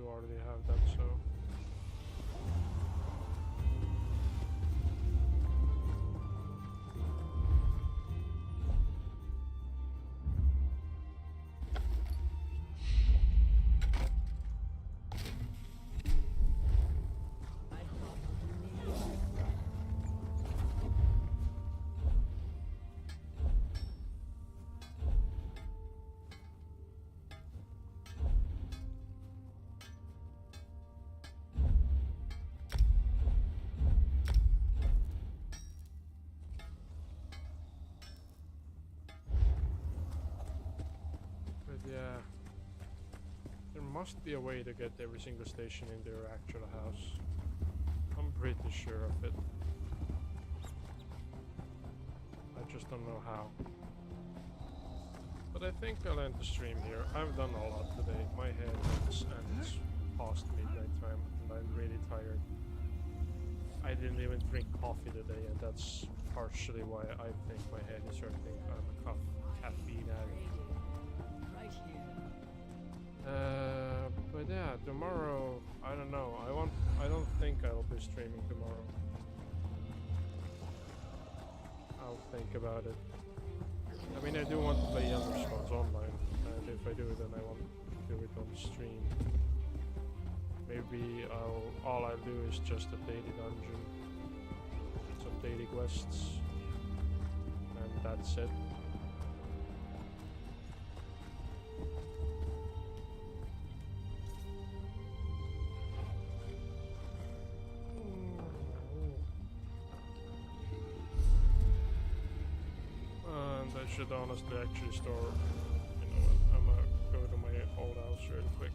Already have that, so yeah, there must be a way to get every single station in their actual house. I'm pretty sure of it. I just don't know how. But I think I'll end the stream here. I've done a lot today. My head hurts and it's past midnight time and I'm really tired. I didn't even drink coffee today, and that's partially why I think my head is hurting. I'm a caffeine addict. But yeah, tomorrow, I don't know. I don't think I'll be streaming tomorrow. I'll think about it. I mean, I do want to play Elder Scrolls Online, and if I do, then I want to do it on stream. Maybe all I'll do is just a daily dungeon, some daily quests, and that's it. And I should honestly actually store, you know what, I'm gonna go to my old house real quick.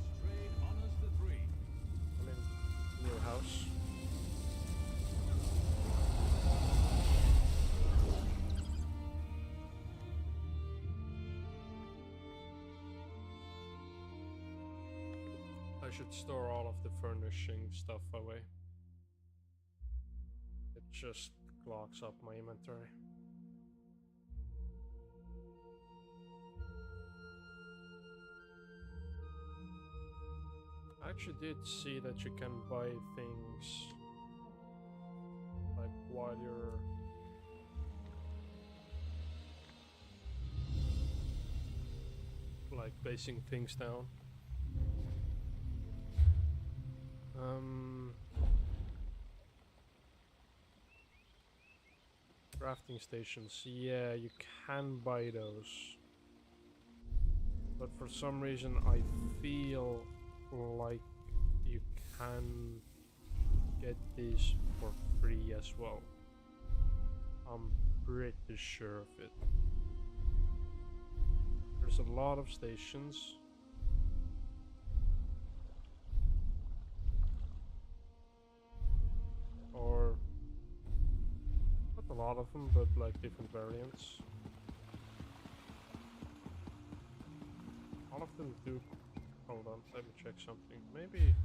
New house. should store all of the furnishing stuff away. It just clogs up my inventory. I actually did see that you can buy things like while you're like placing things down. Crafting stations, yeah, you can buy those. But for some reason I feel like you can get these for free as well. I'm pretty sure of it. There's a lot of stations. Or not a lot of them, but like different variants. All of them do. Hold on, let me check something. Maybe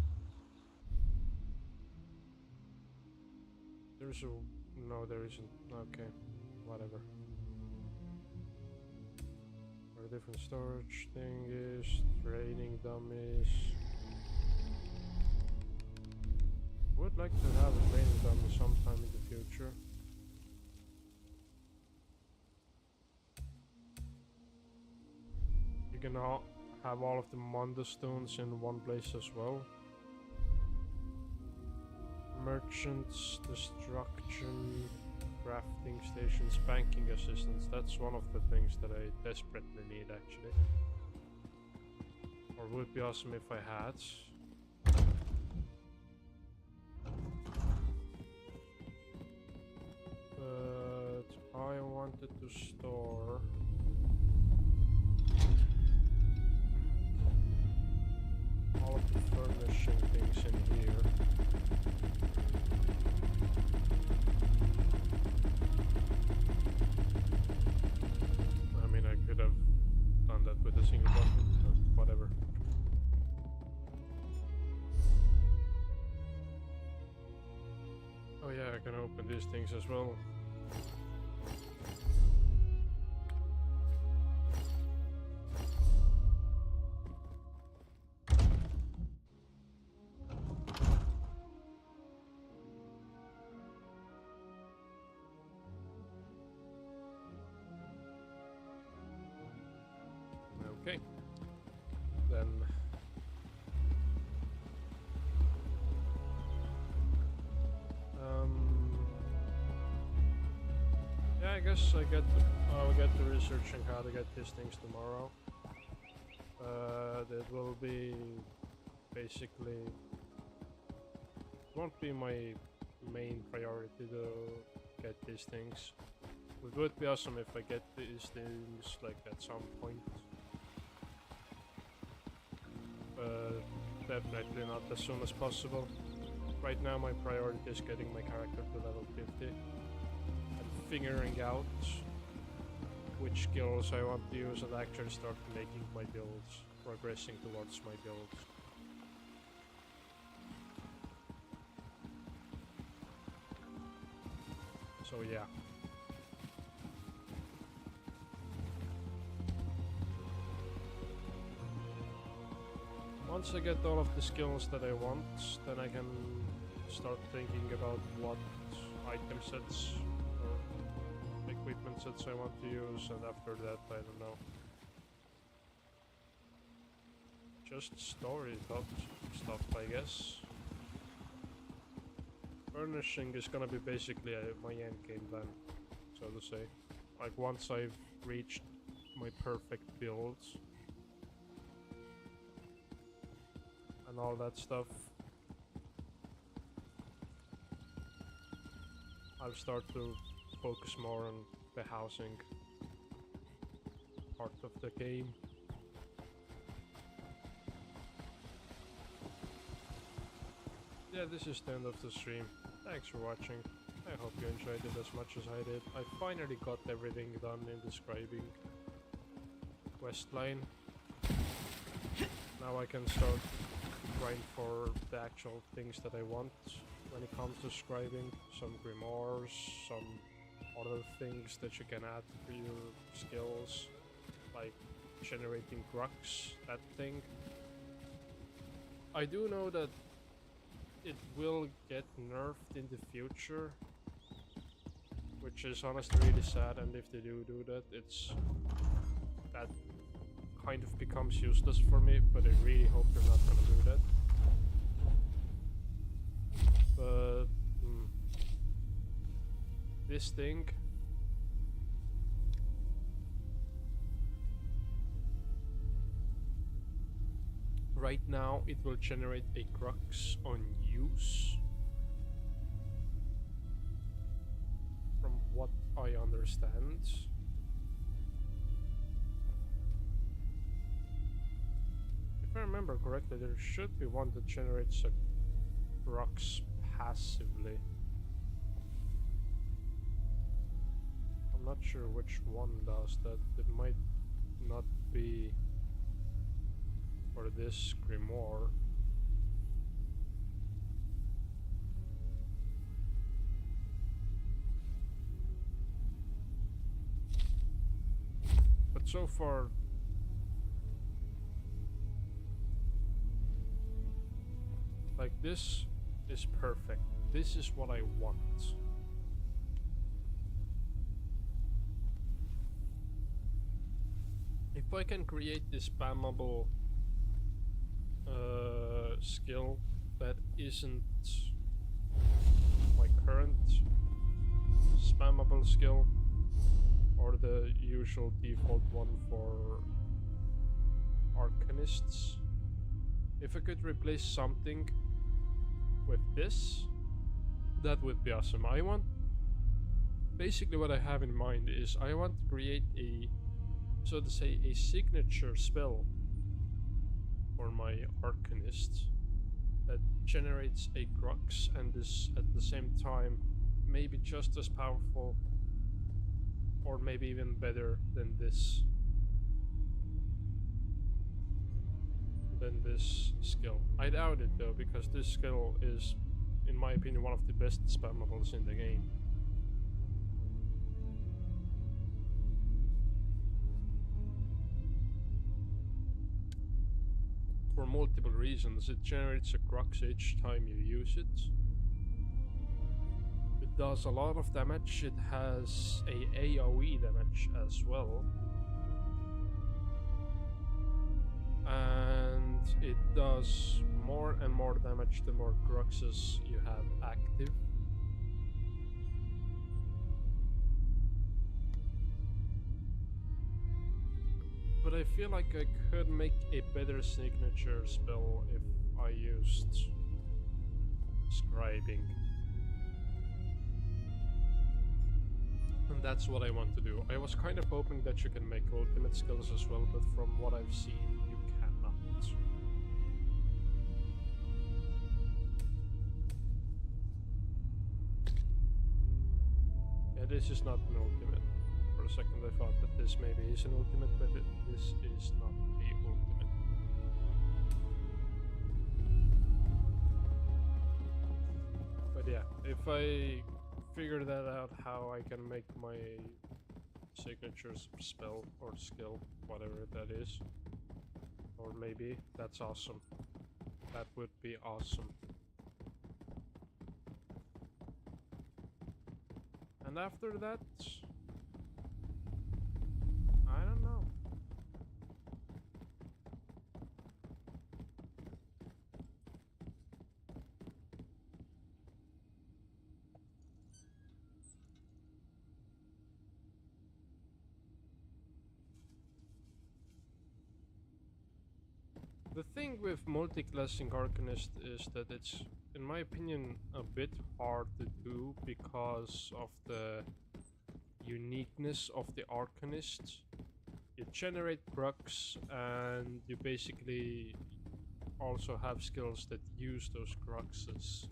there's a... no, there isn't. Okay, whatever. Where a different storage thing is, training dummies. Would like to have a training dummy sometime in the future. You can have all of the Mondo stones in one place as well. Merchants, destruction, crafting stations, banking assistance. That's one of the things that I desperately need actually. Or would be awesome if I had. But I wanted to store all of the furnishing things in here. I mean, I could have done that with a single button, but whatever. Oh yeah, I can open these things as well. Okay, then yeah, I guess I'll get to researching how to get these things tomorrow. It will be basically won't be my main priority to get these things. It would be awesome if I get these things like at some point. Definitely not as soon as possible. Right now my priority is getting my character to level 50 and figuring out which skills I want to use and actually start making my builds, progressing towards my builds. So yeah. Once I get all of the skills that I want, then I can start thinking about what item sets or equipment sets I want to use, and after that, I don't know. Just story stuff, I guess. Furnishing is gonna be basically my end game then, so to say. Like once I've reached my perfect builds and all that stuff, I'll start to focus more on the housing part of the game. Yeah, this is the end of the stream. Thanks for watching. I hope you enjoyed it as much as I did. I finally got everything done in the scribing quest line. Now I can start grind for the actual things that I want when it comes to scribing. Some grimoires, some other things that you can add to your skills, like generating grux, that thing. I do know that it will get nerfed in the future, which is honestly really sad, and if they do that, that kind of becomes useless for me, but I really hope they're not gonna do that. But this thing, right now it will generate a crux on use, from what I understand. If I remember correctly, there should be one that generates a crux passively. I'm not sure which one does that. It might not be for this grimoire. But so far, like, this is perfect. This is what I want. If I can create this spammable skill that isn't my current spammable skill, or the usual default one for arcanists, if I could replace something with this, that would be awesome. I want, basically what I have in mind is I want to create a, so to say, a signature spell for my arcanist that generates a crux and is at the same time maybe just as powerful or maybe even better than this skill. I doubt it though, because this skill is, in my opinion, one of the best spammables in the game. For multiple reasons. It generates a crux each time you use it. It does a lot of damage. It has a AoE damage as well. And it does more and more damage the more cruxes you have active. But I feel like I could make a better signature spell if I used scribing. And that's what I want to do. I was kind of hoping that you can make ultimate skills as well, but from what I've seen, you cannot. Yeah, this is not an ultimate. For a second I thought that this maybe is an ultimate, but this is not the ultimate. But yeah, if I figure that out, how I can make my signature spell or skill, whatever that is, or maybe, that's awesome. That would be awesome. And after that, I don't know. The thing with multiclassing Arcanist is that it's, in my opinion, a bit hard to do because of the uniqueness of the Arcanist. You generate crux and you basically also have skills that use those cruxes.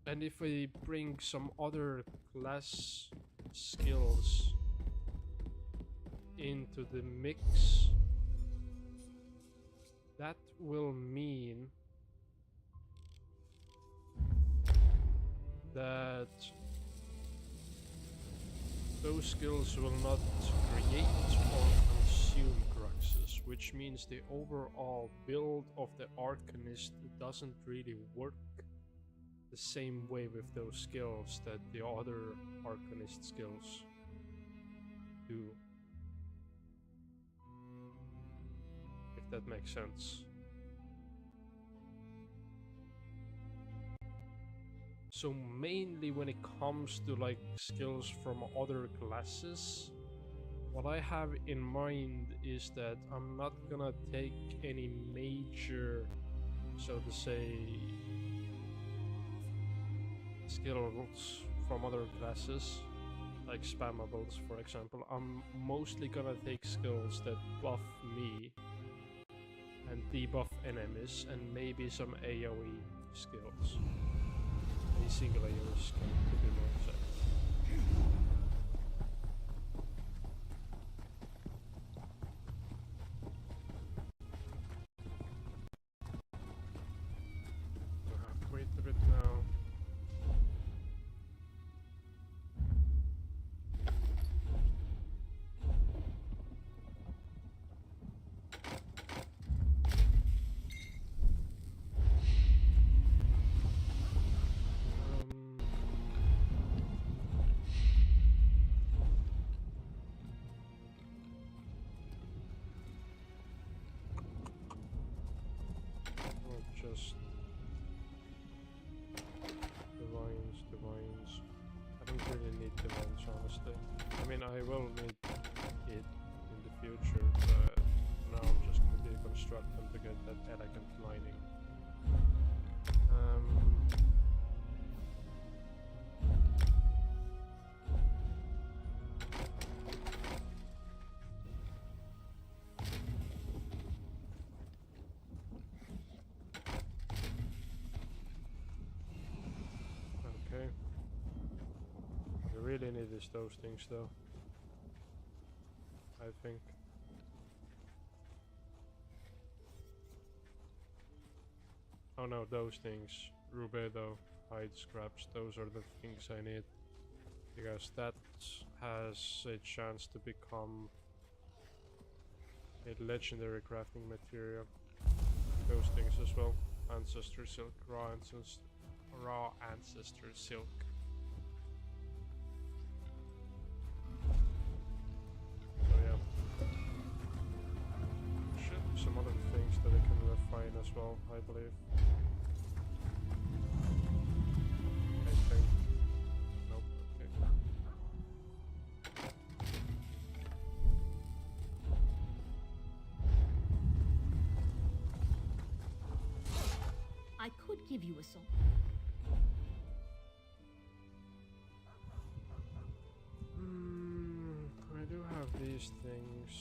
And if we bring some other class skills into the mix, that will mean that those skills will not create or consume cruxes, which means the overall build of the Arcanist doesn't really work the same way with those skills that the other Arcanist skills do. If that makes sense. So mainly when it comes to like skills from other classes, what I have in mind is that I'm not gonna take any major, so to say, skills from other classes, like spammables for example. I'm mostly gonna take skills that buff me and debuff enemies, and maybe some AoE skills. A single AoE skill, to be more exact. I have to wait a bit now. Just divines. I don't really need divines, honestly. I mean, I will need it in the future, but now I'm just gonna deconstruct them to get that elegant lining. Okay. What I really need is those things though, I think. Oh no, those things. Rubedo, hide scraps, those are the things I need. Because that has a chance to become a legendary crafting material. Those things as well. Ancestor silk, raw ancestor silk. So yeah. Should be some other things that I can refine as well, I believe. I think. Nope, okay. I could give you a song. I do have these things.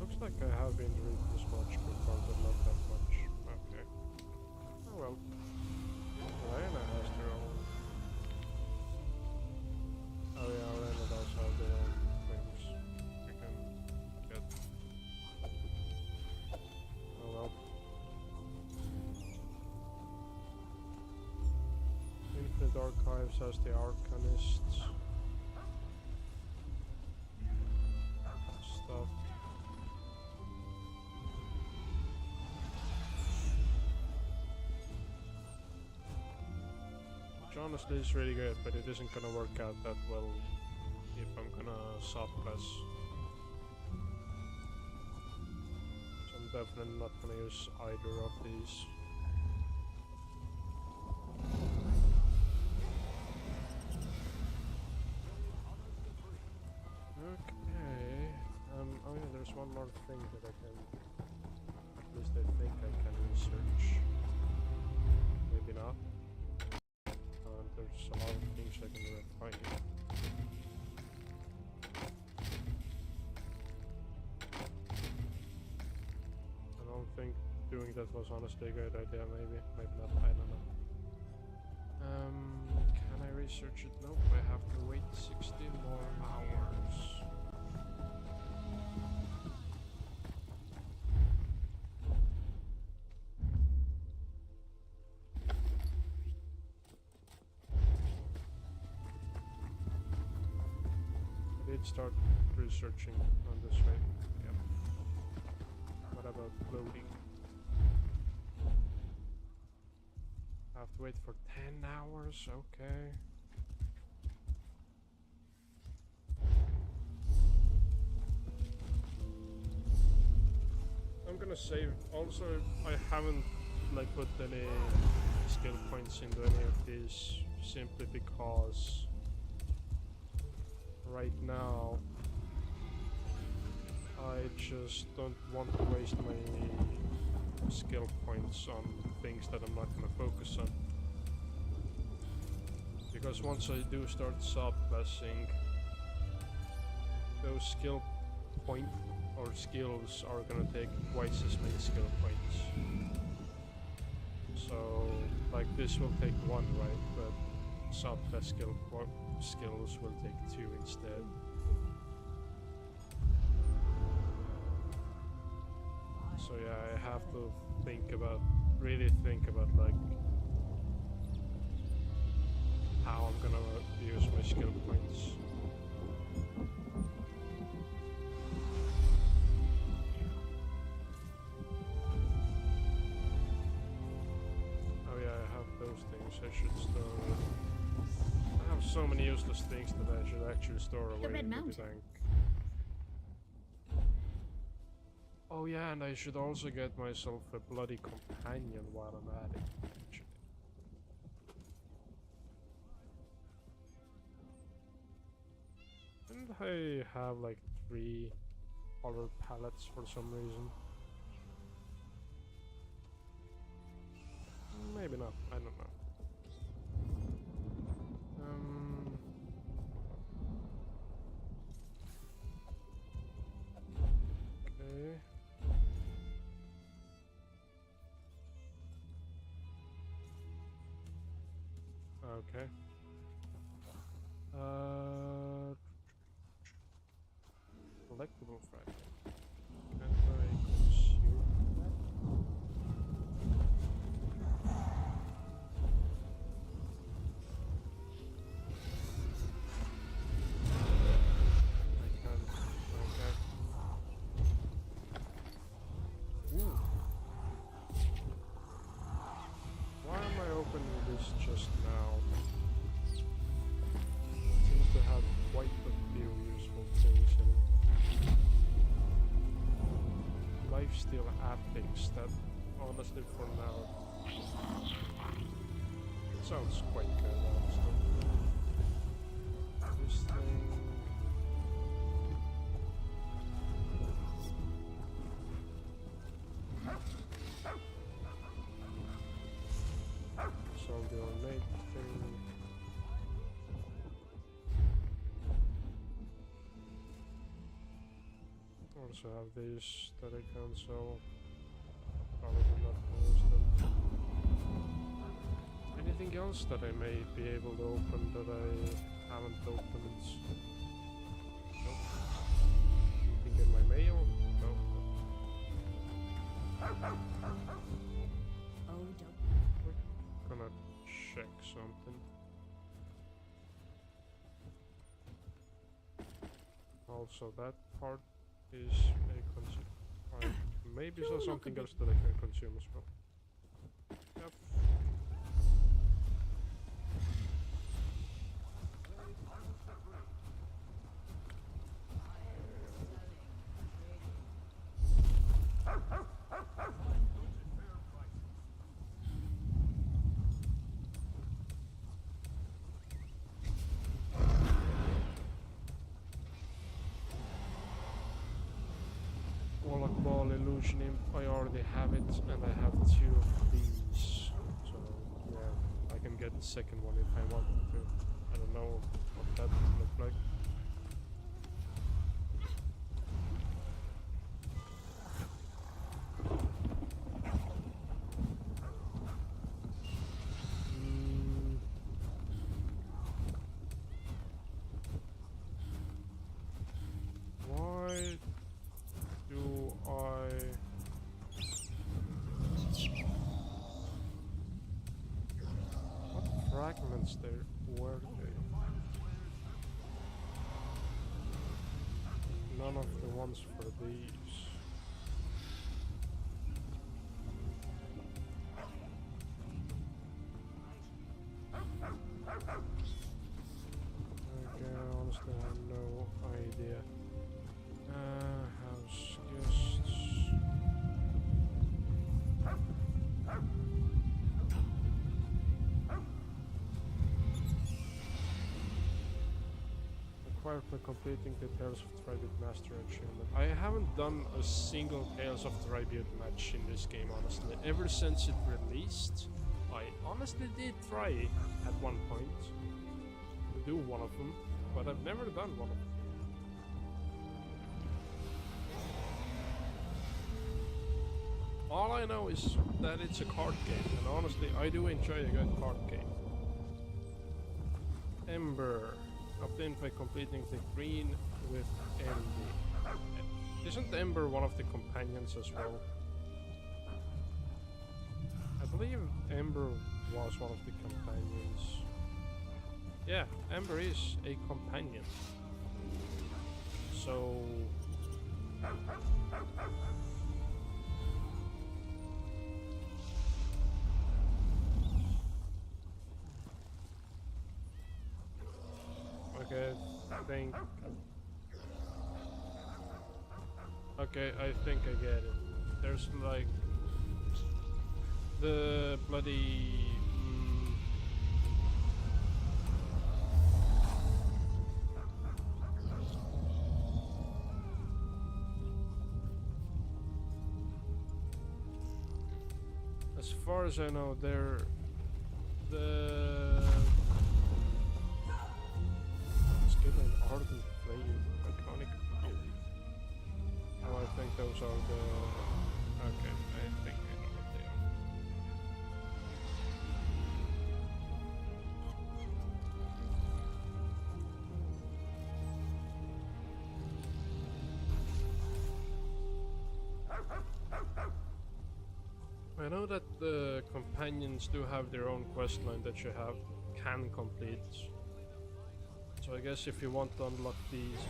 Let's looks like I have been reading this much before, but not that much. Okay. Oh well. Elena has their own. Oh yeah, Elena does have their own things you can get. Oh well. Infinite Archives has the Arcanist stuff. Which honestly is really good, but it isn't gonna work out that well if I'm gonna subclass. So I'm definitely not gonna use either of these. Okay. Oh yeah, there's one more thing that I can. At least I think I can research. Maybe not. There's a lot of things I can refine. I don't think doing that was honestly a good idea. Maybe not. I don't know. Can I research it? Nope. I have to wait 60 more hours. I did start researching on this way. Yep. What about loading? I have to wait for 10 hours, okay. I'm gonna save. Also, I haven't like put any skill points into any of these simply because right now I just don't want to waste my skill points on things that I'm not gonna focus on. Because once I do start subclassing, those skill point or skills are gonna take twice as many skill points. So, like this will take 1, right? But subclass skills will take 2 instead. So yeah, I have to really think about like how I'm gonna use my skill points. Oh yeah, I have those things. I should store. I have so many useless things that I should actually store away in the bank. Oh yeah, and I should also get myself a bloody companion while I'm at it, actually. And I have like 3 color palettes for some reason. Maybe not, I don't know. Okay. Okay. Collectible fragment. Can I consume that? I can't. Okay. Ooh. Why am I opening this just now? Seems to have quite a few useful things in it. Lifesteal Apex, that honestly for now it sounds quite good honestly. This thing. Solve the ornate thing. Also have these that I can sell. Probably not use them. Anything else that I may be able to open that I haven't opened? Nope. Anything in my mail? Nope. We're gonna check something. Also, that part is a consume. Right. Maybe there's something else that I can consume as well. Yep. Ball Illusion Imp, I already have it, and I have 2 of these. So, yeah, I can get the second one if I want to. I don't know what that would look like. Why do I... What fragments there were they? None of the ones for these. Okay, honestly I have no idea. House guests. Acquired by completing the Tales of Tribute Master achievement. I haven't done a single Tales of Tribute match in this game, honestly. Ever since it released, I honestly did try at one point to do one of them, but I've never done one of them. All I know is that it's a card game, and honestly, I do enjoy a good card game. Ember, obtained by completing the green with Envy. Isn't Ember one of the companions as well? I believe Ember was one of the companions. Yeah, Ember is a companion. So... Okay, I think I get it. There's like the bloody as far as I know, they're the Ardent Flame, Iconic. Oh, I think those are the... Okay, I think I know what they are. I know that the companions do have their own questline that you can complete. So I guess if you want to unlock these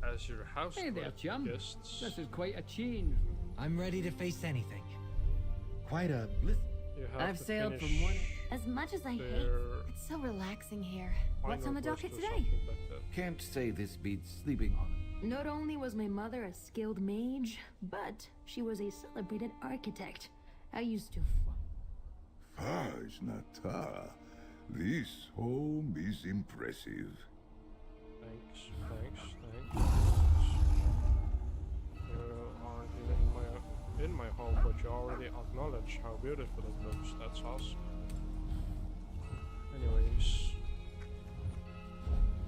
as your house hey there, chum. guests, this is quite a change. I'm ready to face anything. Quite a bliss. I've sailed from one. As much as I hate, it's so relaxing here. What's on the docket today? Can't say this beats sleeping on. Not only was my mother a skilled mage, but she was a celebrated architect. I used to. Fudge, Nata. This home is impressive. Thanks. Aren't even in my home, but you already acknowledge how beautiful it looks. That's awesome. Anyways,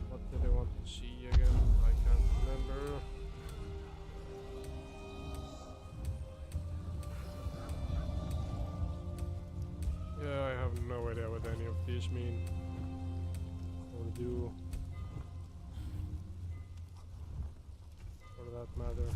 what did I want to see again? I can't remember. Yeah, I have no idea what any of these mean or do, for that matter.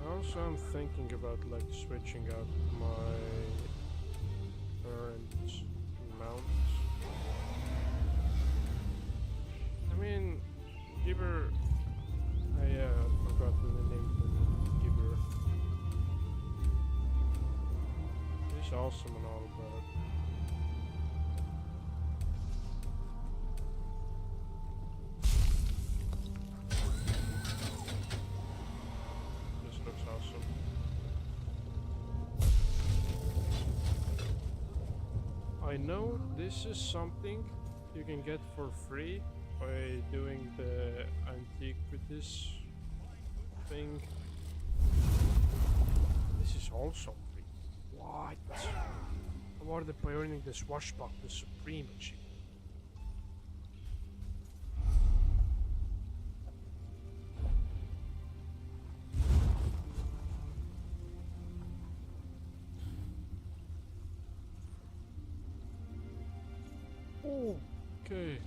Also, I'm thinking about like switching out my current mount. I mean, Gibber. I forgot the name for Gibber. He's awesome and all, but know this is something you can get for free by doing the antiquities thing. This is also free. What? How are they pioneering the swashbuckler supreme achievement? Okay.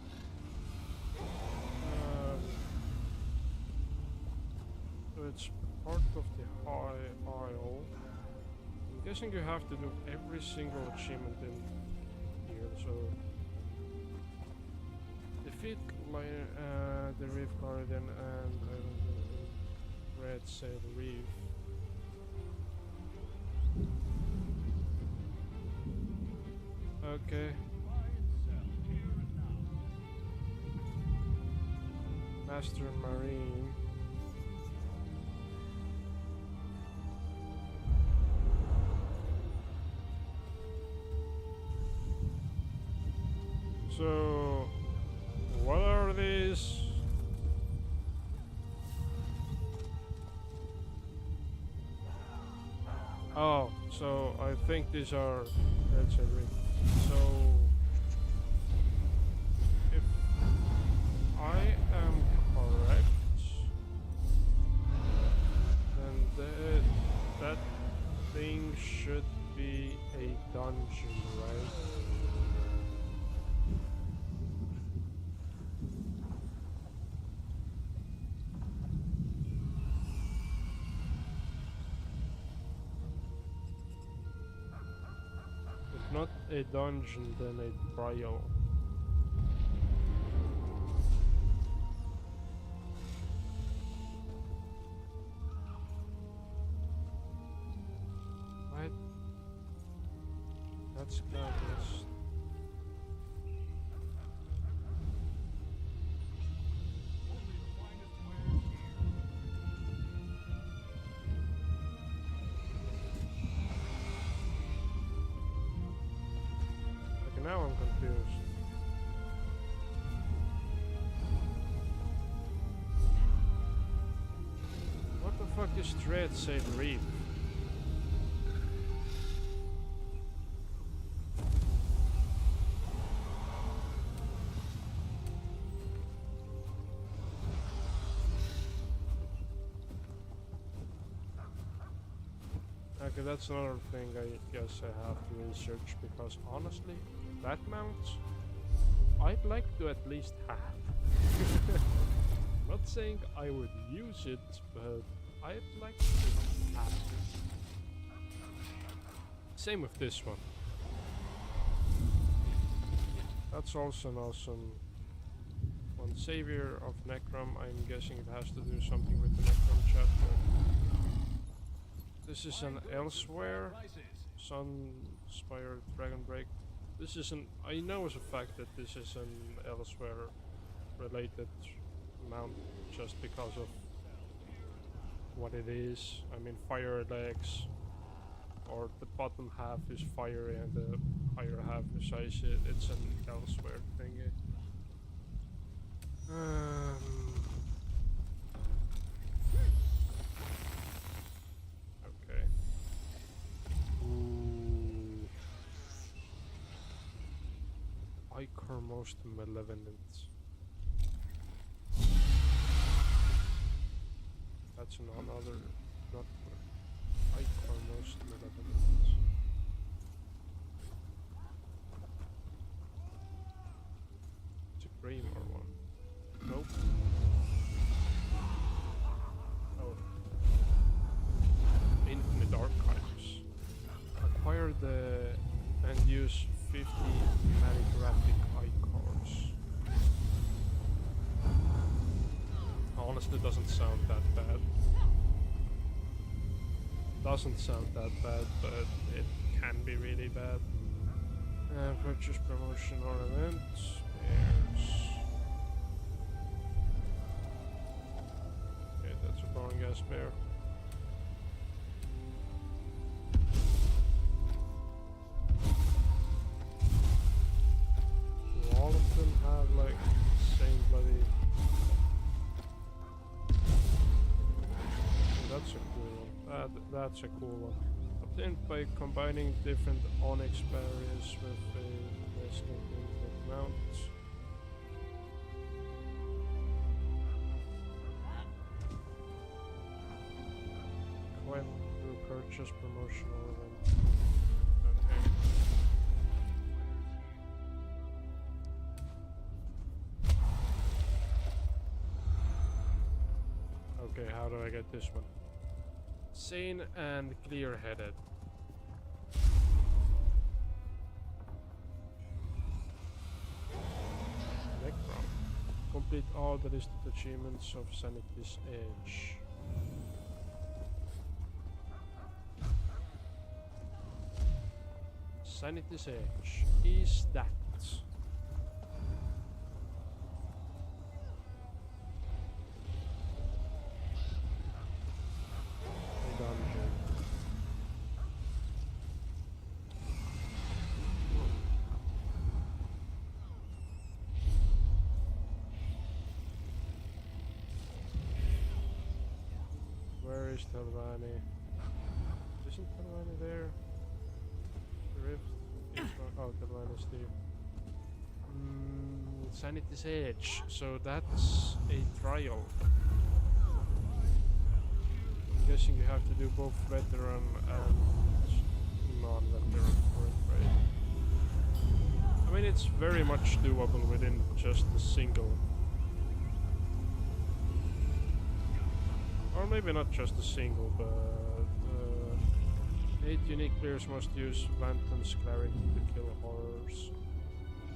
So it's part of the High Isle. I'm guessing you have to do every single achievement in here, so... Defeat the Reef Guardian and Red Sail Reef. Okay. Master Marine. So, what are these? Oh, so I think these are Red Sail Reef. So, if I am correct, then that thing should be a dungeon, right? If not a dungeon, then a trial. That's fabulous. Okay, now I'm confused. What the fuck is Red Sail Reef? Okay, that's another thing I guess I have to research, because honestly, that mount I'd like to at least have. Not saying I would use it, but I'd like to have it. Same with this one. That's also an awesome one. Savior of Necrom. I'm guessing it has to do something with the Necrom chapter. This is an Elsewhere, Sunspire Dragonbreak. This is an, I know as a fact that this is an Elsewhere related mount just because of what it is. I mean, fire legs, or the bottom half is fiery and the higher half is icy. It's an Elsewhere thingy. Okay. Ooh. Ichor most malevolent. That's another, not Ichor most malevolent. It's a Greymoor one. Nope. Oh. Infinite Archives. Acquire the and use 50 manigraphic Ichors. Honestly, doesn't sound that bad. Doesn't sound that bad, but it can be really bad. Purchase promotion ornament. Spares. Okay, that's a boring ass bear. That's a cool one. Obtained by combining different onyx barriers with a resting input mount. Quite through purchase promotional event. Okay, how do I get this one? Sane and clear-headed. Necron. Complete all the listed achievements of Sanity's Edge. Sanity's Edge. Is that? Where is Talvani? Isn't Talvani there? The rift is oh, Talvani's there. Sanity's Edge. So that's a trial. I'm guessing you have to do both veteran and non-veteran for it, right? I mean, it's very much doable within just a single. Or maybe not just a single, but 8 unique players must use Vanton's Clarity to kill horrors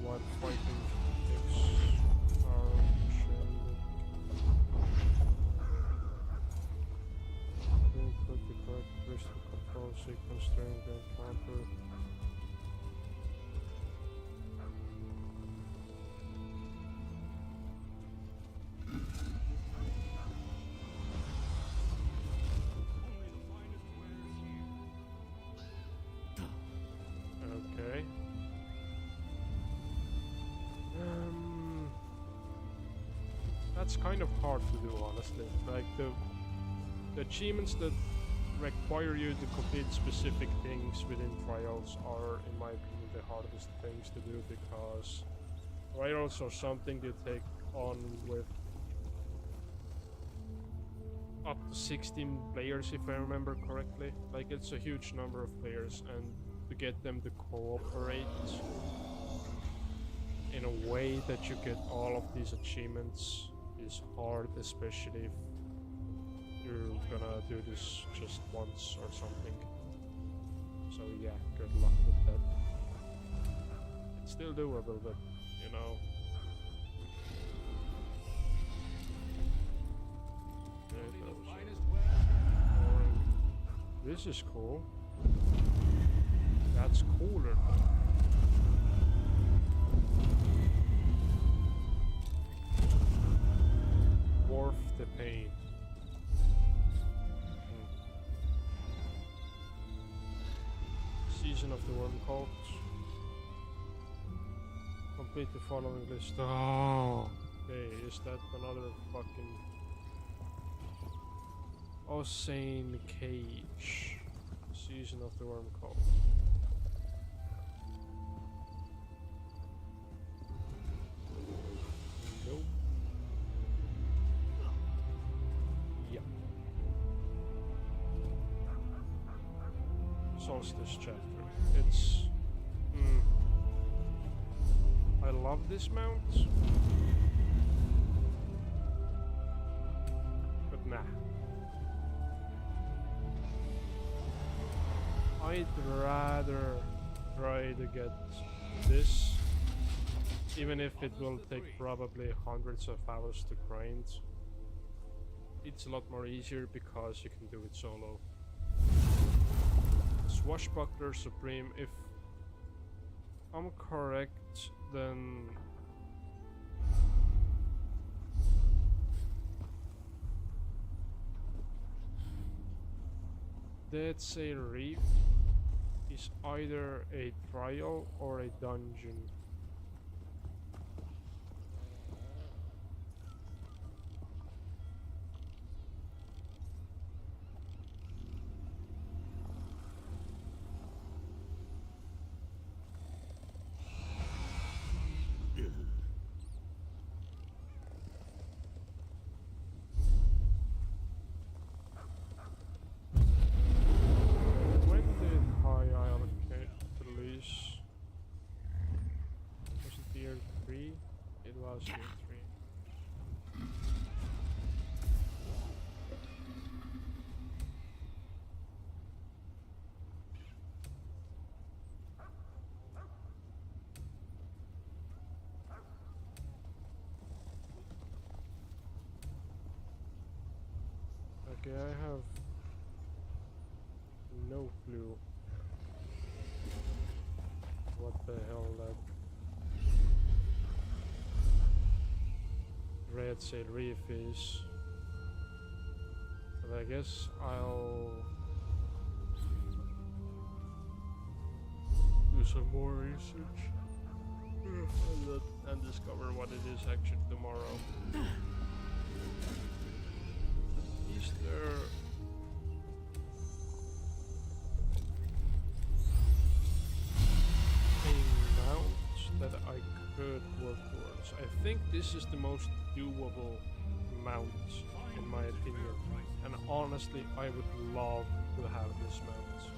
while fighting X Input the correct crystal control sequence during the encounter. Okay. That's kind of hard to do, honestly. Like the achievements that require you to complete specific things within trials are, in my opinion, the hardest things to do, because trials are something you take on with up to 16 players, if I remember correctly. Like, it's a huge number of players, and to get them to cooperate in a way that you get all of these achievements is hard, especially if you're gonna do this just once or something. So yeah, good luck with that. It's still doable, but you know. This is cool. That's cooler. Worth the pain. Season of the Worm Cult. Complete the following list. Oh, okay, is that another fucking Osane Cage? Season of the Worm Cult. Nope. Yeah. Solstice chapter. It's I love this mount, but nah. I'd rather try to get this, even if it will take probably hundreds of hours to grind. It's a lot more easier because you can do it solo. Swashbuckler Supreme, if I'm correct, then Dead Say Reef is either a trial or a dungeon. 3? It was tier 3. Okay, I have no clue what the hell that red sail reef is, but I guess I'll do some more research and discover what it is actually tomorrow. Is there a mount that I could work towards? I think this is the most doable mount in my opinion, and honestly I would love to have this mount.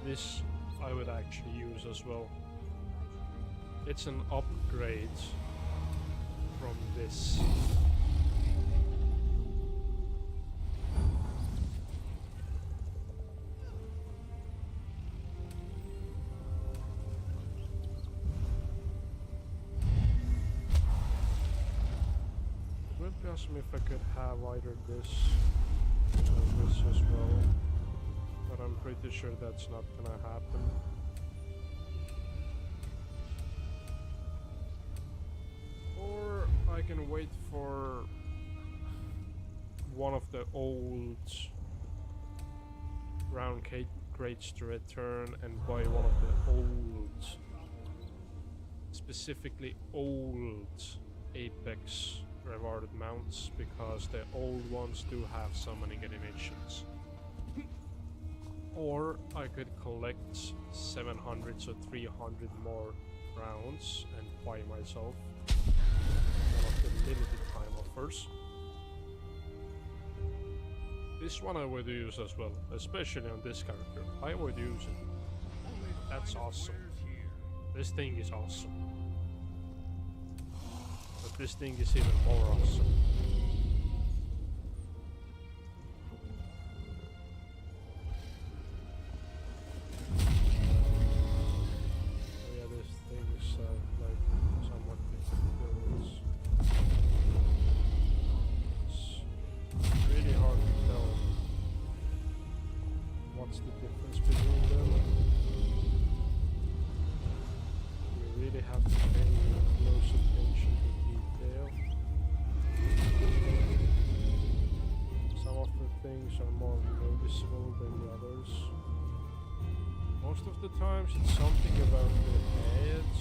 This I would actually use as well. It's an upgrade from this. It would be awesome if I could have either this or this as well, but I'm pretty sure that's not gonna happen. Or I can wait for one of the old round crates to return and buy one of the old, specifically old Apex rewarded mounts, because the old ones do have so many animations. Or I could collect 700, so 300 more rounds and buy myself one of the limited time offers. This one I would use as well, especially on this character. I would use it. That's awesome. This thing is awesome. But this thing is even more awesome. Oh yeah, this thing is like somewhat difficult. It's really hard to tell what's the difference between them. You really have to pay close attention to detail. Some of the things are more noticeable than the others. Most of the times it's something about the heads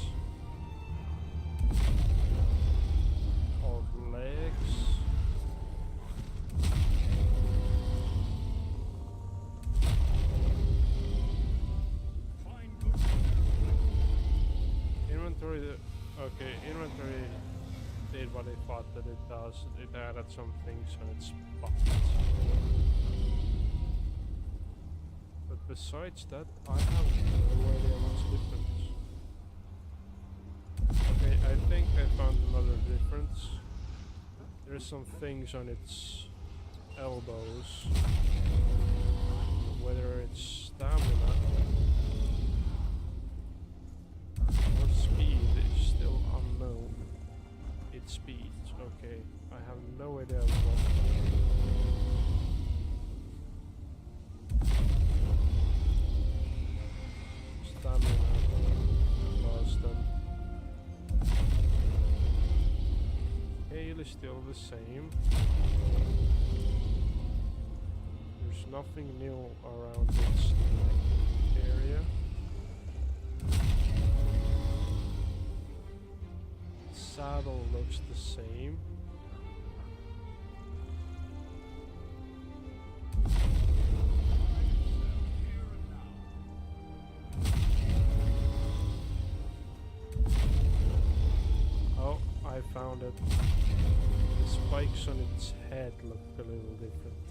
or legs. Okay, inventory did what I thought that it does. It added some things on its spots. But besides that, I have no idea what's different. Okay, I think I found another difference. There's some things on its elbows. Whether it's stamina or speed is still unknown. It's speed, okay. I have no idea what. Stamina does them. Hail is still the same. There's nothing new around its neck area. Saddle looks the same. Oh, I found it. The spikes on its head look a little different.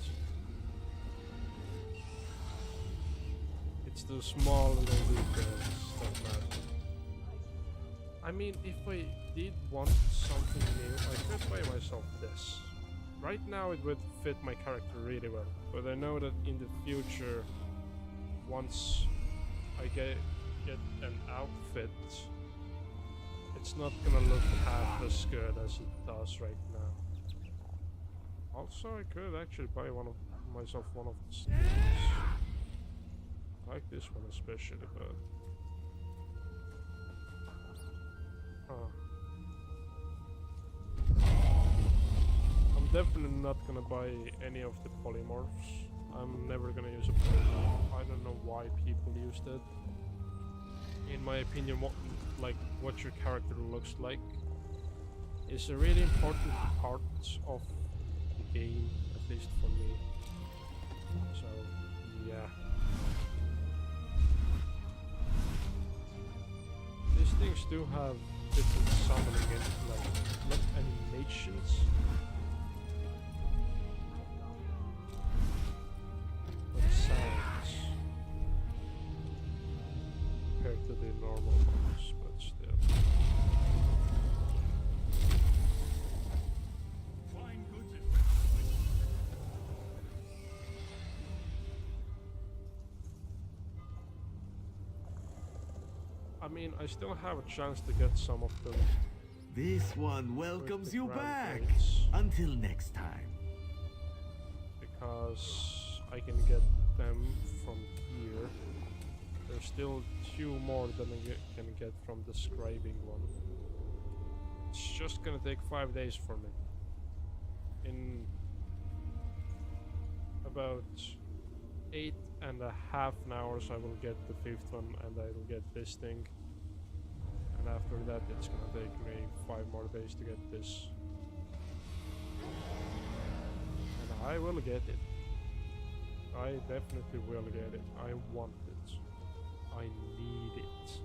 It's the small little details that matter. I mean, if I did want something new, I could buy myself this. Right now it would fit my character really well, but I know that in the future, once I get an outfit, it's not gonna look half as good as it does right now. Also, I could actually buy myself one of the skins. I like this one especially, but I'm definitely not gonna buy any of the polymorphs. I'm never gonna use a polymorph. I don't know why people used it. In my opinion, what your character looks like is a really important part of the game, at least for me. So, yeah. These things do have different summoning and not animations, but sounds compared to the normal ones, but still. I mean, I still have a chance to get some of them. This one welcomes you back. Until next time. Because I can get them from here. There's still 2 more than I can get from the scribing one. It's just gonna take 5 days for me. In about 8.5 hours I will get the 5th one, and I will get this thing. And after that it's gonna take me 5 more days to get this. And I will get it. I definitely will get it. I want it. I need it.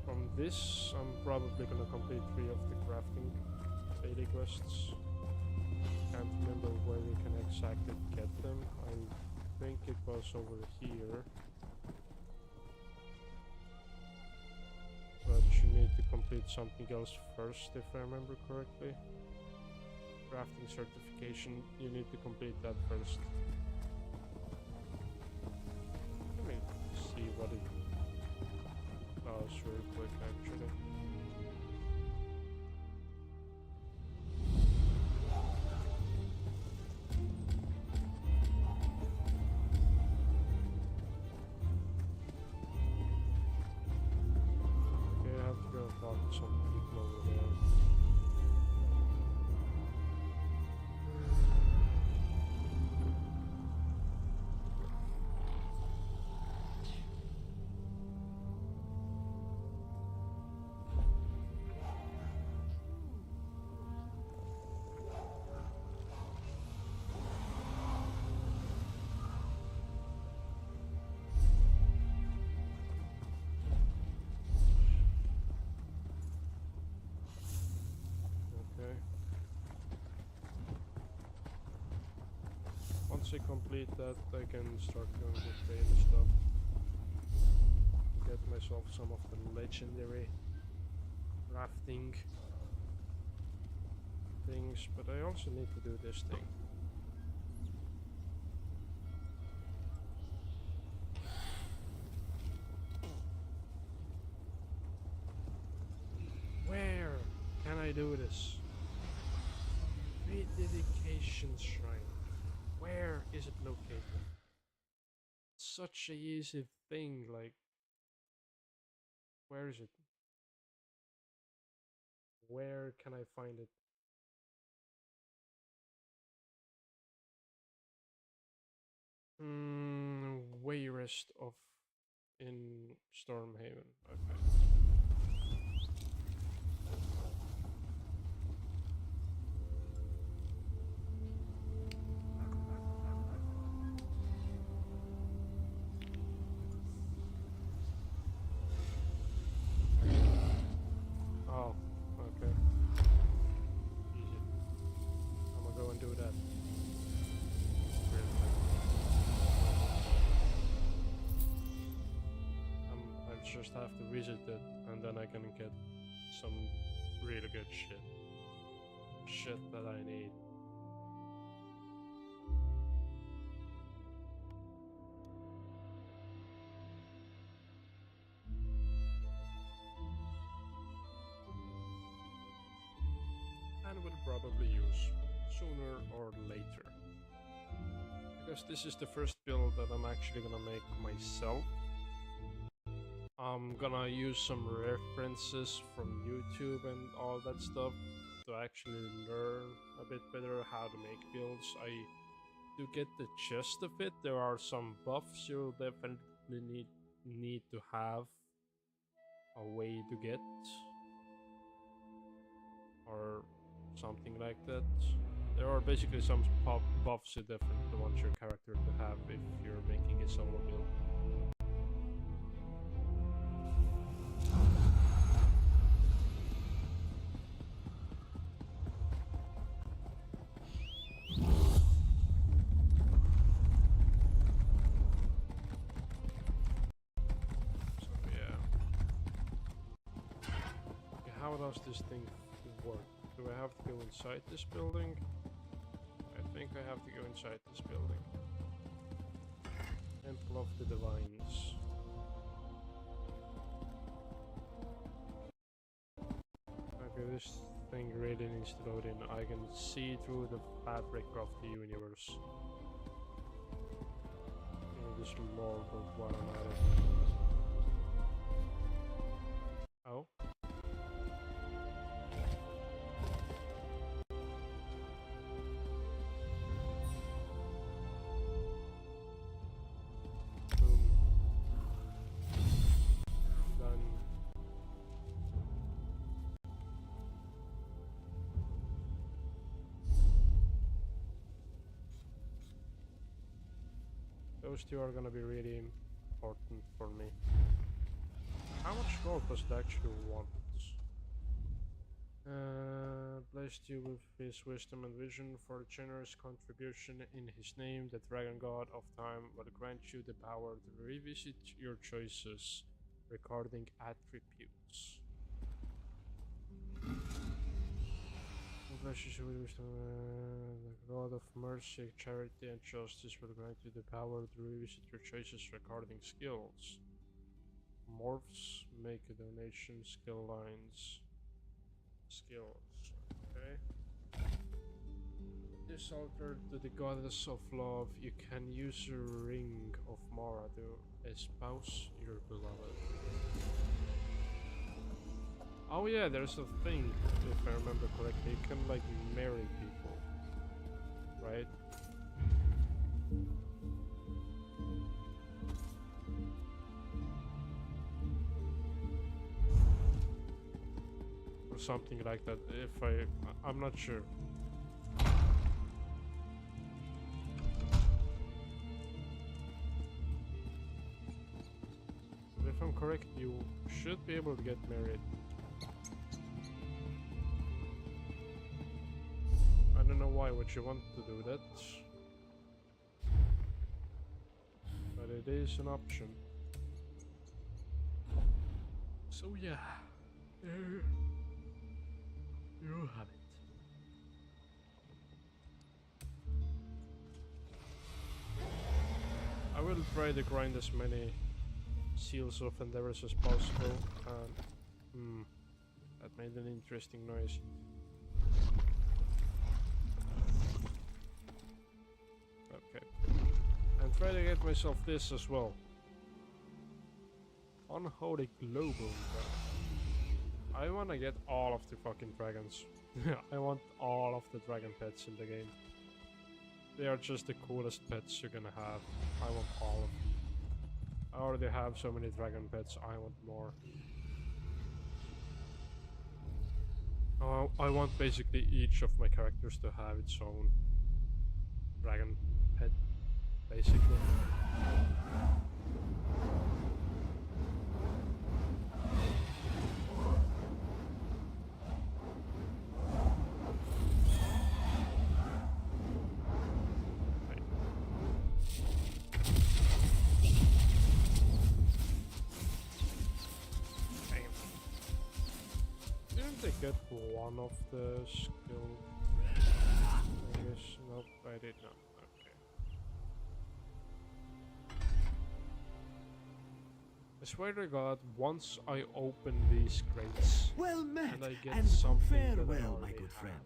From this I'm probably gonna complete 3 of the crafting daily quests. Can't remember where you can exactly get them. I think it was over here. But you need to complete something else first, if I remember correctly. Crafting certification, you need to complete that first. Let me see what it does real quick, actually. Some people over there. Once I complete that, I can start doing the daily stuff. Get myself some of the legendary crafting things, but I also need to do this thing. Where can I do this? Rededication shrine. Where is it located? Such a easy thing, like, where is it? Where can I find it? Wayrest of in Stormhaven. Okay. Oh, okay. Easy. I'm gonna go and do that. Really quick. I'll just have to visit it, and then I can get some really good shit. Shit that I need. And will probably use sooner or later. Because this is the first build that I'm actually gonna make myself. I'm gonna use some references from YouTube and all that stuff to actually learn a bit better how to make builds. I do get the gist of it. There are some buffs you'll definitely need to have a way to get, or something like that. There are basically some buffs you definitely want your character to have if you're making a solo build. So yeah. Okay, how does this thing work? Do I have to go inside this building? I think I have to go inside this building. Temple of the Divines. Okay, this thing really needs to load in. I can see through the fabric of the universe. This log of what I'm at. Oh? Those two are gonna be really important for me. How much gold does it actually want? Blessed you with his wisdom and vision for a generous contribution in his name. The dragon god of time will grant you the power to revisit your choices regarding attributes. Bless you with wisdom, the God of mercy, charity, and justice will grant you the power to revisit your choices regarding skills. Morphs, make a donation, skill lines, skills. Okay. This altar to the goddess of love, you can use a ring of Mara to espouse your beloved. Oh yeah, there's a thing, if I remember correctly, you can like marry people, right? Or something like that, if I'm not sure. But if I'm correct, you should be able to get married. I don't know why would you want to do that, but it is an option. So yeah, there you have it. I will try to grind as many seals of endeavors as possible, and that made an interesting noise. Okay, and try to get myself this as well. Unholy global dragon. I wanna get all of the fucking dragons. I want all of the dragon pets in the game. They are just the coolest pets you're gonna have. I want all of them. I already have so many dragon pets, I want more. Oh, I want basically each of my characters to have its own dragon pet, basically. I get one of the skill things? Nope, I did not. Okay. I swear to God, once I open these crates Well met, and I get and something that I farewell, my already good have, friend.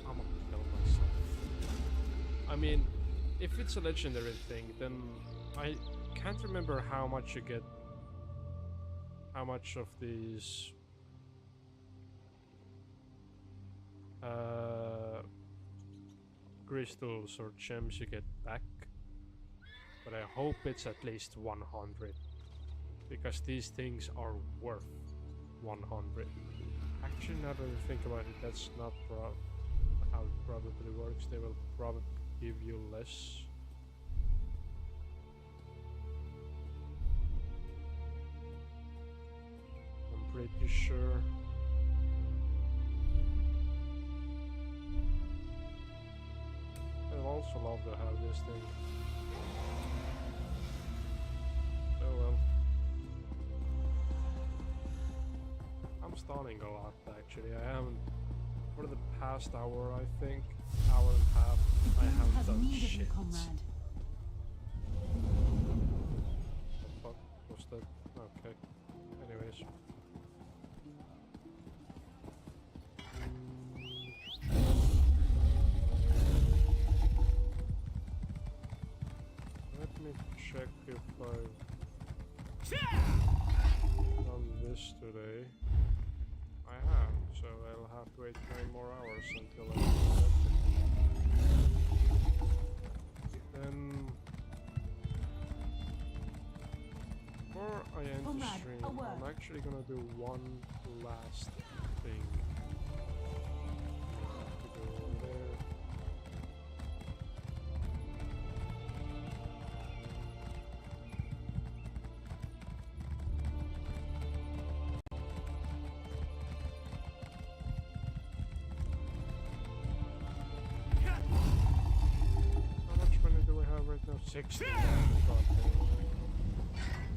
I'm gonna kill myself. I mean, if it's a legendary thing, then I can't remember how much you get. How much of these crystals or gems you get back, but I hope it's at least 100, because these things are worth 100. Actually, now that I think about it, that's not how it probably works. They will probably give you less. I'm pretty sure. I'd also love to have this thing. Oh well. I'm stalling a lot actually. I haven't, for the past hour I think, hour and a half, I haven't done shit. Comrade. The fuck was that? Okay. Anyways. Let me check if I've done this today. I have, so I'll have to wait 9 more hours until I do that. Then, before I end the stream, I'm actually gonna do one last thing. I have to go over there. How much money do we have right now? 60. God,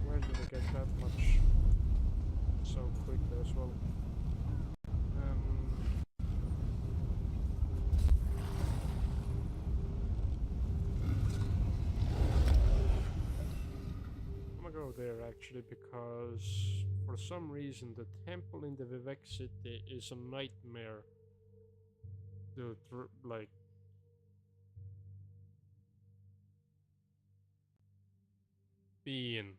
where did I get that much so quickly as well? I'm gonna go there actually, because for some reason the temple in the Vivek city is a nightmare to like be in.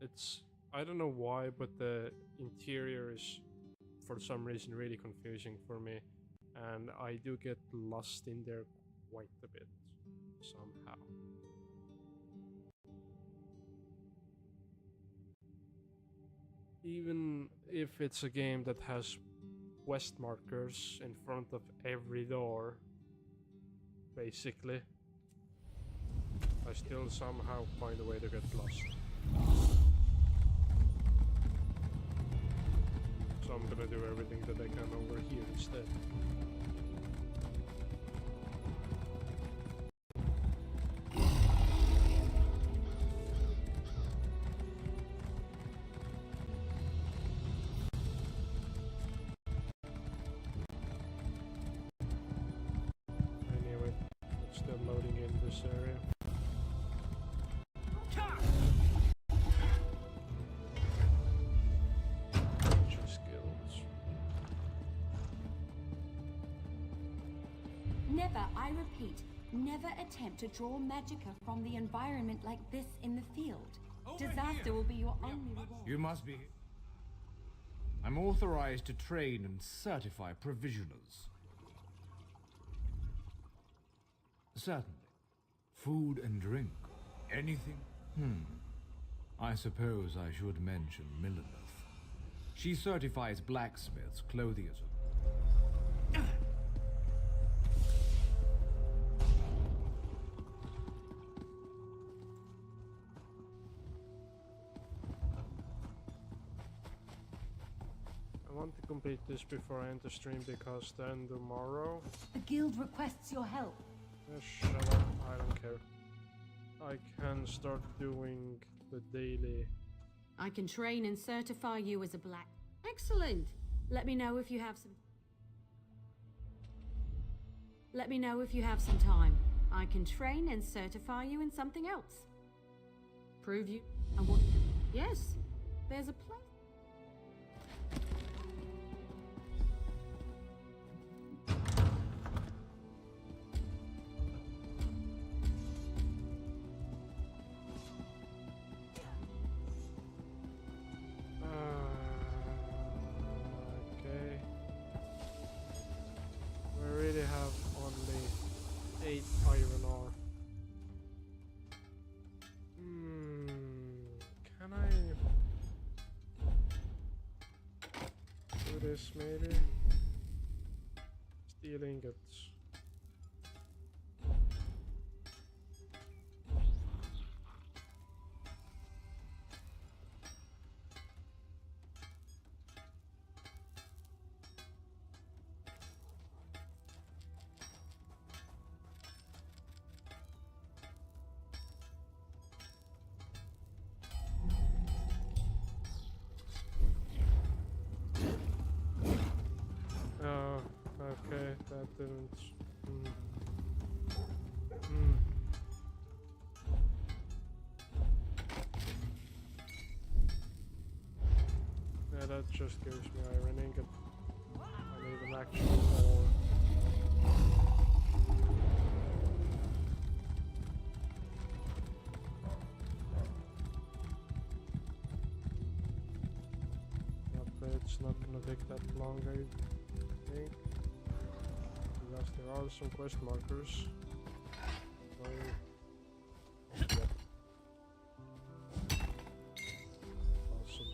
It's, I don't know why, but the interior is for some reason really confusing for me, and I do get lost in there quite a bit somehow. Even if it's a game that has quest markers in front of every door, basically, I still somehow find a way to get lost. So I'm gonna do everything that I can over here instead. Anyway, it's still loading in this area. Skills. Never, I repeat, never attempt to draw magicka from the environment like this in the field. Disaster will be your only reward. You must be. I'm authorized to train and certify provisionals. Certainly. Food and drink. Anything? I suppose I should mention Millenith. She certifies blacksmiths, clothiers. I want to complete this before I end the stream, because then tomorrow... The guild requests your help. Shut up, I don't care. I can start doing the daily... I can train and certify you as a black... Excellent. Let me know if you have some. Let me know if you have some time. I can train and certify you in something else. Prove you. I want. Yes, there's a place. Okay. We really have only 8 iron ore. Can I do this maybe? Steel ingots. Oh, okay, that didn't. Yeah, that just gives me iron ingot. I need an actual ore. But it's not gonna take that long, I think. Because there are some quest markers. Yep. Awesome.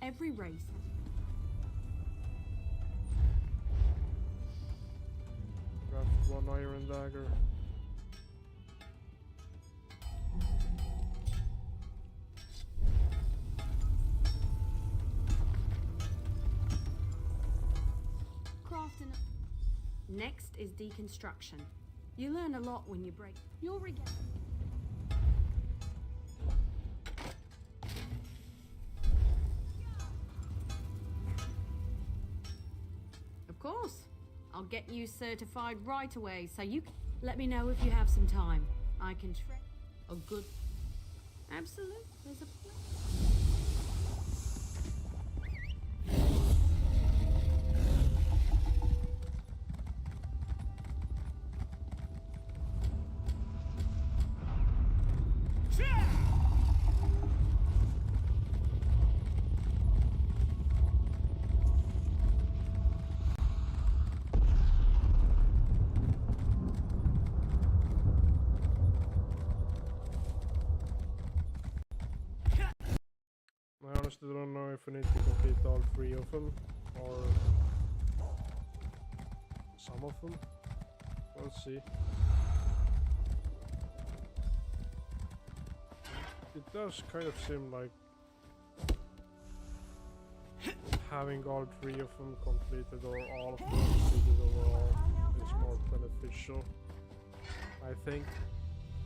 Every race. Craft 1 iron dagger. Craft and. Next is deconstruction. You learn a lot when you break. You'll regain. Of course. I'll get you certified right away, so you can let me know if you have some time. I can train. Oh, good. Absolutely. There's a place. I honestly don't know if we need to complete all 3 of them, or some of them. We'll see. It does kind of seem like having all 3 of them completed, or all of them completed overall, is more beneficial, I think.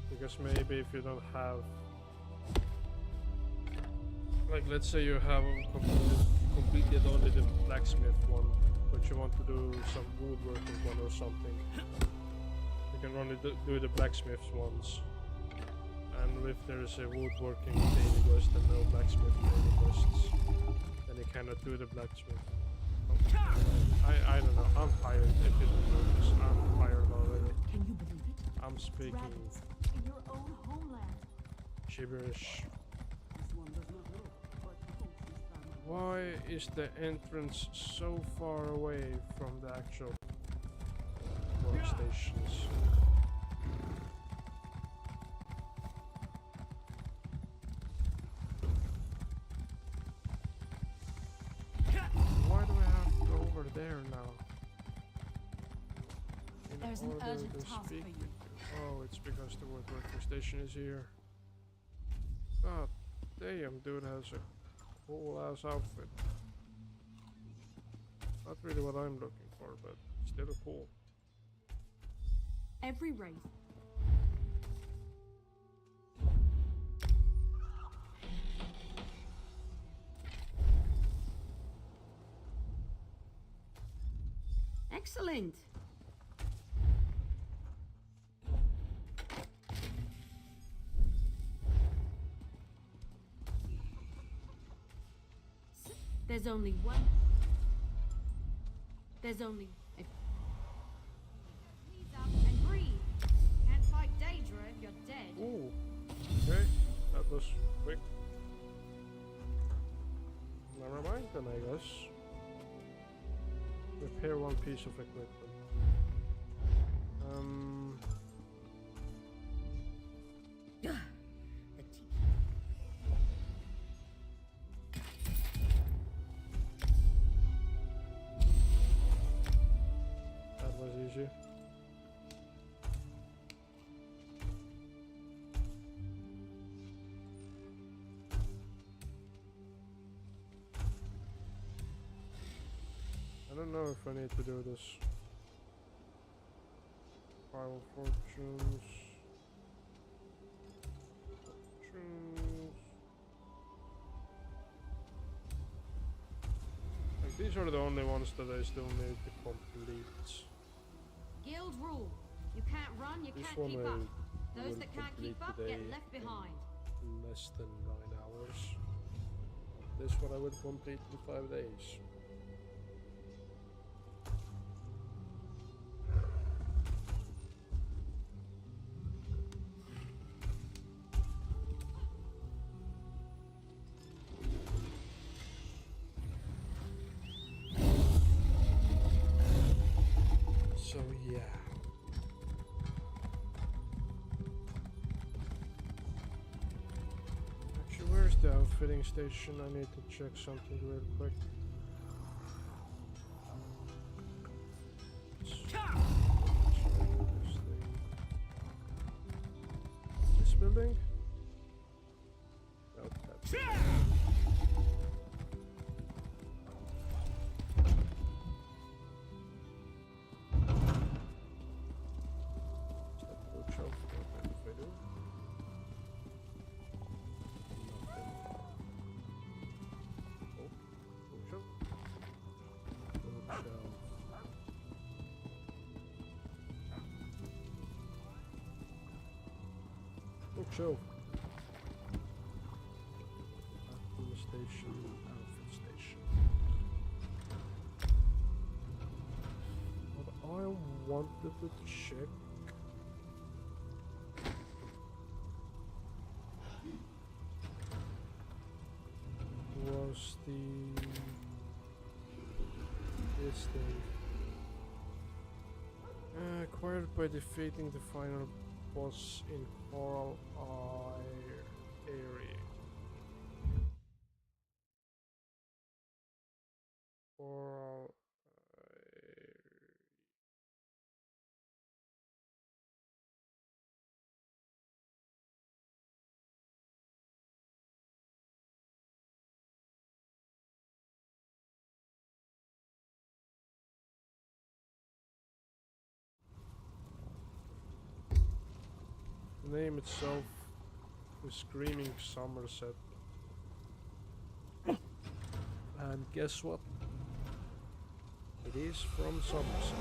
Because maybe if you don't have, like, let's say you have completed only the blacksmith one, but you want to do some woodworking one or something, you can only do the blacksmith ones. And if there's a woodworking daily quest and no blacksmith daily quests, then you cannot do the blacksmith. I don't know, I'm tired. If you don't notice, I'm tired already. Can you believe it? I'm speaking Dragons in your own homeland. gibberish. Why is the entrance so far away from the actual workstations? Why do I have to go over there now? There's an urgent task for you. Oh, it's because the workstation is here. God damn, dude has a cool ass outfit. Not really what I'm looking for, but still cool. Every race. Excellent. There's only one. There's only. Knees up and breathe. Can't fight Daedra if you're dead. Ooh. Okay, that was quick. Never mind then, I guess. Repair one piece of equipment. That was easy. I don't know if I need to do this. Final fortunes. Like, these are the only ones that I still need to complete. Guild rule. You can't run, you This can't one keep I up. Those will that can't keep complete up today get left behind. in less than 9 hours. This one I will complete in 5 days. So yeah. Actually, where's the outfitting station? I need to check something real quick. This building? Nope, that's bookshelf. What if I do? Nothing. Oh, bookshelf. Bookshelf. Bookshelf. Active station, outfit station. What I wanted to check was this thing. Acquired by defeating the final boss in Coral area. Coral The name itself is Screaming Somerset. And guess what? It is from Somerset.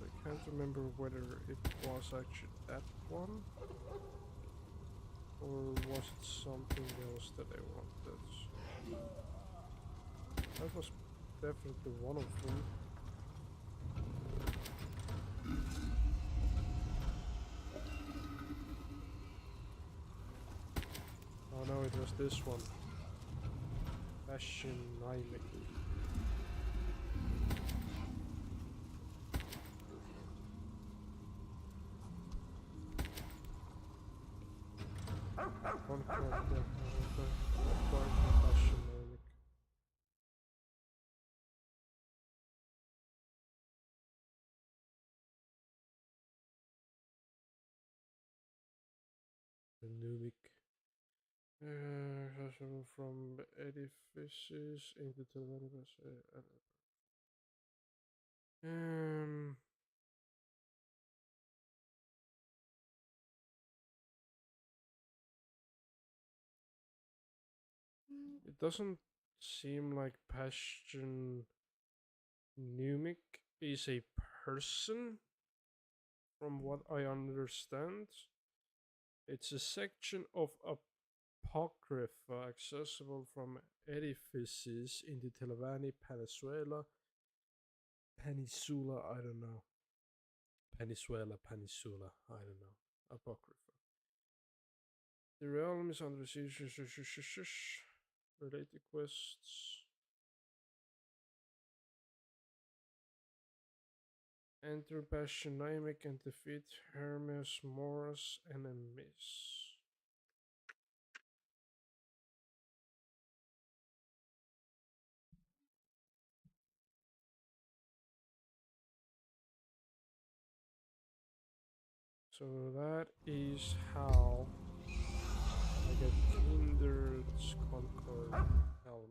I can't remember whether it was actually that one or was it something else that I wanted. That was definitely one of them. Oh no, it was this one. Fashion Naimek. Numic. From edifices into televanibus. It doesn't seem like Passion Numic is a person, from what I understand. It's a section of Apocrypha accessible from edifices in the Telvanni Peninsula. I don't know. Peninsula, I don't know. Apocrypha. The realm is under siege. Related quests. Enter Bastion Naimic and defeat Hermes Mora's enemies. So that is how I get Kindred's Concord helmet.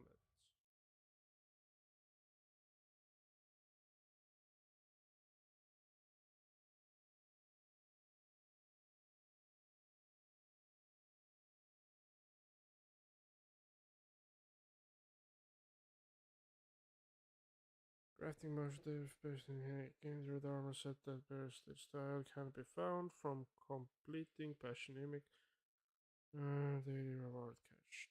Crafting motion based in Kindred armor set that bears this style can be found from completing Passionimic. Daily reward catched.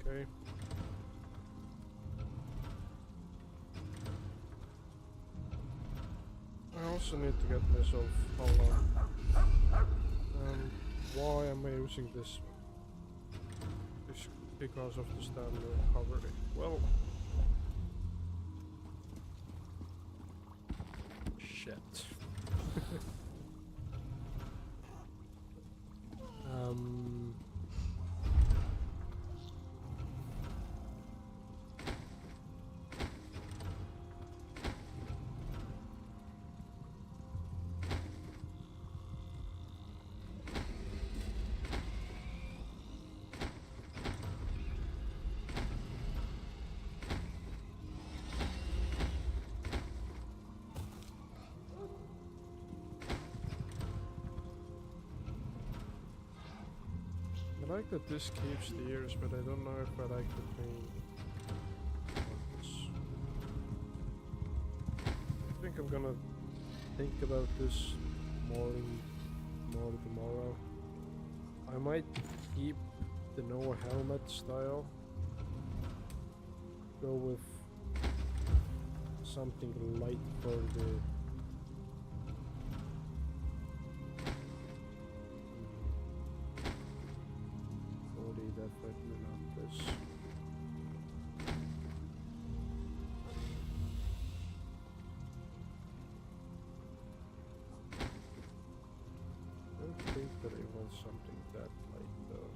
Okay. I also need to get myself. Hold on. Why am I using this? It's because of the standard recovery. Well, shit. I like that this keeps the ears, but I don't know if I like the paint ones. I think I'm gonna think about this more tomorrow. I might keep the Noah helmet style. Go with something light for the definitely not this. I don't think that I want something that light though.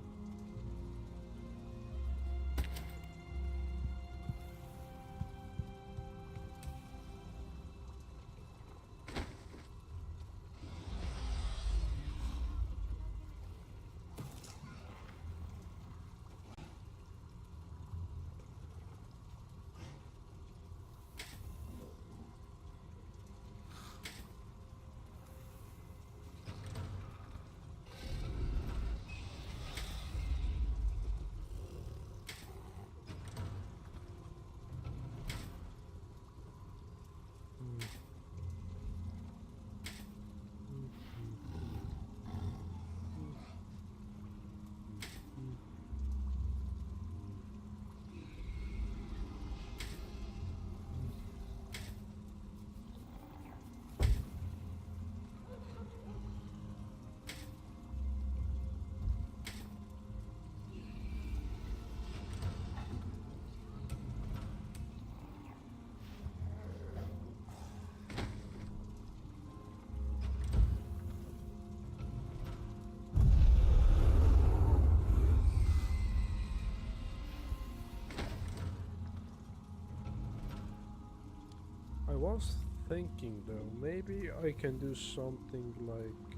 was thinking though, maybe I can do something like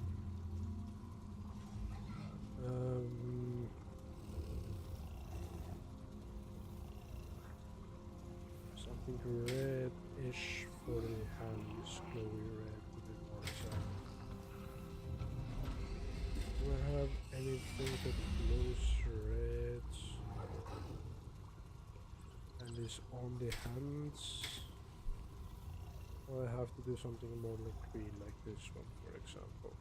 something red-ish for the hands, glowy red to be more exact. Do I have anything that glows red and is on the hands? Or I have to do something more like green, like this one, for example.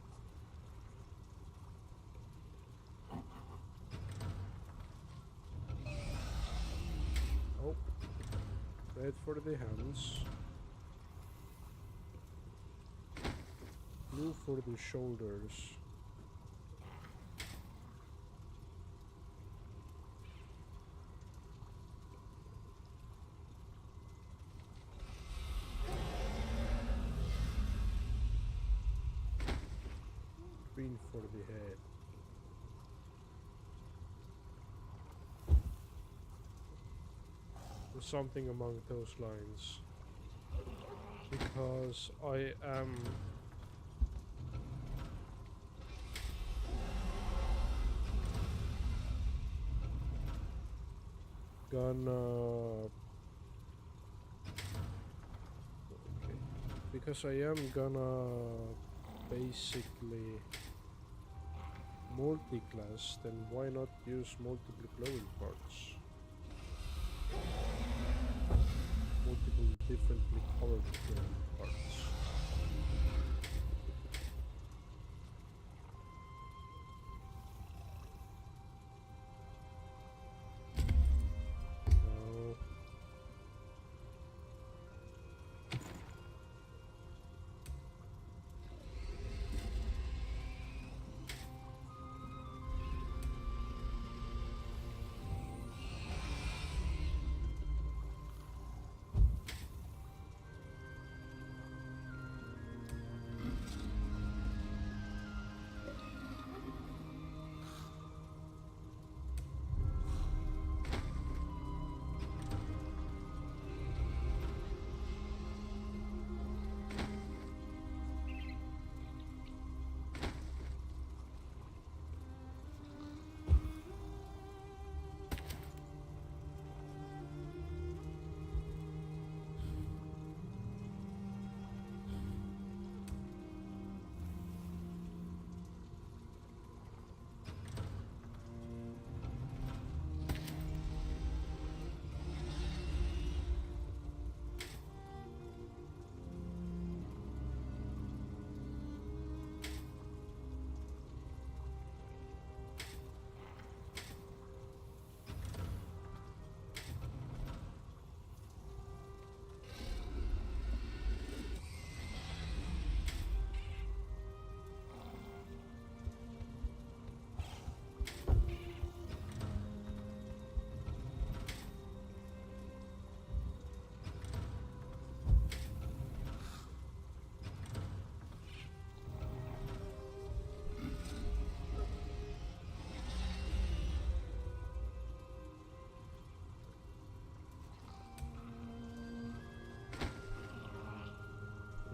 Oh, red for the hands, blue for the shoulders. Green for the head. Or something among those lines. Because I am gonna because I am gonna basically multiclass, then why not use multiple glowing parts? Multiple differently colored glowing parts. No.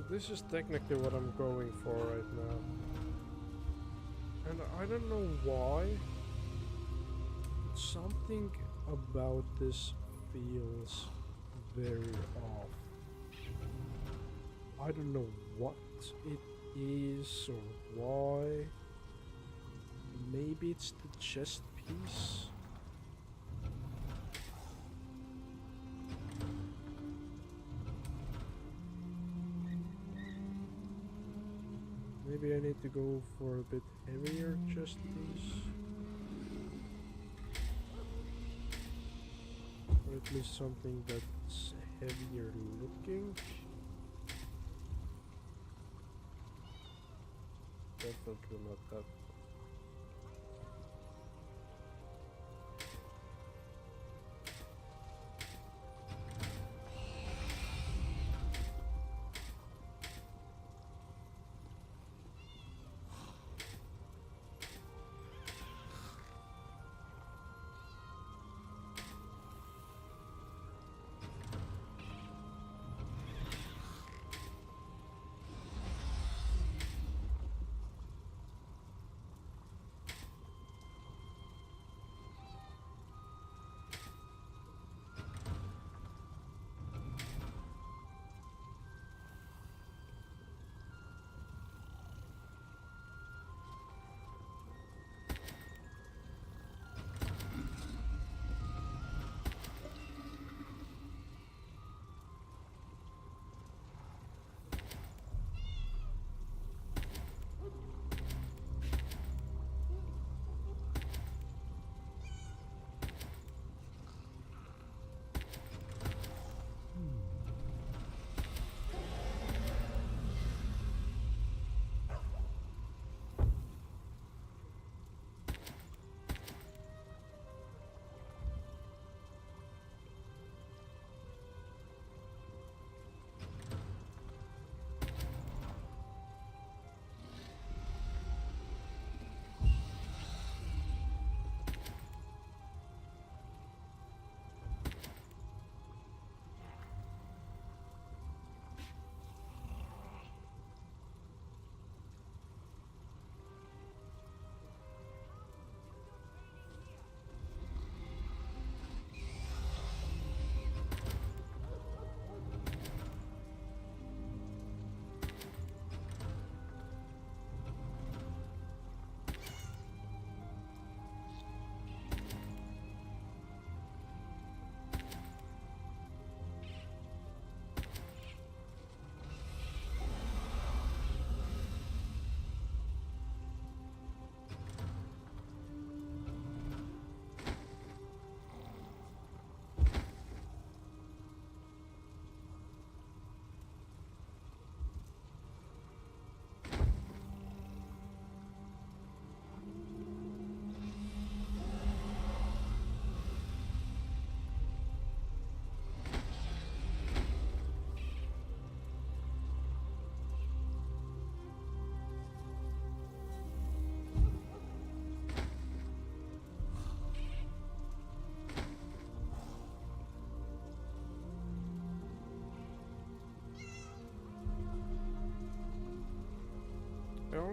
This is technically what I'm going for right now. And I don't know why. Something about this feels very off. I don't know what it is or why. Maybe it's the chest piece. Maybe I need to go for a bit heavier chest piece. Or at least something that's heavier looking. Definitely not that.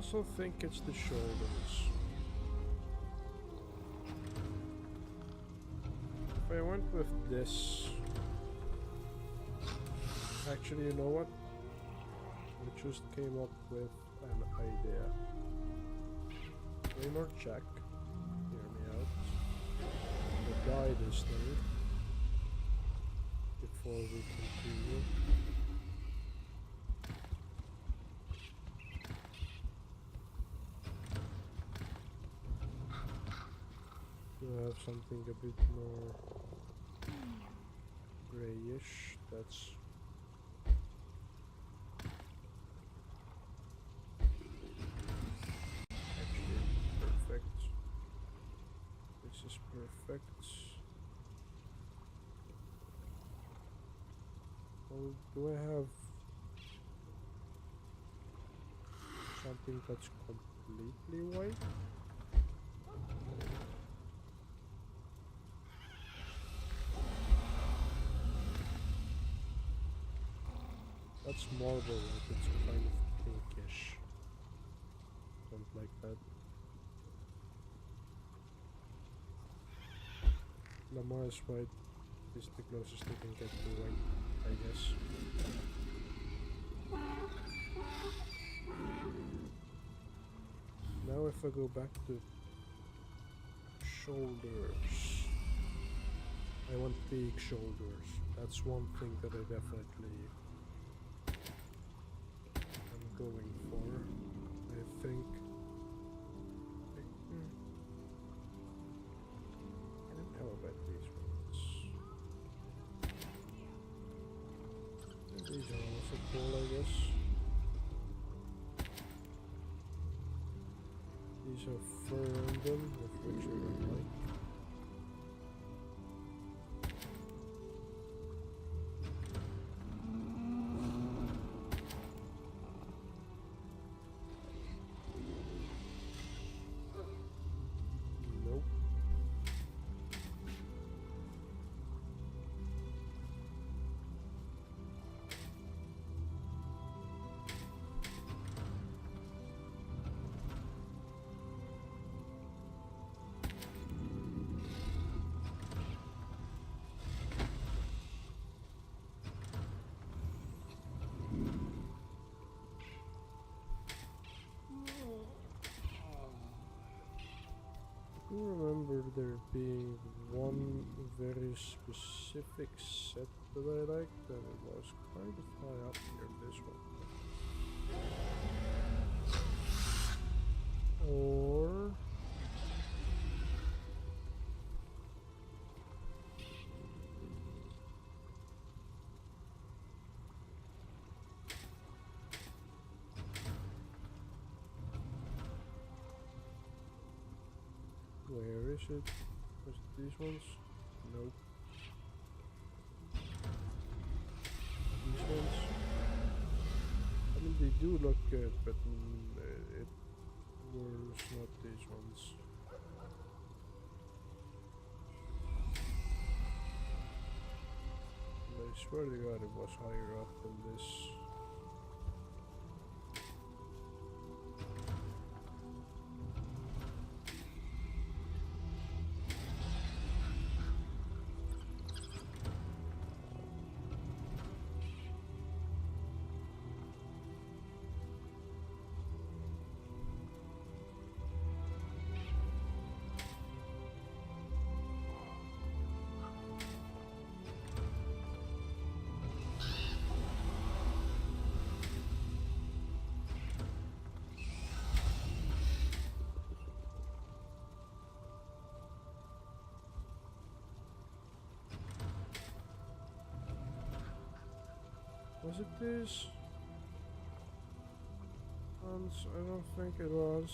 also think it's the shoulders. If I went with this... Actually, you know what? I just came up with an idea. Claymore check. Hear me out. We'll die this thing before we continue. To have something a bit more grayish. That's actually perfect. This is perfect. Oh, do I have something that's completely white? That's marble, like it's kind of pinkish. Don't like that. Lamar's white is the closest they can get to white, I guess. Now if I go back to shoulders, I want big shoulders. That's one thing that I definitely am going for, I think. And how about these ones? And these are also cool, I guess. These have fur on them, of which I don't like. Nope. I do remember there being one very specific set that I liked, and it was kind of high up here, this one. Or... where is it? Was it these ones? Nope. These ones? I mean, they do look good, but it was not these ones. And I swear to God it was higher up than this. Was it this? I don't think it was.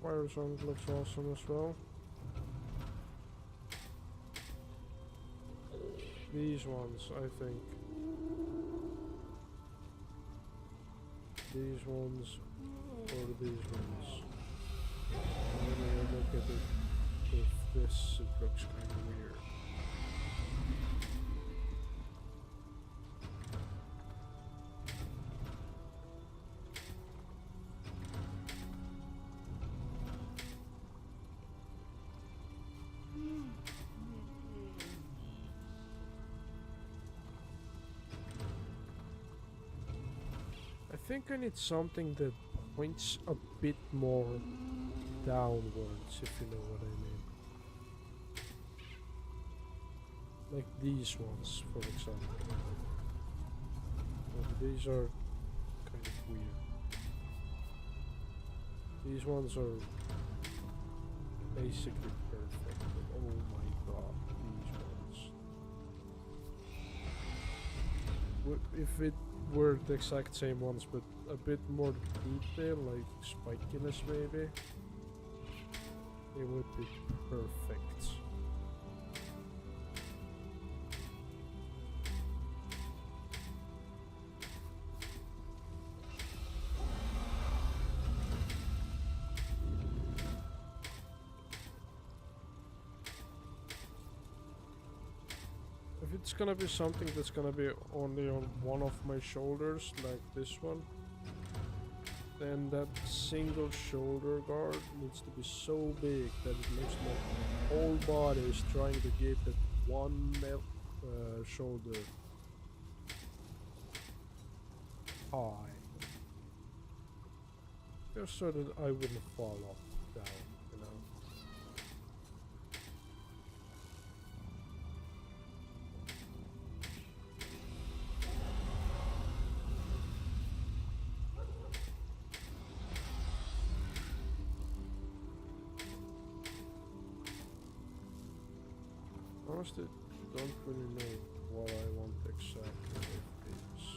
Fire zone looks awesome as well. These ones, I think. These ones or these ones. And then I look at it with this, it looks kind of weird. I think I need something that points a bit more downwards, if you know what I mean. Like these ones, for example. These are kind of weird. These ones are basically perfect, but oh my god, these ones. If it were the exact same ones, but a bit more detail, like spikiness maybe, it would be perfect. If it's gonna be something that's gonna be only on one of my shoulders, like this one, then that single shoulder guard needs to be so big that it looks like my whole body is trying to get that one shoulder high. Just so that I wouldn't fall off down, you know. Honestly, don't really know what I want exactly with these.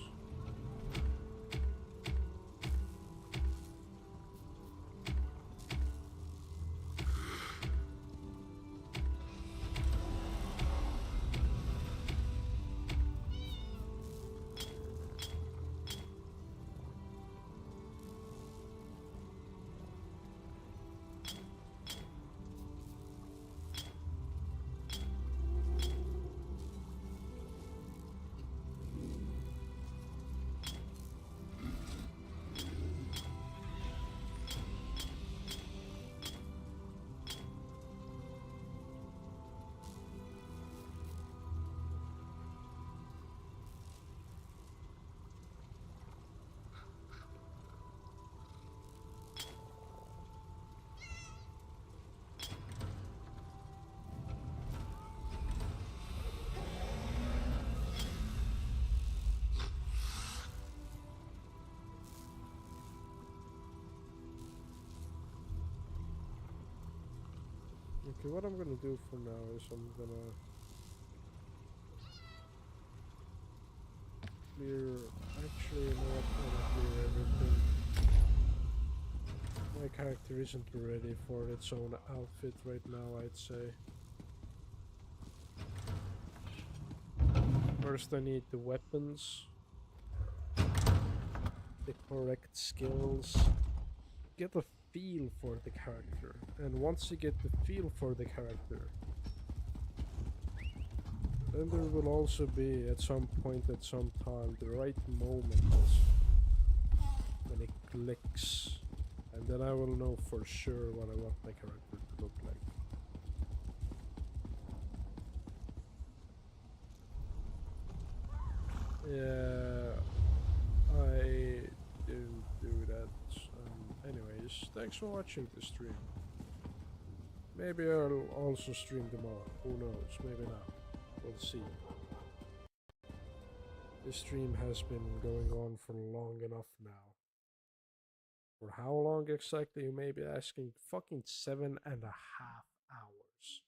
Okay, what I'm gonna do for now is I'm gonna clear. Actually, you know what? I'm gonna clear everything. My character isn't ready for its own outfit right now, I'd say. First, I need the weapons, the correct skills, get a feel for the character, and once you get the feel for the character, then there will also be at some point, at some time, the right moment when it clicks, and then I will know for sure what I want my character to look like. Yeah, I didn't do that. Anyways, thanks for watching the stream. Maybe I'll also stream tomorrow. Who knows? Maybe not. We'll see. This stream has been going on for long enough now. For how long exactly, you may be asking? Fucking 7.5 hours.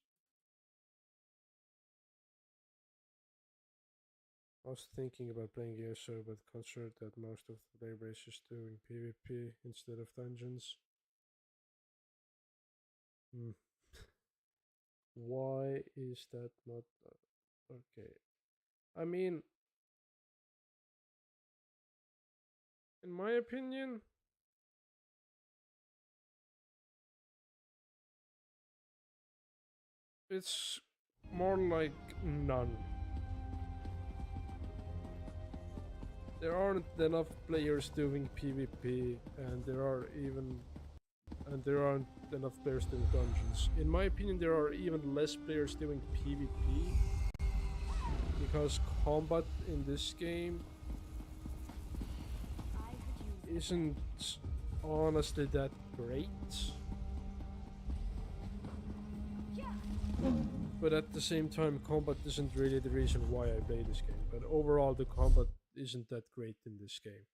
I was thinking about playing ESO, but considered that most of the player base is doing PvP instead of dungeons. Why is that not okay? I mean, in my opinion, It's more like none. There aren't enough players doing PvP, and there aren't enough players doing dungeons. In my opinion, there are even less players doing PvP because combat in this game isn't honestly that great. But at the same time, combat isn't really the reason why I play this game. But overall, the combat isn't that great in this game.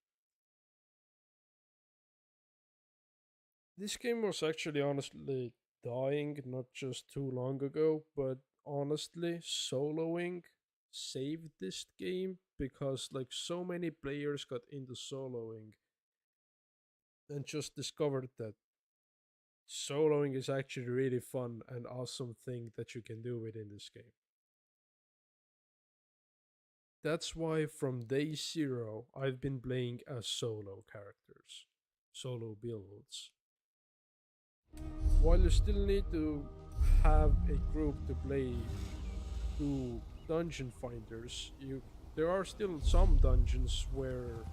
This game was actually honestly dying not just too long ago, but honestly, soloing saved this game because like so many players got into soloing and just discovered that soloing is actually really fun and awesome thing that you can do within this game. That's why from day zero I've been playing as solo characters, solo builds. While you still need to have a group to play to dungeon finders, there are still some dungeons where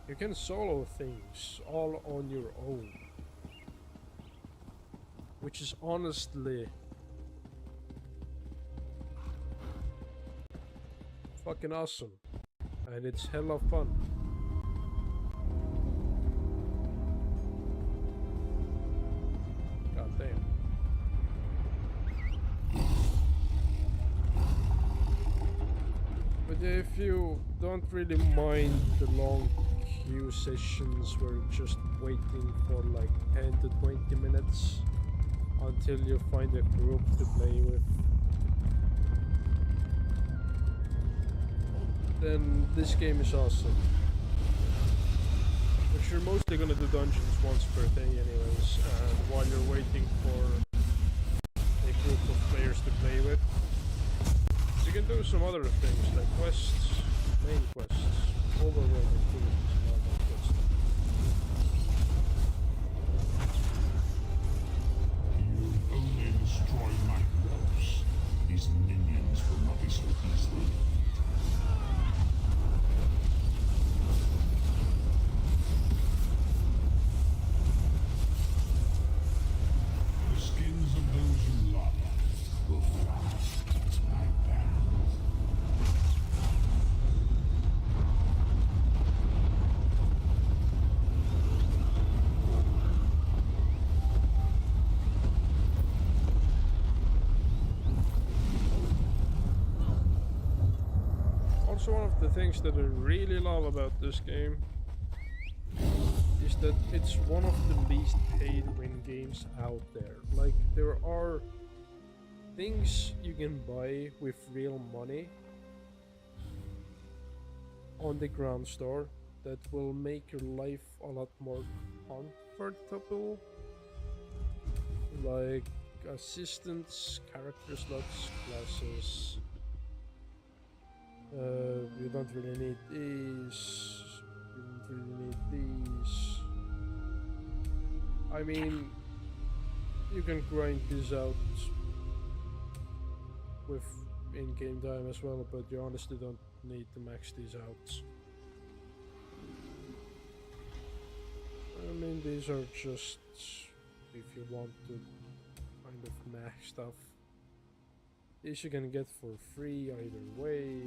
you can solo things all on your own, which is honestly fucking awesome, and it's hella fun. God damn. But if you don't really mind the long queue sessions where you're just waiting for like 10 to 20 minutes until you find a group to play with, then this game is awesome. But you're mostly gonna do dungeons once per day anyways, and while you're waiting for a group of players to play with, you can do some other things like quests, main quests, overwhelming things, normal quests. You only destroy my corpse. These minions will not be so easily. The skins of those you love will fly to my back. Also, one of the things that I really love about this game is that it's one of the least pay-to-win games out there. Like, there are things you can buy with real money on the ground store that will make your life a lot more comfortable. Like assistants, character slots, classes. You don't really need these. You don't really need these. I mean, you can grind this out with in-game time as well, but you honestly don't need to max these out. I mean, these are just if you want to kind of max stuff. These you can get for free either way.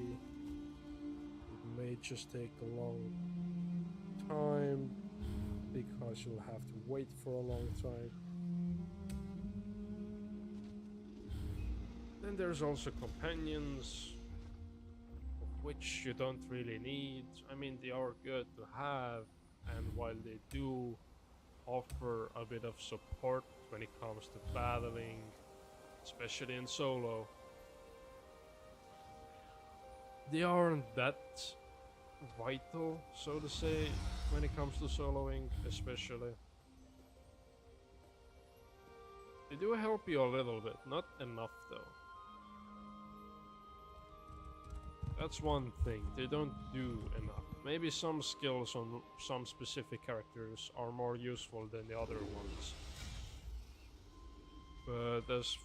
It may just take a long time because you'll have to wait for a long time. Then there's also companions, of which you don't really need. I mean, they are good to have, and while they do offer a bit of support when it comes to battling, especially in solo, they aren't that vital, so to say, when it comes to soloing, especially. They do help you a little bit, not enough though. That's one thing, they don't do enough. Maybe some skills on some specific characters are more useful than the other ones. But as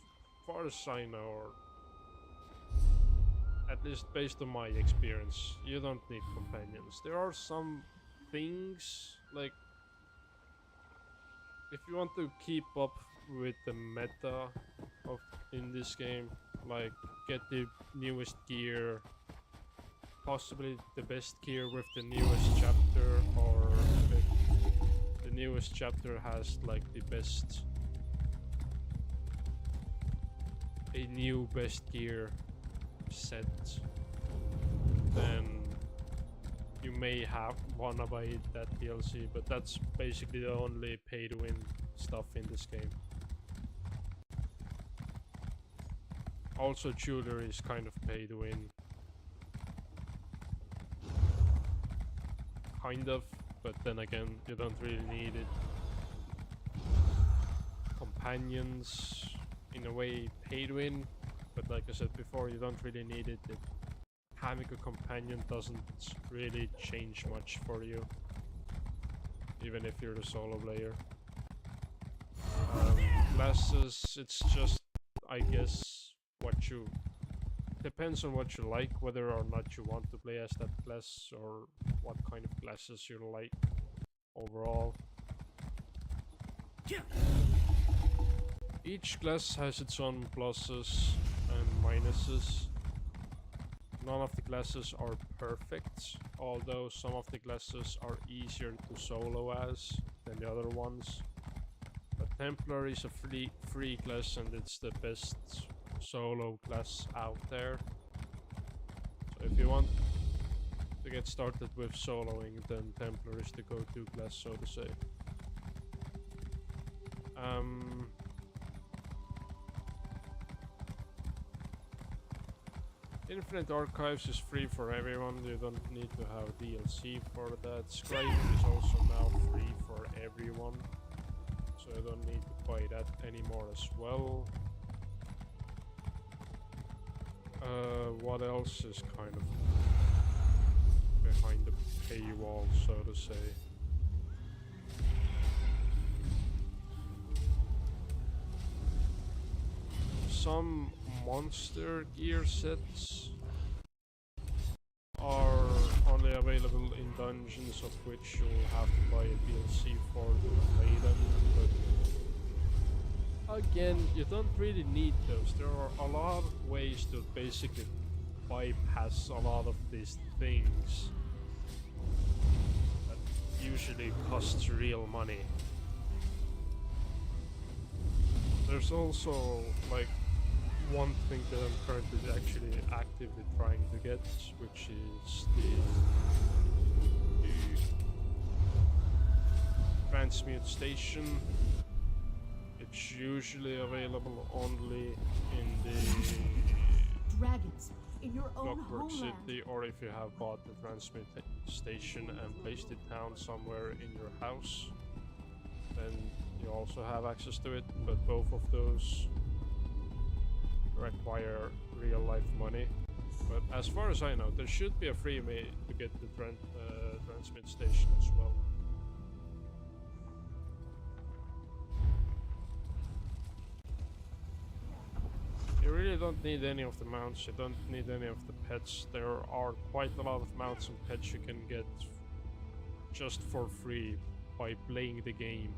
far as I know, or at least based on my experience, you don't need companions. There are some things, like, if you want to keep up with the meta of in this game, like get the newest gear, possibly the best gear with the newest chapter, or if the newest chapter has like the best, a new best gear set, then you may wanna buy that DLC, but that's basically the only pay-to-win stuff in this game. Also, jewelry is kind of pay-to-win. Kind of, but then again, you don't really need it. Companions, in a way, pay-to-win, but like I said before, you don't really need it. Having a companion doesn't really change much for you, even if you're the solo player. Classes, it's just, I guess, what you... depends on what you like, whether or not you want to play as that class, or what kind of classes you like overall. Each class has its own pluses and minuses. None of the classes are perfect, although some of the classes are easier to solo as than the other ones. But Templar is a free class, and it's the best solo class out there. So if you want to get started with soloing, then Templar is the go-to class, so to say. Infinite Archives is free for everyone, you don't need to have DLC for that. Scribing is also now free for everyone, so you don't need to buy that anymore as well. What else is kind of behind the paywall, so to say? Some monster gear sets are only available in dungeons, of which you'll have to buy a DLC for to play them, but again, you don't really need those. There are a lot of ways to basically bypass a lot of these things that usually costs real money. There's also, like, one thing that I'm currently actually actively trying to get, which is the transmute station. It's usually available only in the dragons in your own Clockwork homeland. City, or if you have bought the transmute station and placed it down somewhere in your house, then you also have access to it, but both of those require real life money. But as far as I know, there should be a free way to get the transmit station as well. You really don't need any of the mounts, you don't need any of the pets. There are quite a lot of mounts and pets you can get just for free by playing the game.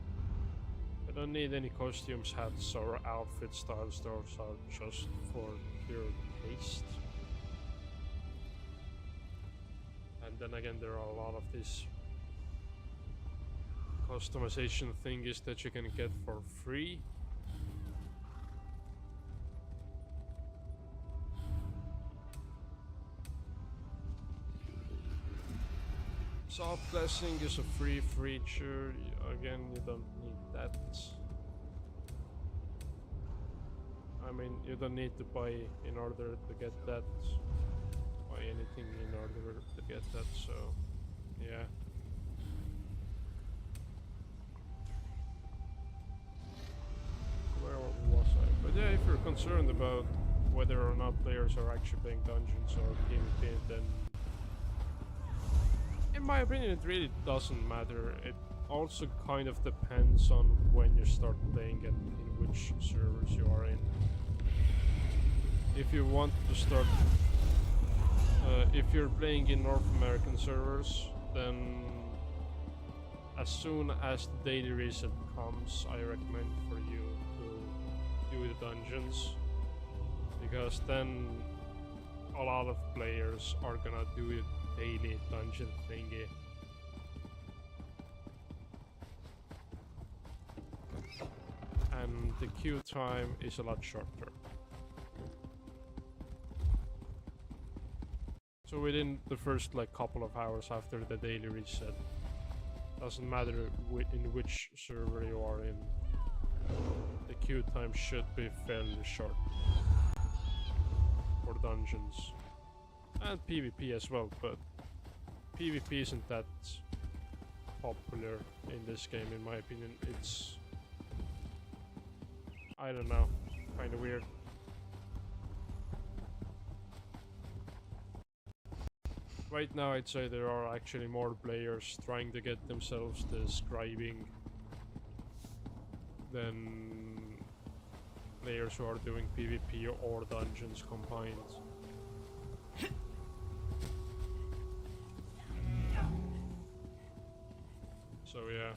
You don't need any costumes, hats, or outfit styles. Those are just for pure taste. And then again, there are a lot of these customization thingies that you can get for free. Subclassing is a free feature. Again, you don't need that. I mean, you don't need to buy in order to get that. Buy anything in order to get that, so yeah. Where was I? But yeah, if you're concerned about whether or not players are actually playing dungeons or PvP, then in my opinion, it really doesn't matter. It also kind of depends on when you start playing and in which servers you are in. if you want to start, if you're playing in North American servers, then as soon as the daily reset comes, I recommend for you to do the dungeons, because then a lot of players are gonna do a daily dungeon thingy. And the queue time is a lot shorter. So within the first like couple of hours after the daily reset, doesn't matter in which server you are in, the queue time should be fairly short for dungeons and PvP as well, but PvP isn't that popular in this game in my opinion. It's, I don't know, kind of weird. Right now I'd say there are actually more players trying to get themselves the scribing than players who are doing PvP or dungeons combined. So yeah.